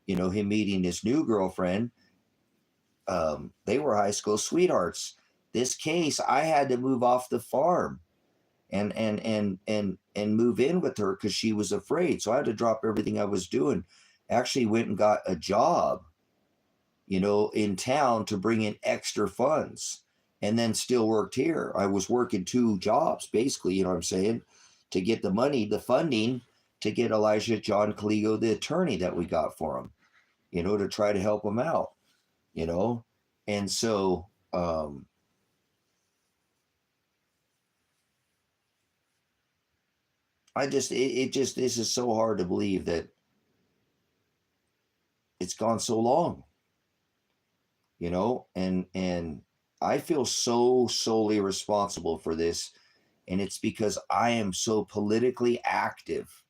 Speaker 1: you know, him meeting his new girlfriend. They were high school sweethearts. This case, I had to move off the farm and move in with her because she was afraid. So I had to drop everything I was doing. Actually went and got a job, you know, in town to bring in extra funds, and then still worked here. I was working 2 jobs, basically, you know what I'm saying, to get the money, the funding, to get Elijah John Caligo, the attorney that we got for him, you know, to try to help him out, you know. And so, this is so hard to believe that it's gone so long, you know, and I feel so solely responsible for this. And it's because I am so politically active,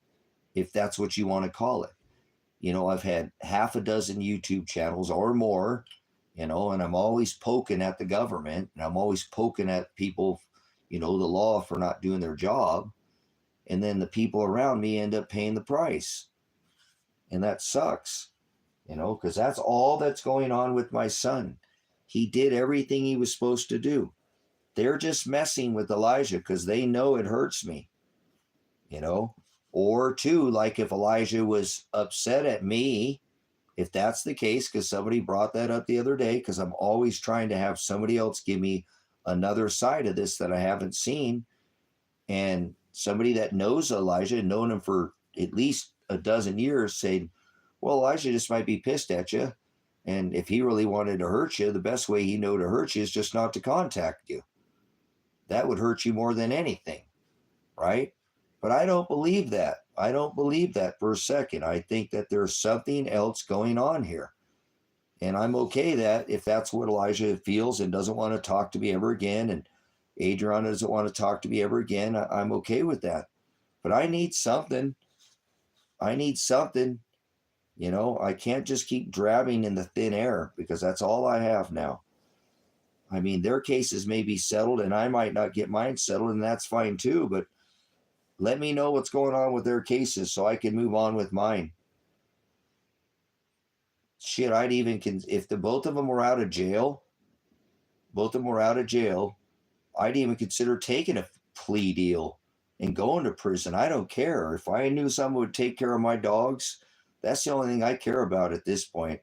Speaker 1: if that's what you want to call it. You know, I've had half a dozen YouTube channels or more, you know, and I'm always poking at the government, and I'm always poking at people, you know, the law, for not doing their job. And then the people around me end up paying the price. And that sucks, you know, because that's all that's going on with my son. He did everything he was supposed to do. They're just messing with Elijah because they know it hurts me, you know. Or 2, like if Elijah was upset at me, if that's the case, because somebody brought that up the other day, because I'm always trying to have somebody else give me another side of this that I haven't seen. And somebody that knows Elijah, known him for at least a dozen years, saying, well, Elijah just might be pissed at you. And if he really wanted to hurt you, the best way he know to hurt you is just not to contact you. That would hurt you more than anything, right? But I don't believe that. I don't believe that for a second. I think that there's something else going on here. And I'm okay that if that's what Elijah feels and doesn't want to talk to me ever again, and Adriana doesn't want to talk to me ever again, I'm okay with that. But I need something. I need something. You know, I can't just keep drabbing in the thin air, because that's all I have now. I mean, their cases may be settled, and I might not get mine settled, and that's fine too, but let me know what's going on with their cases so I can move on with mine. Shit, if both of them were out of jail, I'd even consider taking a plea deal and going to prison. I don't care. If I knew someone would take care of my dogs, that's the only thing I care about at this point.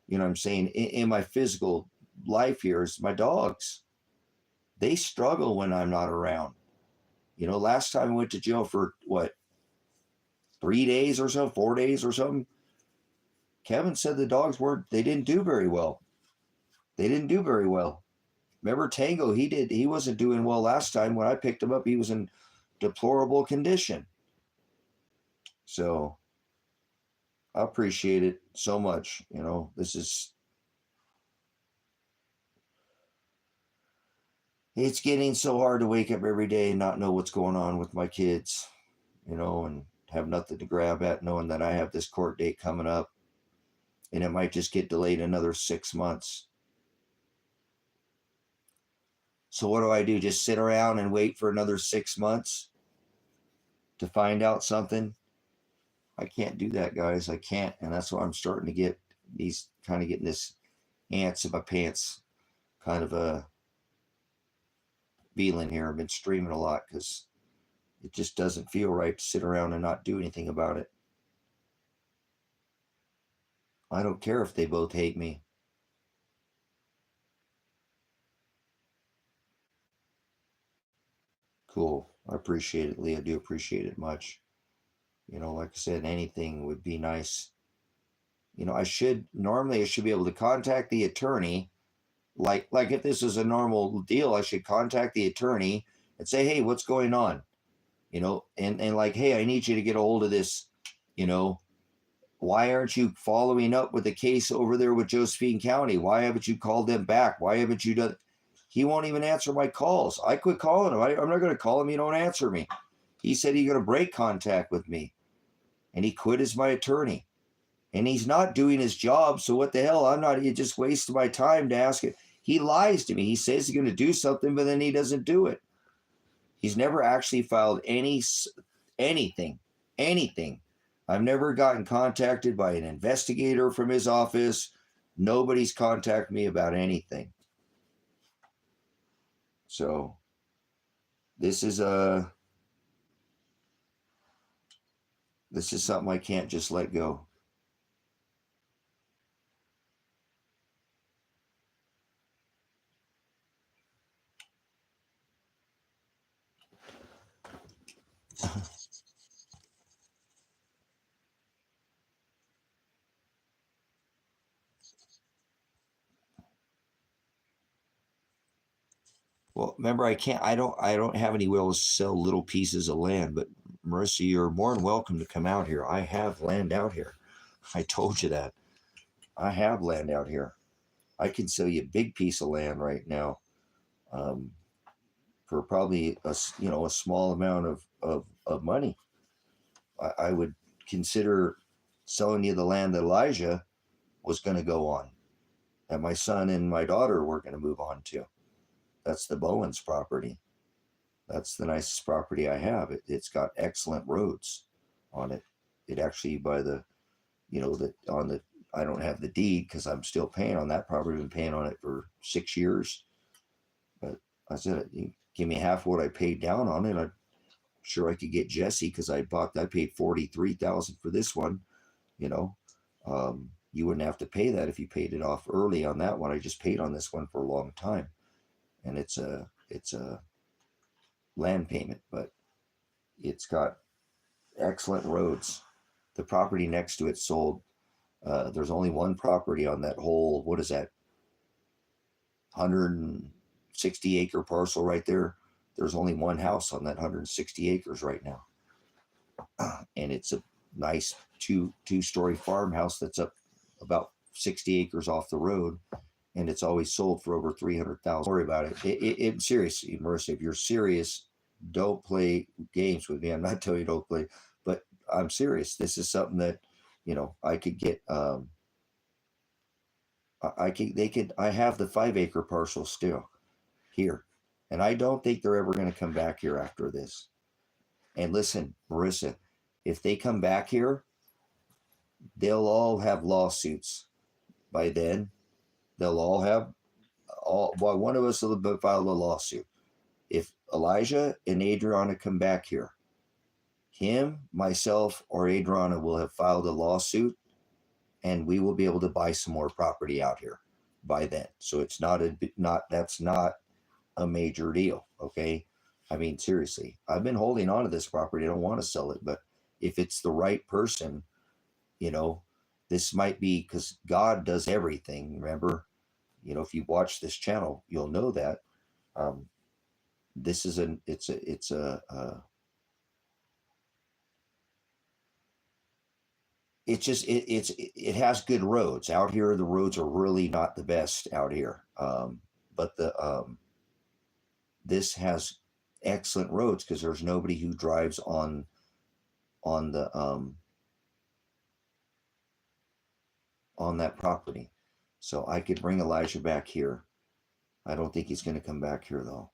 Speaker 1: You know what I'm saying? In my physical life here is my dogs. They struggle when I'm not around. You know, last time I went to jail for 3 days or so, 4 days or something, Kevin said the dogs they didn't do very well. They didn't do very well. Remember Tango, he wasn't doing well last time when I picked him up. He was in deplorable condition. So I appreciate it so much. You know, it's getting so hard to wake up every day and not know what's going on with my kids, you know, and have nothing to grab at, knowing that I have this court date coming up and it might just get delayed another 6 months. So what do? Just sit around and wait for another 6 months to find out something? I can't do that, guys. I can't. And that's why I'm starting to get getting this ants in my pants kind of a feeling here. I've been streaming a lot because it just doesn't feel right to sit around and not do anything about it. I don't care if they both hate me. Cool. I appreciate it, Lee. I do appreciate it much. You know, like I said, anything would be nice. You know, normally I should be able to contact the attorney. Like if this is a normal deal, I should contact the attorney and say, hey, what's going on? You know, and like, hey, I need you to get a hold of this. You know, why aren't you following up with the case over there with Josephine County? Why haven't you called them back? Why haven't you done? He won't even answer my calls. I quit calling him. I'm not going to call him. He don't answer me. He said he's going to break contact with me. And he quit as my attorney. And he's not doing his job. So what the hell? He just wasted my time to ask it. He lies to me. He says he's going to do something, but then he doesn't do it. He's never actually filed anything. I've never gotten contacted by an investigator from his office. Nobody's contacted me about anything. So this is something I can't just let go. Well, remember, I don't have any wills to sell little pieces of land, but Marissa, you're more than welcome to come out here. I have land out here. I told you that. I have land out here. I can sell you a big piece of land right now for probably a small amount of money. I would consider selling you the land that Elijah was going to go on, that my son and my daughter were going to move on to. That's the Bowens property. That's the nicest property I have. It's got excellent roads on it. It actually, I don't have the deed because I'm still paying on that property. I've been paying on it for 6 years. But I said, you give me half what I paid down on it. I'm sure I could get Jesse because I paid $43,000 for this one. You know, you wouldn't have to pay that if you paid it off early on that one. I just paid on this one for a long time. And it's a land payment, but it's got excellent roads. The property next to it sold. There's only one property on that whole, 160 acre parcel right there. There's only one house on that 160 acres right now. And it's a nice two-story farmhouse that's up about 60 acres off the road. And it's always sold for over $300,000. Don't worry about it. Seriously, Marissa, if you're serious, don't play games with me. I'm not telling you don't play, but I'm serious. This is something that, I could get. I have the 5 acre parcel still here, and I don't think they're ever going to come back here after this. And listen, Marissa, if they come back here, they'll all have lawsuits by then. They'll all have one of us will file a lawsuit. If Elijah and Adriana come back here, him, myself, or Adriana will have filed a lawsuit, and we will be able to buy some more property out here by then. So it's that's not a major deal. Okay. I mean, seriously, I've been holding on to this property. I don't want to sell it, but if it's the right person, this might be, because God does everything. Remember, if you watch this channel, you'll know that. This is it's just it has good roads out here. The roads are really not the best out here, but this has excellent roads because there's nobody who drives on the on that property. So I could bring Elijah back here. I don't think he's going to come back here though.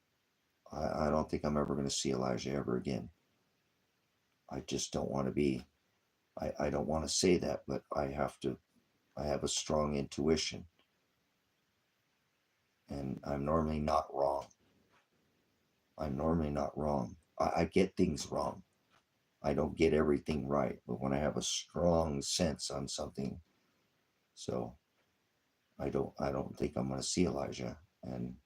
Speaker 1: I don't think I'm ever going to see Elijah ever again. I just don't want to be. I don't want to say that, but I have a strong intuition. And I'm normally not wrong. I get things wrong. I don't get everything right, but when I have a strong sense on something, so I don't think I'm going to see Elijah, and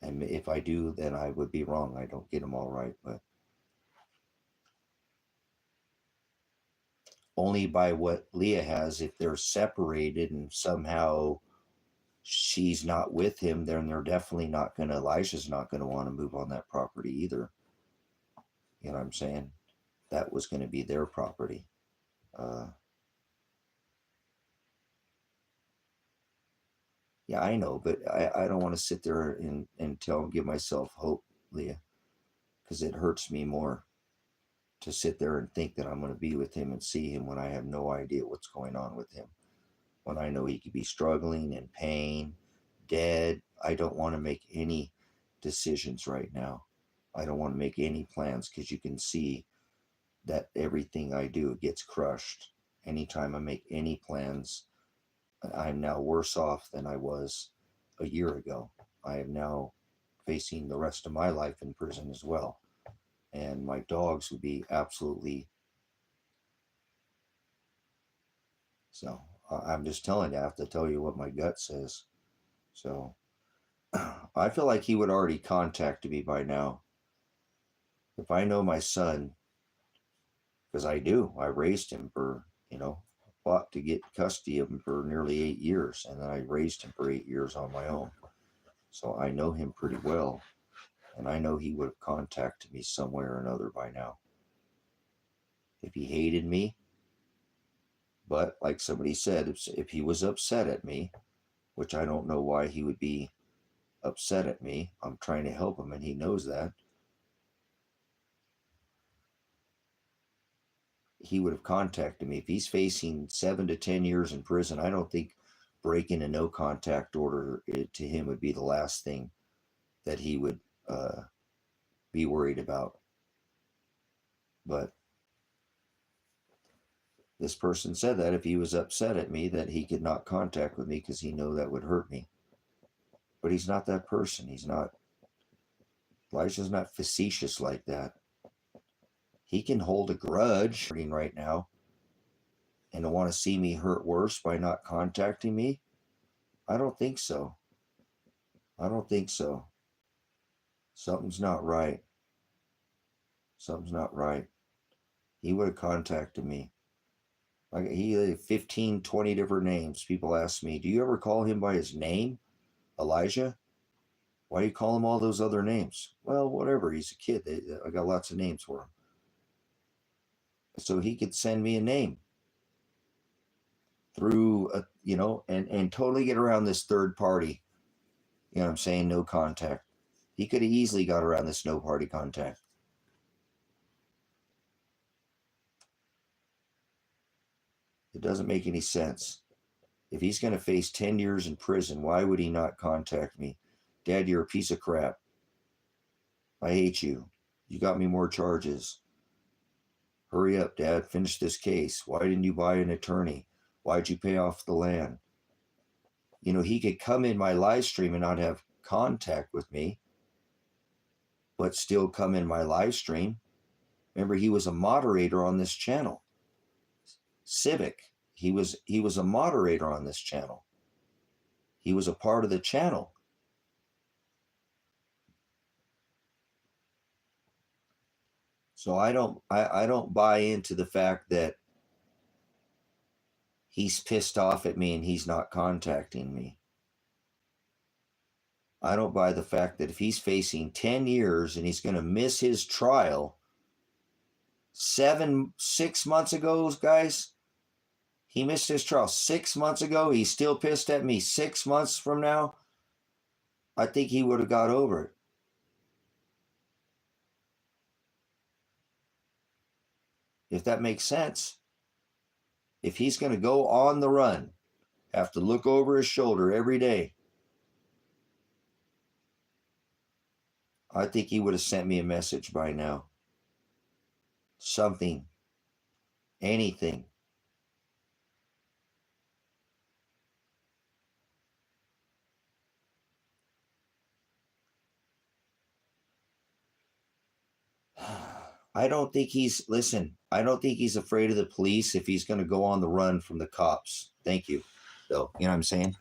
Speaker 1: if I do, then I would be wrong. I don't get them all right, but only by what Leah has. If they're separated and somehow she's not with him, then they're definitely not going to, Elijah's not going to want to move on that property either. You know what I'm saying? That was going to be their property. Yeah, I know, but I don't want to sit there and give myself hope, Leah, because it hurts me more to sit there and think that I'm going to be with him and see him when I have no idea what's going on with him. When I know he could be struggling, in pain, dead. I don't want to make any decisions right now. I don't want to make any plans because you can see that everything I do gets crushed. Anytime I make any plans, I'm now worse off than I was a year ago. I am now facing the rest of my life in prison as well. And my dogs would be absolutely. So I'm just telling you, I have to tell you what my gut says. So I feel like he would already contacted me by now. If I know my son, because I do, I raised him for, fought to get custody of him for nearly 8 years. And then I raised him for 8 years on my own. So I know him pretty well. And I know he would have contacted me some way or another by now. If he hated me, but like somebody said, if he was upset at me, which I don't know why he would be upset at me. I'm trying to help him and he knows that. He would have contacted me. If he's facing 7 to 10 years in prison, I don't think breaking a no contact order to him would be the last thing that he would be worried about. But this person said that if he was upset at me, that he could not contact with me because he knew that would hurt me. But he's not that person. He's not. Elijah's not facetious like that. He can hold a grudge right now and to want to see me hurt worse by not contacting me. I don't think so. Something's not right. He would have contacted me. Like he had 15, 20 different names. People ask me, do you ever call him by his name, Elijah? Why do you call him all those other names? Well, whatever. He's a kid. I got lots of names for him. So he could send me a name through, and totally get around this third party. You know what I'm saying? No contact. He could have easily got around this no party contact. It doesn't make any sense. If he's going to face 10 years in prison, why would he not contact me? Dad, you're a piece of crap. I hate you. You got me more charges. Hurry up, Dad. Finish this case. Why didn't you buy an attorney? Why'd you pay off the land? He could come in my live stream and not have contact with me, but still come in my live stream. Remember, he was a moderator on this channel. Civic. He was a moderator on this channel. He was a part of the channel. So I don't buy into the fact that he's pissed off at me and he's not contacting me. I don't buy the fact that if he's facing 10 years and he's going to miss his trial, 6 months ago, guys. He missed his trial 6 months ago. He's still pissed at me 6 months from now. I think he would have got over it. If that makes sense. If he's going to go on the run, have to look over his shoulder every day, I think he would have sent me a message by now. Something. Anything. I don't think he's, listen, I don't think he's afraid of the police if he's going to go on the run from the cops. Thank you. Though, you know what I'm saying?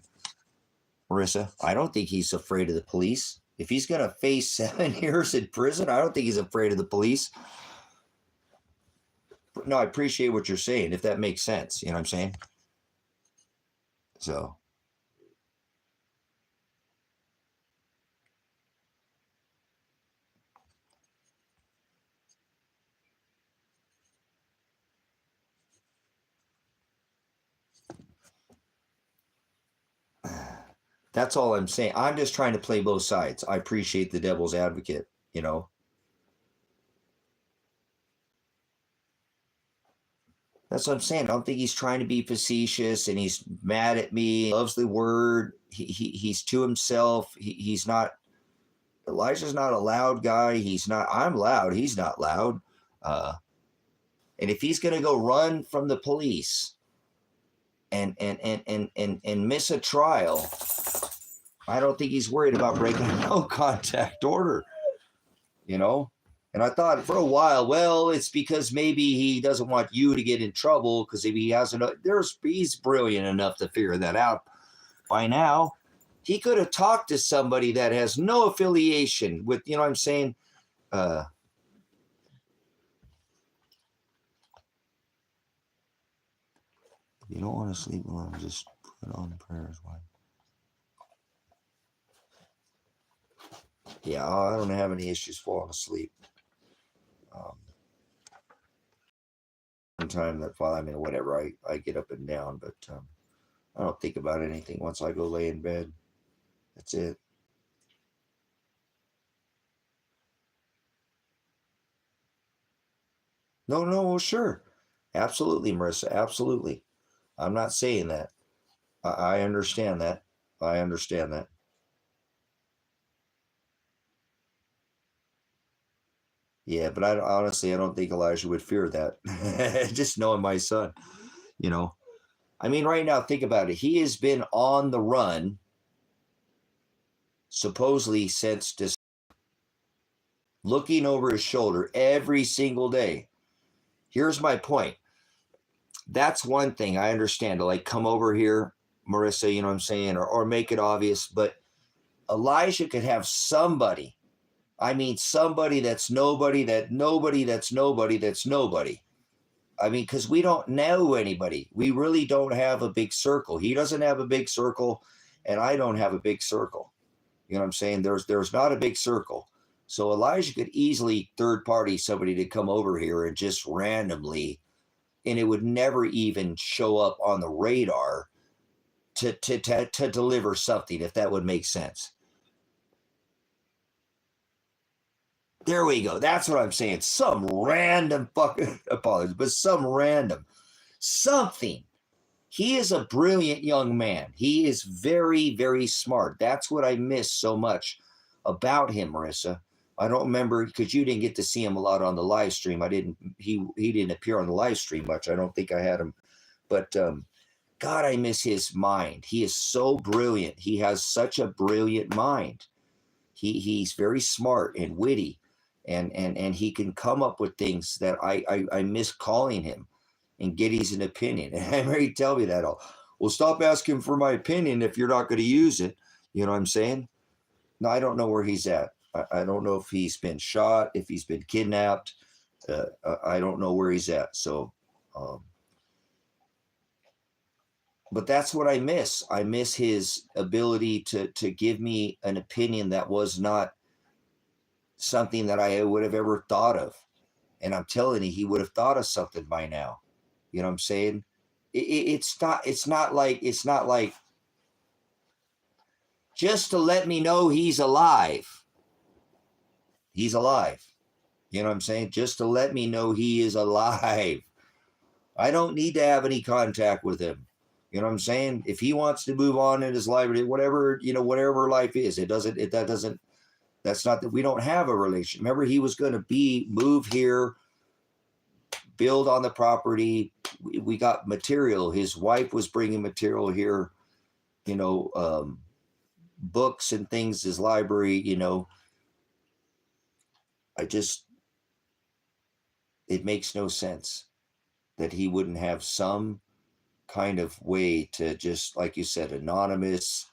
Speaker 1: Marissa, I don't think he's afraid of the police. If he's going to face 7 years in prison, I don't think he's afraid of the police. No, I appreciate what you're saying, if that makes sense. You know what I'm saying? So. That's all I'm saying. I'm just trying to play both sides. I appreciate the devil's advocate, you know. That's what I'm saying. I don't think he's trying to be facetious and he's mad at me. He loves the word. He's to himself. He's not, Elijah's not a loud guy. He's not, I'm loud. He's not loud. And if he's going to go run from the police and miss a trial, I don't think he's worried about breaking a no contact order, you know? And I thought for a while, well, it's because maybe he doesn't want you to get in trouble because if he hasn't, he's brilliant enough to figure that out by now. He could have talked to somebody that has no affiliation with, you know what I'm saying? You don't want to sleep alone, just put on prayers, wife. Yeah, I don't have any issues falling asleep. One time that, I mean, whatever, I get up and down, but I don't think about anything once I go lay in bed. That's it. No, well, sure. Absolutely, Marissa, absolutely. I'm not saying that. I understand that. I understand that. Yeah, but honestly, I don't think Elijah would fear that. Just knowing my son, you know. I mean, right now, think about it. He has been on the run, supposedly since December, looking over his shoulder every single day. Here's my point. That's one thing I understand, to like come over here, Marissa, you know what I'm saying, or make it obvious. But Elijah could have somebody. I mean, somebody that's nobody, that's nobody. I mean, because we don't know anybody. We really don't have a big circle. He doesn't have a big circle, and I don't have a big circle. You know what I'm saying? There's not a big circle. So Elijah could easily third party somebody to come over here and just randomly, and it would never even show up on the radar to deliver something, if that would make sense. There we go. That's what I'm saying. Some random fucking apologies, but some random something. He is a brilliant young man. He is very, very smart. That's what I miss so much about him, Marissa. I don't remember because you didn't get to see him a lot on the live stream. He didn't appear on the live stream much. I don't think I had him, but God, I miss his mind. He is so brilliant. He has such a brilliant mind. He's very smart and witty. And he can come up with things that I miss calling him and get his opinion. And I already tell me that. Well, stop asking for my opinion if you're not going to use it. You know what I'm saying? No, I don't know where he's at. I don't know if he's been shot, if he's been kidnapped. I don't know where he's at. So, but that's what I miss. I miss his ability to give me an opinion that was not something that I would have ever thought of. And I'm telling you, he would have thought of something by now. You know what I'm saying? It's not like just to let me know he's alive. He's alive. You know what I'm saying? Just to let me know he is alive. I don't need to have any contact with him. You know what I'm saying? If he wants to move on in his life, whatever, whatever life is, that's not that we don't have a relation. Remember, he was going to move here, build on the property. We got material. His wife was bringing material here, books and things, his library, it makes no sense that he wouldn't have some kind of way to, just like you said, anonymous,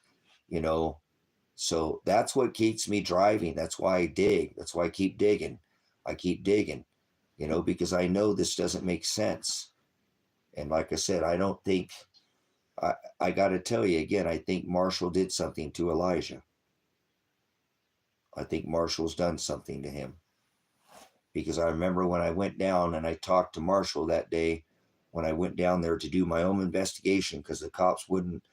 Speaker 1: so that's what keeps me driving. That's why I dig. That's why I keep digging. Because I know this doesn't make sense. And like I said, I don't think, I got to tell you again, I think Marshall did something to Elijah. I think Marshall's done something to him. Because I remember when I went down and I talked to Marshall that day, when I went down there to do my own investigation, because the cops wouldn't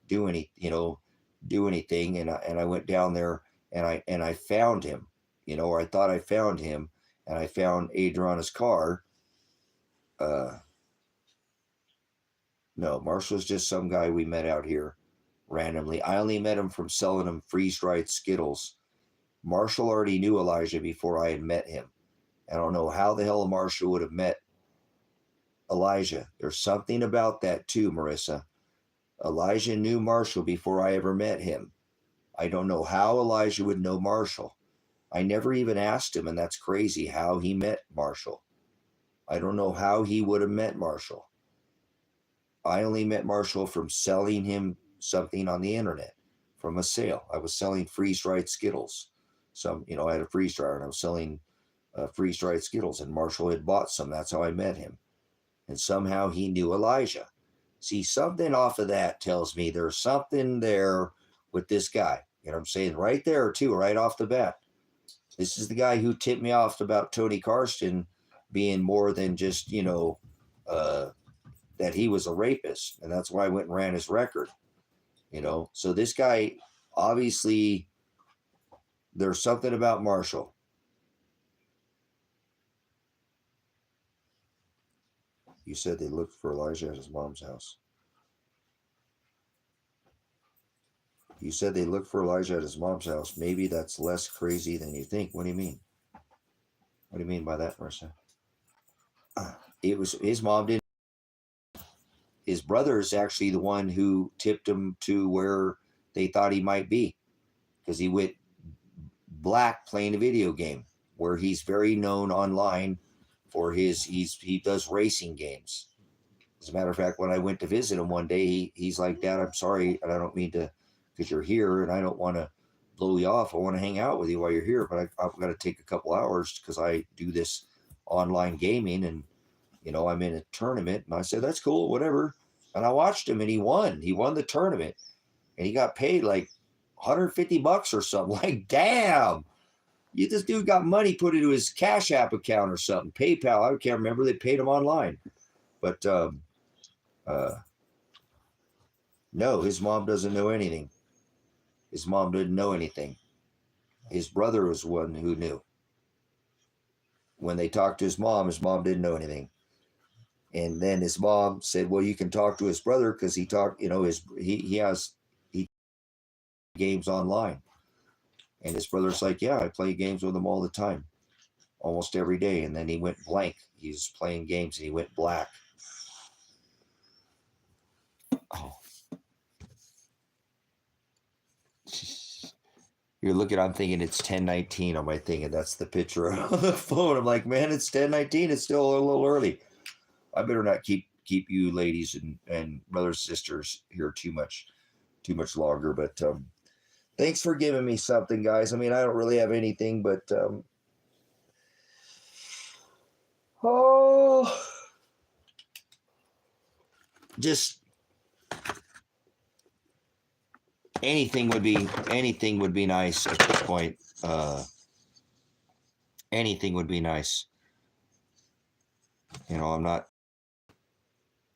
Speaker 1: do anything. And I went down there and I found him, or I thought I found him, and I found Adriana's car. No, Marshall's just some guy we met out here randomly. I only met him from selling him freeze-dried Skittles. Marshall already knew Elijah before I had met him. I don't know how the hell Marshall would have met Elijah. There's something about that too, Marissa. Elijah knew Marshall before I ever met him. I don't know how Elijah would know Marshall. I never even asked him, and that's crazy how he met Marshall. I don't know how he would have met Marshall. I only met Marshall from selling him something on the internet, from a sale. I was selling freeze-dried Skittles. I had a freeze dryer and I was selling freeze-dried Skittles, and Marshall had bought some. That's how I met him. And somehow he knew Elijah. See, something off of that tells me there's something there with this guy. You know what I'm saying? Right there, too, right off the bat. This is the guy who tipped me off about Tony Karsten being more than just, that he was a rapist. And that's why I went and ran his record. So this guy, obviously, there's something about Marshall. You said they looked for Elijah at his mom's house. You said they looked for Elijah at his mom's house. Maybe that's less crazy than you think. What do you mean? What do you mean by that, Marissa? It was his mom didn't. His brother is actually the one who tipped him to where they thought he might be, because he went black playing a video game where he's very known online for he does racing games. As a matter of fact, when I went to visit him one day, he's like, "Dad, I'm sorry, and I don't mean to, because you're here, and I don't want to blow you off. I want to hang out with you while you're here, but I've got to take a couple hours because I do this online gaming, and I'm in a tournament." And I said, "That's cool, whatever." And I watched him, and he won. He won the tournament, and he got paid like $150 or something. Like, damn. This dude got money put into his CashApp account or something. PayPal, I can't remember. They paid him online. But no, his mom doesn't know anything. His mom didn't know anything. His brother was one who knew. When they talked to his mom didn't know anything. And then his mom said, "Well, you can talk to his brother because he talked, he games online." And his brother's like, "Yeah, I play games with him all the time, almost every day." And then he went blank. He was playing games and he went black. Oh. You're looking, I'm thinking it's 10:19 on my thing, and that's the picture on the phone. I'm like, man, it's 10:19. It's still a little early. I better not keep you ladies and brothers, sisters here too much longer. But thanks for giving me something, guys. I mean, I don't really have anything, but just anything would be nice at this point. Anything would be nice. You know, I'm not,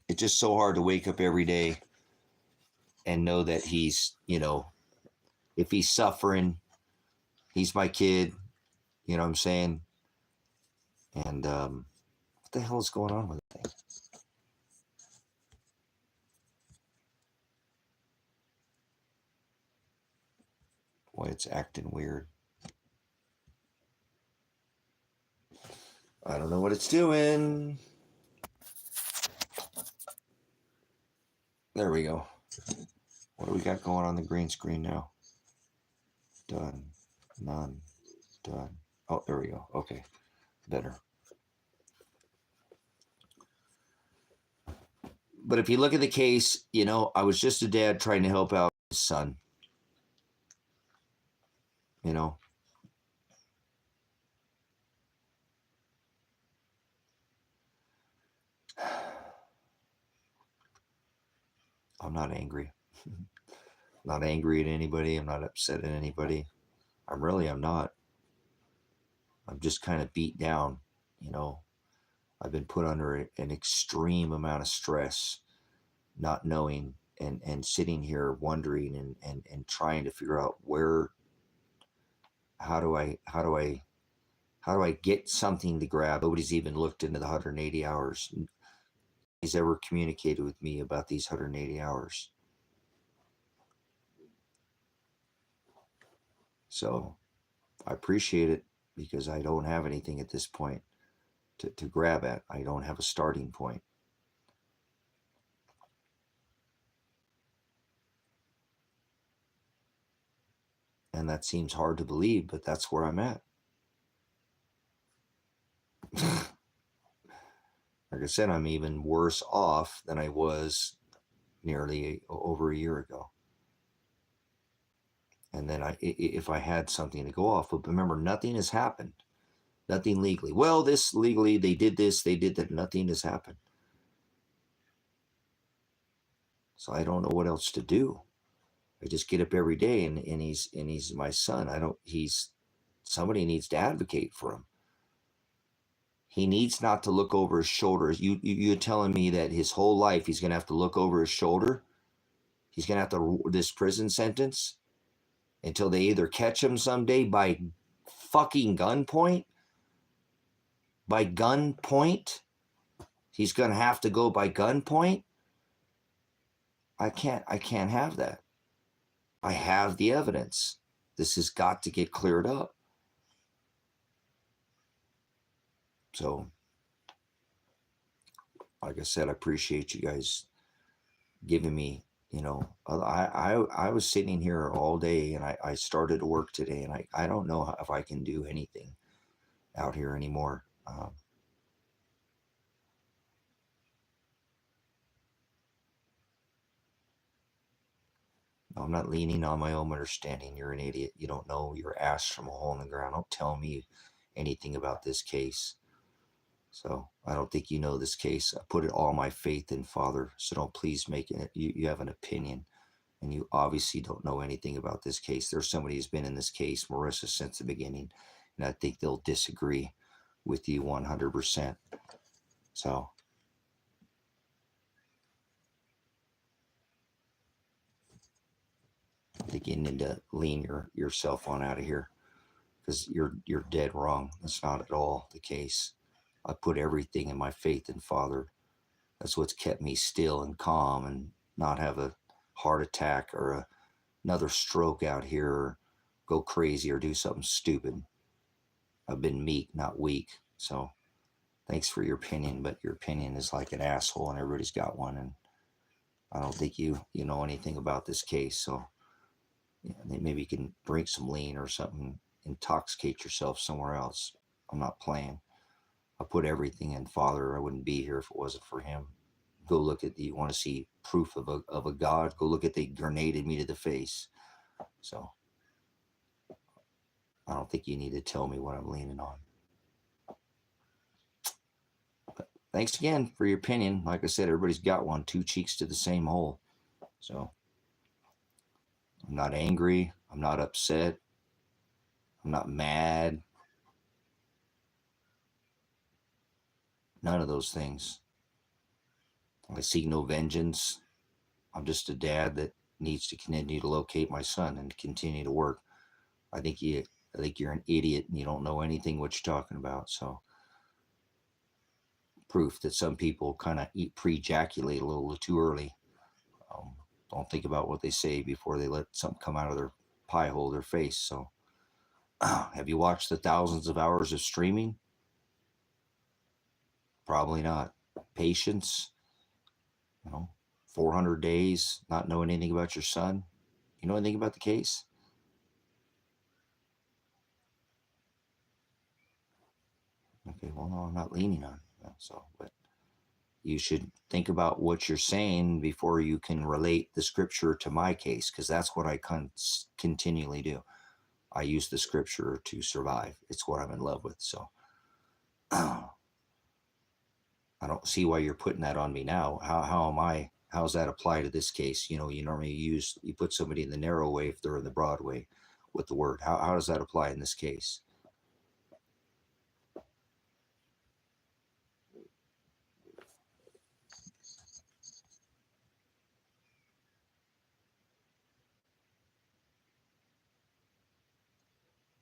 Speaker 1: it's just so hard to wake up every day and know that he's, you know, if he's suffering, he's my kid, you know what I'm saying? And what the hell is going on with the thing? Boy, it's acting weird. I don't know what it's doing. There we go. What do we got going on the green screen now? Done. None. Done. Oh, there we go. Okay. Better. But if you look at the case, you know, I was just a dad trying to help out his son. You know. I'm not angry. Not angry at anybody. I'm not upset at anybody. I'm not. I'm just kind of beat down, you know. I've been put under an extreme amount of stress, not knowing and sitting here wondering and trying to figure out how do I get something to grab. Nobody's even looked into the 180 hours. Nobody's ever communicated with me about these 180 hours. So I appreciate it because I don't have anything at this point to grab at. I don't have a starting point. And that seems hard to believe, but that's where I'm at. Like I said, I'm even worse off than I was nearly over a year ago. And then if I had something to go off, but remember, nothing has happened. Nothing legally. Well, this legally, they did this, they did that. Nothing has happened. So I don't know what else to do. I just get up every day and he's my son. Somebody needs to advocate for him. He needs not to look over his shoulder. You're telling me that his whole life he's going to have to look over his shoulder? He's going to have to this prison sentence until they either catch him someday by fucking gunpoint? By gunpoint? He's going to have to go by gunpoint? I can't have that. I have the evidence. This has got to get cleared up. So, like I said, I appreciate you guys giving me, you know, I was sitting here all day and I started to work today and I don't know if I can do anything out here anymore. I'm not leaning on my own understanding. You're an idiot. You don't know your ass from a hole in the ground. Don't tell me anything about this case. So I don't think you know this case. I put it all my faith in Father. So don't please make it. You have an opinion and you obviously don't know anything about this case. There's somebody who's been in this case, Marissa, since the beginning. And I think they'll disagree with you 100%. So I think you need to lean yourself on out of here because you're dead wrong. That's not at all the case. I put everything in my faith in Father. That's what's kept me still and calm and not have a heart attack or another stroke out here or go crazy or do something stupid. I've been meek, not weak. So thanks for your opinion, but your opinion is like an asshole and everybody's got one. And I don't think you know anything about this case. So maybe you can drink some lean or something, intoxicate yourself somewhere else. I'm not playing. I put everything in Father. I wouldn't be here if it wasn't for him. Go look at you want to see proof of a God, go look at they grenaded me to the face. So I don't think you need to tell me what I'm leaning on. But thanks again for your opinion. Like I said, everybody's got one, two cheeks to the same hole. So I'm not angry. I'm not upset. I'm not mad. None of those things. I seek no vengeance. I'm just a dad that needs to continue to locate my son and continue to work. I think you're an idiot and you don't know anything what you're talking about. So proof that some people kind of pre-ejaculate a little too early. Don't think about what they say before they let something come out of their pie hole, their face. So have you watched the thousands of hours of streaming? Probably not. Patience, 400 days, not knowing anything about your son. You know anything about the case? Okay, well, no, I'm not leaning on. But you should think about what you're saying before you can relate the scripture to my case, because that's what I continually do. I use the scripture to survive. It's what I'm in love with. So I don't see why you're putting that on me now. How's that apply to this case? You normally you put somebody in the narrow way if they're in the broad way with the word. How does that apply in this case?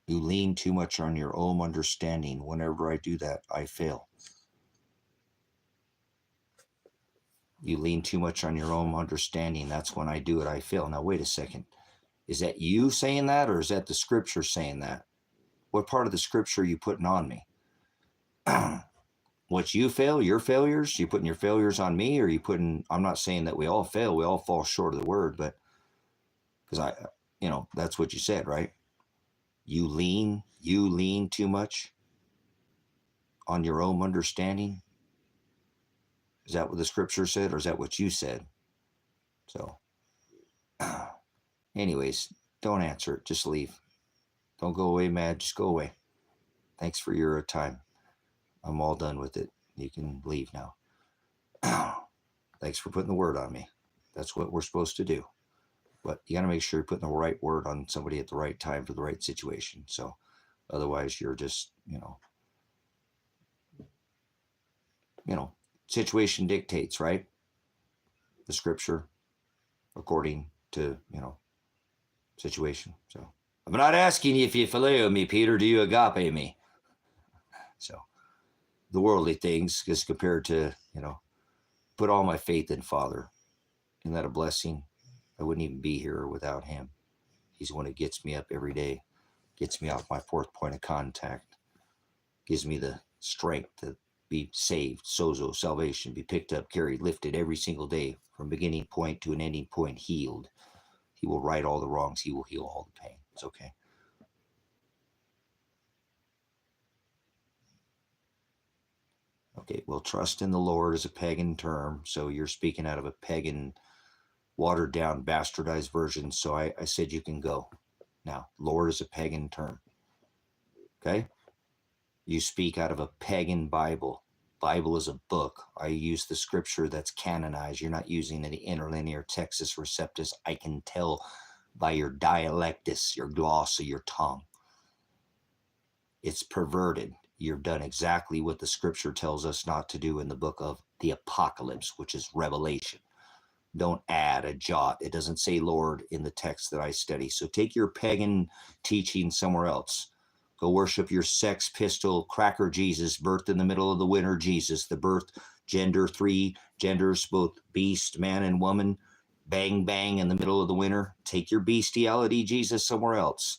Speaker 1: You lean too much on your own understanding. Whenever I do that, I fail. You lean too much on your own understanding. That's when I do it, I fail. Now, wait a second. Is that you saying that, or is that the scripture saying that? What part of the scripture are you putting on me? What you fail, your failures? You putting your failures on me, or you putting, I'm not saying that we all fail. We all fall short of the word, but because that's what you said, right? You lean too much on your own understanding. Is that what the scripture said, or is that what you said? So anyways, don't answer it. Just leave. Don't go away mad. Just go away. Thanks for your time. I'm all done with it. You can leave now. Thanks for putting the word on me. That's what we're supposed to do. But you got to make sure you're putting the right word on somebody at the right time for the right situation. So otherwise you're just, situation dictates, right? The scripture according to, situation. So I'm not asking you if you phileo me, Peter. Do you agape me? So the worldly things, as compared to, put all my faith in Father. Isn't that a blessing? I wouldn't even be here without him. He's the one who gets me up every day, gets me off my fourth point of contact, gives me the strength to be saved, sozo, salvation, be picked up, carried, lifted every single day from beginning point to an ending point, healed. He will right all the wrongs. He will heal all the pain. It's okay. Okay, well, trust in the Lord is a pagan term, so you're speaking out of a pagan, watered-down, bastardized version, so I said you can go. Now, Lord is a pagan term, okay? You speak out of a pagan Bible. Bible is a book. I use the scripture that's canonized. You're not using any interlinear Texas Receptus. I can tell by your dialectus, your gloss of your tongue. It's perverted. You've done exactly what the scripture tells us not to do in the book of the Apocalypse, which is Revelation. Don't add a jot. It doesn't say Lord in the text that I study. So take your pagan teaching somewhere else. Go worship your Sex Pistol cracker Jesus, birthed in the middle of the winter Jesus, the birth gender, 3 genders, both beast, man and woman, bang, bang in the middle of the winter. Take your bestiality Jesus somewhere else.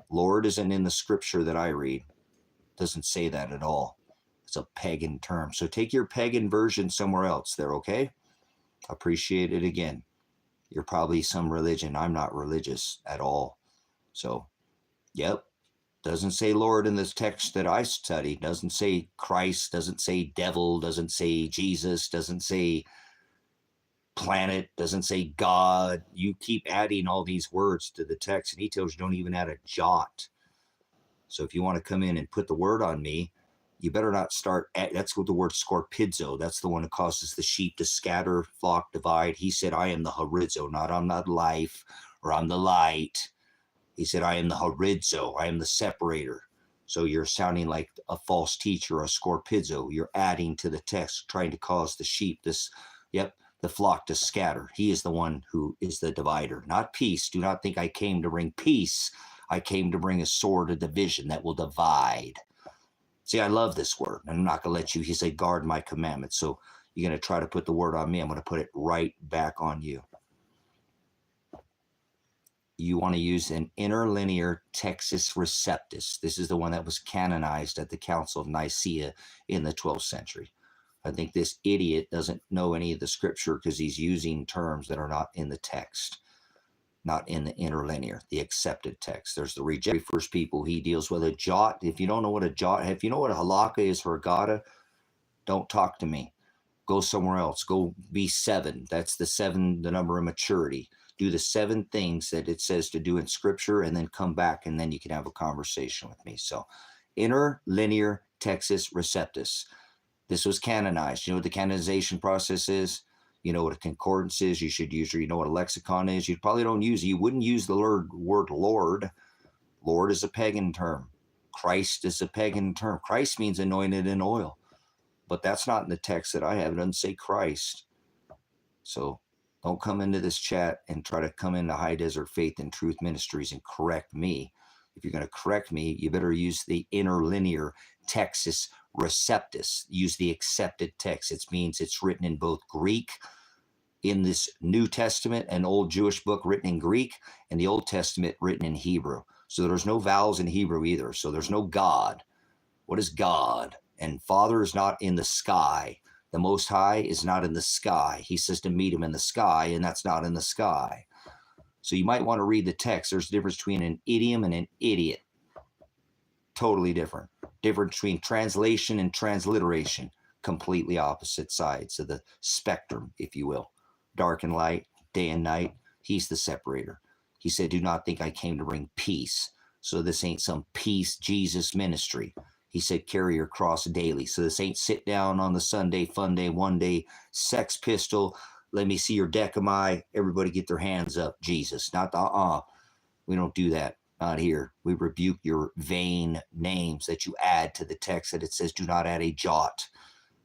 Speaker 1: Lord isn't in the scripture that I read. It doesn't say that at all. It's a pagan term. So take your pagan version somewhere else there, okay? Appreciate it again. You're probably some religion. I'm not religious at all. So, yep. Doesn't say Lord in this text that I study. Doesn't say Christ. Doesn't say devil. Doesn't say Jesus. Doesn't say planet. Doesn't say God. You keep adding all these words to the text, and he tells you don't even add a jot. So if you want to come in and put the word on me, you better not start at, that's what the word scorpizzo. That's the one that causes the sheep to scatter, flock, divide. He said, I am the horizo, not I'm not life or I'm the light. He said, I am the horizo. I am the separator. So you're sounding like a false teacher, a scorpizzo. You're adding to the text, trying to cause the sheep, the flock to scatter. He is the one who is the divider, not peace. Do not think I came to bring peace. I came to bring a sword of division that will divide. See, I love this word. I'm not going to let you, he said, guard my commandments. So you're going to try to put the word on me. I'm going to put it right back on you. You want to use an interlinear Textus Receptus. This is the one that was canonized at the Council of Nicaea in the 12th century. I think this idiot doesn't know any of the scripture because he's using terms that are not in the text, not in the interlinear, the accepted text. There's the rejected first people. He deals with a jot. If you don't know what a jot, if you know what a halakha is or a gada, don't talk to me. Go somewhere else. Go be 7. That's the 7, the number of maturity. Do the 7 things that it says to do in scripture and then come back and then you can have a conversation with me. So interlinear Textus Receptus. This was canonized. You know what the canonization process is? You know what a concordance is? You should usually know what a lexicon is. You probably don't use it. You wouldn't use the word Lord. Lord is a pagan term. Christ is a pagan term. Christ means anointed in oil. But that's not in the text that I have. It doesn't say Christ. So don't come into this chat and try to come into High Desert Faith and Truth Ministries and correct me. If you're going to correct me, you better use the interlinear Textus Receptus. Use the accepted text. It means it's written in both Greek, in this New Testament, an old Jewish book written in Greek, and the Old Testament written in Hebrew. So there's no vowels in Hebrew either. So there's no God. What is God? And Father is not in the sky. The Most High is not in the sky. He says to meet him in the sky, and that's not in the sky. So you might want to read the text. There's a difference between an idiom and an idiot. Totally different. Difference between translation and transliteration. Completely opposite sides of the spectrum, if you will. Dark and light, day and night. He's the separator. He said, do not think I came to bring peace. So this ain't some peace Jesus ministry. He said, carry your cross daily. So this ain't sit down on the Sunday, fun day, one day, sex pistol. Let me see your decimai. Everybody get their hands up. Jesus. Not the We don't do that. Not here. We rebuke your vain names that you add to the text that it says do not add a jot.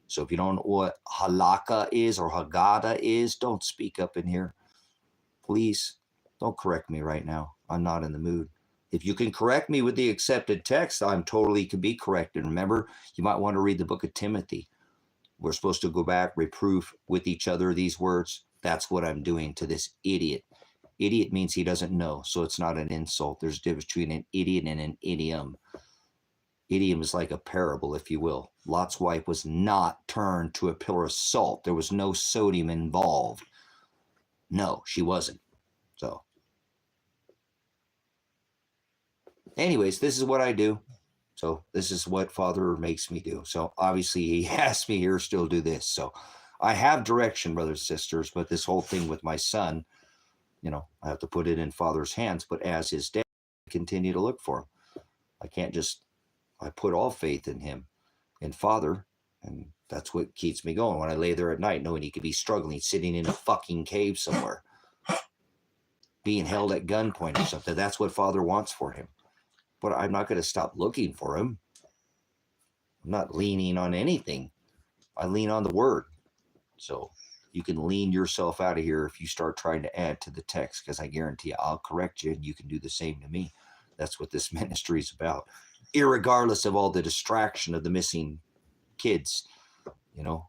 Speaker 1: So if you don't know what halakha is or haggadah is, don't speak up in here. Please don't correct me right now. I'm not in the mood. If you can correct me with the accepted text, I'm totally can be corrected. Remember, you might want to read the book of Timothy. We're supposed to go back, reproof with each other these words. That's what I'm doing to this idiot. Idiot means he doesn't know, so it's not an insult. There's a difference between an idiot and an idiom. Idiom is like a parable, if you will. Lot's wife was not turned to a pillar of salt. There was no sodium involved. No, she wasn't. So, anyways, this is what I do. So this is what Father makes me do. So obviously he asked me here still do this. So I have direction, brothers and sisters, but this whole thing with my son, you know, I have to put it in Father's hands, but as his dad, I continue to look for him. I can't just, I put all faith in him, in Father, and that's what keeps me going when I lay there at night, knowing he could be struggling, sitting in a fucking cave somewhere, being held at gunpoint or something. That's what Father wants for him. But I'm not going to stop looking for him. I'm not leaning on anything. I lean on the word. So you can lean yourself out of here if you start trying to add to the text, because I guarantee you I'll correct you and you can do the same to me. That's what this ministry is about. Irregardless of all the distraction of the missing kids, you know,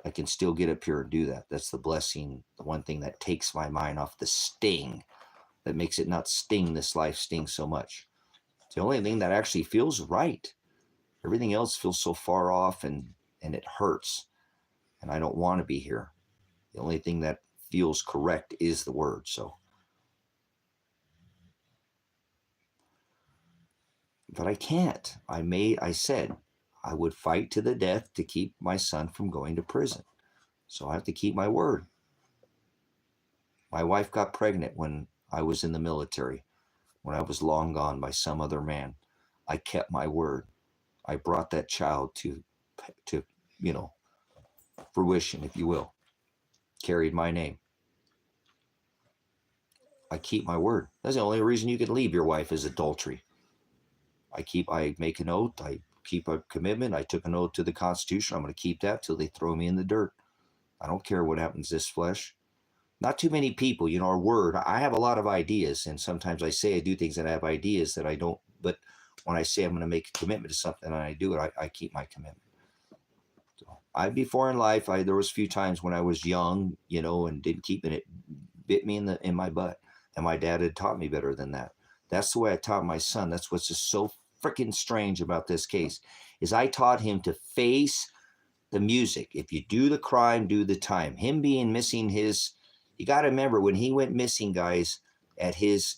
Speaker 1: I can still get up here and do that. That's the blessing, the one thing that takes my mind off the sting, that makes it not sting, this life sting so much. It's the only thing that actually feels right. Everything else feels so far off and it hurts. And I don't want to be here. The only thing that feels correct is the word. So, but I can't. I said I would fight to the death to keep my son from going to prison. So I have to keep my word. My wife got pregnant when I was in the military, when I was long gone by some other man. I kept my word. I brought that child to you know, fruition, if you will. Carried my name. I keep my word. That's the only reason you can leave your wife is adultery. I make an oath. I keep a commitment. I took an oath to the Constitution. I'm going to keep that till they throw me in the dirt. I don't care what happens to this flesh. Not too many people, our word. I have a lot of ideas, and sometimes I say I do things and I have ideas that I don't. But when I say I'm going to make a commitment to something and I do it, I keep my commitment. So before in life, there was a few times when I was young, and didn't keep it. It bit me in my butt, and my dad had taught me better than that. That's the way I taught my son. That's what's just so freaking strange about this case, is I taught him to face the music. If you do the crime, do the time. Him being missing you got to remember when he went missing, guys, at his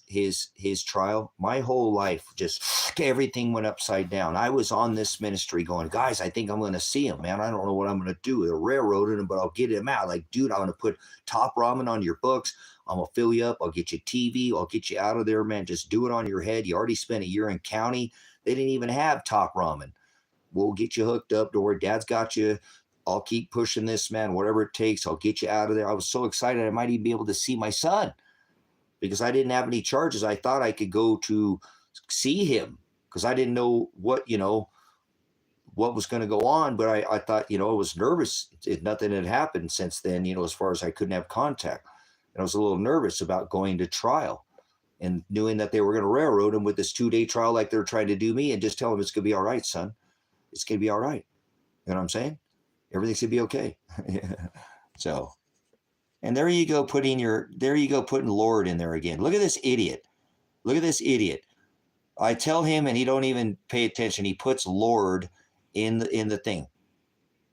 Speaker 1: trial, my whole life, just everything went upside down. I was on this ministry going, guys, I think I'm going to see him, man. I don't know what I'm going to do. They're railroading him, but I'll get him out. Like, dude, I'm going to put top ramen on your books. I'm going to fill you up. I'll get you TV. I'll get you out of there, man. Just do it on your head. You already spent a year in county. They didn't even have top ramen. We'll get you hooked up to where dad's got you. I'll keep pushing this, man, whatever it takes. I'll get you out of there. I was so excited I might even be able to see my son because I didn't have any charges. I thought I could go to see him because I didn't know what was going to go on. But I thought, I was nervous. Nothing had happened since then, as far as I couldn't have contact. And I was a little nervous about going to trial and knowing that they were going to railroad him with this 2-day trial like they're trying to do me and just tell him it's going to be all right, son. It's going to be all right. You know what I'm saying? Everything's going to be okay. So, and there you go, putting Lord in there again. Look at this idiot. Look at this idiot. I tell him and he don't even pay attention. He puts Lord in the thing.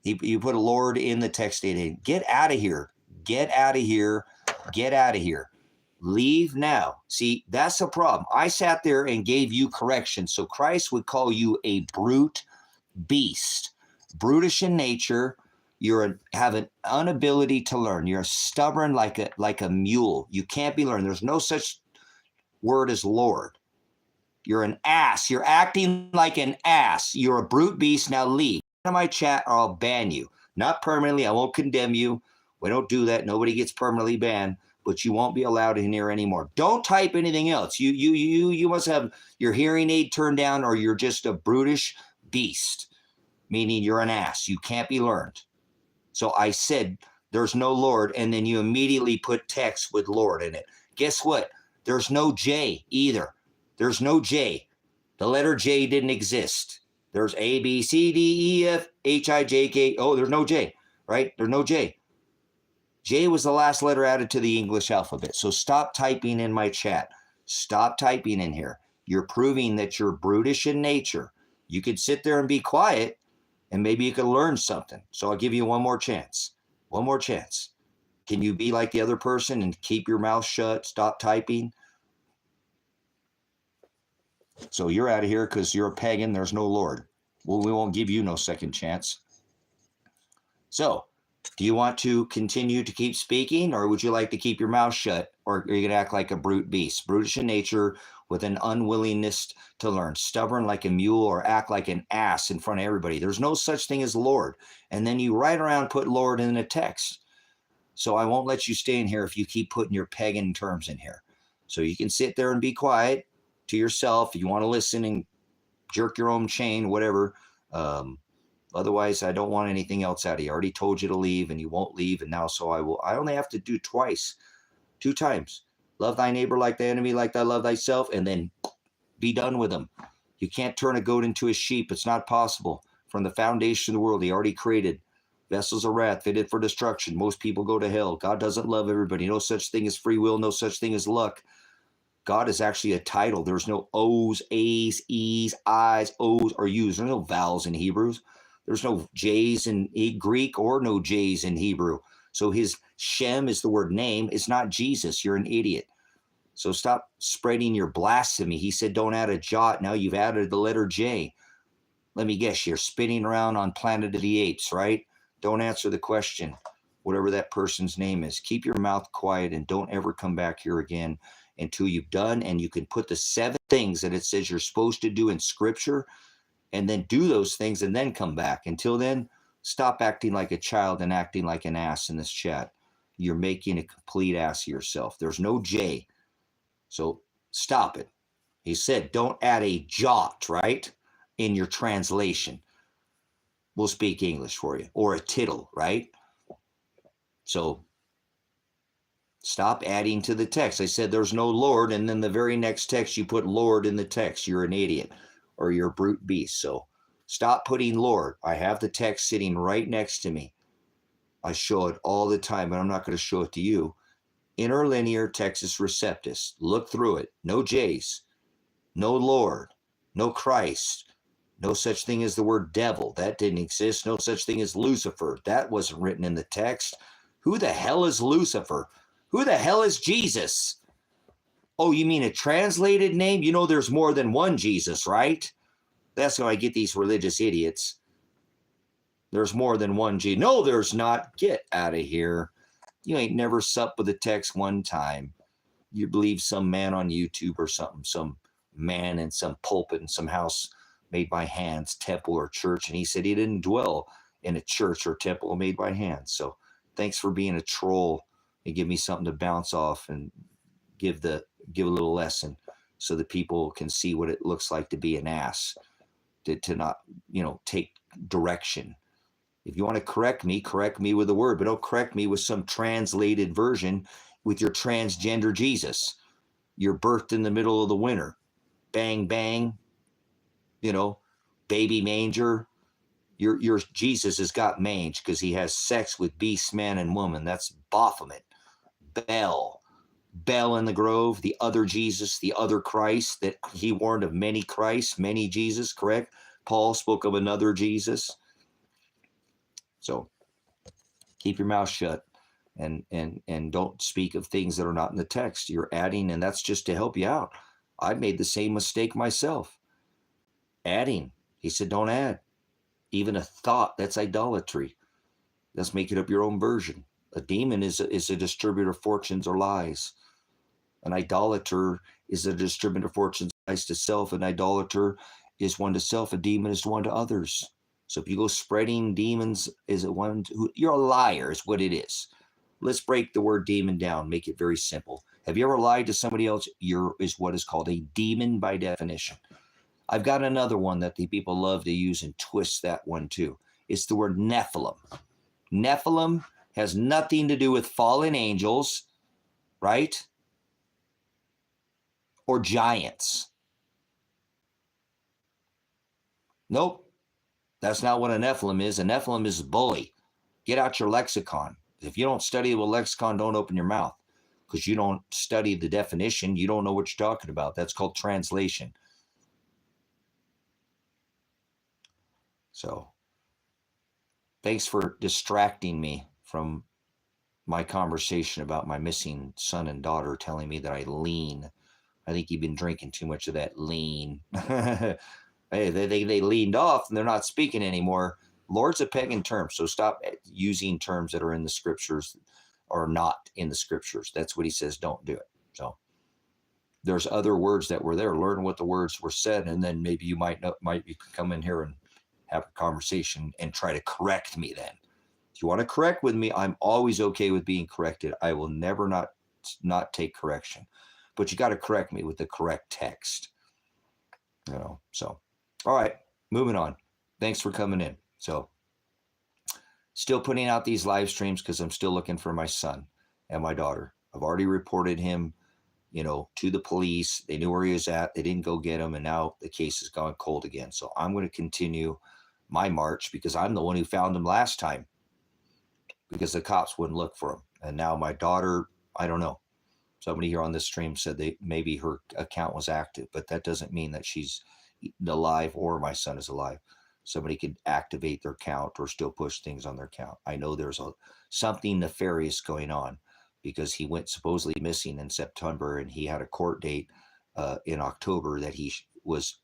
Speaker 1: You put a Lord in the text data. Get out of here. Get out of here. Get out of here. Leave now. See, that's the problem. I sat there and gave you correction. So Christ would call you a brute beast. Brutish in nature. Have an inability to learn. You're stubborn like a mule. You can't be learned. There's no such word as Lord. You're an ass. You're acting like an ass. You're a brute beast. Now leave. Out of my chat or I'll ban you. Not permanently. I won't condemn you. We don't do that. Nobody gets permanently banned, but you won't be allowed in here anymore. Don't type anything else. You must have your hearing aid turned down or you're just a brutish beast. Meaning you're an ass. You can't be learned. So I said, there's no Lord, and then you immediately put text with Lord in it. Guess what? There's no J either. There's no J. The letter J didn't exist. There's A, B, C, D, E, F, H, I, J, K. Oh, there's no J, right? There's no J. J was the last letter added to the English alphabet. So stop typing in my chat. Stop typing in here. You're proving that you're brutish in nature. You could sit there and be quiet, and maybe you could learn something. So I'll give you one more chance. One more chance. Can you be like the other person and keep your mouth shut? Stop typing. So you're out of here because you're a pagan. There's no Lord. Well, we won't give you no second chance. So do you want to continue to keep speaking, or would you like to keep your mouth shut, or are you going to act like a brute beast, brutish in nature with an unwillingness to learn, stubborn like a mule, or act like an ass in front of everybody? There's no such thing as Lord. And then you right around put Lord in the text. So I won't let you stay in here if you keep putting your pagan terms in here. So you can sit there and be quiet to yourself. If you want to listen and jerk your own chain, whatever. Otherwise, I don't want anything else out of you. I already told you to leave, and you won't leave. And now, so I only have to do 2 times. Love thy neighbor like thy enemy, like thy love thyself, and then be done with them. You can't turn a goat into a sheep. It's not possible. From the foundation of the world, he already created vessels of wrath fitted for destruction. Most people go to hell. God doesn't love everybody. No such thing as free will. No such thing as luck. God is actually a title. There's no O's, A's, E's, I's, O's, or U's. There's no vowels in Hebrews. There's no J's in Greek or no J's in Hebrew. So his Shem is the word name. It's not Jesus. You're an idiot. So stop spreading your blasphemy. He said don't add a jot. Now you've added the letter J. Let me guess, you're spinning around on Planet of the Apes, right? Don't answer the question, whatever that person's name is. Keep your mouth quiet and don't ever come back here again until you've done, and you can put the 7 things that it says you're supposed to do in Scripture and then do those things and then come back. Until then, stop acting like a child and acting like an ass in this chat. You're making a complete ass of yourself. There's no J. So stop it. He said, don't add a jot, right, in your translation. We'll speak English for you. Or a tittle, right? So stop adding to the text. I said there's no Lord, and then the very next text you put Lord in the text. You're an idiot or you're a brute beast. So stop putting Lord. I have the text sitting right next to me. I show it all the time, but I'm not going to show it to you. Interlinear Textus Receptus. Look through it. No J's. No Lord. No Christ. No such thing as the word devil. That didn't exist. No such thing as Lucifer. That wasn't written in the text. Who the hell is Lucifer? Who the hell is Jesus? Oh, you mean a translated name? You know there's more than one Jesus, right? That's how I get these religious idiots. There's more than one Jesus. No, there's not. Get out of here. You ain't never supped with a text one time. You believe some man on YouTube or something, some man in some pulpit in some house made by hands, temple or church, and he said he didn't dwell in a church or temple made by hands. So thanks for being a troll and give me something to bounce off and give a little lesson so that people can see what it looks like to be an ass, to not, take direction. If you want to correct me with a word, but don't correct me with some translated version with your transgender Jesus. You're birthed in the middle of the winter. Bang, bang. Baby manger. Your Jesus has got mange because he has sex with beast, man, and woman. That's Baphomet. Bel in the grove, the other Jesus, the other Christ, that he warned of many Christs, many Jesus, correct? Paul spoke of another Jesus. So keep your mouth shut and don't speak of things that are not in the text. You're adding, and that's just to help you out. I made the same mistake myself. Adding. He said, don't add. Even a thought, that's idolatry. Let's make it up your own version. A demon is a distributor of fortunes or lies. An idolater is a distributor of fortunes or lies to self. An idolater is one to self. A demon is one to others. So if you go spreading demons, is it one who you're a liar is what it is. Let's break the word demon down, make it very simple. Have you ever lied to somebody else? Is what is called a demon by definition. I've got another one that the people love to use and twist that one too. It's the word Nephilim. Nephilim has nothing to do with fallen angels, right? Or giants. Nope. That's not what a Nephilim is. A Nephilim is a bully. Get out your lexicon. If you don't study the lexicon, don't open your mouth because you don't study the definition. You don't know what you're talking about. That's called translation. So thanks for distracting me from my conversation about my missing son and daughter telling me that I lean. I think you've been drinking too much of that lean. Hey, they leaned off and they're not speaking anymore. Lord's a pagan term, so stop using terms that are in the scriptures or not in the scriptures. That's what he says, don't do it. So there's other words that were there. Learn what the words were said, and then maybe you might come in here and have a conversation and try to correct me then. If you want to correct with me, I'm always okay with being corrected. I will never not take correction. But you got to correct me with the correct text. So. All right, moving on. Thanks for coming in. So still putting out these live streams because I'm still looking for my son and my daughter. I've already reported him, to the police. They knew where he was at. They didn't go get him. And now the case has gone cold again. So I'm going to continue my march because I'm the one who found him last time because the cops wouldn't look for him. And now my daughter, I don't know. Somebody here on this stream said maybe her account was active, but that doesn't mean that she's alive or my son is alive. Somebody could activate their account or still push things on their account. I know there's something nefarious going on because he went supposedly missing in September and he had a court date in October that he was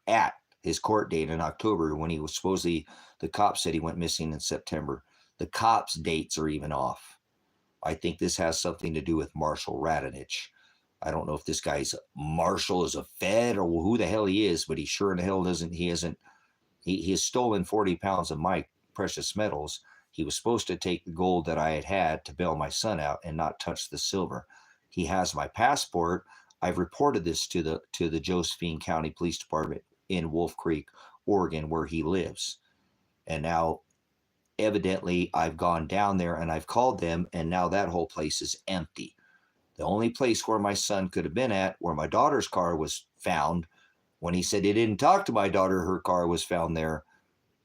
Speaker 1: at his court date in October when he was supposedly, the cops said he went missing in September. The cops' dates are even off. I think this has something to do with Marshall Radonich. I don't know if this guy's Marshall is a Fed or who the hell he is, but he sure in the hell doesn't. He has stolen 40 pounds of my precious metals. He was supposed to take the gold that I had to bail my son out and not touch the silver. He has my passport. I've reported this to the Josephine County Police Department in Wolf Creek, Oregon, where he lives. And now evidently I've gone down there and I've called them, and now that whole place is empty. The only place where my son could have been at, where my daughter's car was found, when he said he didn't talk to my daughter, her car was found there.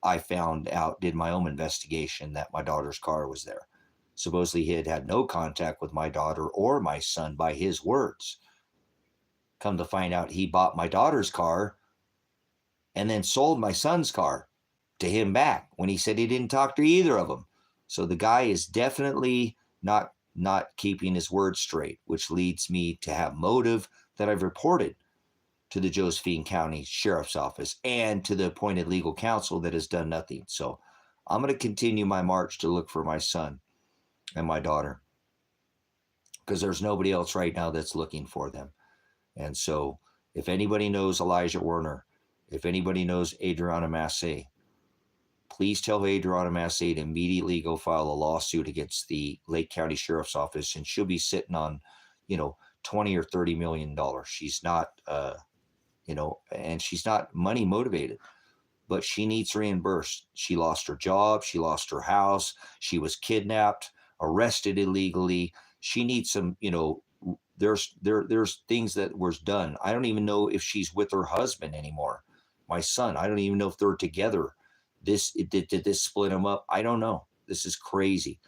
Speaker 1: I found out, did my own investigation, that my daughter's car was there. Supposedly he had had no contact with my daughter or my son by his words. Come to find out, he bought my daughter's car and then sold my son's car to him back when he said he didn't talk to either of them. So the guy is definitely not keeping his word straight, which leads me to have motive that I've reported to the Josephine County Sheriff's Office and to the appointed legal counsel that has done nothing. So I'm going to continue my march to look for my son and my daughter, because there's nobody else right now that's looking for them. And so if anybody knows Elijah Werner, if anybody knows Adriana Masse, please tell Adriana Masse to immediately go file a lawsuit against the Lake County Sheriff's Office, and she'll be sitting on, $20 or $30 million. She's not, and she's not money motivated, but she needs reimbursed. She lost her job. She lost her house. She was kidnapped, arrested illegally. She needs some, there's things that was done. I don't even know if she's with her husband anymore. My son, I don't even know if they're together. Did this split them up? I don't know. This is crazy.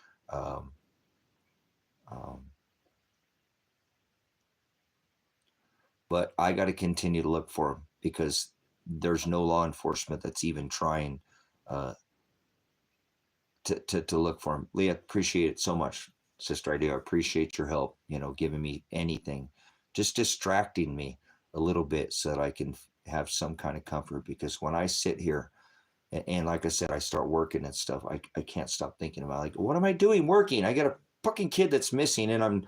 Speaker 1: But I got to continue to look for him, because there's no law enforcement that's even trying to look for him. Leah, appreciate it so much, Sister Idea. I appreciate your help, giving me anything, just distracting me a little bit so that I can have some kind of comfort. Because when I sit here and like I said, I start working and stuff, I can't stop thinking about, like, what am I doing working? I got a fucking kid that's missing and I'm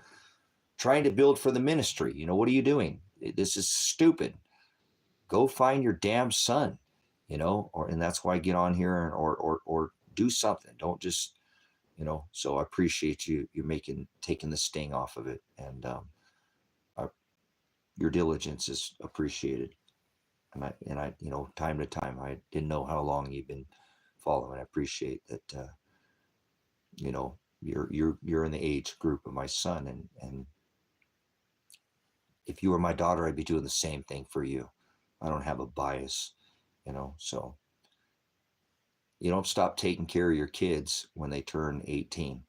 Speaker 1: trying to build for the ministry. What are you doing? This is stupid. Go find your damn son, and that's why I get on here or do something. Don't just, so I appreciate you taking the sting off of it. And your diligence is appreciated. And I, time to time, I didn't know how long you've been following. I appreciate that, you're in the age group of my son, and if you were my daughter, I'd be doing the same thing for you. I don't have a bias, so you don't stop taking care of your kids when they turn 18.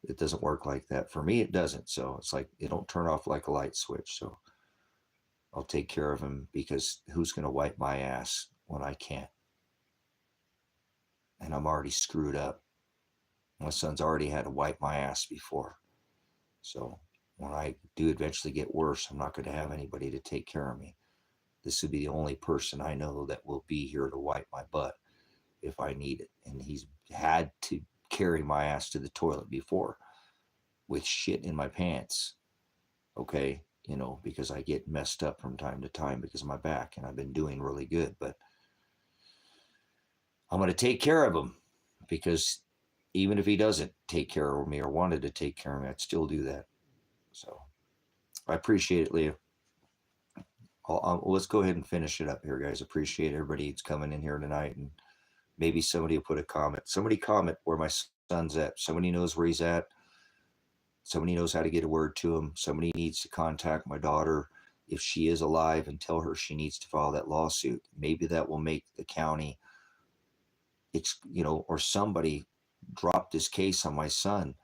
Speaker 1: It doesn't work like that. For me, it doesn't. So it's like, it don't turn off like a light switch. So I'll take care of him, because who's going to wipe my ass when I can't? And I'm already screwed up. My son's already had to wipe my ass before. So when I do eventually get worse, I'm not going to have anybody to take care of me. This would be the only person I know that will be here to wipe my butt if I need it. And he's had to carry my ass to the toilet before with shit in my pants. Okay. Because I get messed up from time to time because of my back, and I've been doing really good, but I'm going to take care of him, because even if he doesn't take care of me or wanted to take care of me, I'd still do that. So I appreciate it, Leah. Let's go ahead and finish it up here, guys. Appreciate everybody that's coming in here tonight, and maybe somebody will put a comment. Somebody comment where my son's at. Somebody knows where he's at. Somebody knows how to get a word to him. Somebody needs to contact my daughter if she is alive and tell her she needs to file that lawsuit. Maybe that will make the county, or somebody drop this case on my son.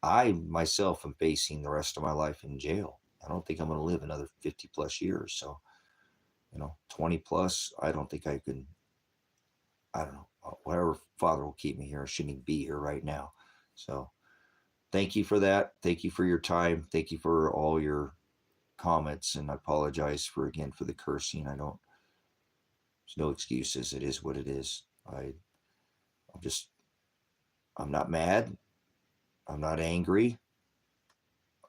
Speaker 1: I myself am facing the rest of my life in jail. I don't think I'm going to live another 50 plus years. So, 20 plus, I don't think I can. I don't know. Whatever Father will keep me here. I shouldn't even be here right now. So thank you for that. Thank you for your time. Thank you for all your comments. And I apologize for the cursing. There's no excuses. It is what it is. I'm not mad. I'm not angry.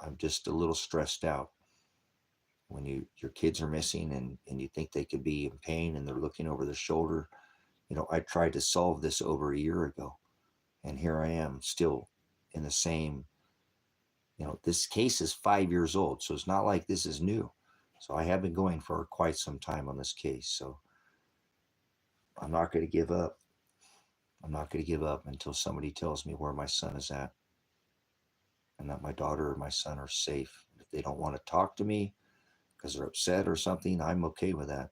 Speaker 1: I'm just a little stressed out. When your kids are missing and you think they could be in pain and they're looking over their shoulder. I tried to solve this over a year ago, and here I am still in the same this case is 5 years old, so it's not like this is new. So I have been going for quite some time on this case. So I'm not going to give up. I'm not going to give up until somebody tells me where my son is at and that my daughter or my son are safe. If they don't want to talk to me because they're upset or something, I'm okay with that.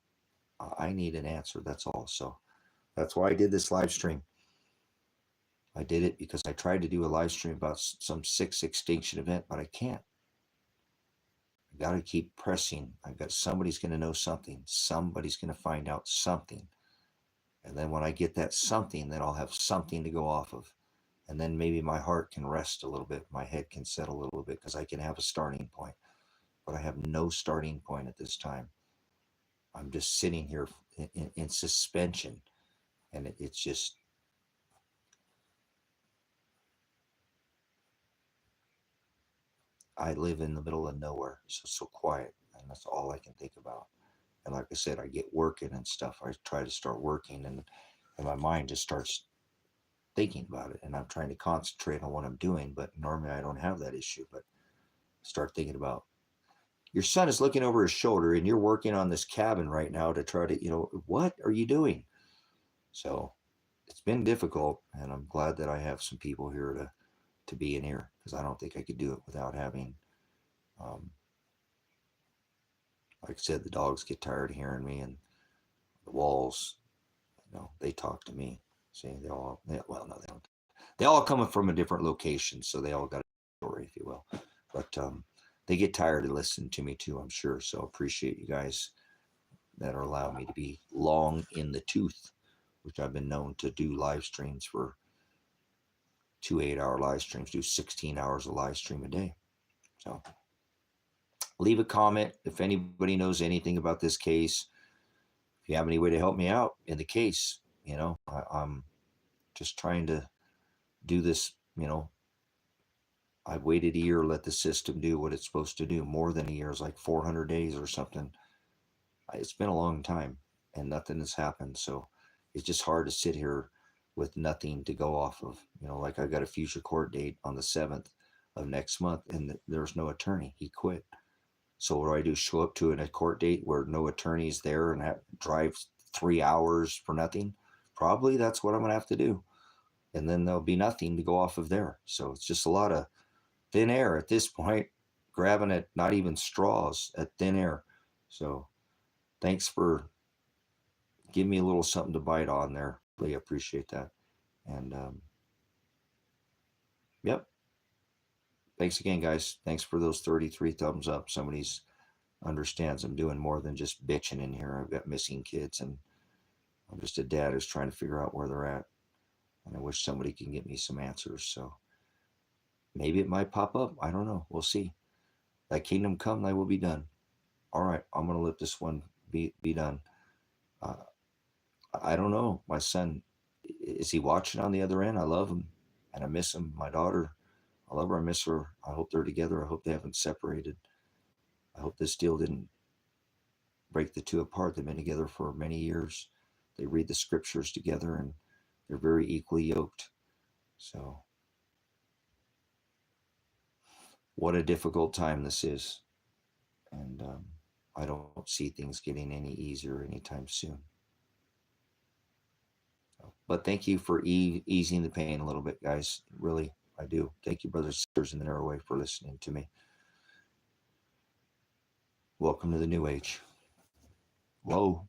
Speaker 1: I need an answer. That's all. So that's why I did this live stream. I did it because I tried to do a live stream about some 6 extinction event, but I can't. I got to keep pressing. Somebody's going to know something. Somebody's going to find out something. And then when I get that something, then I'll have something to go off of. And then maybe my heart can rest a little bit. My head can settle a little bit because I can have a starting point. But I have no starting point at this time. I'm just sitting here in suspension. And it's just, I live in the middle of nowhere. It's so quiet. And that's all I can think about. And like I said, I get working and stuff. I try to start working and my mind just starts thinking about it. And I'm trying to concentrate on what I'm doing. But normally I don't have that issue. But start thinking about, your son is looking over his shoulder and you're working on this cabin right now to try to, what are you doing? So it's been difficult. And I'm glad that I have some people here to be in here, because I don't think I could do it without having, like I said, the dogs get tired of hearing me, and the walls, they talk to me. See, no, they don't. They all come from a different location, so they all got a story, if you will. But they get tired of listening to me too, I'm sure. So appreciate you guys that are allowing me to be long in the tooth, which I've been known to do live streams for 2 8-hour live streams, do 16 hours of live stream a day. So leave a comment if anybody knows anything about this case. If you have any way to help me out in the case, I'm just trying to do this. I've waited a year, let the system do what it's supposed to do. More than a year, it's like 400 days or something. It's been a long time and nothing has happened. So it's just hard to sit here with nothing to go off of. Like I got a future court date on the 7th of next month and there's no attorney. He quit. So what do I do? Show up to a court date where no attorney's there and drive 3 hours for nothing? Probably that's what I'm going to have to do. And then there'll be nothing to go off of there. So it's just a lot of thin air at this point, grabbing at not even straws, at thin air. So thanks for giving me a little something to bite on there. Really appreciate that. And yep. Thanks again, guys. Thanks for those 33 thumbs up. Somebody's understands I'm doing more than just bitching in here. I've got missing kids, and I'm just a dad who's trying to figure out where they're at. And I wish somebody can get me some answers. So maybe it might pop up. I don't know. We'll see. Thy kingdom come, thy will be done. All right. I'm going to let this one be done. I don't know. My son, is he watching on the other end? I love him and I miss him. My daughter, I love her. I miss her. I hope they're together. I hope they haven't separated. I hope this deal didn't break the two apart. They've been together for many years. They read the scriptures together and they're very equally yoked. So what a difficult time this is. And I don't see things getting any easier anytime soon. But thank you for easing the pain a little bit, guys. Really, I do. Thank you, brothers and sisters in the narrow way, for listening to me. Welcome to the new age. Whoa.